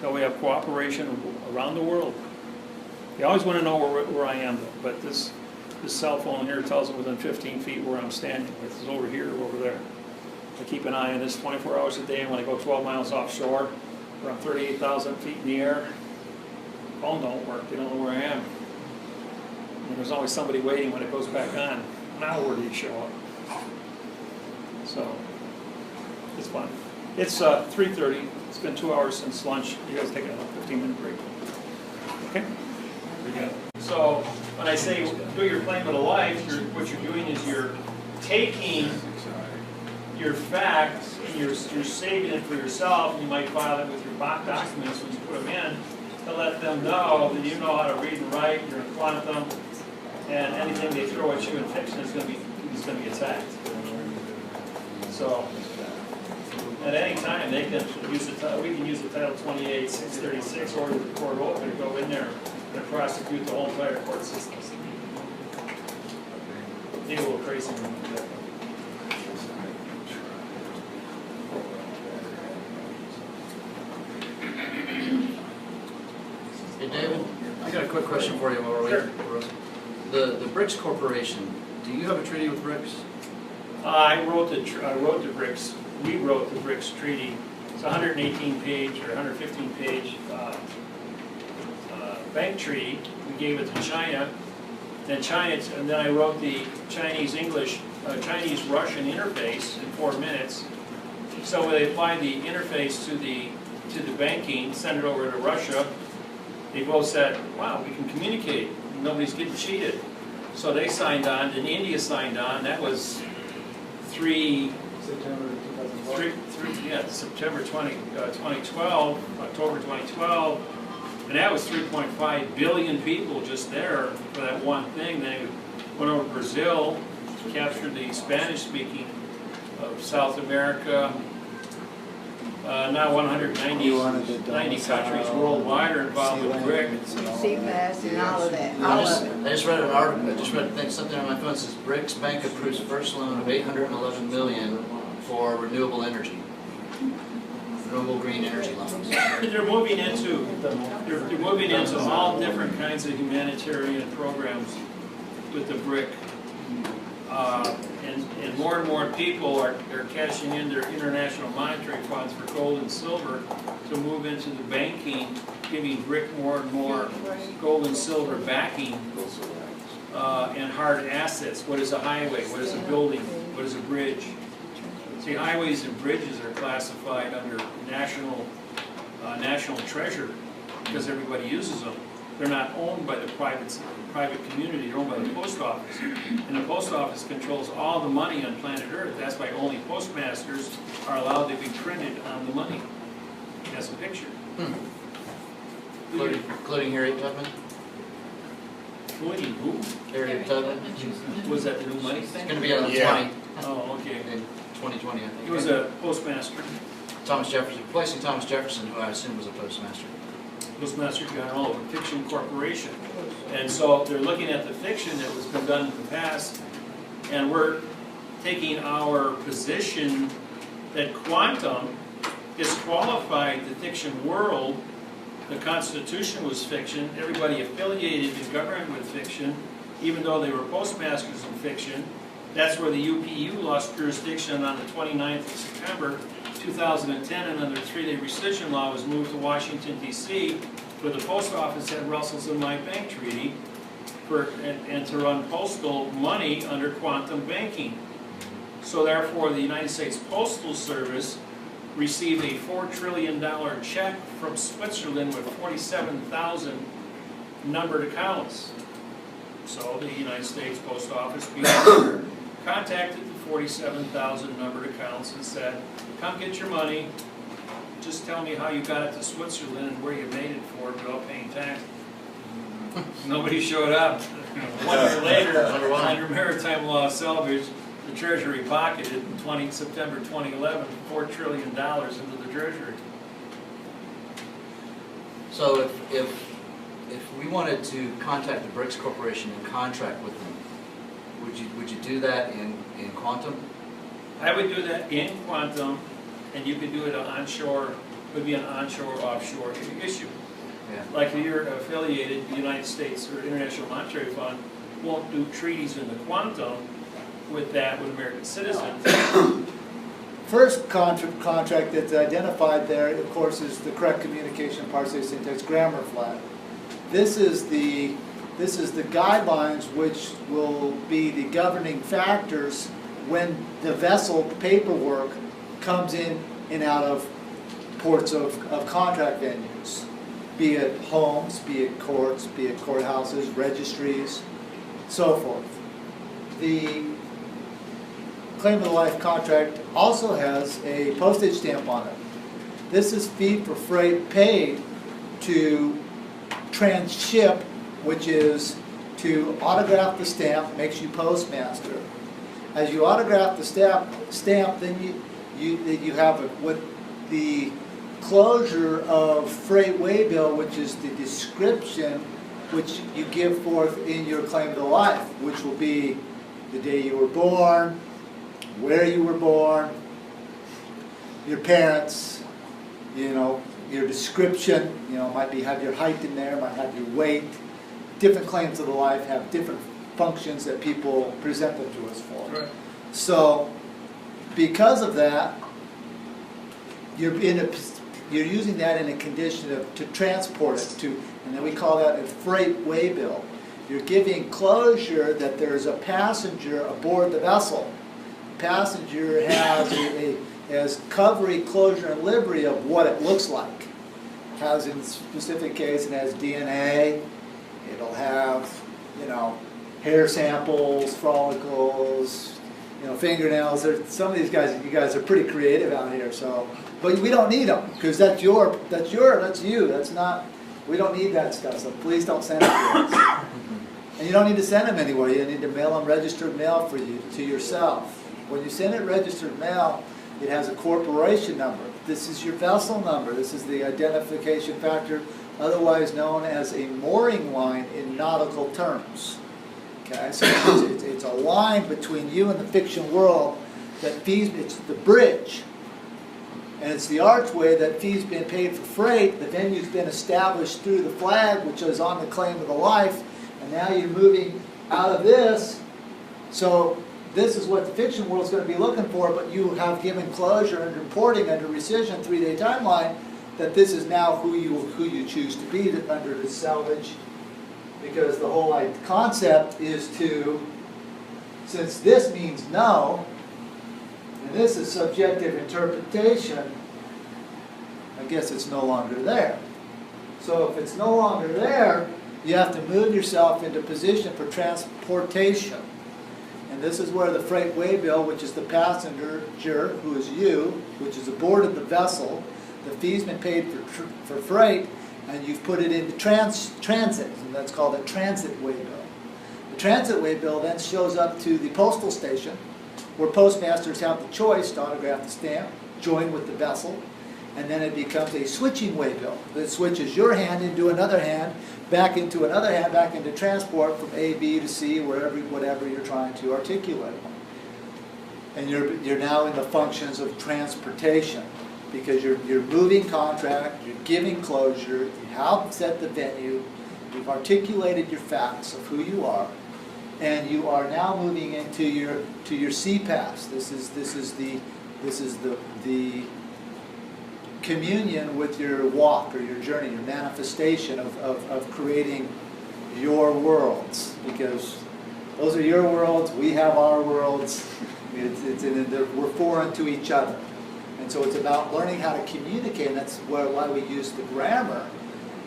So we have cooperation around the world. They always want to know where I am, though. But this cell phone here tells them within 15 feet where I'm standing. It's over here or over there. I keep an eye on this 24 hours a day, and when I go 12 miles offshore, where I'm 38,000 feet in the air, phone don't work. They don't know where I am. And there's always somebody waiting when it goes back on. Now where do you show up? So, it's fun. It's 3:30. It's been 2 hours since lunch. You guys take a 15-minute break. Okay? So, when I say do your claim of the life, what you're doing is you're taking your facts and you're saving it for yourself, and you might file it with your documents when you put them in to let them know that you know how to read and write, you're in front of them, and anything they throw at you in fiction is going to be attacked. So, at any time, they can use we can use the Title 28, 636 order of the court open to go in there and prosecute the whole entire court system. They a little crazy. Hey David, I got a quick question for you while we're waiting. Sure. The BRICS Corporation, do you have a treaty with BRICS? I wrote the BRICS. We wrote the BRICS treaty. It's a 118-page or 115-page bank treaty. We gave it to China. Then I wrote the Chinese-Russian interface in 4 minutes. So when they applied the interface to the banking, sent it over to Russia, they both said, wow, we can communicate. Nobody's getting cheated. So they signed on, and India signed on. That was September 2012, October 2012. And that was 3.5 billion people just there for that one thing. Then it went over to Brazil, captured the Spanish-speaking of South America. Now 190 countries worldwide are involved with BRICS. CFAS and all of that. I just read an article. I just read something on my phone that says BRICS Bank approves first loan of $811 million for renewable energy, renewable green energy loans. They're moving into all different kinds of humanitarian programs with the BRIC And more people are cashing in their international monetary funds for gold and silver to move into the banking, giving BRIC more and more gold and silver backing and hard assets. What is a highway? What is a building? What is a bridge? See, highways and bridges are classified under national treasure because everybody uses them. They're not owned by the private community, they're owned by the post office. And the post office controls all the money on planet Earth. That's why only postmasters are allowed to be printed on the money as a picture. Including Harriet Tubman? Including who? Harriet Tubman. Was that the new money It's thing? gonna be on the Yeah. 20, Oh, okay. in 2020, I think. He was a postmaster, Thomas Jefferson, replacing Thomas Jefferson, who I assume was a postmaster. Postmaster General of a fiction corporation. And so they're looking at the fiction that was been done in the past, and we're taking our position that quantum disqualified the fiction world. The Constitution was fiction. Everybody affiliated and governed with fiction, even though they were postmasters in fiction. That's where the UPU lost jurisdiction on the 29th of September 2010, and under the 3-day rescission law was moved to Washington, D.C., where the post office had Russell's and My Bank Treaty and to run postal money under quantum banking. So therefore, the United States Postal Service received a $4 trillion check from Switzerland with 47,000 numbered accounts. So the United States Post Office contacted the 47,000 numbered accounts and said, come get your money, just tell me how you got it to Switzerland and where you made it for without paying tax. Nobody showed up. 1 year later, under maritime law salvage, the Treasury pocketed in September 2011 $4 trillion into the Treasury. So if we wanted to contact the BRICS Corporation and contract with them, would you do that in quantum? I would do that in quantum, and you could do it onshore. It would be an onshore-offshore issue. Yeah. Like if you're affiliated, the United States or International Monetary Fund won't do treaties in the quantum with American citizens. First contract that's identified there, of course, is the correct communication, parsing, syntax, grammar flag. This is the guidelines which will be the governing factors when the vessel paperwork comes in and out of ports of contract venues, be it homes, be it courts, be it courthouses, registries, so forth. The claim of the life contract also has a postage stamp on it. This is fee for freight paid to transship, which is to autograph the stamp, makes you postmaster. As you autograph the stamp, then you have with the closure of freight waybill, which is the description which you give forth in your claim of the life, which will be the day you were born, where you were born, your parents, your description, might have your height in there, might have your weight. Different claims of the life have different functions that people present them to us for. Right. So, because of that, you're using that in a condition to transport it to, and then we call that a freight waybill. You're giving closure that there's a passenger aboard the vessel. The passenger has covery, closure, and livery of what it looks like. Has in specific case, it has DNA. It'll have, hair samples, follicles, fingernails. Some of these guys, you guys are pretty creative out here. So, but we don't need them because that's you. That's not. We don't need that stuff. So please don't send it to us. And you don't need to send them anywhere. You need to mail them registered mail for you to yourself. When you send it registered mail, it has a corporation number. This is your vessel number. This is the identification factor, otherwise known as a mooring line in nautical terms. Okay, so it's a line between you and the fiction world that fees. It's the bridge, and it's the archway that fees been paid for freight. The venue's been established through the flag, which is on the claim of the life, and now you're moving out of this. So this is what the fiction world's gonna be looking for, but you have given closure and reporting under rescission, 3-day timeline, that this is now who you choose to be under the salvage. Because the whole concept is to, since this means no, and this is subjective interpretation, I guess it's no longer there. So if it's no longer there, you have to move yourself into position for transportation. And this is where the freight waybill, which is the passenger, who is you, which is aboard the vessel, the fee's been paid for freight, and you've put it into transit, and that's called a transit waybill. The transit waybill then shows up to the postal station, where postmasters have the choice to autograph the stamp, join with the vessel, and then it becomes a switching waybill that switches your hand into another hand, back into another hand, back into transport from A, B to C, whatever you're trying to articulate. And you're now in the functions of transportation, because you're moving contract, you're giving closure, you have set the venue, you've articulated your facts of who you are, and you are now moving into your CPAS. This is the communion with your walk or your journey, your manifestation of creating your worlds, because those are your worlds, we have our worlds, we're foreign to each other. And so it's about learning how to communicate, and that's why we use the grammar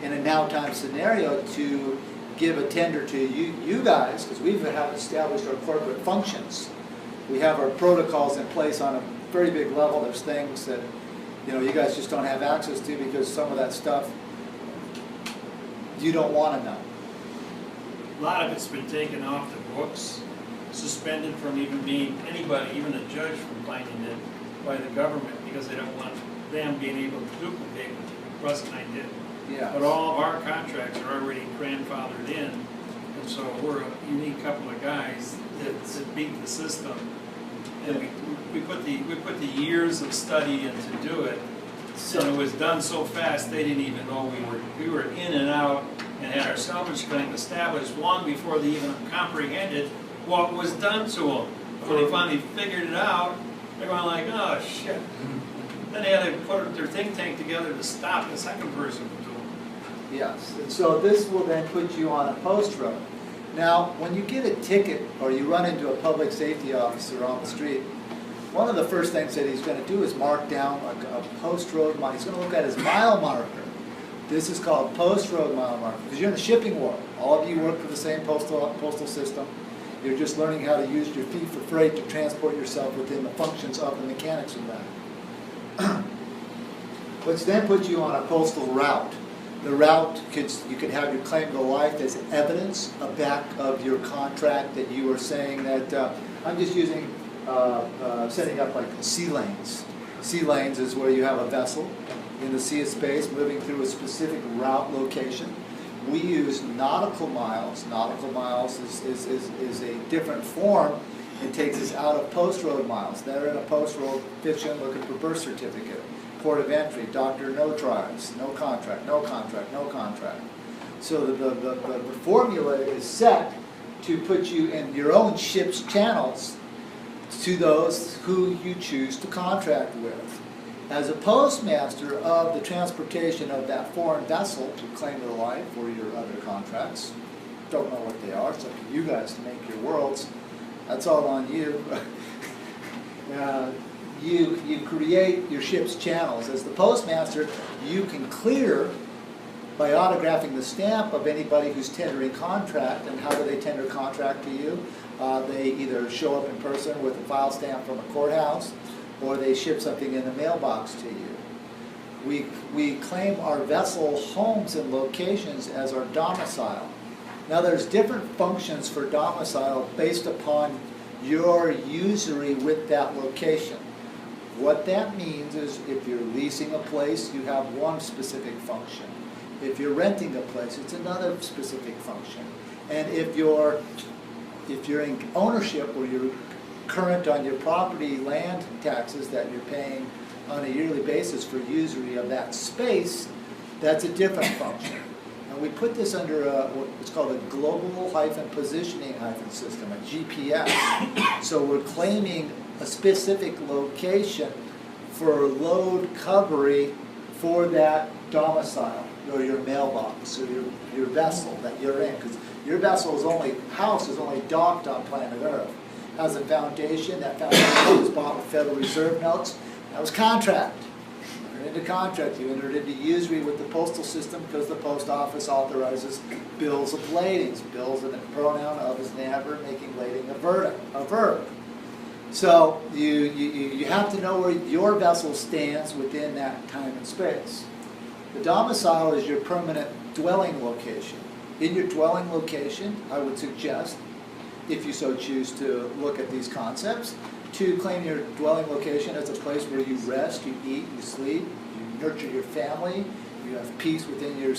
in a now-time scenario to give a tender to you guys, because we have established our corporate functions. We have our protocols in place on a very big level. There's things that you guys just don't have access to, because some of that stuff you don't want to know. A lot of it's been taken off the books, suspended from even being anybody, even a judge, from finding it by the government, because they don't want them being able to duplicate what Russ and I did. Yeah. But all of our contracts are already grandfathered in, and so we're a unique couple of guys that beat the system. And we put the years of study in to do it, and it was done so fast they didn't even know we were in and out, and had our salvage claim established long before they even comprehended what was done to them. When they finally figured it out, they were like, oh shit. Then they had to put their think tank together to stop the second person from doing it. Yes, and so this will then put you on a post road. Now, when you get a ticket or you run into a public safety officer on the street, one of the first things that he's going to do is mark down a post road mile. He's going to look at his mile marker. This is called post road mile marker, because you're in the shipping world. All of you work for the same postal system. You're just learning how to use your feet for freight to transport yourself within the functions of the mechanics of that. Which then puts you on a postal route. The route, you could have your claim to life as evidence, a back of your contract that you are saying that, I'm just using, setting up like sea lanes. Sea lanes is where you have a vessel in the sea of space moving through a specific route location. We use nautical miles. Nautical miles is a different form. It takes us out of post road miles. They're in a post road fiction looking for birth certificate. Port of entry, doctor, no drives, no contract, no contract, no contract. So the formula is set to put you in your own ship's channels to those who you choose to contract with. As a postmaster of the transportation of that foreign vessel to claim their life or your other contracts, don't know what they are, it's up to you guys to make your worlds. That's all on you. You create your ship's channels. As the postmaster, you can clear by autographing the stamp of anybody who's tendering contract. And how do they tender contract to you? They either show up in person with a file stamp from a courthouse, or they ship something in the mailbox to you. We claim our vessel homes and locations as our domicile. Now there's different functions for domicile based upon your usury with that location. What that means is if you're leasing a place, you have one specific function. If you're renting a place, it's another specific function. And if you're in ownership or you're current on your property land taxes that you're paying on a yearly basis for usury of that space, that's a different function. And we put this under what's called a global-positioning-system, a GPS. So we're claiming a specific location for load recovery for that domicile, or your mailbox, or your vessel that you're in, because your house is only docked on planet Earth. Has a foundation, that foundation was bought with Federal Reserve notes, that was contract. You entered into contract, you entered into usury with the postal system because the post office authorizes bills of ladings. Bills and a pronoun of is an adverb, making lading a verb. So you have to know where your vessel stands within that time and space. The domicile is your permanent dwelling location. In your dwelling location, I would suggest, if you so choose to look at these concepts, to claim your dwelling location as a place where you rest, you eat, you sleep, you nurture your family, you have peace within your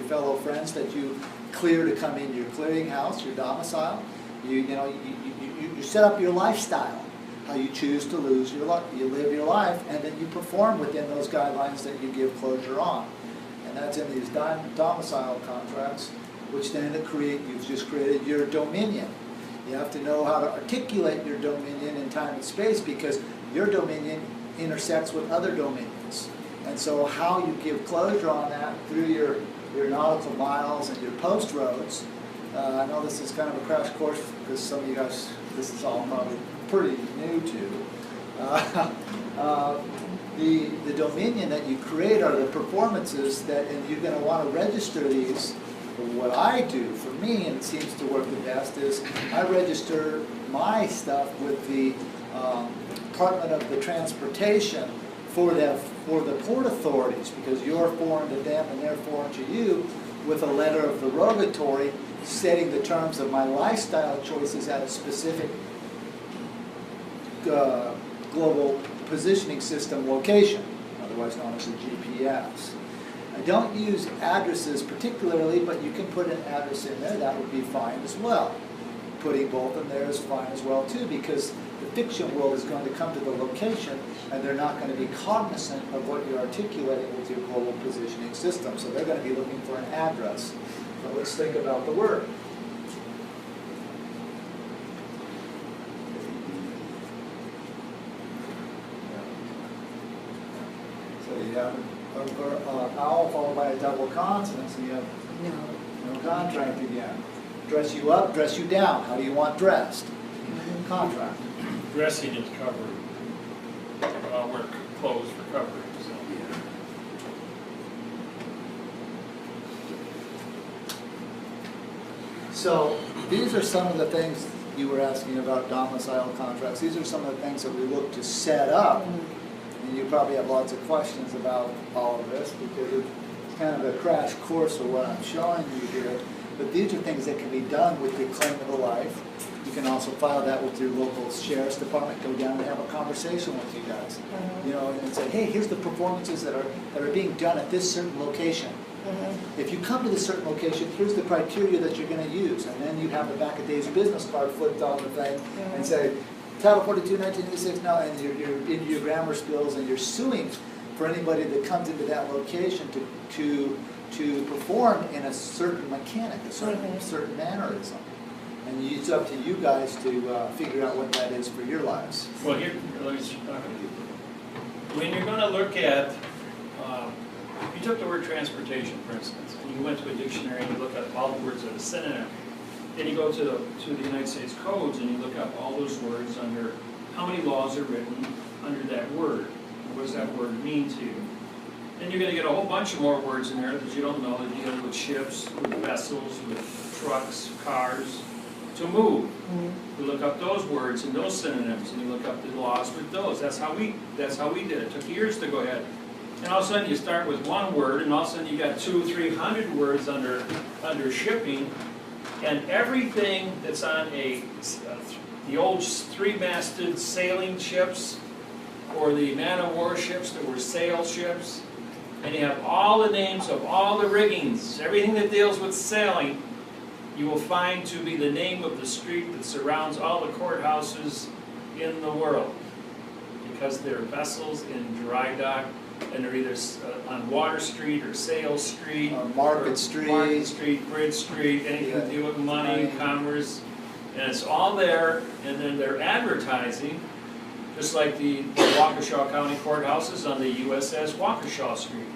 fellow friends that you clear to come in your clearinghouse, your domicile. You set up your lifestyle, how you choose to live your life, and then you perform within those guidelines that you give closure on. And that's in these domicile contracts, which then you've just created your dominion. You have to know how to articulate your dominion in time and space, because your dominion intersects with other dominions. And so how you give closure on that through your nautical miles and your post roads. I know this is kind of a crash course because some of you guys, this is all probably pretty new to. The dominion that you create are the performances that, and you're going to want to register these. What I do, for me, and it seems to work the best, is I register my stuff with the Department of the Transportation for the port authorities, because you're foreign to them and they're foreign to you, with a letter of derogatory setting the terms of my lifestyle choices at a specific global positioning system location, otherwise known as a GPS. I don't use addresses particularly, but you can put an address in there, that would be fine as well. Putting both in there is fine as well too, because the fiction world is going to come to the location and they're not going to be cognizant of what you're articulating with your global positioning system. So they're going to be looking for an address. But let's think about the word. So you have an owl followed by a double consonant, so you have no contract again. Dress you up, dress you down. How do you want dressed? Contract. Dressing is covered. Wear clothes for covering. So these are some of the things you were asking about domicile contracts. These are some of the things that we look to set up. And you probably have lots of questions about all of this because it's kind of a crash course of what I'm showing you here. But these are things that can be done with your claim of the life. You can also file that with your local sheriff's department, go down and have a conversation with you guys. You know, and say, hey, here's the performances that are being done at this certain location. If you come to this certain location, here's the criteria that you're going to use. And then you have the back of Dave's business card flipped on the thing and say, Title 42, 1986, now, and you're into your grammar skills, and you're suing for anybody that comes into that location to perform in a certain mechanic, a certain mannerism. And it's up to you guys to figure out what that is for your lives. Well, here, when you're going to look at, you took the word transportation, for instance, and you went to a dictionary and you look at all the words that are synonym. Then you go to the United States codes and you look up all those words under how many laws are written under that word. What does that word mean to you? Then you're going to get a whole bunch of more words in there that you don't know that deal with ships, with vessels, with trucks, cars, to move. You look up those words and those synonyms, and you look up the laws with those. That's how we did it. It took years to go ahead. And all of a sudden you start with one word, and all of a sudden you got 200-300 words under shipping. And everything that's on the old three-masted sailing ships, or the man-of-war ships that were sail ships, and you have all the names of all the riggings, everything that deals with sailing, you will find to be the name of the street that surrounds all the courthouses in the world. Because they're vessels in dry dock and they're either on Water Street or Sales Street. Market or Street. Market Street, Bridge Street, anything to do with money, Right. commerce. And it's all there, and then they're advertising, just like the Waukesha County Courthouse is on the USS Waukesha Street.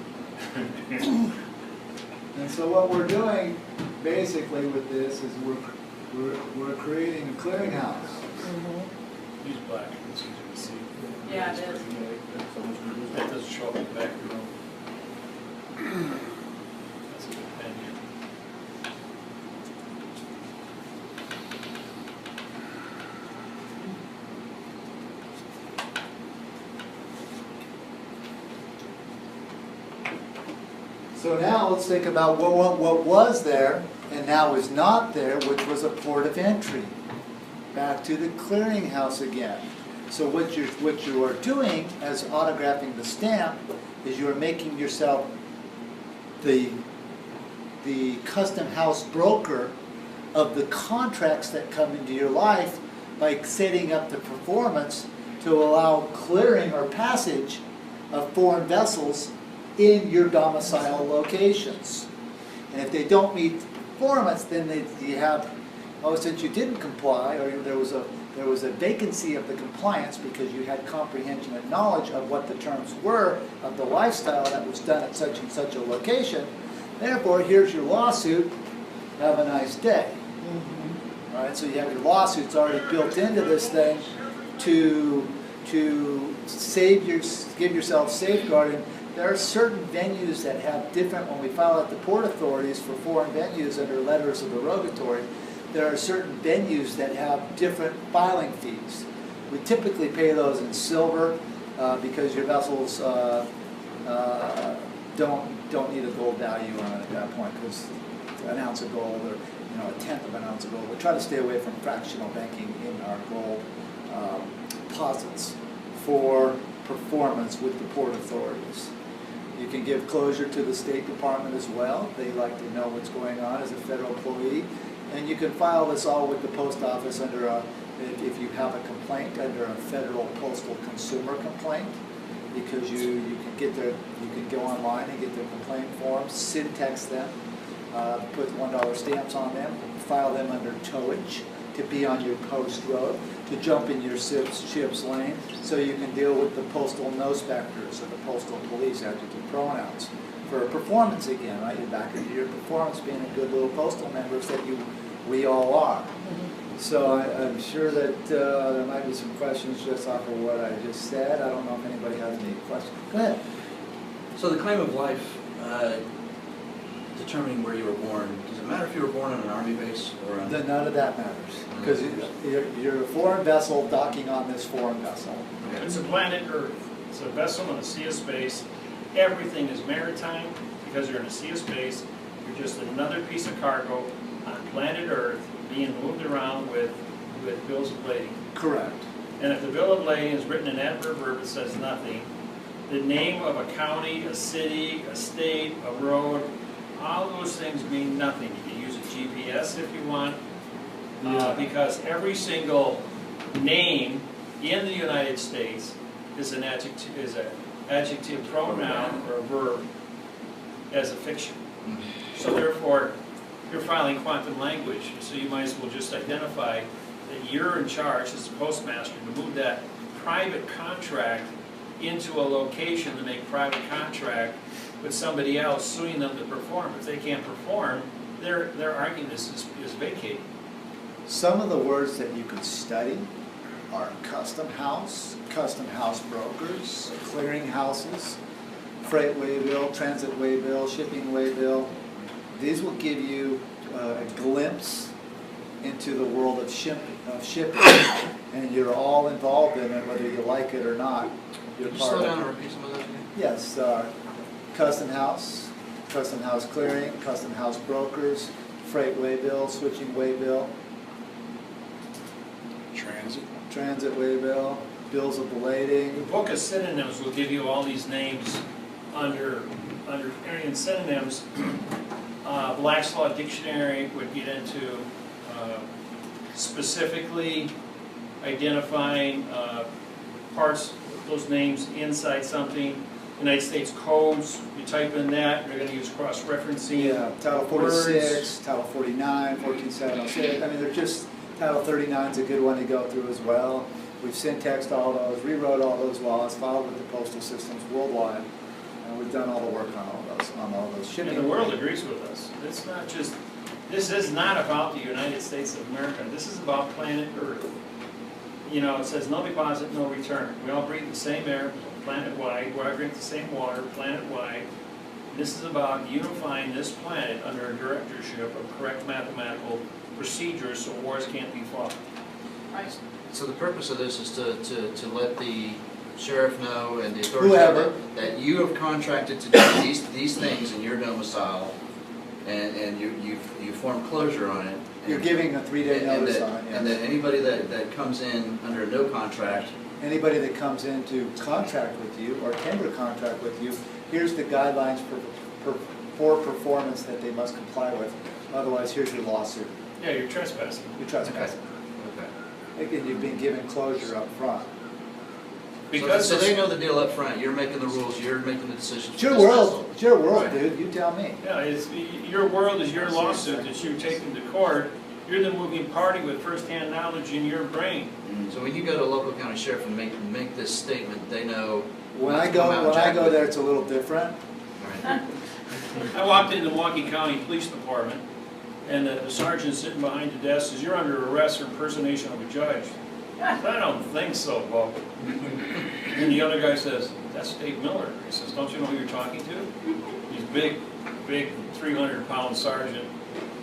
And so what we're doing basically with this is we're creating a clearinghouse. Use black, it's easier to see. Yeah, it is. That doesn't show up in the back of the room. That's a good pen here. So now let's think about what was there and now is not there, which was a port of entry. Back to the clearinghouse again. So what you are doing as autographing the stamp is you are making yourself the custom house broker of the contracts that come into your life by setting up the performance to allow clearing or passage of foreign vessels in your domicile locations. And if they don't meet performance, then you have, oh, since you didn't comply, or there was a vacancy of the compliance because you had comprehension and knowledge of what the terms were of the lifestyle that was done at such and such a location, therefore, here's your lawsuit, have a nice day. All right, so you have your lawsuits already built into this thing to give yourself safeguarding. There are certain venues that have different, when we file at the port authorities for foreign venues under letters of derogatory, there are certain venues that have different filing fees. We typically pay those in silver because your vessels don't need a gold value on it at that point, because an ounce of gold or a tenth of an ounce of gold. We try to stay away from fractional banking in our gold deposits for performance with the port authorities. You can give closure to the State Department as well. They like to know what's going on as a federal employee. And you can file this all with the post office under if you have a complaint, under a federal postal consumer complaint, because you can go online and get their complaint forms, syntax them, put $1 stamps on them, file them under towage to be on your post road, to jump in your ship's lane, so you can deal with the postal no-specters or the postal police adjective pronouns for performance again, right? You're back into your performance, being a good little postal members that we all are. So I'm sure that there might be some questions just off of what I just said. I don't know if anybody has any questions. Go ahead. So the claim of life, determining where you were born, does it matter if you were born on an army base or on... None of that matters, because you're a foreign vessel docking on this foreign vessel. It's a planet Earth. It's a vessel in a sea of space. Everything is maritime because you're in a sea of space. You're just another piece of cargo on planet Earth being moved around with bills of lading. Correct. And if the bill of lading is written in adverb verb, it says nothing. The name of a county, a city, a state, a road, all those things mean nothing. You can use a GPS if you want, because every single name in the United States is an adjective pronoun or a verb as a fiction. So therefore, you're filing quantum language, so you might as well just identify that you're in charge as the postmaster to move that private contract into a location to make private contract with somebody else, suing them to perform. If they can't perform, their argument is vacated. Some of the words that you could study are custom house brokers, clearing houses, freight waybill, transit waybill, shipping waybill. These will give you a glimpse into the world of shipping, and you're all involved in it, whether you like it or not. You're Can you part slow of down it. and repeat some of those again? Yes, custom house clearing, custom house brokers, freight waybill, switching waybill, transit waybill, bills of The lading. book of synonyms will give you all these names under Aryan synonyms. Black's Law Dictionary would get into specifically identifying parts, those names inside something. United States codes, you type in that, you're gonna use cross-referencing. Yeah, Title words. 46, Title 49, 14706, I mean, they're just, Title 39 is a good one to go through as well. We've syntaxed all those, rewrote all those laws, filed with the postal systems worldwide, and we've done all the work on all those shipping. And the world agrees with us. It's not just, this is not about the United States of America. This is about planet Earth. You know, it says no deposit, no return. We all breathe the same air, planet-wide. We all drink the same water, planet-wide. This is about unifying this planet under a directorship of correct mathematical procedures so wars can't be fought. Right. So the purpose of this is to let the sheriff know and the authorities Whoever. that you have contracted to do these things in your domicile, and you form closure on it. You're giving a 3-day notice on it, And yes. that anybody that comes in under no contract, Anybody that comes in to contract with you or tender contract with you, here's the guidelines for performance that they must comply with. Otherwise, here's your lawsuit. Yeah, you're trespassing. You're trespassing. okay. Again, you've been given closure up front. Because so they know the deal up front. You're making the rules. You're making the decisions. It's your world, it's your world, Right. dude, you tell me. yeah, it's, your world is your lawsuit that you're taking to court. You're the moving party with first-hand knowledge in your brain. So when you go to a local county sheriff and make this statement, they know. When not I to come out and jack go with there, you. it's a little different. Right. I walked into the Milwaukee County Police Department, and the sergeant sitting behind the desk says, "You're under arrest for impersonation of a judge." I don't think so, Bob. And the other guy says, "That's Dave Miller." He says, "Don't you know who you're talking to?" He's big 300-pound sergeant.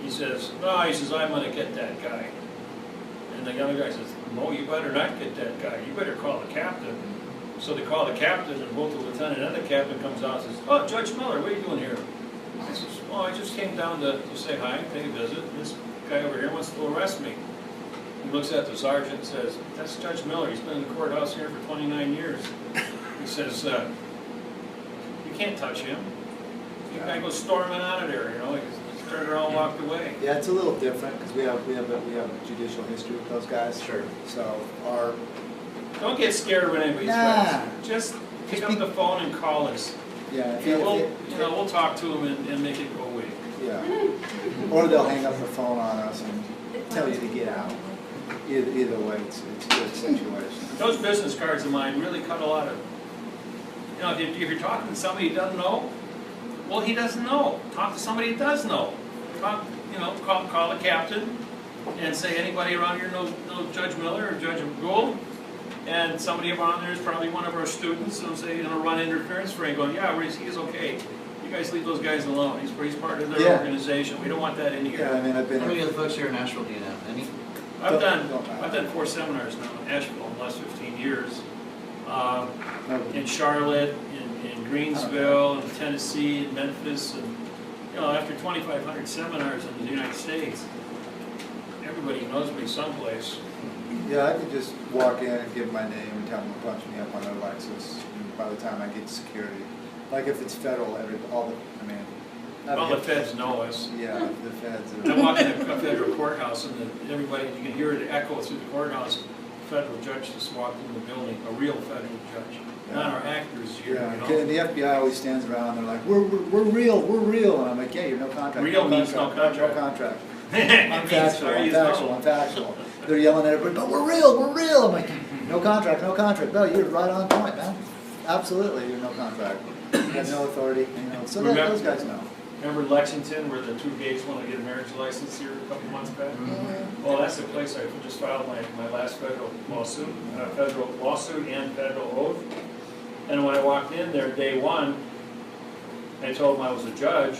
He says, "No," he says, "I'm gonna get that guy." And the other guy says, "No, you better not get that guy. You better call the captain." So they call the captain, and both the lieutenant and the captain comes out and says, "Oh, Judge Miller, what are you doing here?" He says, "Oh, I just came down to say hi, pay a visit. This guy over here wants to arrest me." He looks at the sergeant and says, "That's Judge Miller. He's been in the courthouse here for 29 years. He says, "You can't touch him." The guy goes storming out of there, you know, he turned around and walked away. Yeah, it's a little different, because we have a judicial history with those guys. Sure. So our, Don't get scared when anybody's Nah. threats. Just pick up the phone and call us. yeah, if Yeah, you- we'll talk to them and make it go away. yeah. Or they'll hang up the phone on us and tell you to get out. Either way, it's a good situation. Those business cards of mine really cut a lot of, you know, if you're talking to somebody who doesn't know, well, he doesn't know. Talk to somebody who does know. Talk, you know, call the captain and say, "Anybody around here know Judge Miller or Judge Gould?" And somebody around there is probably one of our students, and say, you know, run interference for him, going, "Yeah, he's okay. You guys leave those guys alone. He's part of their Yeah. organization. We don't want that in Yeah, here." I mean, I've How many been, of the folks here in Nashville do you know? Any? I've done Don't matter. 4 seminars now in Asheville in the last 15 years. no, In Charlotte, in Greensville, in Tennessee, in Memphis, and, you know, after 2,500 seminars in the United States, everybody knows me someplace. yeah, I could just walk in and give my name and tell them to punch me up on their Lexus, and by the time I get to security. Like if it's federal, I mean. I've All the hit- feds know us. Yeah, the feds I are, walk in a federal courthouse, and everybody, you can hear it echo through the courthouse. Federal judge just walked in the building, a real federal judge, not our actors here, yeah, you and know. the FBI always stands around, they're like, we're real, and I'm like, yeah, you're no contract. Real means no contract. No contract. It I'm means factual, are I'm you factual, know? I'm factual. They're yelling at everybody, but we're real. I'm like, no contract. No, you're right on point, man. Absolutely, you're no contract. You have no authority, you know, so Remember- those guys know. Remember Lexington, where the two gays wanted to get a marriage license here a couple months back? Well, that's the place I just filed my last federal lawsuit and federal oath. And when I walked in there day one, I told them I was a judge,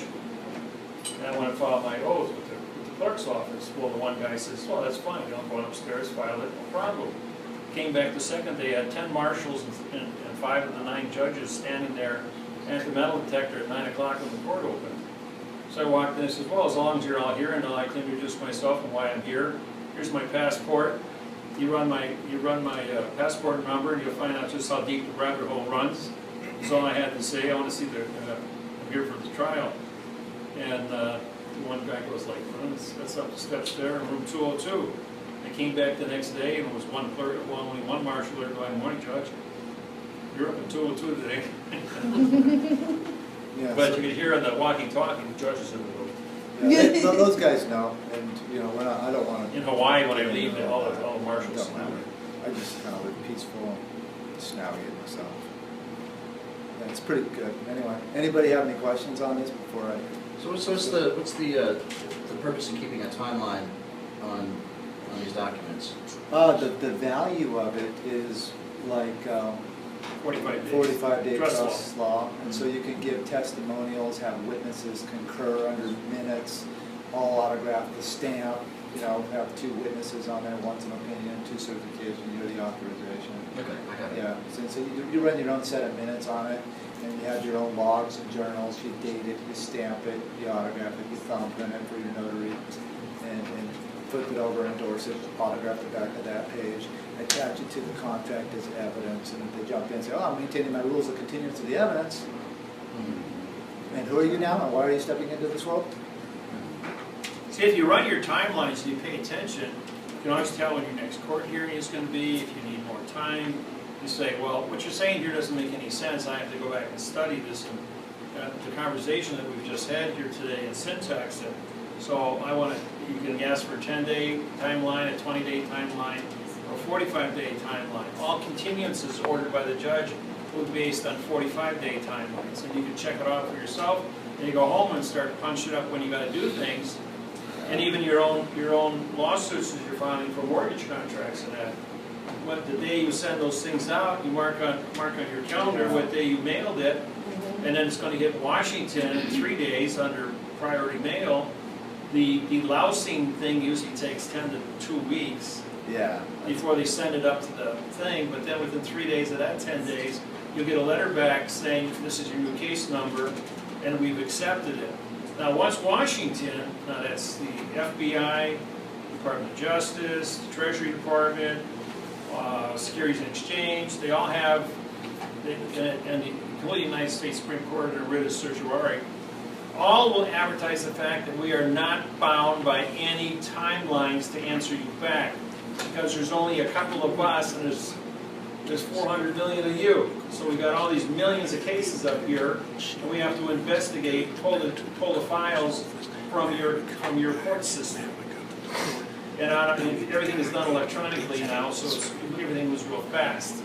and I want to file my oath with the clerk's office. Well, the one guy says, "Well, that's fine, I'll go upstairs, file it, no problem." Came back the second day, had 10 marshals and 5 of the 9 judges standing there at the metal detector at 9 o'clock when the court opened. So I walked in and said, "Well, as long as you're all here and I'd like to introduce myself and why I'm here, here's my passport. You run my passport number and you'll find out just how deep the rabbit hole runs." That's all I had to say. I want to see I'm here for the trial. And one guy goes like, "Well, that's up the steps there in room 202. I came back the next day and it was only one marshal there going, "Morning, Judge." You're up at 202 today. Yeah, But so- you can hear on the walkie-talkie, the judge is in the room. yeah, those guys know, and, you know, we're not, I don't wanna. In Hawaii, when I leave, all the marshals Don't slam matter. it. I just kind of live peaceful, snobby it myself. That's pretty good. Anyway, anybody have any questions on this before I? So what's the purpose of keeping a timeline on these documents? The value of it is like, 45 days. 45-day Trust law. trust law, and so you can give testimonials, have witnesses concur under minutes, all autographed, the stamp, you know, have 2 witnesses on there, one's an opinion, 2 certifications, you're the authorization. Okay, I got it. Yeah, so you run your own set of minutes on it, and you have your own logs and journals, you date it, you stamp it, you autograph it, you thumbprint it for your notary, and flip it over, endorse it, autograph the back of that page, attach it to the contract as evidence, and if they jump in and say, oh, I'm maintaining my rules of continuance of the evidence, and who are you now, and why are you stepping into this world? See, if you run your timelines and you pay attention, you can always tell when your next court hearing is going to be, if you need more time. You say, well, what you're saying here doesn't make any sense, I have to go back and study this. And the conversation that we've just had here today in syntax, so I want to, you can ask for a 10-day timeline, a 20-day timeline, or a 45-day timeline. All continuances ordered by the judge will be based on 45-day timelines. And you can check it off for yourself, and you go home and start punching up when you got to do things. And even your own lawsuits as you're filing for mortgage contracts and that. What the day you send those things out, you mark on your calendar what day you mailed it, and then it's going to hit Washington in 3 days under priority mail. The lousing thing usually takes 10 to 2 weeks Yeah. before they send it up to the thing, but then within 3 days of that 10 days, you'll get a letter back saying this is your new case number, and we've accepted it. Now, once Washington, now that's the FBI, Department of Justice, the Treasury Department, Securities and Exchange, they all have, and including the United States Supreme Court and the writ of certiorari, all will advertise the fact that we are not bound by any timelines to answer you back, because there's only a couple of us and there's 400 million of you. So we've got all these millions of cases up here, and we have to investigate, pull the files from your court system. And everything is done electronically now, so everything was real fast.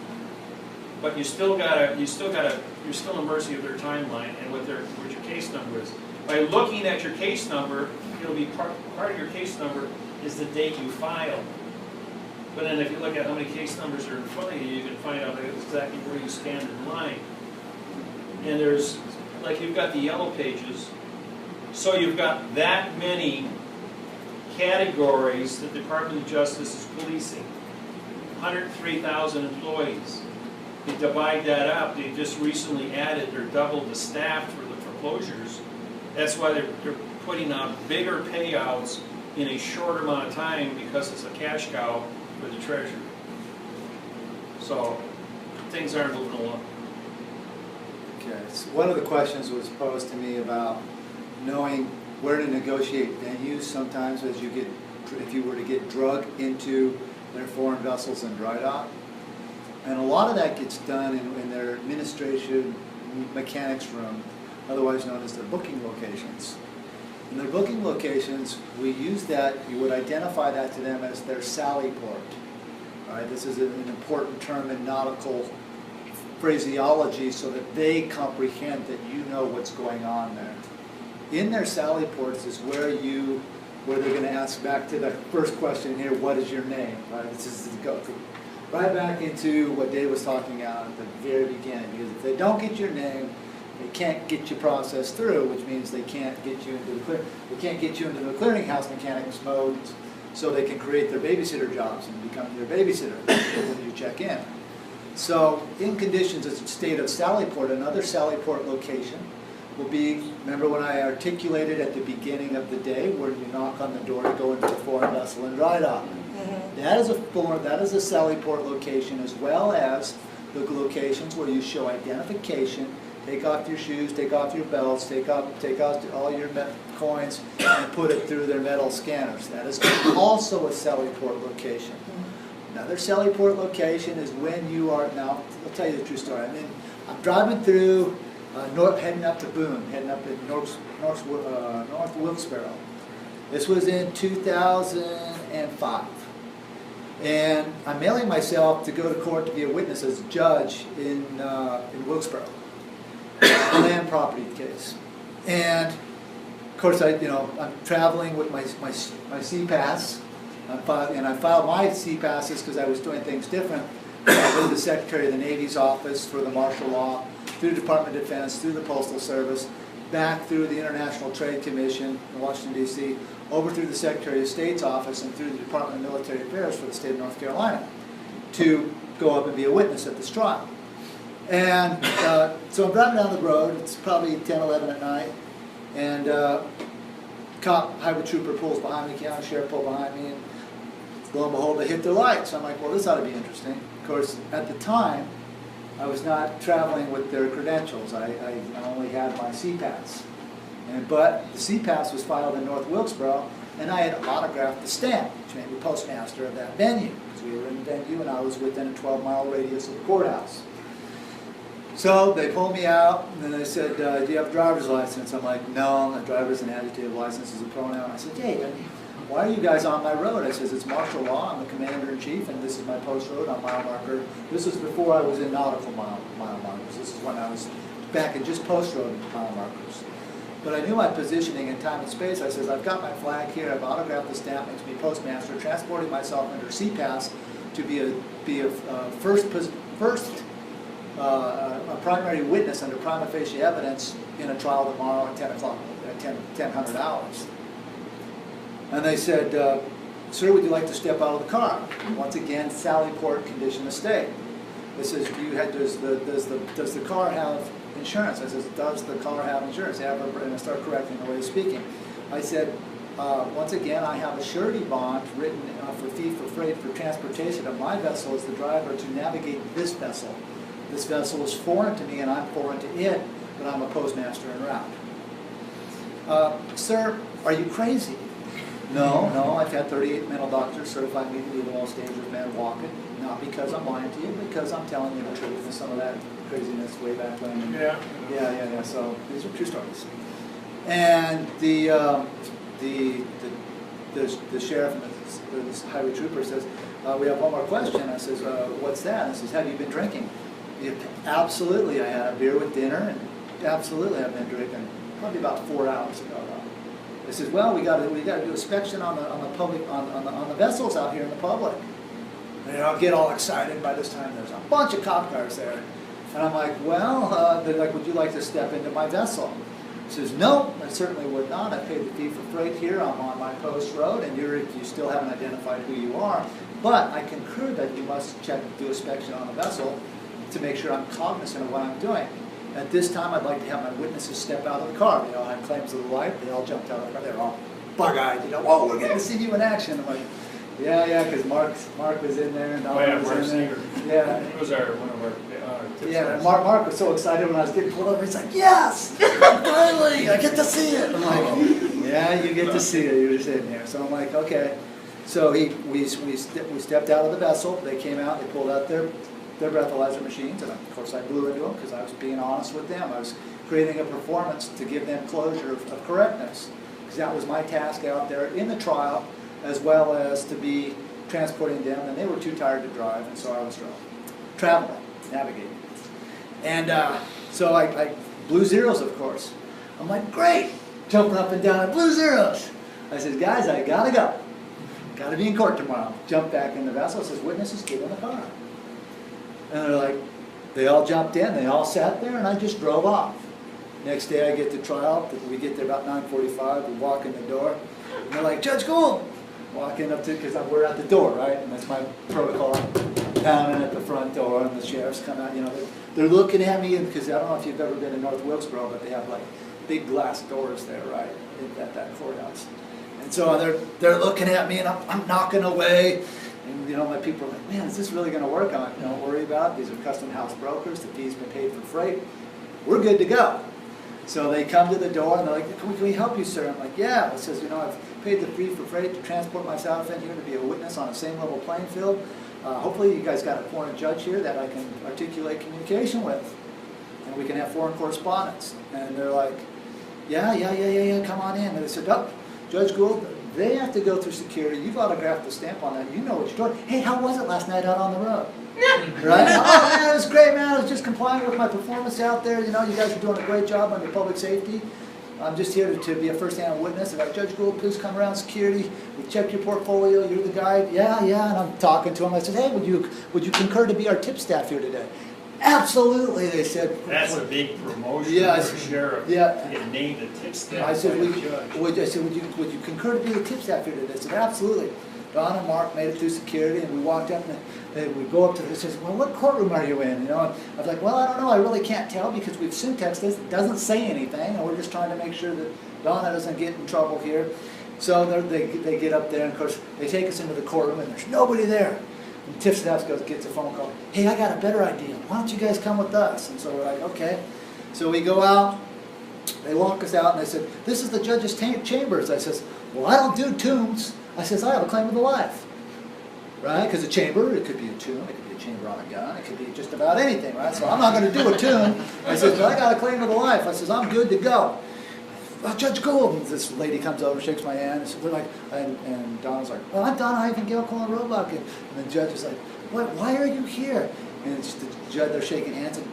But you're still in mercy of their timeline and what your case number is. By looking at your case number, it'll be part of your case number is the date you filed. But then if you look at how many case numbers are in front of you, you can find out exactly where you stand in line. And there's, like you've got the yellow pages, so you've got that many categories that the Department of Justice is policing. 103,000 employees. They divide that up. They just recently added or doubled the staff for the foreclosures. That's why they're putting out bigger payouts in a short amount of time, because it's a cash cow for the Treasury. So things aren't moving along. Okay, so one of the questions was posed to me about knowing where to negotiate venues sometimes as you get, if you were to get drug into their foreign vessels in dry dock. And a lot of that gets done in their administration mechanics room, otherwise known as their booking locations. In their booking locations, we use that, you would identify that to them as their sally port. All right, this is an important term in nautical phraseology so that they comprehend that you know what's going on there. In their sally ports is where they're going to ask, back to the first question here, what is your name? Right, this is the go right back into what Dave was talking about at the very beginning, because if they don't get your name, they can't get your process through, which means they can't get you into the clearinghouse mechanics mode, so they can create their babysitter jobs and become your babysitter when you check in. So, in conditions as a state of Sallyport, another Sallyport location will be, remember when I articulated at the beginning of the day where you knock on the door to go into the foreign vessel and dry dock. That is a Sallyport location, as well as the locations where you show identification, take off your shoes, take off your belts, take out all your coins, and put it through their metal scanners. That is also a Sallyport location. Another Sallyport location is when you are, now, I'll tell you the true story. I'm driving through, heading up to Boone, heading up to North Wilkesboro. This was in 2005. And I'm mailing myself to go to court to be a witness as a judge in Wilkesboro, a land property case. And of course, I'm traveling with my C-Pass. And I filed my C-Passes because I was doing things different. I went to the Secretary of the Navy's office for the martial law, through the Department of Defense, through the Postal Service, back through the International Trade Commission in Washington, D.C., over through the Secretary of State's office and through the Department of Military Affairs for the state of North Carolina to go up and be a witness at this trial. And so I'm driving down the road. It's probably 10, 11 at night. And cop, highway trooper pulls behind me, county sheriff pulled behind me, and lo and behold, they hit their lights. I'm like, well, this ought to be interesting. Of course, at the time, I was not traveling with their credentials. I only had my C-Pass. But the C-Pass was filed in North Wilkesboro, and I had autographed the stamp, which made me postmaster of that venue, because we were in the venue and I was within a 12-mile radius of the courthouse. So they pulled me out, and then they said, do you have a driver's license? I'm like, no, a driver's and adjective license is a pronoun. I said, hey, why are you guys on my road? I says, it's martial law, I'm the commander-in-chief, and this is my post road on mile marker. This was before I was in nautical mile markers. This is when I was back in just post road mile markers. But I knew my positioning in time and space. I says, I've got my flag here, I've autographed the stamp, makes me postmaster, transporting myself under C-Pass to be a primary witness under prima facie evidence in a trial tomorrow at 10 o'clock, at 1000 hours. And they said, sir, would you like to step out of the car? Once again, Sallyport condition of state. They says, does the car have insurance? I says, does the car have insurance? Yeah, and I start correcting the way of speaking. I said, once again, I have a surety bond written for fee for freight for transportation of my vessel as the driver to navigate this vessel. This vessel is foreign to me and I'm foreign to it, but I'm a postmaster en route. Sir, are you crazy? No, I've had 38 mental doctors certify me to be the most dangerous man walking. Not because I'm lying to you, because I'm telling you the truth and some of that craziness way back when. Yeah. So these are true stories. And the sheriff and the highway trooper says, we have one more question. I says, what's that? I says, have you been drinking? Absolutely, I had a beer with dinner, and absolutely I've been drinking. Probably about 4 hours ago. They says, well, we got to do inspection on the vessels out here in the public. And I'll get all excited. By this time, there's a bunch of cop cars there, and I'm like, well, they're like, would you like to step into my vessel? He says, no, I certainly would not. I paid the fee for freight here. I'm on my post road, and you still haven't identified who you are. But I concur that you must do inspection on the vessel to make sure I'm cognizant of what I'm doing. At this time, I'd like to have my witnesses step out of the car. They all had claims of the light. They all jumped out of the car. They were all bug-eyed, whoa, we're getting to see you in action. I'm like, yeah, because Mark was in there and Don was in there. Yeah. He was one of our tips. Yeah, and Mark was so excited when I was getting pulled over. He's like, yes, finally, I get to see it. I'm like, yeah, you get to see it. You're just in here. So I'm like, okay. So we stepped out of the vessel. They came out. They pulled out their breathalyzer machines, and of course I blew into them because I was being honest with them. I was creating a performance to give them closure of correctness, because that was my task out there in the trial, as well as to be transporting them, and they were too tired to drive, and so I was traveling, navigating. And so I blew zeros, of course. I'm like, great, jumping up and down, I blew zeros. I said, guys, I gotta go. Gotta be in court tomorrow. Jump back in the vessel, says, witnesses, get in the car. And they're like, they all jumped in, they all sat there, and I just drove off. Next day I get to trial, we get there about 9:45, we walk in the door, and they're like, Judge Gould! Walking up to, because we're at the door, right? And that's my protocol. Pounding at the front door, and the sheriffs come out, they're looking at me, because I don't know if you've ever been in North Wilkesboro, but they have like big glass doors there, right, at that courthouse. And so they're looking at me, and I'm knocking away. And my people are like, man, is this really going to work? I'm like, don't worry about it. These are custom house brokers. The fee's been paid for freight. We're good to go. So they come to the door and they're like, can we help you, sir? I'm like, yeah. It says, I've paid the fee for freight to transport myself in here to be a witness on a same level playing field. hopefully you guys got a foreign judge here that I can articulate communication with, and we can have foreign correspondence. And they're like, yeah, come on in. And they said, oh, Judge Gould, they have to go through security. You've autographed the stamp on that. You know what you're doing. Hey, how was it last night out on the road? Right? Oh, man, it was great, man. I was just complying with my performance out there. You know, you guys are doing a great job on your public safety. I'm just here to be a first-hand witness. And like, Judge Gould, please come around security. We checked your portfolio. You're the guy. Yeah. And I'm talking to him. I said, hey, would you concur to be our tip staff here today? Absolutely, they said. That's a big promotion Yes. for a sheriff, Yeah. to get named a tip staff I said, by a would judge. you concur to be the tip staff here today? They said, absolutely. Don and Mark made it through security, and we walked up, and we go up to this. Says, well, what courtroom are you in? You know, and I was like, well, I don't know. I really can't tell because we've syntexed this. It doesn't say anything, and we're just trying to make sure that Donna doesn't get in trouble here. So they get up there, and of course, they take us into the courtroom, and there's nobody there. And tip staff gets a phone call. Hey, I got a better idea. Why don't you guys come with us? And so we're like, okay. So we go out. They walk us out, and they said, this is the judge's chambers. I says, well, I don't do tombs. I says, I have a claim of the life. Right? Because a chamber, it could be a tomb, it could be a chamber on a gun, it could be just about anything, right? So I'm not going to do a tomb. I says, but I got a claim of the life. I says, I'm good to go. Well, Judge Gould, and this lady comes over, shakes my hand, and, so they're like, and Donna's like, well, I'm Donna Ivan Gilcoin Roebuck. And the judge is like, why are you here? And it's the judge, they're shaking hands, and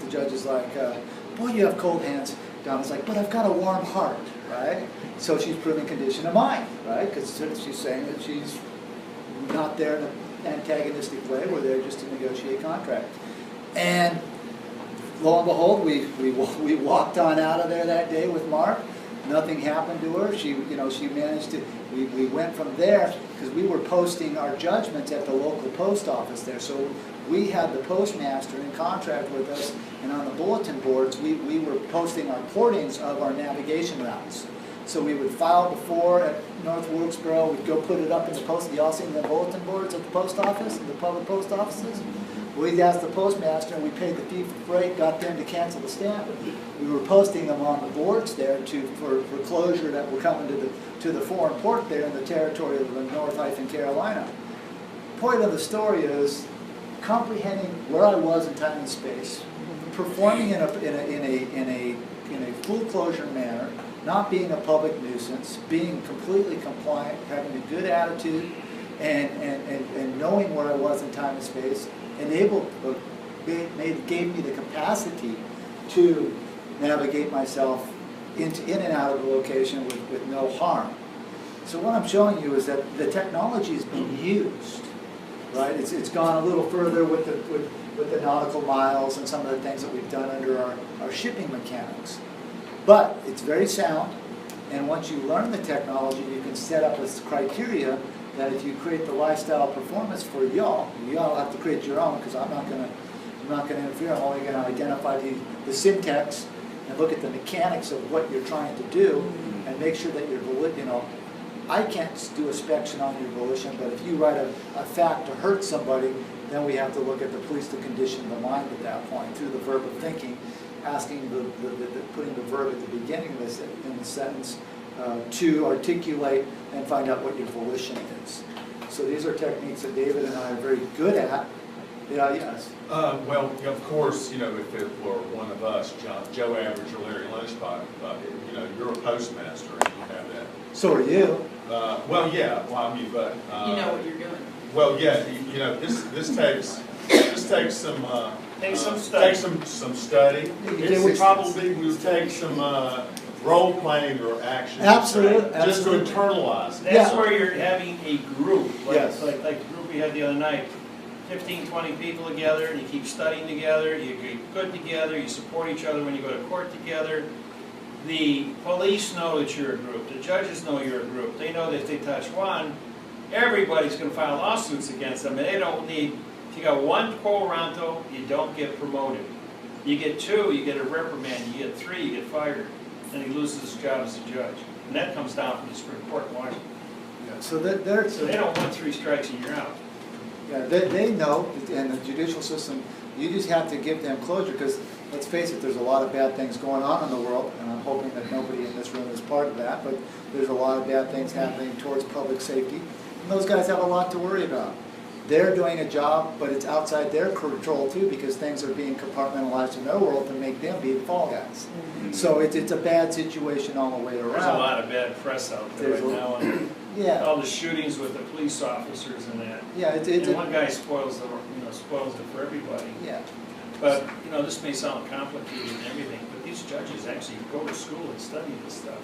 the judge is like, boy, you have cold hands. Donna's like, but I've got a warm heart, right? So she's proving condition of mind, right? Because she's saying that she's not there in an antagonistic way. We're there just to negotiate contract. And lo and behold, we walked on out of there that day with Mark. Nothing happened to her. She managed to. We went from there because we were posting our judgments at the local post office there. So we had the postmaster in contract with us, and on the bulletin boards, we were posting our portings of our navigation routes. So we would file before at North Wilkesboro. We'd go put it up in the post. You all seen the bulletin boards at the post office, the public post offices? We'd ask the postmaster, and we paid the fee for freight, got them to cancel the stamp. We were posting them on the boards there for closure that were coming to the foreign port there in the territory of the North-Carolina. Point of the story is comprehending where I was in time and space, performing in a full closure manner, not being a public nuisance, being completely compliant, having a good attitude, and knowing where I was in time and space, gave me the capacity to navigate myself in and out of the location with no harm. So what I'm showing you is that the technology is being used, right? It's gone a little further with the nautical miles and some of the things that we've done under our shipping mechanics. But it's very sound, and once you learn the technology, you can set up this criteria that if you create the lifestyle performance for y'all have to create your own, because I'm not going to interfere. I'm only going to identify the syntax and look at the mechanics of what you're trying to do, and make sure that I can't do inspection on your volition, but if you write a fact to hurt somebody, then we have to look at the police to condition the mind at that point through the verb of thinking, asking putting the verb at the beginning of in the sentence to articulate and find out what your volition is. So these are techniques that David and I are very good at. Yeah, yes. Well, of course, if it were one of us, Joe Average or Larry Lunchbox, you're a postmaster and you have that. So are you. Well, yeah. Well, I mean, but You know what you're doing. well, yeah. This takes some. Take some study. Take some study. It probably will take some role playing or action. Absolutely. Just to internalize it. That's where you're having a group, Yes. like the group we had the other night. 15, 20 people together, and you keep studying together, you get good together, you support each other when you go to court together. The police know that you're a group, the judges know you're a group. They know that if they touch one, everybody's going to file lawsuits against them, and they don't need, if you got one quo ranto, you don't get promoted. You get two, you get a reprimand, you get three, you get fired, and he loses his job as a judge. And that comes down from the Supreme Court in Washington. Yeah, so they don't want 3 strikes and you're out. Yeah, they know, and the judicial system, you just have to give them closure, because let's face it, there's a lot of bad things going on in the world, and I'm hoping that nobody in this room is part of that, but there's a lot of bad things happening towards public safety, and those guys have a lot to worry about. they're doing a job, but it's outside their control too, because things are being compartmentalized in their world to make them be the fall guys. So it's a bad situation all the way around. There's a lot of bad press out there right now, and Yeah, all the shootings with the police officers and that. yeah, And one guy spoils it for everybody. yeah. But, this may sound complicated and everything, but these judges actually go to school and study this stuff.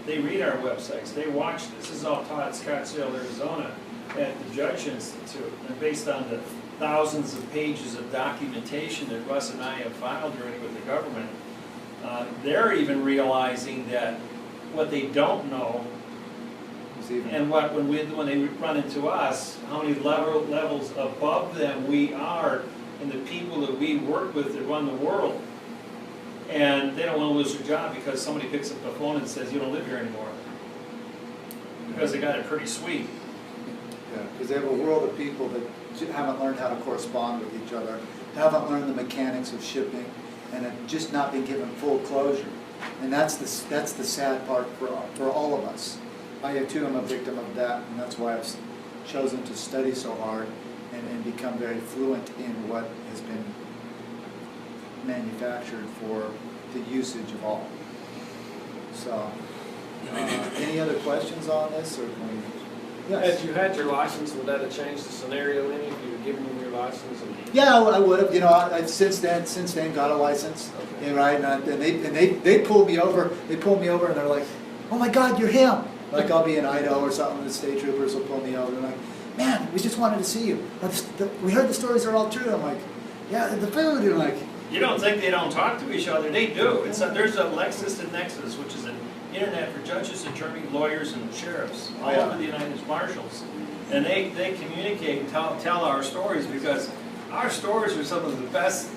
They read our websites, they watch this. This is all taught at Scottsdale, Arizona, at the Judge Institute. And based on the thousands of pages of documentation that Russ and I have filed already with the government, they're even realizing that what they don't know, and when they run into us, how many levels above them we are, and the people that we work with that run the world. And they don't want to lose their job because somebody picks up the phone and says, you don't live here anymore. Because they got it pretty sweet. Yeah, because they have a world of people that haven't learned how to correspond with each other, haven't learned the mechanics of shipping, and have just not been given full closure. And that's the sad part for all of us. I too am a victim of that, and that's why I've chosen to study so hard and become very fluent in what has been manufactured for the usage of all. So, any other questions on this, or can we? Yes. Had you had your license, would that have changed the scenario any if you were given them your license? Yeah, I would have. I've since then got a license, Okay. and right, and they pulled me over. They pulled me over, and they're like, "Oh my God, you're him!" Like I'll be in Idaho or something, the state troopers will pull me over. They're like, "Man, we just wanted to see you. We heard the stories are all true." I'm like, "Yeah, the food." And like, You don't think they don't talk to each other, they do. There's a Lexis and Nexus, which is an internet for judges, attorneys, lawyers, and sheriffs, all over the United States Marshals. And they communicate and tell our stories, because our stories are some of the best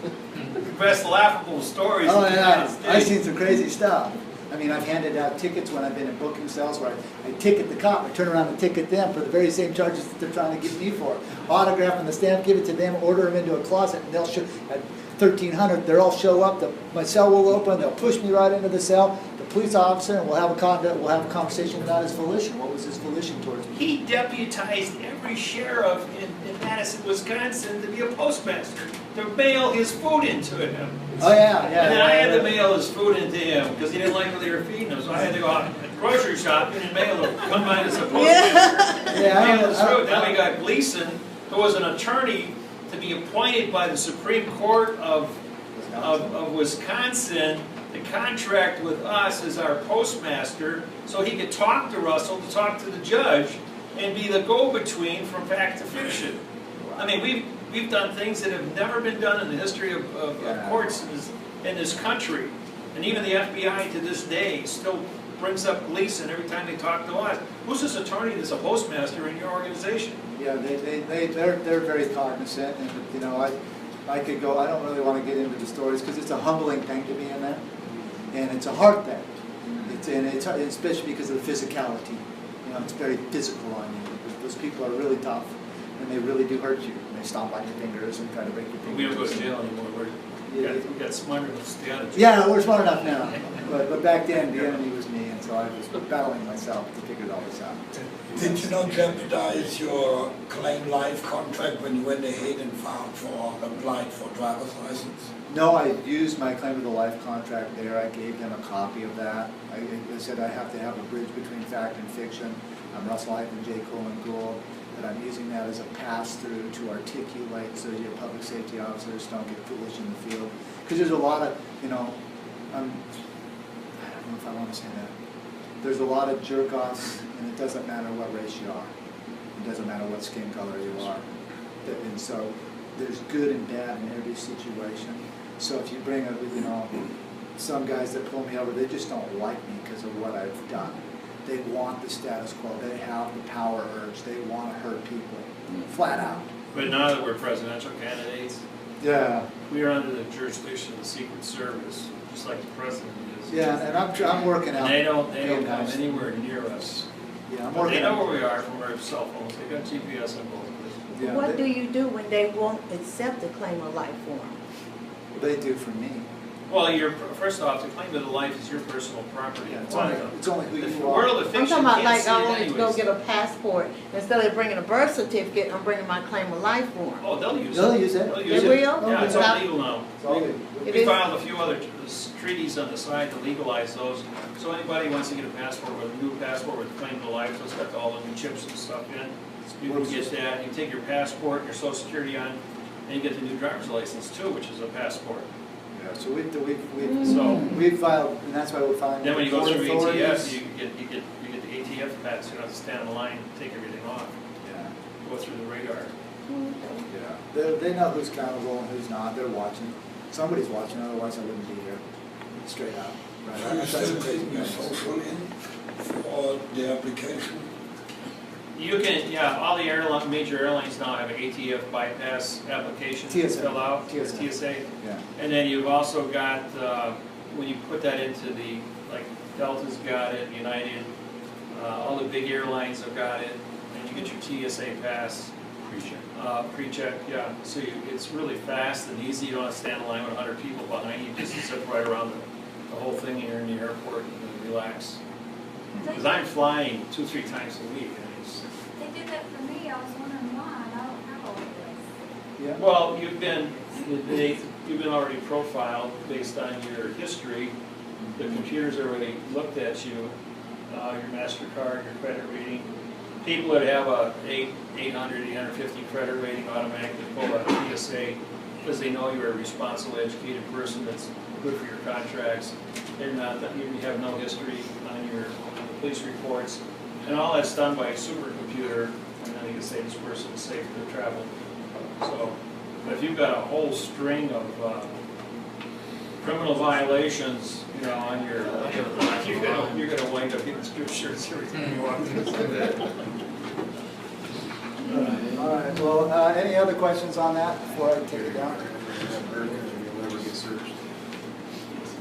laughable stories in the United States. I've seen some crazy stuff. I mean, I've handed out tickets when I've been in booking cells where I ticket the cop, I turn around and ticket them for the very same charges that they're trying to get me for. Autograph on the stamp, give it to them, order them into a closet, and they'll show, at 1300, they'll all show up, my cell will open, they'll push me right into the cell, the police officer, and we'll have a conversation about his volition. What was his volition towards me? He deputized every sheriff in Madison, Wisconsin to be a postmaster, to mail his food into him. Oh yeah, yeah. And then I had to mail his food into him because he didn't like what they were feeding him. So I had to go out grocery shopping and mail him. Come by as a postmaster. Mail his food. Then we got Gleason, who was an attorney to be appointed by the Supreme Court of Wisconsin to contract with us as our postmaster so he could talk to Russell, to talk to the judge, and be the go-between from fact to fiction. I mean, we've done things that have never been done in the history of courts in this country. And even the FBI to this day still brings up Gleason every time they talk to us. Who's this attorney that's a postmaster in your organization? Yeah, they're very cognizant, and I could go. I don't really want to get into the stories because it's a humbling thing to be in there, and it's a hard thing. It's especially because of the physicality. It's very physical on you. Those people are really tough, and they really do hurt you. And they stomp on your fingers and try to break your fingers. We don't go to jail anymore. We got smart enough to stay out of jail. Yeah, we're smart enough now. But back then, the enemy was me, and so I was battling myself to figure all this out. Did you not jeopardize your claim life contract when you went ahead and applied for driver's license? No, I used my claim of the life contract there. I gave them a copy of that. I said I have to have a bridge between fact and fiction. I'm Russell Hyphen J. Coleman Gould, but I'm using that as a pass-through to articulate so your public safety officers don't get foolish in the field. Because there's a lot of, I don't know if I want to say that. There's a lot of jerk-offs, and it doesn't matter what race you are. It doesn't matter what skin color you are. And so there's good and bad in every situation. So if you bring some guys that pull me over, they just don't like me because of what I've done. They want the status quo. They have the power urge. They want to hurt people, flat out. But now that we're presidential candidates, yeah, we are under the jurisdiction of the Secret Service, just like the president is. Yeah, and I'm working out. And they don't come anywhere near us. Yeah, but they know where we are from our cell phones. They got GPS on both of us. Yeah, what do you do when they won't accept the claim of life form? They do for me. Well, first off, to claim to the life is your personal property. Yeah, it's only who The you are. world of I'm fiction talking about can't like see I it wanted to go anyways. get a passport, instead of bringing a birth certificate, I'm bringing my claim of life form. Oh, they'll use it. They'll use it. They'll They use it. will? Yeah, it's all legal now. It's all good. It We is? filed a few other treaties on the side to legalize those. So anybody wants to get a passport with a new passport with claim to life, so it's got all the new chips and stuff in. You can get that, you take your passport, your social security on, and you get the new driver's license too, which is a passport. Yeah, so So, we've filed, and that's why we're filing. then when you go Port through authorities. ATF, you get the ATF pass, you don't have to stand in line, and take everything off, Yeah, go through the radar. yeah. They know who's accountable and who's not. They're watching. Somebody's watching, otherwise I wouldn't be here. Straight out. Right? You That's still a crazy take your guy. social in for the application? You can, yeah, all the major airlines now have an ATF bypass application to TSA. fill out. TSA. TSA. Yeah. And then you've also got, when you put that into the, like Delta's got it, United, all the big airlines have got it, and you get your TSA pass. Pre-check, yeah. So it's really fast and easy. You don't have to stand in line with 100 people behind you. Just zip right around the whole thing here in the airport and relax. Because I'm flying 2-3 times a week. And it's, They did that for me, I was wondering why, I don't have all of this. Yeah. well, you've been already profiled based on your history. The computer's already looked at you, your MasterCard, your credit rating. People that have a 800, 850 credit rating automatically pull a TSA because they know you're a responsible, educated person that's good for your contracts. They're not, you have no history on your police reports. And all that's done by a supercomputer, and then you can say this person is safe to travel. So, but if you've got a whole string of criminal violations, you know, on your, you're gonna wind up getting strip shirts every time you walk through. All right, well, any other questions on that before I take it down?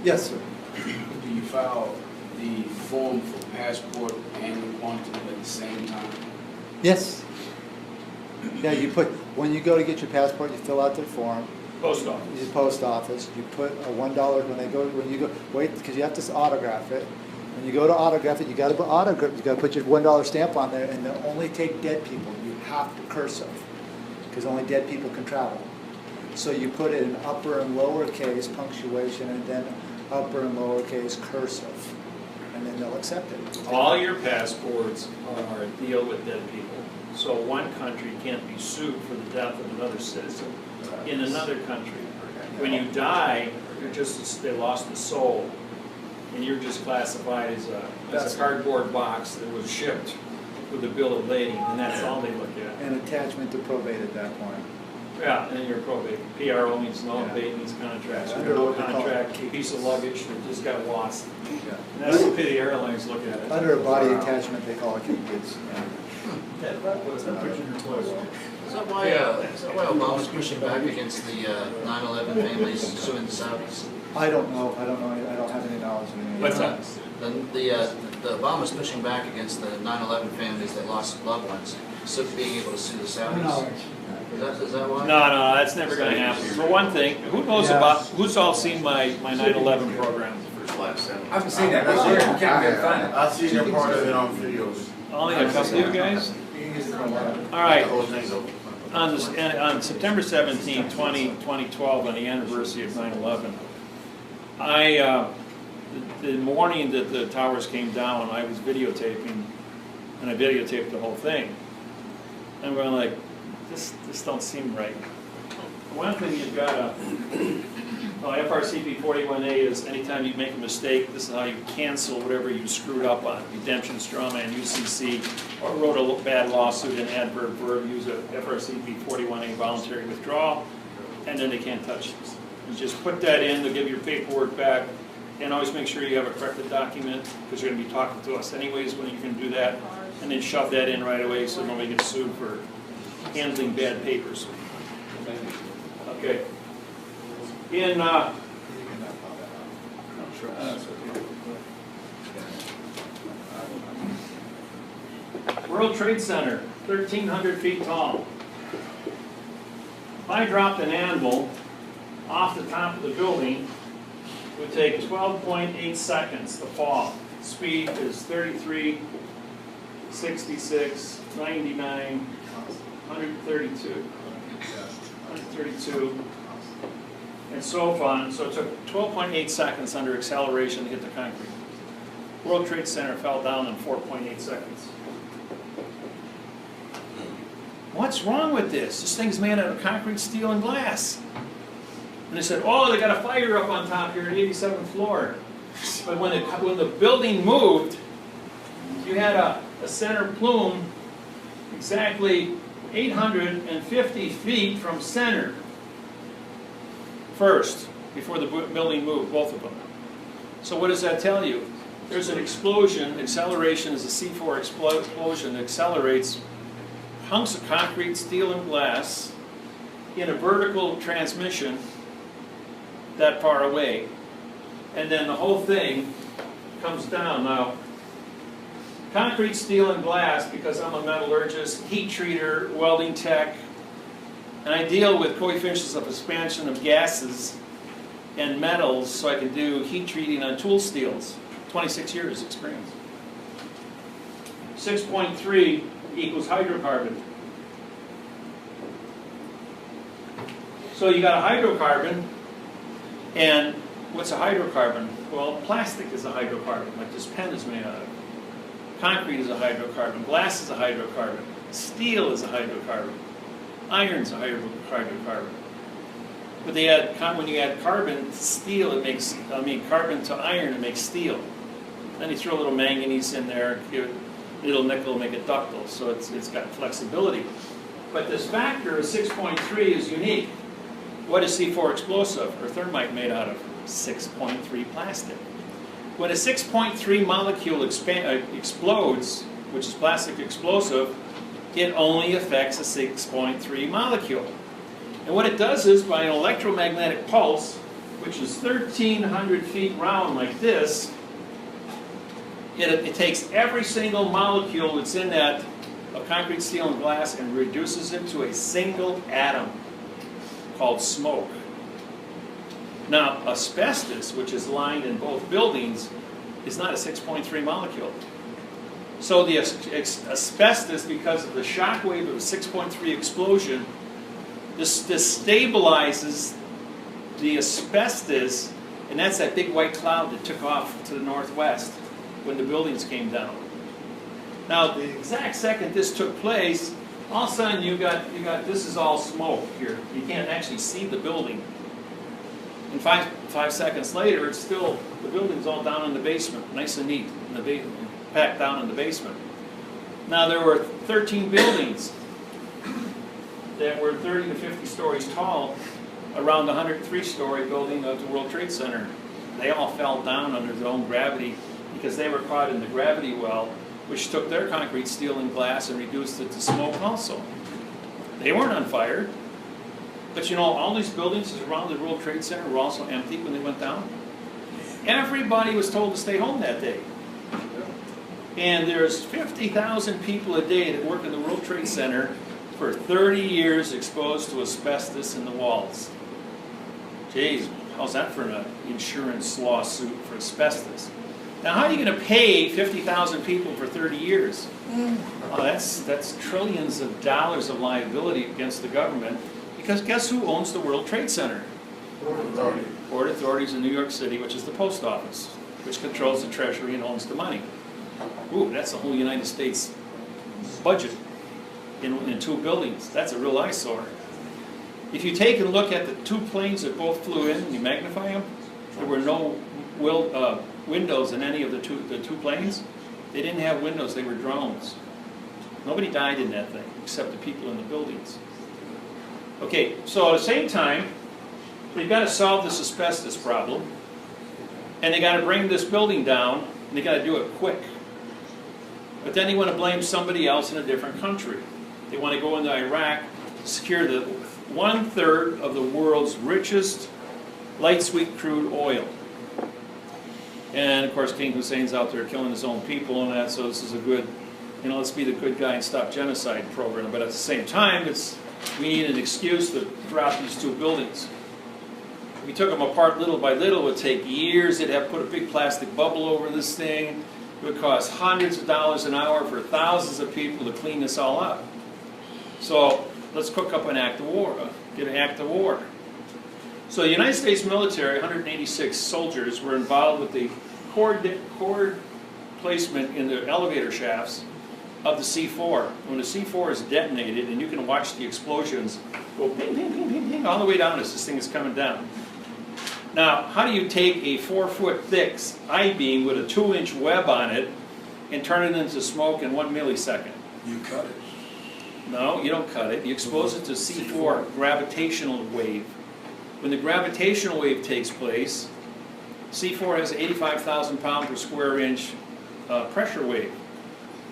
Yes, sir. Do you file the form for passport and the quantum at the same time? Yes. Yeah, you put, when you go to get your passport, you fill out the form. Post office. The post office, you put a $1 when you go, wait, because you have to autograph it. When you go to autograph it, you gotta put your $1 stamp on there, and they'll only take dead people. You have to cursive, because only dead people can travel. So you put it in upper and lower case punctuation, and then upper and lower case cursive, and then they'll accept it. All your passports are a deal with dead people. So one country can't be sued for the death of another citizen in another country. When you die, you're just, they lost the soul, and you're just classified as a cardboard box that was shipped with a bill of lading, and that's all they look at. An attachment to probate at that point. Yeah, and then your probate. PRO means no, Yeah. abate means contract. So Under no what they call it. contract, piece of luggage that just got lost. Yeah. And that's the pity airlines look at it. Under a body attachment, they call it kids. Is that why Obama's pushing back against the 9/11 families suing the Saudis? I don't know, I don't have any knowledge of any. What's that? The Obama's pushing back against the 9/11 families that lost loved ones, so being able to sue the Saudis. Is that why? No, that's never gonna happen. For one thing, who knows who's all seen my 9/11 program? I haven't seen that. That's weird. You can't get find it. I see that part of it on videos. Only a couple of you guys? All right. On September 17, 2012, on the anniversary of 9/11, the morning that the towers came down, I was videotaping, and I videotaped the whole thing. I'm going like, this don't seem right. One thing you've got to, FRCP 41A is anytime you make a mistake, this is how you cancel whatever you screwed up on. Redemption, strawman, UCC, or wrote a bad lawsuit, an adverb verb, use a FRCP 41A voluntary withdrawal, and then they can't touch it. You just put that in, they'll give your paperwork back, and always make sure you have a corrected document, because you're going to be talking to us anyways when you can do that, and then shove that in right away so nobody gets sued for handling bad papers. Okay. In World Trade Center, 1,300 feet tall. If I dropped an anvil off the top of the building would take 12.8 seconds to fall. Speed is 33, 66, 99, 132, 132, and so on. So it took 12.8 seconds under acceleration to hit the concrete. World Trade Center fell down in 4.8 seconds. What's wrong with this? This thing's made out of concrete, steel, and glass. And they said, oh, they got a fire up on top here at 87th floor. But when the building moved, you had a center plume exactly 850 feet from center first, before the building moved, both of them. So what does that tell you? There's an explosion. Acceleration is a C4 explosion that accelerates hunks of concrete, steel, and glass in a vertical transmission that far away. And then the whole thing comes down. Now, concrete, steel, and glass, because I'm a metallurgist, heat treater, welding tech, and I deal with coefficients of expansion of gases and metals, so I can do heat treating on tool steels. 26 years experience. 6.3 equals hydrocarbon. So you got a hydrocarbon, and what's a hydrocarbon? Well, plastic is a hydrocarbon, like this pen is made out of. Concrete is a hydrocarbon. Glass is a hydrocarbon. Steel is a hydrocarbon. Iron's a hydrocarbon. But they add, when you add carbon to steel, it makes, carbon to iron, it makes steel. Then you throw a little manganese in there, give it a little nickel, make it ductile, so it's got flexibility. But this factor of 6.3 is unique. What is C4 explosive, or thermite, made out of? 6.3 plastic. When a 6.3 molecule explodes, which is plastic explosive, it only affects a 6.3 molecule. And what it does is, by an electromagnetic pulse, which is 1,300 feet round like this, it takes every single molecule that's in that of concrete, steel, and glass and reduces it to a single atom called smoke. Now, asbestos, which is lined in both buildings, is not a 6.3 molecule. So the asbestos, because of the shock wave of a 6.3 explosion, this stabilizes the asbestos, and that's that big white cloud that took off to the northwest when the buildings came down. Now, the exact second this took place, all of a sudden you got this is all smoke here. You can't actually see the building. And five seconds later, it's still, the building's all down in the basement, nice and neat, packed down in the basement. Now, there were 13 buildings that were 30 to 50 stories tall around the 103-story building of the World Trade Center. They all fell down under their own gravity because they were caught in the gravity well, which took their concrete, steel, and glass and reduced it to smoke also. They weren't on fire. But you know, all these buildings around the World Trade Center were also empty when they went down. Everybody was told to stay home that day. And there's 50,000 people a day that work in the World Trade Center for 30 years exposed to asbestos in the walls. Jeez, how's that for an insurance lawsuit for asbestos? Now, how are you going to pay 50,000 people for 30 years? Oh, that's trillions of dollars of liability against the government. Because guess who owns the World Trade Center? Port Authority. Port Authority's in New York City, which is the post office, which controls the Treasury and owns the money. Ooh, that's the whole United States budget in two buildings. That's a real eyesore. If you take a look at the two planes that both flew in, and you magnify them, there were no windows in any of the two planes. They didn't have windows, they were drones. Nobody died in that thing, except the people in the buildings. Okay, so at the same time, they've got to solve this asbestos problem, and they got to bring this building down, and they got to do it quick. But then they want to blame somebody else in a different country. They want to go into Iraq, secure the 1/3 of the world's richest light sweet crude oil. And of course, King Hussein's out there killing his own people and that, so this is a good, you know, let's be the good guy and stop genocide program. But at the same time, we need an excuse to drop these two buildings. we took them apart little by little. It would take years. They'd have to put a big plastic bubble over this thing. It would cost hundreds of dollars an hour for thousands of people to clean this all up. So let's cook up an act of war, get an act of war. So the United States military, 186 soldiers, were involved with the cord placement in the elevator shafts of the C4. When the C4 is detonated, and you can watch the explosions go ping, ping, ping, ping, ping, all the way down as this thing is coming down. Now, how do you take a 4-foot thick I-beam with a 2-inch web on it and turn it into smoke in 1 millisecond? You cut it. No, you don't cut it. You expose it to C4 gravitational wave. When the gravitational wave takes place, C4 has 85,000 pound per square inch pressure wave.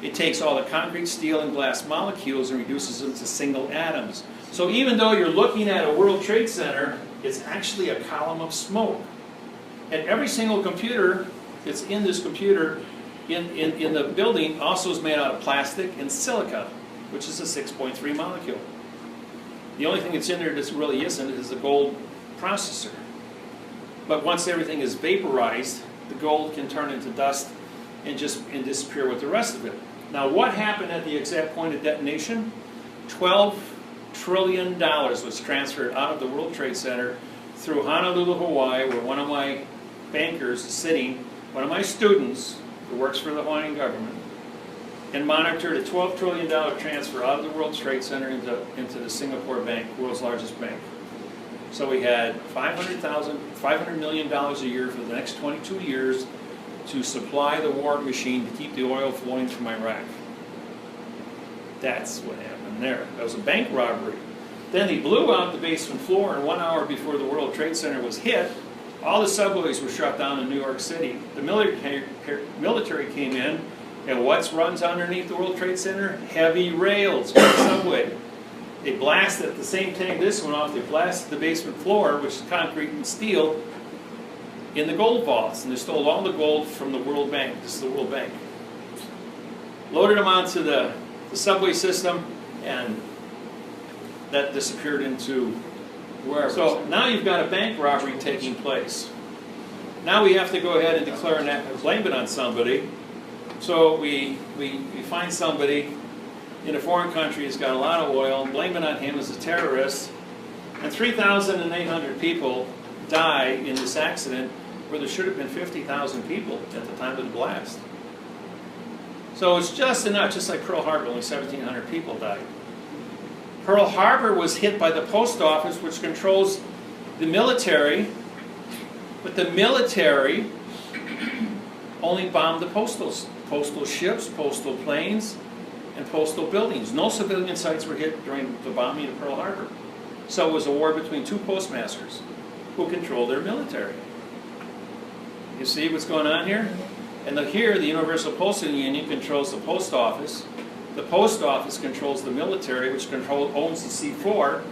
It takes all the concrete, steel, and glass molecules and reduces them to single atoms. So even though you're looking at a World Trade Center, it's actually a column of smoke. And every single computer that's in this computer in the building also is made out of plastic and silica, which is a 6.3 molecule. The only thing that's in there that really isn't is the gold processor. But once everything is vaporized, the gold can turn into dust and disappear with the rest of it. Now, what happened at the exact point of detonation? $12 trillion was transferred out of the World Trade Center through Honolulu, Hawaii, where one of my bankers is sitting, one of my students who works for the Hawaiian government, and monitored a $12 trillion transfer out of the World Trade Center into the Singapore Bank, world's largest bank. So we had $500 million a year for the next 22 years to supply the war machine to keep the oil flowing from Iraq. That's what happened there. That was a bank robbery. Then he blew out the basement floor, and 1 hour before the World Trade Center was hit, all the subways were shut down in New York City. The military came in, and what runs underneath the World Trade Center? Heavy rails for the subway. They blasted, at the same time this went off, they blasted the basement floor, which is concrete and steel, in the gold vaults, and they stole all the gold from the World Bank. This is the World Bank. Loaded them onto the subway system, and that disappeared into wherever. So now you've got a bank robbery taking place. Now we have to go ahead and declare and blame it on somebody. So we find somebody in a foreign country who's got a lot of oil, blame it on him as a terrorist, and 3,800 people die in this accident where there should have been 50,000 people at the time of the blast. So it's just enough, just like Pearl Harbor, only 1,700 people died. Pearl Harbor was hit by the post office, which controls the military, but the military only bombed the postal ships, postal planes, and postal buildings. No civilian sites were hit during the bombing of Pearl Harbor. So it was a war between two postmasters who controlled their military. You see what's going on here? And here, the Universal Postal Union controls the post office. The post office controls the military, which owns the C4.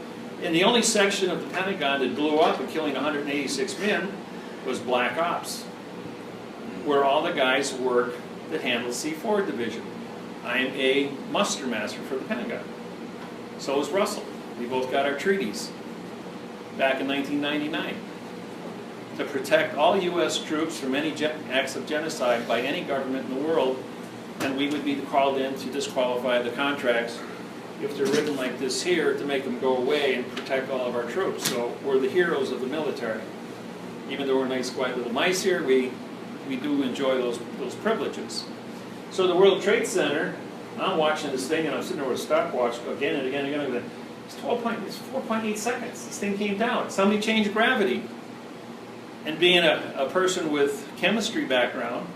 And the only section of the Pentagon that blew up and killing 186 men was Black Ops, where all the guys work that handle C4 division. I'm a muster master for the Pentagon. So is Russell. We both got our treaties back in 1999 to protect all U.S. troops from any acts of genocide by any government in the world, and we would be called in to disqualify the contracts if they're written like this here to make them go away and protect all of our troops. So we're the heroes of the military. Even though we're nice, quiet little mice here, we do enjoy those privileges. So the World Trade Center, I'm watching this thing and I'm sitting there with a stopwatch again and again and again. It's 4.8 seconds. This thing came down. Somebody changed gravity. And being a person with chemistry background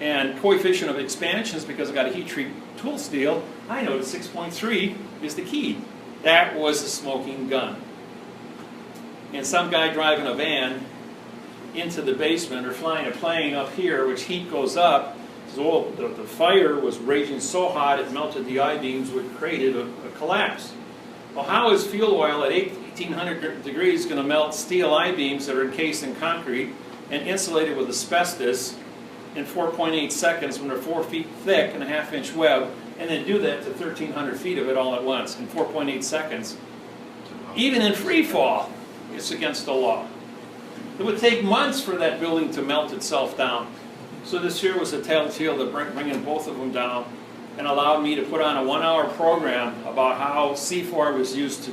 and coefficient of expansions, because I got a heat treat tool steel, I know that 6.3 is the key. That was a smoking gun. And some guy driving a van into the basement or flying a plane up here, which heat goes up, so the fire was raging so hot it melted the I-beams, which created a collapse. Well, how is fuel oil at 1,800 degrees going to melt steel I-beams that are encased in concrete and insulated with asbestos in 4.8 seconds when they're 4 feet thick and a half-inch web, and then do that to 1,300 feet of it all at once in 4.8 seconds? Even in free fall, it's against the law. It would take months for that building to melt itself down. So this here was a telltale to bringing both of them down, and allowed me to put on a 1-hour program about how C4 was used to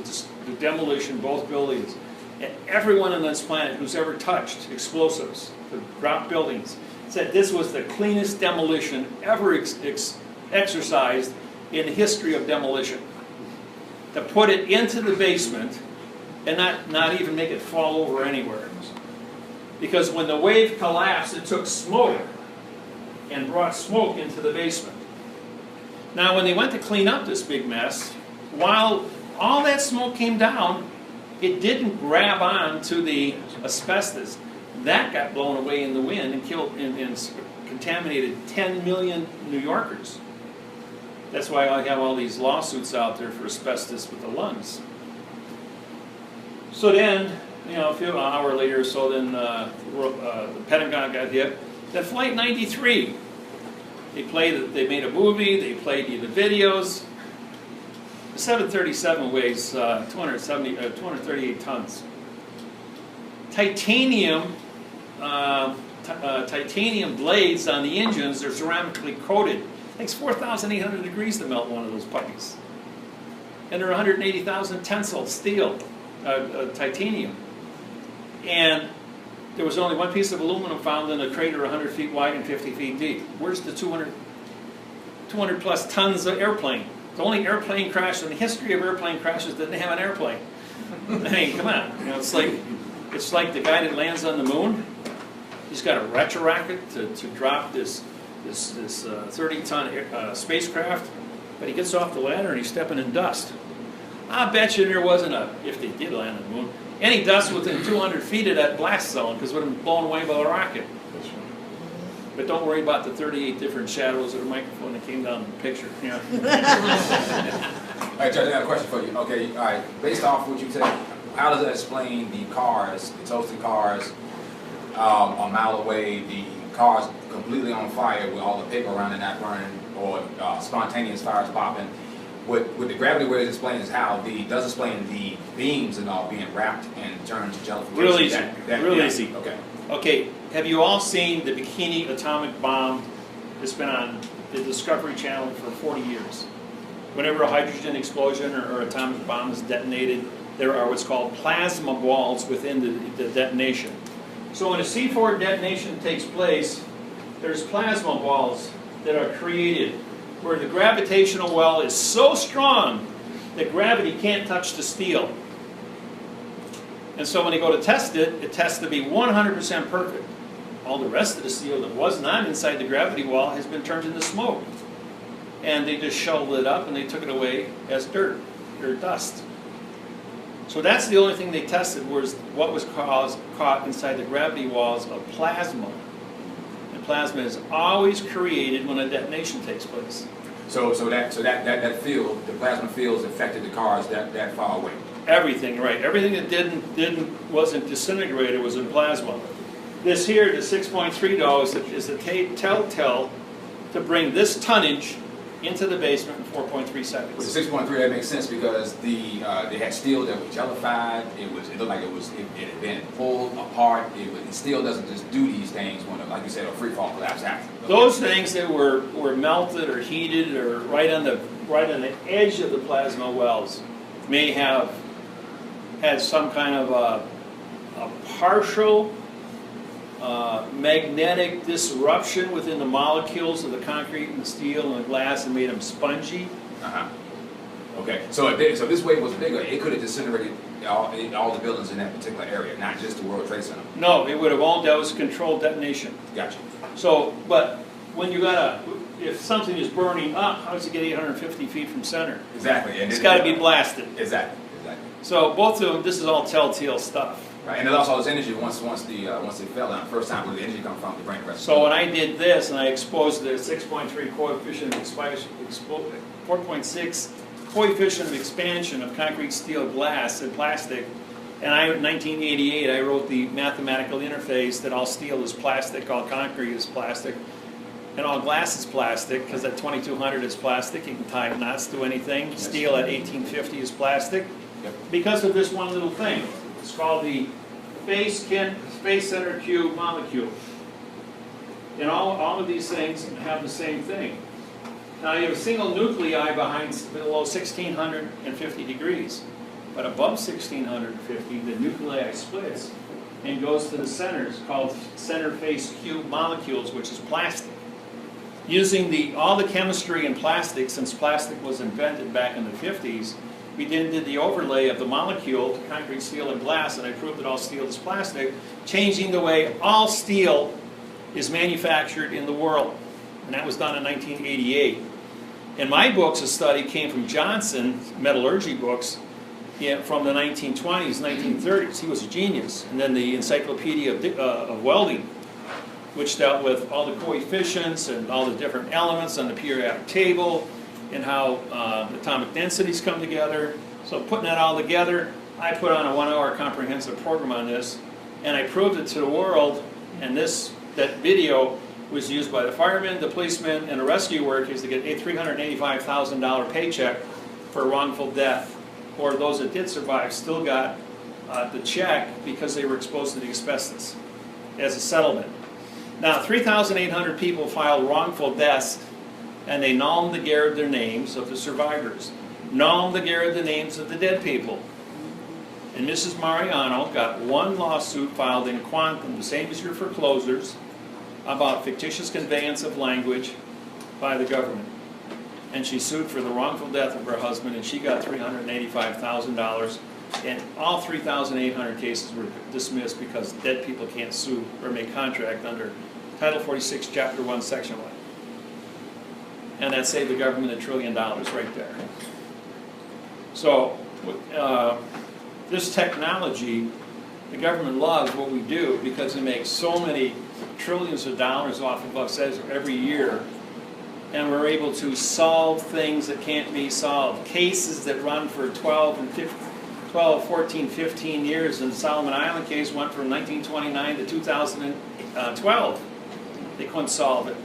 demolition both buildings. And everyone on this planet who's ever touched explosives, to drop buildings, said this was the cleanest demolition ever exercised in the history of demolition. To put it into the basement and not even make it fall over anywhere. Because when the wave collapsed, it took smoke and brought smoke into the basement. Now, when they went to clean up this big mess, while all that smoke came down, it didn't grab on to the asbestos. That got blown away in the wind and killed and contaminated 10 million New Yorkers. That's why I have all these lawsuits out there for asbestos with the lungs. So then, you know, an hour later or so, then the Pentagon got hit. Then Flight 93. They made a movie, they played the videos. The 737 weighs 238 tons. Titanium blades on the engines are ceramically coated. It takes 4,800 degrees to melt one of those puppies. And they're 180,000 tensile steel, titanium. And there was only one piece of aluminum found in a crater 100 feet wide and 50 feet deep. Where's the 200 plus tons of airplane? The only airplane crash in the history of airplane crashes didn't have an airplane. I mean, come on. You know, it's like the guy that lands on the moon. He's got a retro rocket to drop this 30-ton spacecraft, but he gets off the ladder and he's stepping in dust. I bet you there wasn't if they did land on the moon, any dust within 200 feet of that blast zone, because it would have been blown away by the rocket. But don't worry about the 38 different shadows of the microphone that came down in the picture. Yeah. All right, Judge, I got a question for you. Okay, all right. Based off what you said, how does that explain the cars, the toasted cars, a mile away, the cars completely on fire with all the paper around it not burning, or spontaneous fires popping? What the gravity waves explains how does explain the beams and all being wrapped and turned to jellification. Real easy. Real easy. Okay. Okay. Have you all seen the Bikini atomic bomb that's been on the Discovery Channel for 40 years? Whenever a hydrogen explosion or atomic bomb is detonated, there are what's called plasma walls within the detonation. So when a C4 detonation takes place, there's plasma walls that are created where the gravitational well is so strong that gravity can't touch the steel. And so when they go to test it, it tests to be 100% perfect. All the rest of the steel that was not inside the gravity well has been turned into smoke. And they just shoveled it up and they took it away as dirt or dust. So that's the only thing they tested, was what was caught inside the gravity walls of plasma. And plasma is always created when a detonation takes place. So that field, the plasma fields affected the cars that far away. Everything, right? Everything that wasn't disintegrated was in plasma. This here, the 6.3 though, is the telltale to bring this tonnage into the basement in 4.3 seconds. With the 6.3, that makes sense because they had steel that was jellified. It looked like it had been pulled apart. Steel doesn't just do these things when, like you said, a free fall collapse happens. Okay. Those things that were melted or heated or right on the edge of the plasma wells may have had some kind of a partial magnetic disruption within the molecules of the concrete and the steel and the glass and made them spongy. Okay, so this wave was bigger. It could have disintegrated all the buildings in that particular area, not just the World Trade Center. No, it would have all, that was controlled detonation. Gotcha. So, but when if something is burning up, how does it get 850 feet from center? Exactly. And it's got to be blasted. Exactly. So both of them, this is all telltale stuff. Right, and there's also this energy once it fell down the first time, where the energy comes from, the brain pressure. So when I did this and I exposed the 6.3 coefficient of expansion, 4.6 coefficient of expansion of concrete, steel, glass, and plastic, and in 1988 I wrote the mathematical interface that all steel is plastic, all concrete is plastic, and all glass is plastic, because at 2200 is plastic, you can tie knots to anything. Yes. Steel at 1850 is plastic. Yep. Because of this one little thing. It's called the Space Center cube molecule. And all of these things have the same thing. Now you have a single nuclei below 1650 degrees. But above 1650, the nuclei splits and goes to the centers called center face cube molecules, which is plastic. Using all the chemistry in plastic, since plastic was invented back in the 50s, we then did the overlay of the molecule to concrete, steel, and glass, and I proved that all steel is plastic, changing the way all steel is manufactured in the world. And that was done in 1988. In my books, a study came from Johnson, metallurgy books, from the 1920s, 1930s. He was a genius. And then the Encyclopedia of Welding, which dealt with all the coefficients and all the different elements on the periodic table and how atomic densities come together. So putting that all together, I put on a 1-hour comprehensive program on this, and I proved it to the world, and that video was used by the firemen, the policemen, and the rescue workers to get a $385,000 paycheck for wrongful death. Or those that did survive still got the check because they were exposed to the asbestos as a settlement. Now, 3,800 people filed wrongful deaths, and they nom de guerre their names of the survivors. Nom de guerre the names of the dead people. And Mrs. Mariano got one lawsuit filed in quantum, the same as your foreclosures, about fictitious conveyance of language by the government. And she sued for the wrongful death of her husband, and she got $385,000. And all 3,800 cases were dismissed because dead people can't sue or make contract under Title 46, Chapter 1, Section 1. And that saved the government $1 trillion right there. So, this technology, the government loves what we do because we make so many trillions of dollars off of us every year, and we're able to solve things that can't be solved. Cases that run for 12, 14, 15 years. In the Solomon Island case went from 1929 to 2012. They couldn't solve it.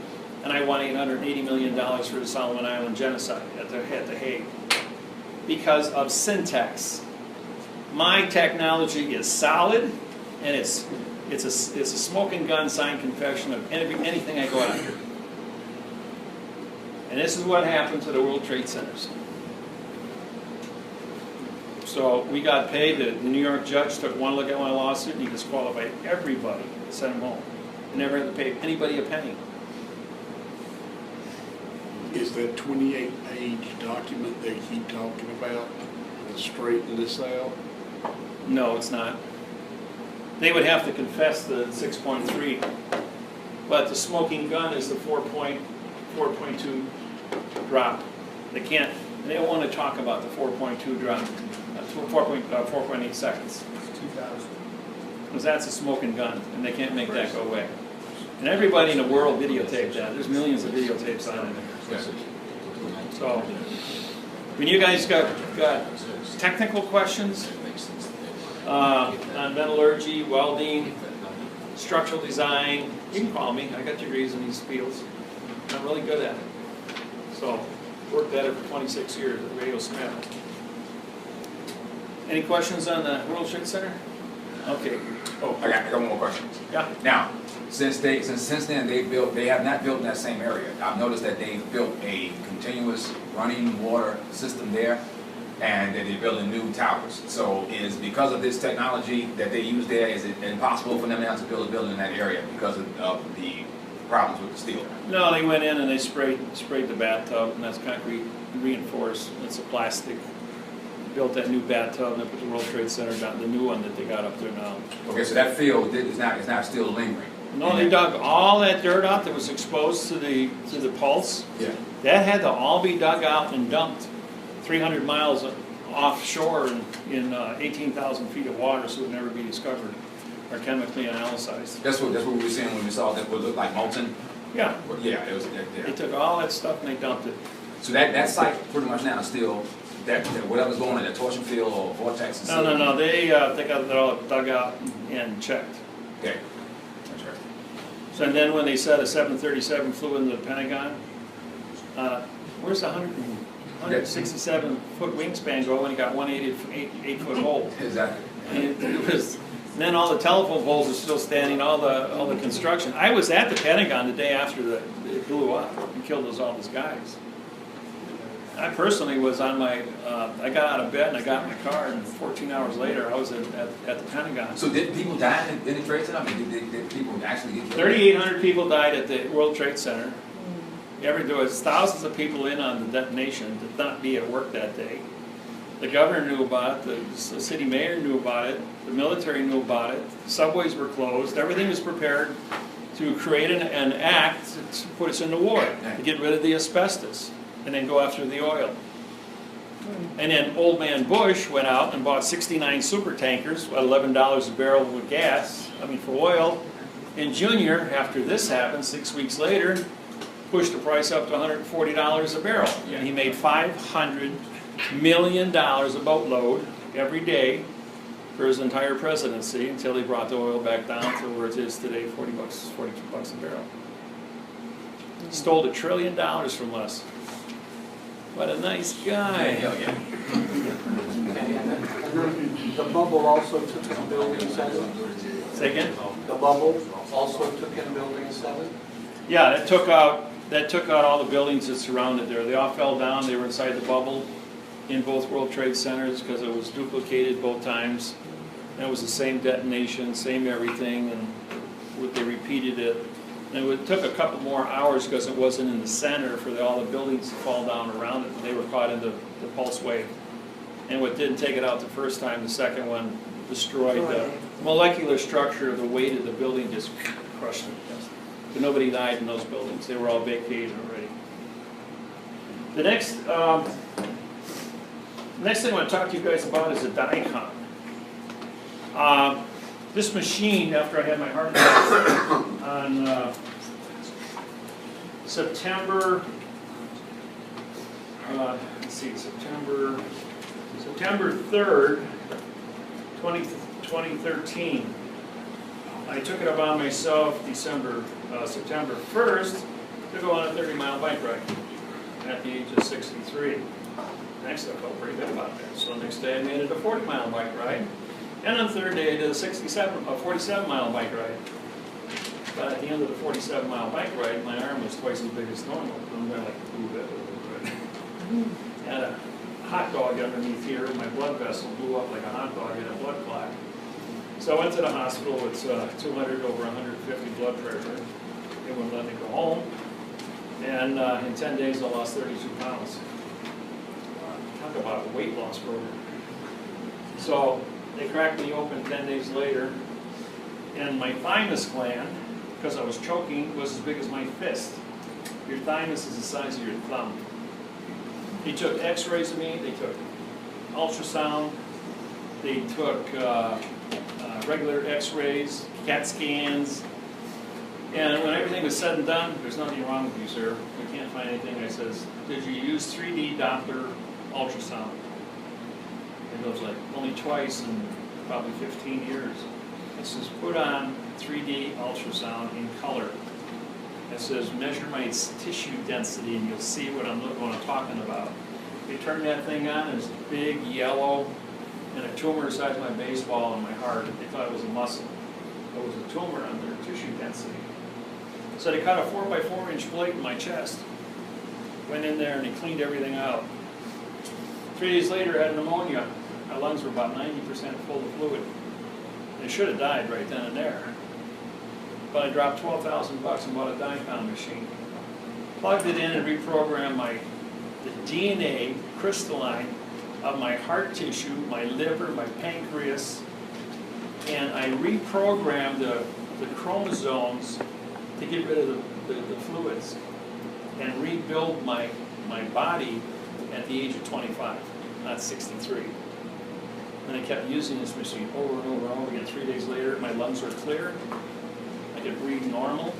And I won $880 million for the Solomon Island genocide at the Hague because of syntax. My technology is solid, and it's a smoking gun signed confession of anything I go after. And this is what happened to the World Trade Centers. So we got paid. The New York judge took one look at my lawsuit and he disqualified everybody and sent them home. I never had to pay anybody a penny. Is that 28-page document they keep talking about to straighten this out? No, it's not. They would have to confess the 6.3, but the smoking gun is the 4.2 drop. They can't. They don't want to talk about the 4.2 drop. 4.8 seconds. 2,000. Because that's a smoking gun, and they can't make that go away. And everybody in the world videotaped that. There's millions of videotapes on it. So, when you guys got technical questions on metallurgy, welding, structural design, you can call me. I got degrees in these fields. I'm really good at it. So, worked at it for 26 years at Radio Smith. Any questions on the World Trade Center? Okay. Oh, I got one more question. Yeah. Now, since then they have not built in that same area. I've noticed that they've built a continuous running water system there, and that they're building new towers. So, is because of this technology that they use there, is it impossible for them now to build a building in that area because of the problems with the steel? No, they went in and they sprayed the bathtub, and that's concrete reinforced. It's a plastic. Built that new bathtub, and they put the World Trade Center down, the new one that they got up there now. Okay, so that field is not still lingering. No, they dug all that dirt out that was exposed to the pulse. Yeah. That had to all be dug out and dumped 300 miles offshore in 18,000 feet of water, so it would never be discovered or chemically analyzed. That's what we were seeing when we saw that would look like molten. Yeah. Yeah, it was. Yeah. They took all that stuff and they dumped it. So that site pretty much now is still. That whatever's going in the torsion field or vortex. No. They got it all dug out and checked. Okay, that's right. So and then when they said a 737 flew into the Pentagon, where's the 167-foot wingspan go when you got one 8-foot hole? Exactly. And it was And then all the telephone poles are still standing, all the construction. I was at the Pentagon the day after it blew up and killed all those guys. I personally was on my, I got out of bed and I got in my car, and 14 hours later I was at the Pentagon. So did people die in the Trade Center? I mean, did people actually get killed? 3,800 people died at the World Trade Center. There was thousands of people in on the detonation, did not be at work that day. The governor knew about it, the city mayor knew about it, the military knew about it, the subways were closed, everything was prepared to create an act to put us into war, to get rid of the asbestos, and then go after the oil. And then old man Bush went out and bought 69 super tankers at $11 a barrel with gas, for oil. And Junior, after this happened, 6 weeks later, pushed the price up to $140 a barrel. And he made $500 million a boatload every day for his entire presidency until he brought the oil back down to where it is today, $42 a barrel. Stole $1 trillion from us. What a nice guy. The bubble also took in Building 7? Say again? The bubble also took in Building 7? Yeah, that took out all the buildings that surrounded there. They all fell down. They were inside the bubble in both World Trade Centers because it was duplicated both times. And it was the same detonation, same everything, and they repeated it. And it took a couple more hours because it wasn't in the center for all the buildings to fall down around it. They were caught in the pulse wave. And what didn't take it out the first time, the second one destroyed the molecular structure of the weight of the building, just crushed it. But nobody died in those buildings. They were all vacated already. The next thing I want to talk to you guys about is a Dicon. This machine, after I had my heart attack on September 3rd, 2013. I took it upon myself September 1st to go on a 30-mile bike ride at the age of 63. Next, I felt pretty good about that. So the next day I made it a 40-mile bike ride. And on the third day I did a 47-mile bike ride. But at the end of the 47-mile bike ride, my arm was twice as big as normal. I'm going like, ooh, that was good. Had a hot dog underneath here. My blood vessel blew up like a hot dog in a blood clot. So I went to the hospital with 200 over 150 blood pressure. They wouldn't let me go home. And in 10 days, I lost 32 pounds. Talk about a weight loss program. So they cracked me open 10 days later, and my thymus gland, because I was choking, was as big as my fist. Your thymus is the size of your thumb. They took x-rays of me, they took ultrasound, they took regular x-rays, CAT scans, and when everything was said and done, there's nothing wrong with you, sir. We can't find anything. I says, did you use 3D Doppler ultrasound? And it was like, only twice in probably 15 years. It says, put on 3D ultrasound in color. It says, measure my tissue density and you'll see what I'm talking about. They turned that thing on, and it's big, yellow, and a tumor the size of my baseball in my heart. They thought it was a muscle. It was a tumor on their tissue density. So they cut a 4x4-inch plate in my chest. Went in there and they cleaned everything out. 3 days later, I had pneumonia. My lungs were about 90% full of fluid. They should have died right then and there. But I dropped $12,000 and bought a Dicon machine. Plugged it in and reprogrammed the DNA crystalline of my heart tissue, my liver, my pancreas, and I reprogrammed the chromosomes to get rid of the fluids and rebuild my body at the age of 25, not 63. And I kept using this machine over and over and over again. 3 days later, my lungs were clear. I could breathe normal.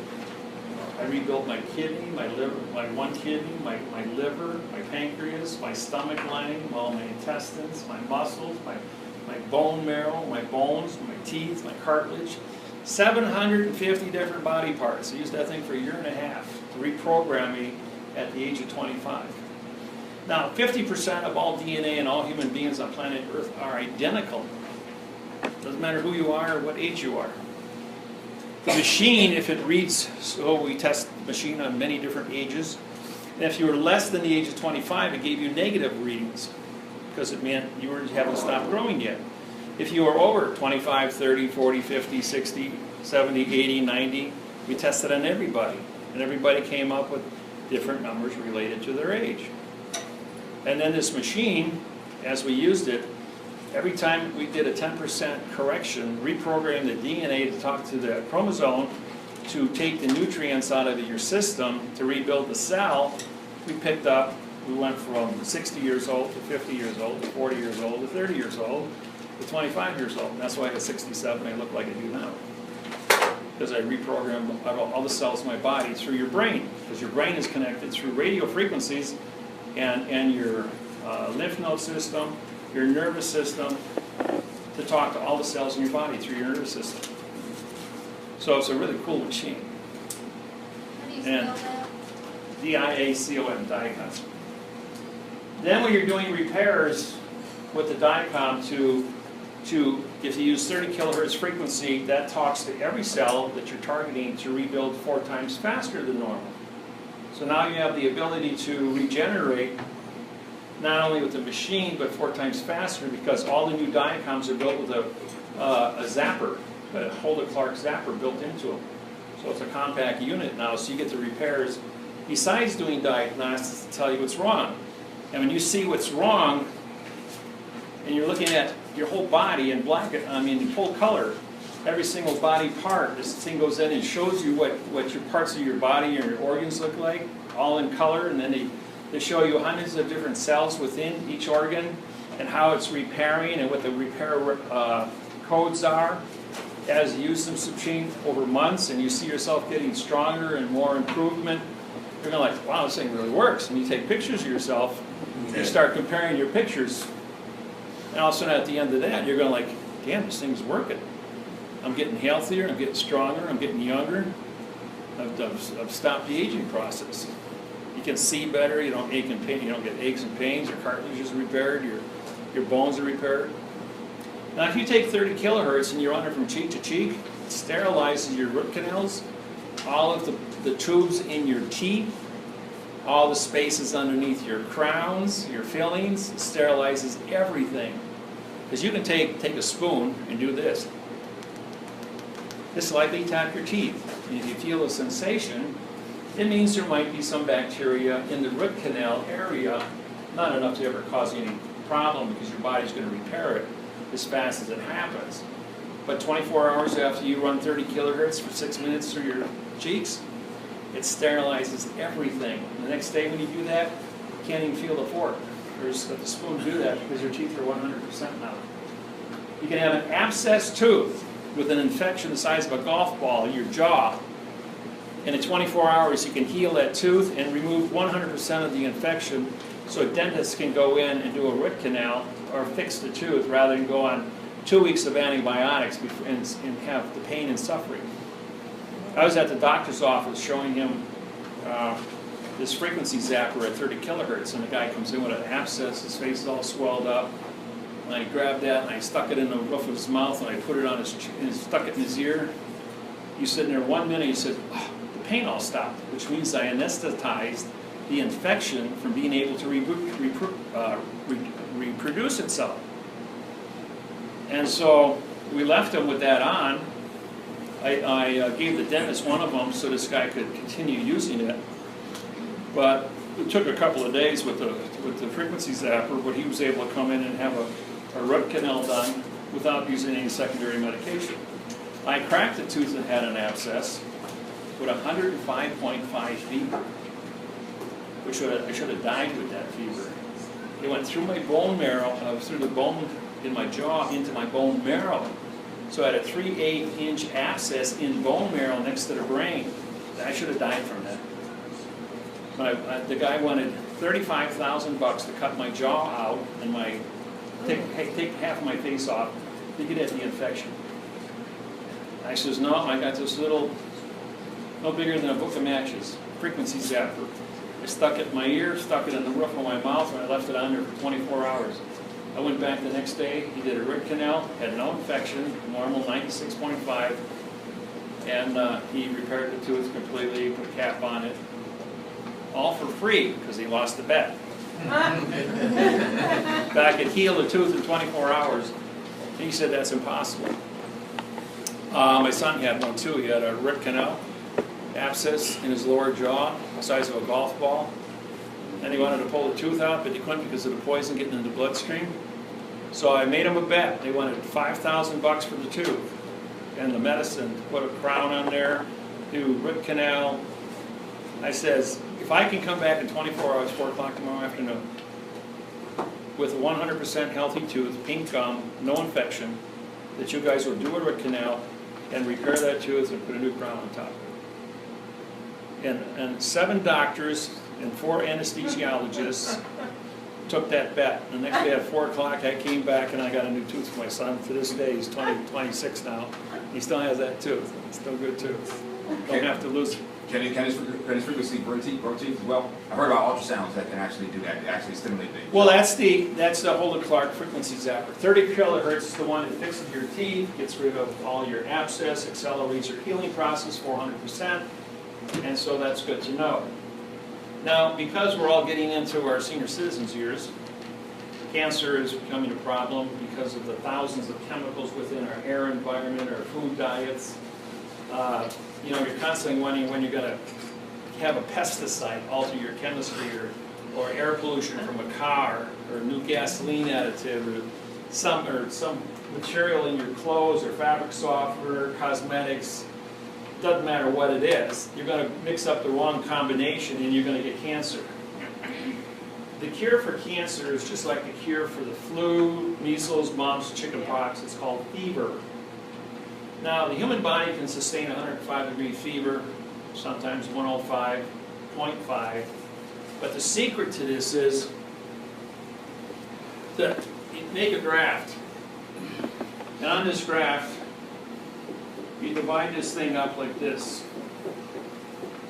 I rebuilt my kidney, my liver, my one kidney, my liver, my pancreas, my stomach lining, all my intestines, my muscles, my bone marrow, my bones, my teeth, my cartilage. 750 different body parts. I used that thing for a year and a half to reprogram me at the age of 25. Now, 50% of all DNA in all human beings on planet Earth are identical. Doesn't matter who you are or what age you are. The machine, if it reads, so we test the machine on many different ages, and if you were less than the age of 25, it gave you negative readings, because it meant you haven't stopped growing yet. If you were over 25, 30, 40, 50, 60, 70, 80, 90, we tested on everybody, and everybody came up with different numbers related to their age. And then this machine, as we used it, every time we did a 10% correction, reprogrammed the DNA to talk to the chromosome to take the nutrients out of your system to rebuild the cell, we went from 60 years old to 50 years old to 40 years old to 30 years old to 25 years old. And that's why at 67 I look like I do now. Because I reprogrammed all the cells in my body through your brain. Because your brain is connected through radio frequencies and your lymph node system, your nervous system, to talk to all the cells in your body through your nervous system. So it's a really cool machine. How do you spell that? DIACOM, DIACOM. Then when you're doing repairs with the DICOM if you use 30 kilohertz frequency, that talks to every cell that you're targeting to rebuild 4 times faster than normal. So now you have the ability to regenerate not only with the machine, but 4 times faster, because all the new DICOMs are built with a zapper, a Holder-Clark zapper built into them. So it's a compact unit now, so you get the repairs besides doing diagnostics to tell you what's wrong. And when you see what's wrong, and you're looking at your whole body in full color, every single body part, this thing goes in and shows you what your parts of your body and your organs look like, all in color, and then they show you hundreds of different cells within each organ and how it's repairing and what the repair codes are. As you use this machine over months and you see yourself getting stronger and more improvement, you're going to like, wow, this thing really works. And you take pictures of yourself, you start comparing your pictures, and all of a sudden at the end of that, you're going to like, damn, this thing's working. I'm getting healthier, I'm getting stronger, I'm getting younger. I've stopped the aging process. You can see better, you don't ache and pain, you don't get aches and pains, your cartilage is repaired, your bones are repaired. Now if you take 30 kilohertz and you run it from cheek to cheek, it sterilizes your root canals, all of the tubes in your teeth, all the spaces underneath your crowns, your fillings, it sterilizes everything. Because you can take a spoon and do this. Just lightly tap your teeth. And if you feel a sensation, it means there might be some bacteria in the root canal area, not enough to ever cause you any problem because your body's going to repair it as fast as it happens. But 24 hours after you run 30 kilohertz for 6 minutes through your cheeks, it sterilizes everything. And the next day when you do that, you can't even feel the fork. Or just let the spoon do that because your teeth are 100% now. You can have an abscessed tooth with an infection the size of a golf ball in your jaw. And in 24 hours you can heal that tooth and remove 100% of the infection so a dentist can go in and do a root canal or fix the tooth rather than go on 2 weeks of antibiotics and have the pain and suffering. I was at the doctor's office showing him this frequency zapper at 30 kilohertz, and the guy comes in with an abscess, his face is all swelled up, and I grabbed that and I stuck it in the roof of his mouth and I put it on stuck it in his ear. He's sitting there 1 minute, he said, oh, the pain all stopped, which means I anesthetized the infection from being able to reproduce itself. And so we left him with that on. I gave the dentist one of them so this guy could continue using it. But it took a couple of days with the frequency zapper, but he was able to come in and have a root canal done without using any secondary medication. I cracked the tooth that had an abscess with 105.5 fever, which I should have died with that fever. It went through my bone marrow, through the bone in my jaw into my bone marrow. So I had a 3/8-inch abscess in bone marrow next to the brain. I should have died from that. But the guy wanted $35,000 to cut my jaw out and take half of my face off to get at the infection. I says, no, I got this little, no bigger than a book of matches, frequency zapper. I stuck it in my ear, stuck it in the roof of my mouth, and I left it on there for 24 hours. I went back the next day, he did a root canal, had no infection, normal 96.5, and he repaired the tooth completely, put a cap on it, all for free, because he lost the bet. Back could heal the tooth in 24 hours. He said that's impossible. My son had one too. He had a root canal, abscess in his lower jaw, the size of a golf ball. And he wanted to pull the tooth out, but he couldn't because of the poison getting in the bloodstream. So I made him a bet. They wanted $5,000 for the tooth and the medicine, to put a crown on there, do root canal. I says, if I can come back in 24 hours, 4 o'clock tomorrow afternoon, with a 100% healthy tooth, pink gum, no infection, that you guys will do a root canal and repair that tooth and put a new crown on top of it. And 7 doctors and 4 anesthesiologists took that bet. The next day at 4 o'clock, I came back and I got a new tooth for my son. To this day, he's 26 now. He still has that tooth. It's still a good tooth. Don't have to lose it. Can his frequency grow teeth as well? I've heard about ultrasounds that can actually do that, actually stimulate things. Well, that's the Holden Clark frequency zapper. 30 kilohertz is the one that fixes your teeth, gets rid of all your abscess, accelerates your healing process 400%, and so that's good to know. Now, because we're all getting into our senior citizens years, cancer is becoming a problem because of the thousands of chemicals within our air environment, our food diets. You know, you're constantly wondering when you're going to have a pesticide alter your chemistry, or air pollution from a car, or new gasoline additive, or some material in your clothes, or fabric softener, cosmetics. Doesn't matter what it is. You're going to mix up the wrong combination and you're going to get cancer. The cure for cancer is just like the cure for the flu, measles, mumps, chickenpox. It's called fever. Now, the human body can sustain 105-degree fever, sometimes 105.5. But the secret to this is that you make a graft. And on this graft, you divide this thing up like this.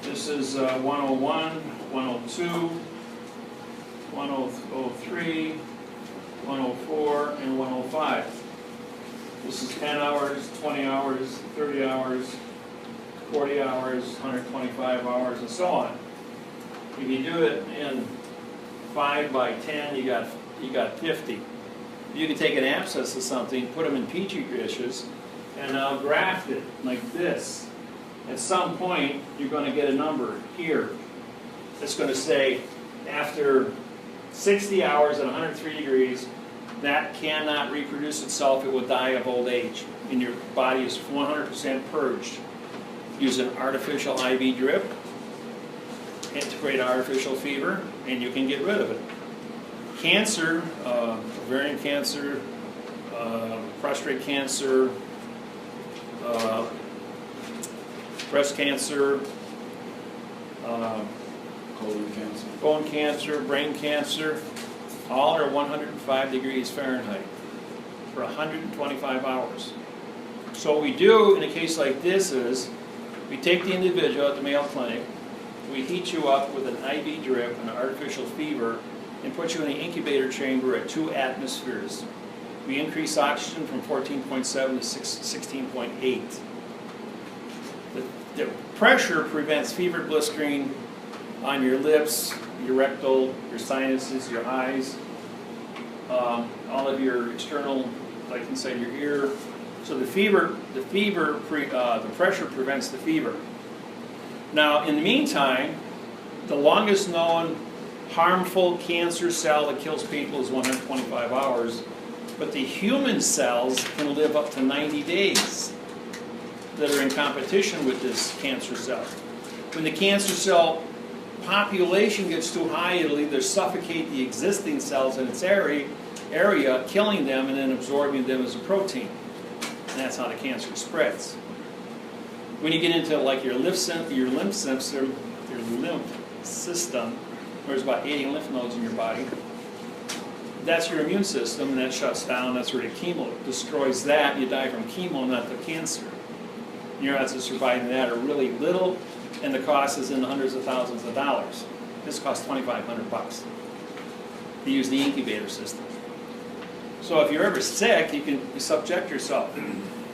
This is 101, 102, 103, 104, and 105. This is 10 hours, 20 hours, 30 hours, 40 hours, 125 hours, and so on. If you do it in 5 by 10, you got 50. You can take an abscess of something, put them in petri dishes, and now graft it like this. At some point, you're going to get a number here. It's going to say, after 60 hours at 103 degrees, that cannot reproduce itself. It will die of old age. And your body is 100% purged. Use an artificial IV drip and to create artificial fever, and you can get rid of it. Cancer, ovarian cancer, prostate cancer, breast cancer, colon cancer, brain cancer, all are 105 degrees Fahrenheit for 125 hours. So what we do in a case like this is, we take the individual at the Mayo Clinic, we heat you up with an IV drip and an artificial fever, and put you in an incubator chamber at 2 atmospheres. We increase oxygen from 14.7 to 16.8. The pressure prevents fever blistering on your lips, your rectal, your sinuses, your eyes, all of your external, like inside your ear. So the pressure prevents the fever. Now, in the meantime, the longest known harmful cancer cell that kills people is 125 hours, but the human cells can live up to 90 days that are in competition with this cancer cell. When the cancer cell population gets too high, it'll either suffocate the existing cells in its area, killing them and then absorbing them as a protein. And that's how the cancer spreads. When you get into like your lymph system, there's about 80 lymph nodes in your body. That's your immune system, and that shuts down. That's where the chemo destroys that. You die from chemo, not the cancer. Your odds of surviving that are really little, and the cost is in the hundreds of thousands of dollars. This costs $2,500 to use the incubator system. So if you're ever sick, you can subject yourself.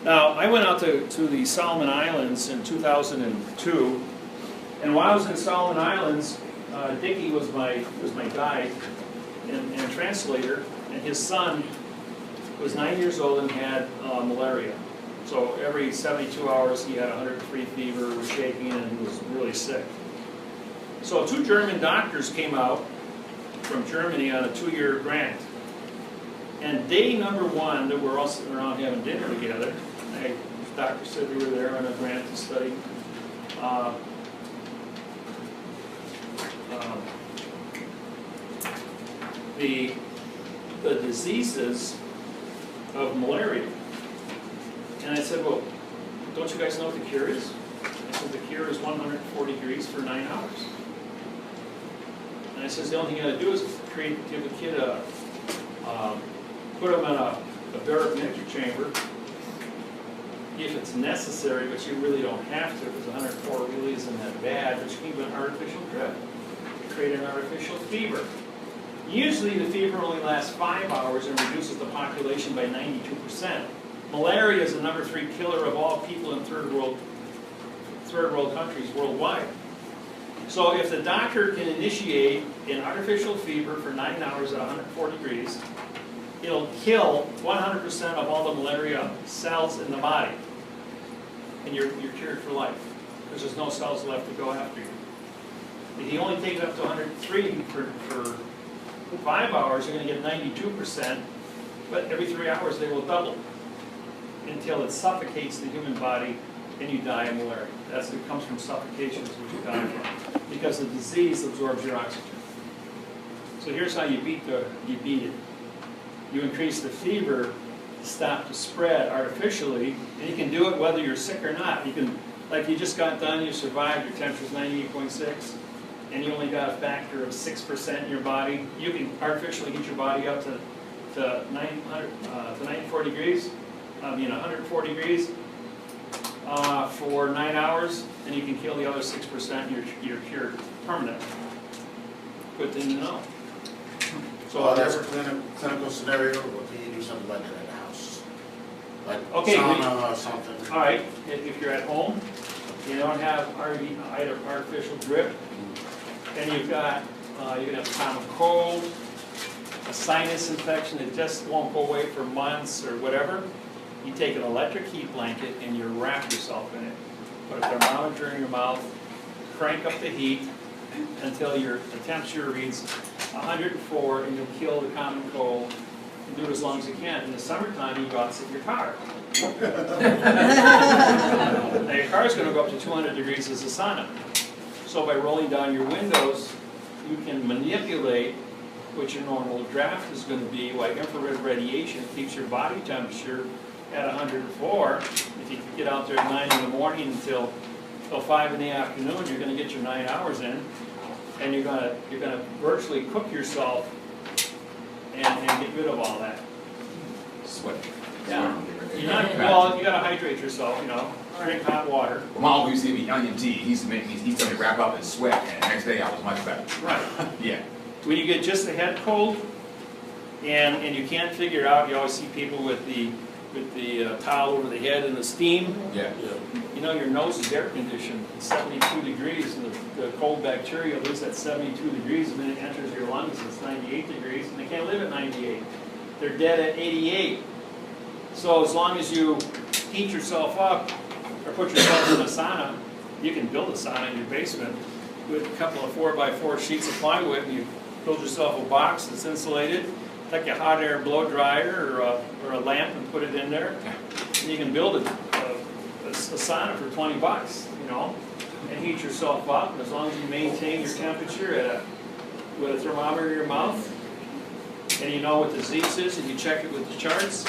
Now, I went out to the Solomon Islands in 2002, and while I was in Solomon Islands, Dickie was my guide and translator, and his son was 9 years old and had malaria. So every 72 hours he had 103 fever, was shaking, and was really sick. So 2 German doctors came out from Germany on a 2-year grant. And day number 1, that we're all sitting around having dinner together, the doctor said they were there on a grant to study the diseases of malaria. And I said, well, don't you guys know what the cure is? I said, the cure is 140 degrees for 9 hours. And I said, the only thing you gotta do is give a kid put them in a baric mixture chamber, if it's necessary, but you really don't have to, because 104 really isn't that bad, but you can give an artificial drip to create an artificial fever. Usually the fever only lasts 5 hours and reduces the population by 92%. Malaria is the number 3 killer of all people in third world countries worldwide. So if the doctor can initiate an artificial fever for 9 hours at 104 degrees, it'll kill 100% of all the malaria cells in the body. And you're cured for life, because there's no cells left to go after you. If you only take it up to 103 for 5 hours, you're going to get 92%, but every 3 hours they will double until it suffocates the human body and you die of malaria. It comes from suffocation, is what you die from, because the disease absorbs your oxygen. So here's how you beat it. You increase the fever to stop the spread artificially, and you can do it whether you're sick or not. You can, like you just got done, you survived, your temperature's 98.6, and you only got a factor of 6% in your body. You can artificially heat your body up to 104 degrees, 104 degrees for 9 hours, and you can kill the other 6%, and you're cured permanently. Good thing to know. So there's a clinical scenario, or can you do something like that at the house? Like sauna or something? All right, if you're at home, you don't have either artificial drip, and you've got, you can have a common cold, a sinus infection that just won't go away for months or whatever, you take an electric heat blanket and you wrap yourself in it. Put a thermometer in your mouth, crank up the heat until the temperature reads 104, and you'll kill the common cold, and do it as long as you can. In the summertime, you go out and sit in your car. Now your car's going to go up to 200 degrees as a sauna. So by rolling down your windows, you can manipulate what your normal draft is going to be, while infrared radiation keeps your body temperature at 104. If you get out there at 9 in the morning until 5 in the afternoon, you're going to get your 9 hours in, and you're going to virtually cook yourself and get rid of all that. Sweat. Yeah. Well, you got to hydrate yourself, drink hot water. Well, my uncle used to give me onion tea. He used to make me, he told me to wrap up and sweat, and the next day I was much better. Right. Yeah. When you get just a head cold and you can't figure it out, you always see people with the towel over the head and the steam. Yeah. Your nose is air conditioned. It's 72 degrees, and the cold bacteria lives at 72 degrees. The minute it enters your lungs, it's 98 degrees, and they can't live at 98. They're dead at 88. So as long as you heat yourself up or put yourself in a sauna, you can build a sauna in your basement with a couple of 4x4 sheets of plywood, and you build yourself a box that's insulated, take a hot air blow dryer or a lamp and put it in there, and you can build a sauna for $20, and heat yourself up. And as long as you maintain your temperature with a thermometer in your mouth, and you know what the disease is, and you check it with the charts,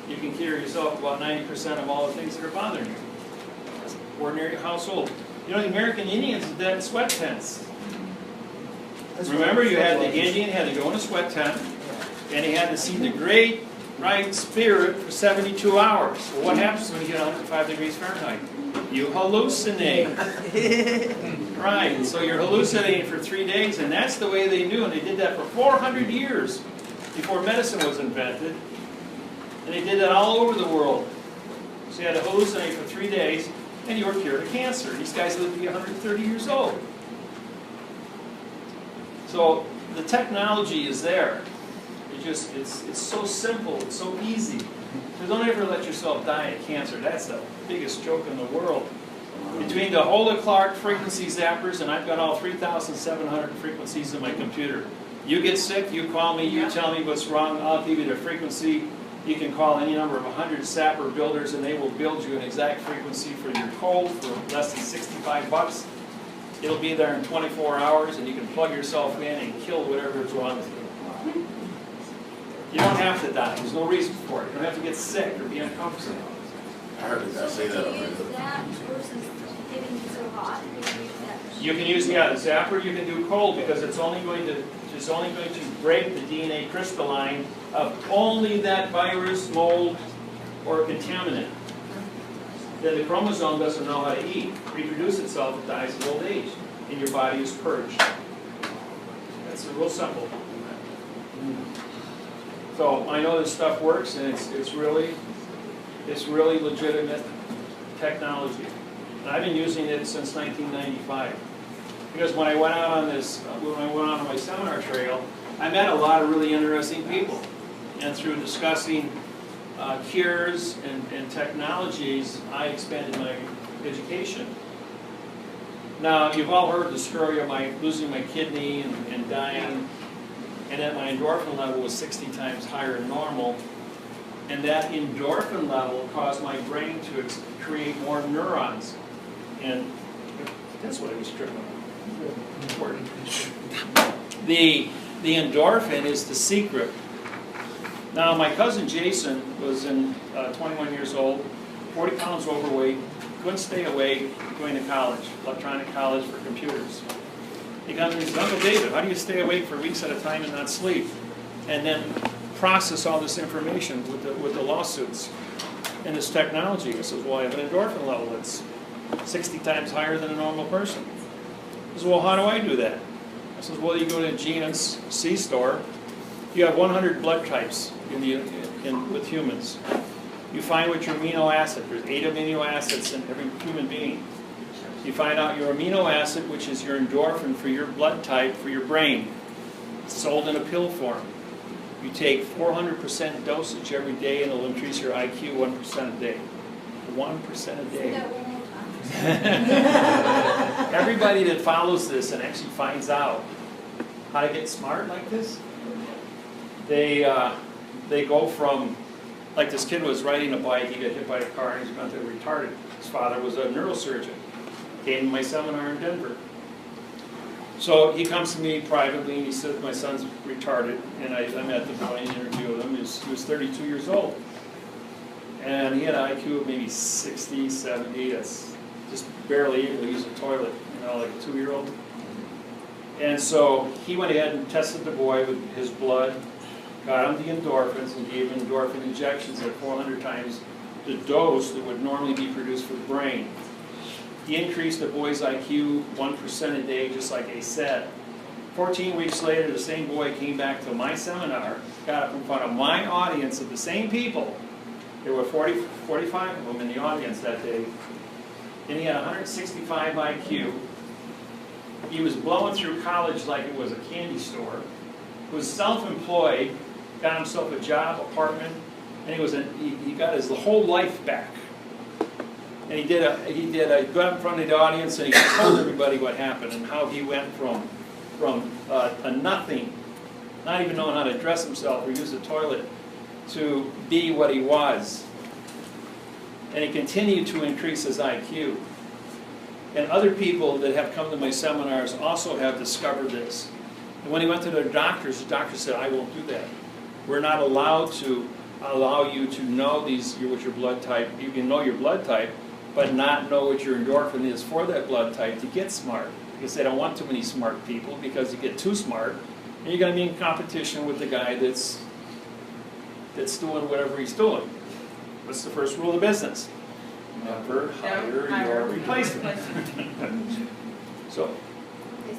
you can cure yourself about 90% of all the things that are bothering you. That's an ordinary household. The American Indians did that in sweat tents. Remember, you had the Indian had to go in a sweat tent, and he had to see the great right spirit for 72 hours. Well, what happens when you get 105 degrees Fahrenheit? You hallucinate. Right, so you're hallucinating for 3 days, and that's the way they knew, and they did that for 400 years before medicine was invented. And they did that all over the world. So you had to hallucinate for 3 days, and you were cured of cancer. These guys lived to be 130 years old. So the technology is there. It's so simple, it's so easy. So don't ever let yourself die of cancer. That's the biggest joke in the world. Between the Hola Clark frequency zappers, and I've got all 3,700 frequencies in my computer. You get sick, you call me, you tell me what's wrong, I'll give you the frequency. You can call any number of 100 zapper builders and they will build you an exact frequency for your cold for less than 65 bucks. It'll be there in 24 hours and you can plug yourself in and kill whatever is wrong with you. You don't have to die. There's no reason for it. You don't have to get sick or be uncomfortable. I heard that say that already. That versus getting so hot, you can use that. You can use, yeah, the zapper, you can do cold because it's only going to break the DNA crystalline of only that virus, mold, or contaminant. Then the chromosome doesn't know how to eat, reproduce itself, it dies of old age, and your body is purged. That's real simple. So I know this stuff works, and it's really legitimate technology. And I've been using it since 1995. Because when I went out on my seminar trail, I met a lot of really interesting people. And through discussing cures and technologies, I expanded my education. Now, you've all heard the story of my losing my kidney and dying, and that my endorphin level was 60 times higher than normal. And that endorphin level caused my brain to create more neurons. And that's what I was tripping on. Important. The endorphin is the secret. Now, my cousin Jason was 21 years old, 40 pounds overweight, couldn't stay awake, going to college, electronic college for computers. He comes and says, Uncle David, how do you stay awake for weeks at a time and not sleep? And then process all this information with the lawsuits and this technology. I says, well, I have an endorphin level that's 60 times higher than a normal person. He says, well, how do I do that? I says, well, you go to a Genus C store. You have 100 blood types with humans. You find what your amino acid, there's 8 amino acids in every human being. You find out your amino acid, which is your endorphin for your blood type, for your brain. It's sold in a pill form. You take 400% dosage every day and it'll increase your IQ 1% a day. 1% a day. Everybody that follows this and actually finds out how to get smart like this, they go from, like this kid was riding a bike, he got hit by a car and he's mentally retarded. His father was a neurosurgeon. Came to my seminar in Denver. So he comes to me privately and he said, my son's retarded. And I met the boy and interviewed him. He was 32 years old. And he had an IQ of maybe 60, 70. That's just barely able to use a toilet, like a 2-year-old. And so he went ahead and tested the boy with his blood, got him the endorphins, and gave him endorphin injections at 400 times the dose that would normally be produced for the brain. He increased the boy's IQ 1% a day, just like I said. 14 weeks later, the same boy came back to my seminar, got up in front of my audience of the same people. There were 45 of them in the audience that day. And he had 165 IQ. He was blowing through college like it was a candy store. Was self-employed, got himself a job, apartment, and he got his whole life back. And he got in front of the audience and he told everybody what happened and how he went from a nothing, not even knowing how to dress himself or use the toilet, to be what he was. And he continued to increase his IQ. And other people that have come to my seminars also have discovered this. And when he went to their doctors, the doctor said, I won't do that. We're not allowed to allow you to know what your blood type. You can know your blood type, but not know what your endorphin is for that blood type to get smart. Because they don't want too many smart people, because you get too smart, and you're going to be in competition with the guy that's doing whatever he's doing. What's the first rule of business? Never hire your replacement. Okay, So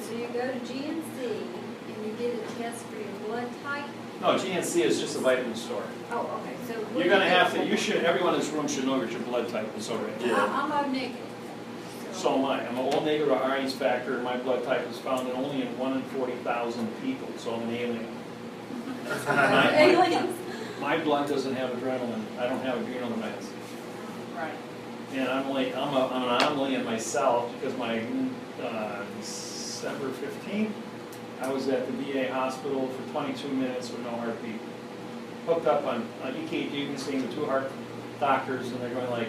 so you go to GNC and you get a test for your blood type, No, GNC is just a vitamin store. Oh, okay, so. what You're gonna do you have think? to, you should, everyone in this room should know what your blood type is already. I'm O negative. So am I. I'm a O negative RNase factor, and my blood type is found in only in 1 in 40,000 people, so I'm an alien. Aliens. My blood doesn't have adrenaline. I don't have adrenal glands. Right. And I'm an anomaly in myself because my December 15th, I was at the VA hospital for 22 minutes with no heartbeat. Hooked up on EKG and seeing the 2 heart doctors, and they're going like,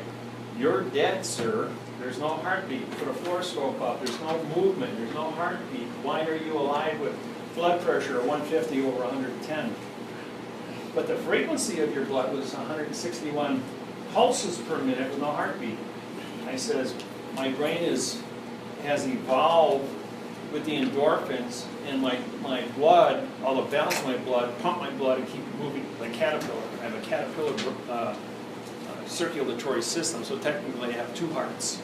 "You're dead, sir. There's no heartbeat. Put a fluoroscope up. There's no movement. There's no heartbeat. Why are you alive with blood pressure of 150 over 110? But the frequency of your blood was 161 pulses per minute with no heartbeat." I says, my brain has evolved with the endorphins, and my blood, all the valves in my blood, pump my blood and keep moving like caterpillar. I have a caterpillar circulatory system, so technically I have 2 hearts.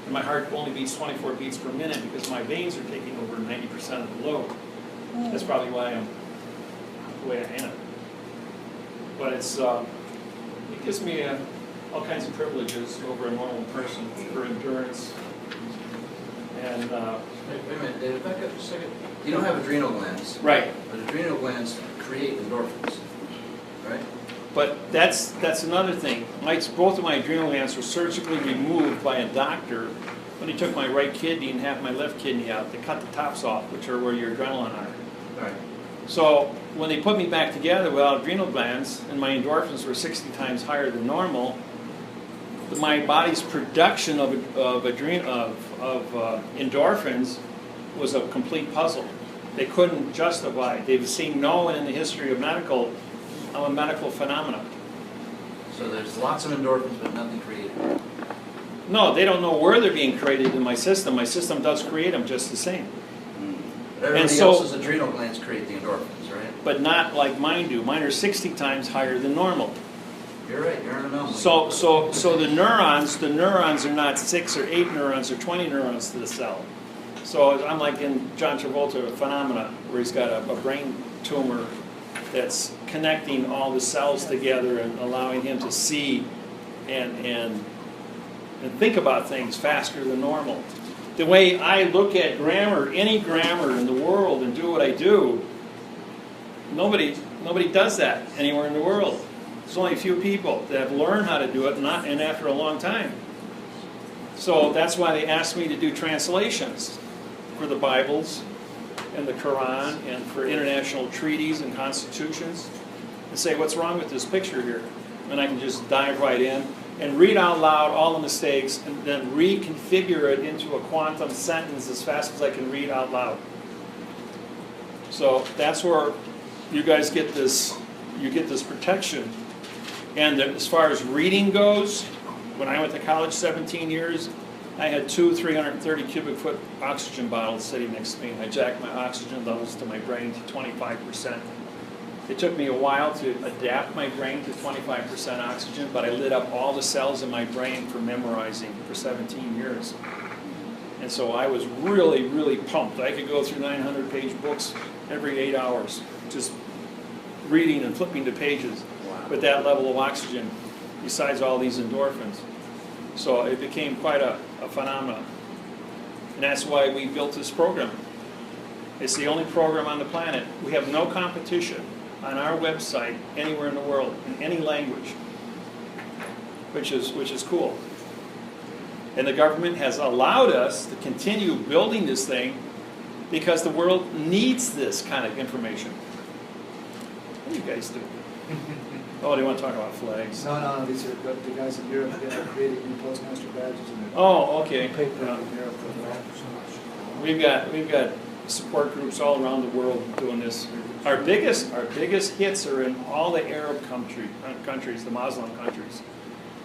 And my heart only beats 24 beats per minute because my veins are taking over 90% of the load. That's probably why I'm the way I am. But it's, it gives me all kinds of privileges over a normal person for endurance. And Wait a minute, David, back up just a second. You don't have adrenal glands. right. But adrenal glands create endorphins, right? But that's another thing. Both of my adrenal glands were surgically removed by a doctor when he took my right kidney and half my left kidney out. They cut the tops off, which are where your adrenaline are. Right. So when they put me back together without adrenal glands, and my endorphins were 60 times higher than normal, my body's production of endorphins was a complete puzzle. They couldn't justify it. They've seen no one in the history of medical, a medical phenomenon. So there's lots of endorphins, but nothing created. No, they don't know where they're being created in my system. My system does create them just the same. But everybody else's adrenal glands create the endorphins, right? But not like mine do. Mine are 60 times higher than normal. You're right, you're an anomaly. So the neurons are not 6 or 8 neurons or 20 neurons to the cell. So I'm like in John Travolta Phenomena, where he's got a brain tumor that's connecting all the cells together and allowing him to see and think about things faster than normal. The way I look at grammar, any grammar in the world, and do what I do, nobody does that anywhere in the world. There's only a few people that have learned how to do it, and after a long time. So that's why they asked me to do translations for the Bibles and the Quran and for international treaties and constitutions, and say, what's wrong with this picture here? And I can just dive right in and read out loud all the mistakes and then reconfigure it into a quantum sentence as fast as I can read out loud. So that's where you guys get this, you get this protection. And as far as reading goes, when I went to college 17 years, I had 2 330 cubic foot oxygen bottles sitting next to me. I jacked my oxygen levels to my brain to 25%. It took me a while to adapt my brain to 25% oxygen, but I lit up all the cells in my brain for memorizing for 17 years. And so I was really, really pumped. I could go through 900-page books every 8 hours, just reading and flipping the pages with that level of oxygen, besides all these endorphins. So it became quite a phenomenon. And that's why we built this program. It's the only program on the planet. We have no competition on our website anywhere in the world, in any language, which is cool. And the government has allowed us to continue building this thing because the world needs this kind of information. What do you guys do? Oh, they want to talk about flags. No, these are the guys in Europe that are creating new postmaster badges and Oh, okay. paper in Europe. We've got support groups all around the world doing this. Our biggest hits are in all the Arab countries, the Muslim countries,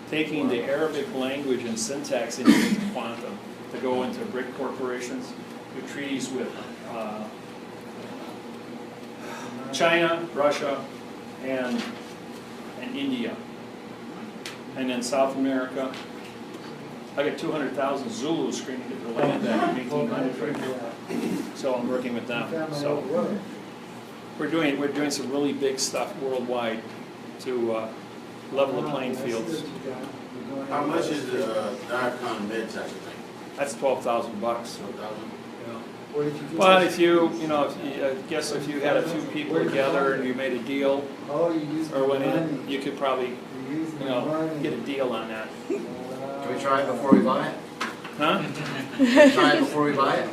taking the Arabic language and syntax into quantum to go into BRIC corporations, do treaties with China, Russia, and India, and then South America. I got 200,000 Zulus screaming at the land back in 1800 right now. So I'm working with them. So We're doing some really big stuff worldwide to level the playing fields. How much is the Diacon med tech thing? That's $12,000. $12,000? Where did you get Well, this? if you know, I guess if you had a few people together and you made a deal, Oh, you used or went money. in, you could probably, You used you know, money. get a deal on that. Can we try it before we buy it? Huh? Can we try it before we buy it?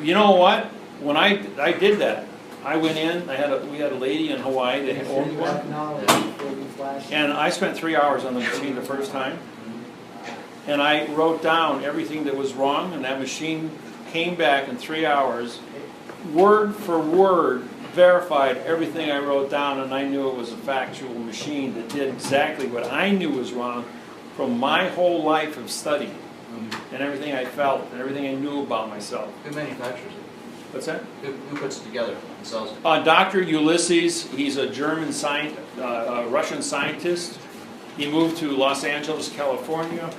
You know what? When I did that, I went in, we had a lady in Hawaii that had owned one, and I spent 3 hours on the machine the first time. And I wrote down everything that was wrong, and that machine came back in 3 hours, word for word, verified everything I wrote down, and I knew it was a factual machine that did exactly what I knew was wrong from my whole life of study, and everything I felt, and everything I knew about myself. Who manufactures it? What's that? Who puts it together and sells it? Dr. Ulysses, he's a German Russian scientist. He moved to Los Angeles, California.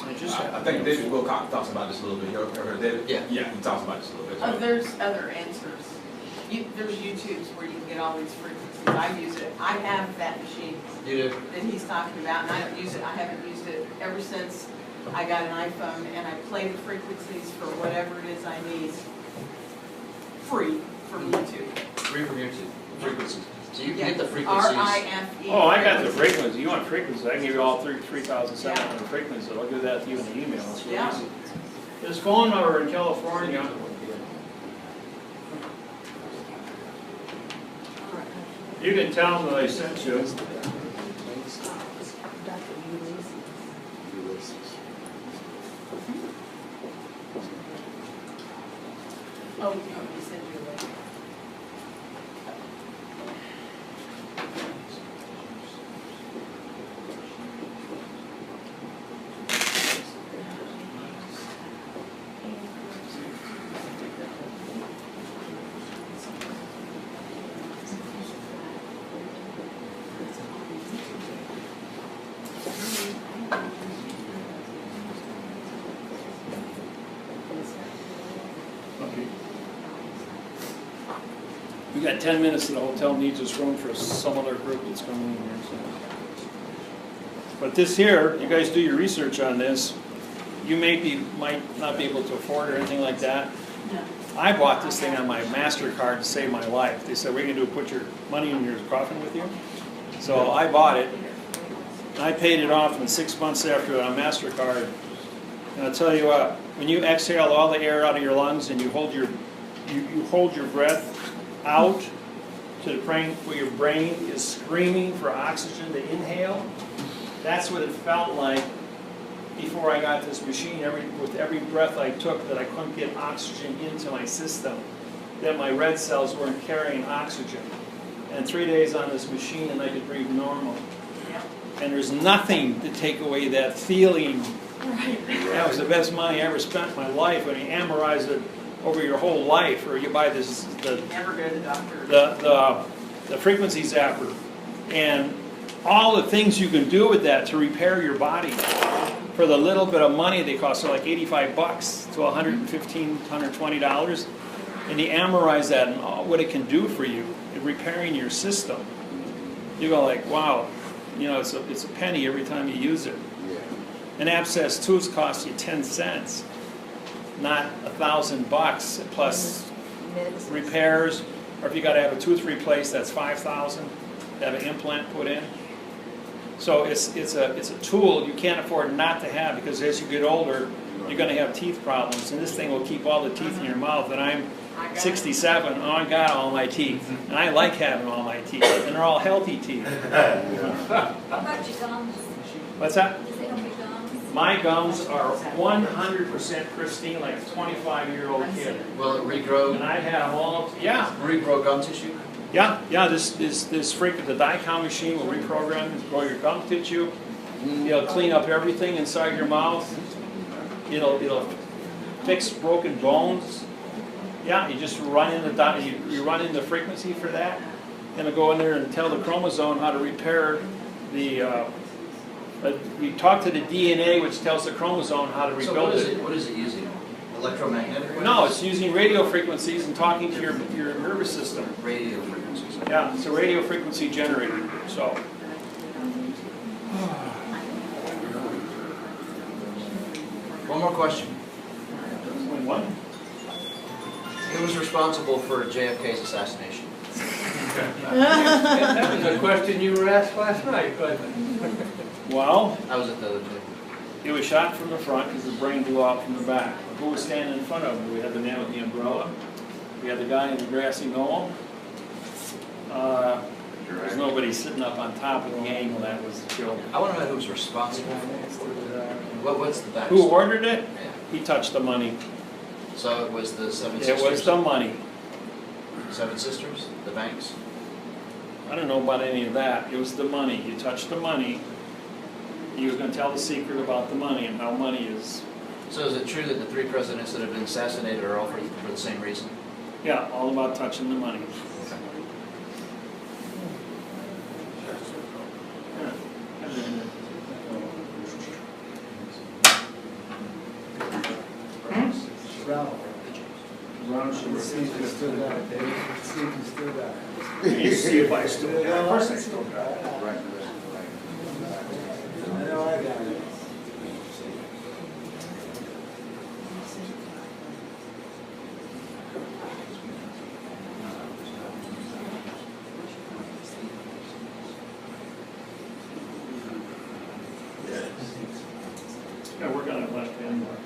I think David Wilcox talks about this a little bit. You ever heard David? Yeah. Yeah, he talks about this a little bit. There's other answers. There's YouTubes where you can get all these frequencies. I use it. I have that machine You do? that he's talking about, and I don't use it. I haven't used it ever since I got an iPhone, and I play the frequencies for whatever it is I need, free from YouTube. Free from YouTube. Frequencies. So you can Yeah, get the frequencies. RIFE. Oh, I got the frequencies. You want frequencies? I can give you all 3,700 frequencies. I'll do that to you in the email. It's real Yeah. easy. His phone number in California. You can tell him that I sent you. Oh, you said you were ready. Okay. We got 10 minutes and the hotel needs this room for some other group that's coming in here. So. But this here, you guys do your research on this. You might not be able to afford or anything like that. No. I bought this thing on my MasterCard to save my life. They said, what are you going to do, put your money in your coffin with you? So I bought it. And I paid it off in 6 months after on MasterCard. And I'll tell you what, when you exhale all the air out of your lungs and you hold your breath out to the point where your brain is screaming for oxygen to inhale, that's what it felt like before I got this machine. With every breath I took that I couldn't get oxygen into my system, that my red cells weren't carrying oxygen. And 3 days on this machine and I could breathe normal. And there's nothing to take away that feeling. That was the best money I ever spent in my life when you amortize it over your whole life, or you buy this Never go to the doctor. the frequency zapper, and all the things you can do with that to repair your body for the little bit of money they cost, so like $85 to $115, $120, and you amortize that and all what it can do for you in repairing your system. You go like, wow, you know, it's a penny every time you use it. An abscess tooth costs you 10 cents, not $1,000 plus repairs. Or if you got to have a tooth replaced, that's $5,000 to have an implant put in. So it's a tool you can't afford not to have, because as you get older, you're going to have teeth problems, and this thing will keep all the teeth in your mouth. And I'm 67. Oh, I got all my teeth, and I like having all my teeth, and they're all healthy teeth. How about your gums? What's that? Does it help your gums? My gums are 100% pristine, like a 25-year-old kid. Will it regrow? And I had them all. Yeah. Regrow gum tissue? Yeah. This freak, the Dicom machine will reprogram and grow your gum tissue. It'll clean up everything inside your mouth. It'll fix broken bones. Yeah, you just run in you run in the frequency for that, and it'll go in there and tell the chromosome how to repair the. You talk to the DNA, which tells the chromosome how to rebuild So what is it using? Electromagnetic waves? No, it's using radio frequencies and talking to your nervous system. Radio frequencies. Yeah, it's a radio frequency generator, so. One more question. What? Who was responsible for JFK's assassination? That was a question you were asked last night, but. Well, I was at the other table. he was shot from the front because his brain blew out from the back. Who was standing in front of him? We had the man with the umbrella. We had the guy in the grassy knoll. There's nobody sitting up on top of the angle that was killed. I want to know who was responsible for it. What's the backstory? Who ordered it? Yeah. He touched the money. So it was the Seven It Sisters? was the money. Seven Sisters? The banks? I don't know about any of that. It was the money. You touched the money. He was going to tell the secret about the money and how money is. So is it true that the three presidents that have been assassinated are all for the same reason? Yeah, all about touching the money. Ronald. Ronald should Let's see if you still got it, Dave. Let's see if you still got it. You see if I still got it. Of course I still got it. I know I got it. Yeah, we're going to left hand more.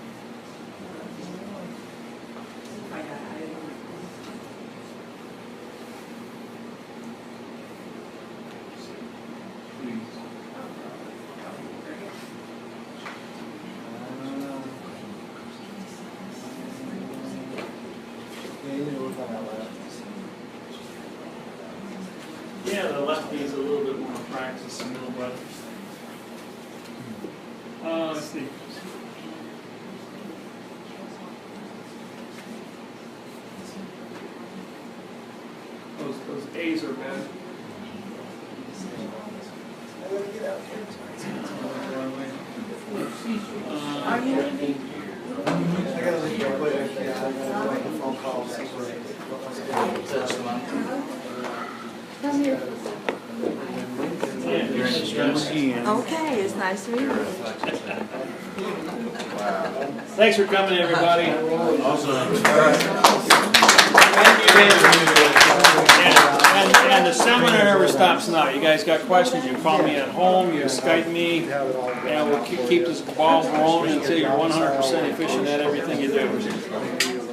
Yeah, you know, we're on that left. Yeah, the left needs a little bit more practice, a little bit. Let's see. Those A's are bad. I gotta leave real quick. Yeah, I gotta make a phone call. Touch the money. Come here. You're in distress. Okay, it's nice to meet you. Thanks for coming, everybody. And the seminar never stops now. You guys got questions, you call me at home, you Skype me, and we'll keep this ball rolling until you're 100% efficient at everything you do.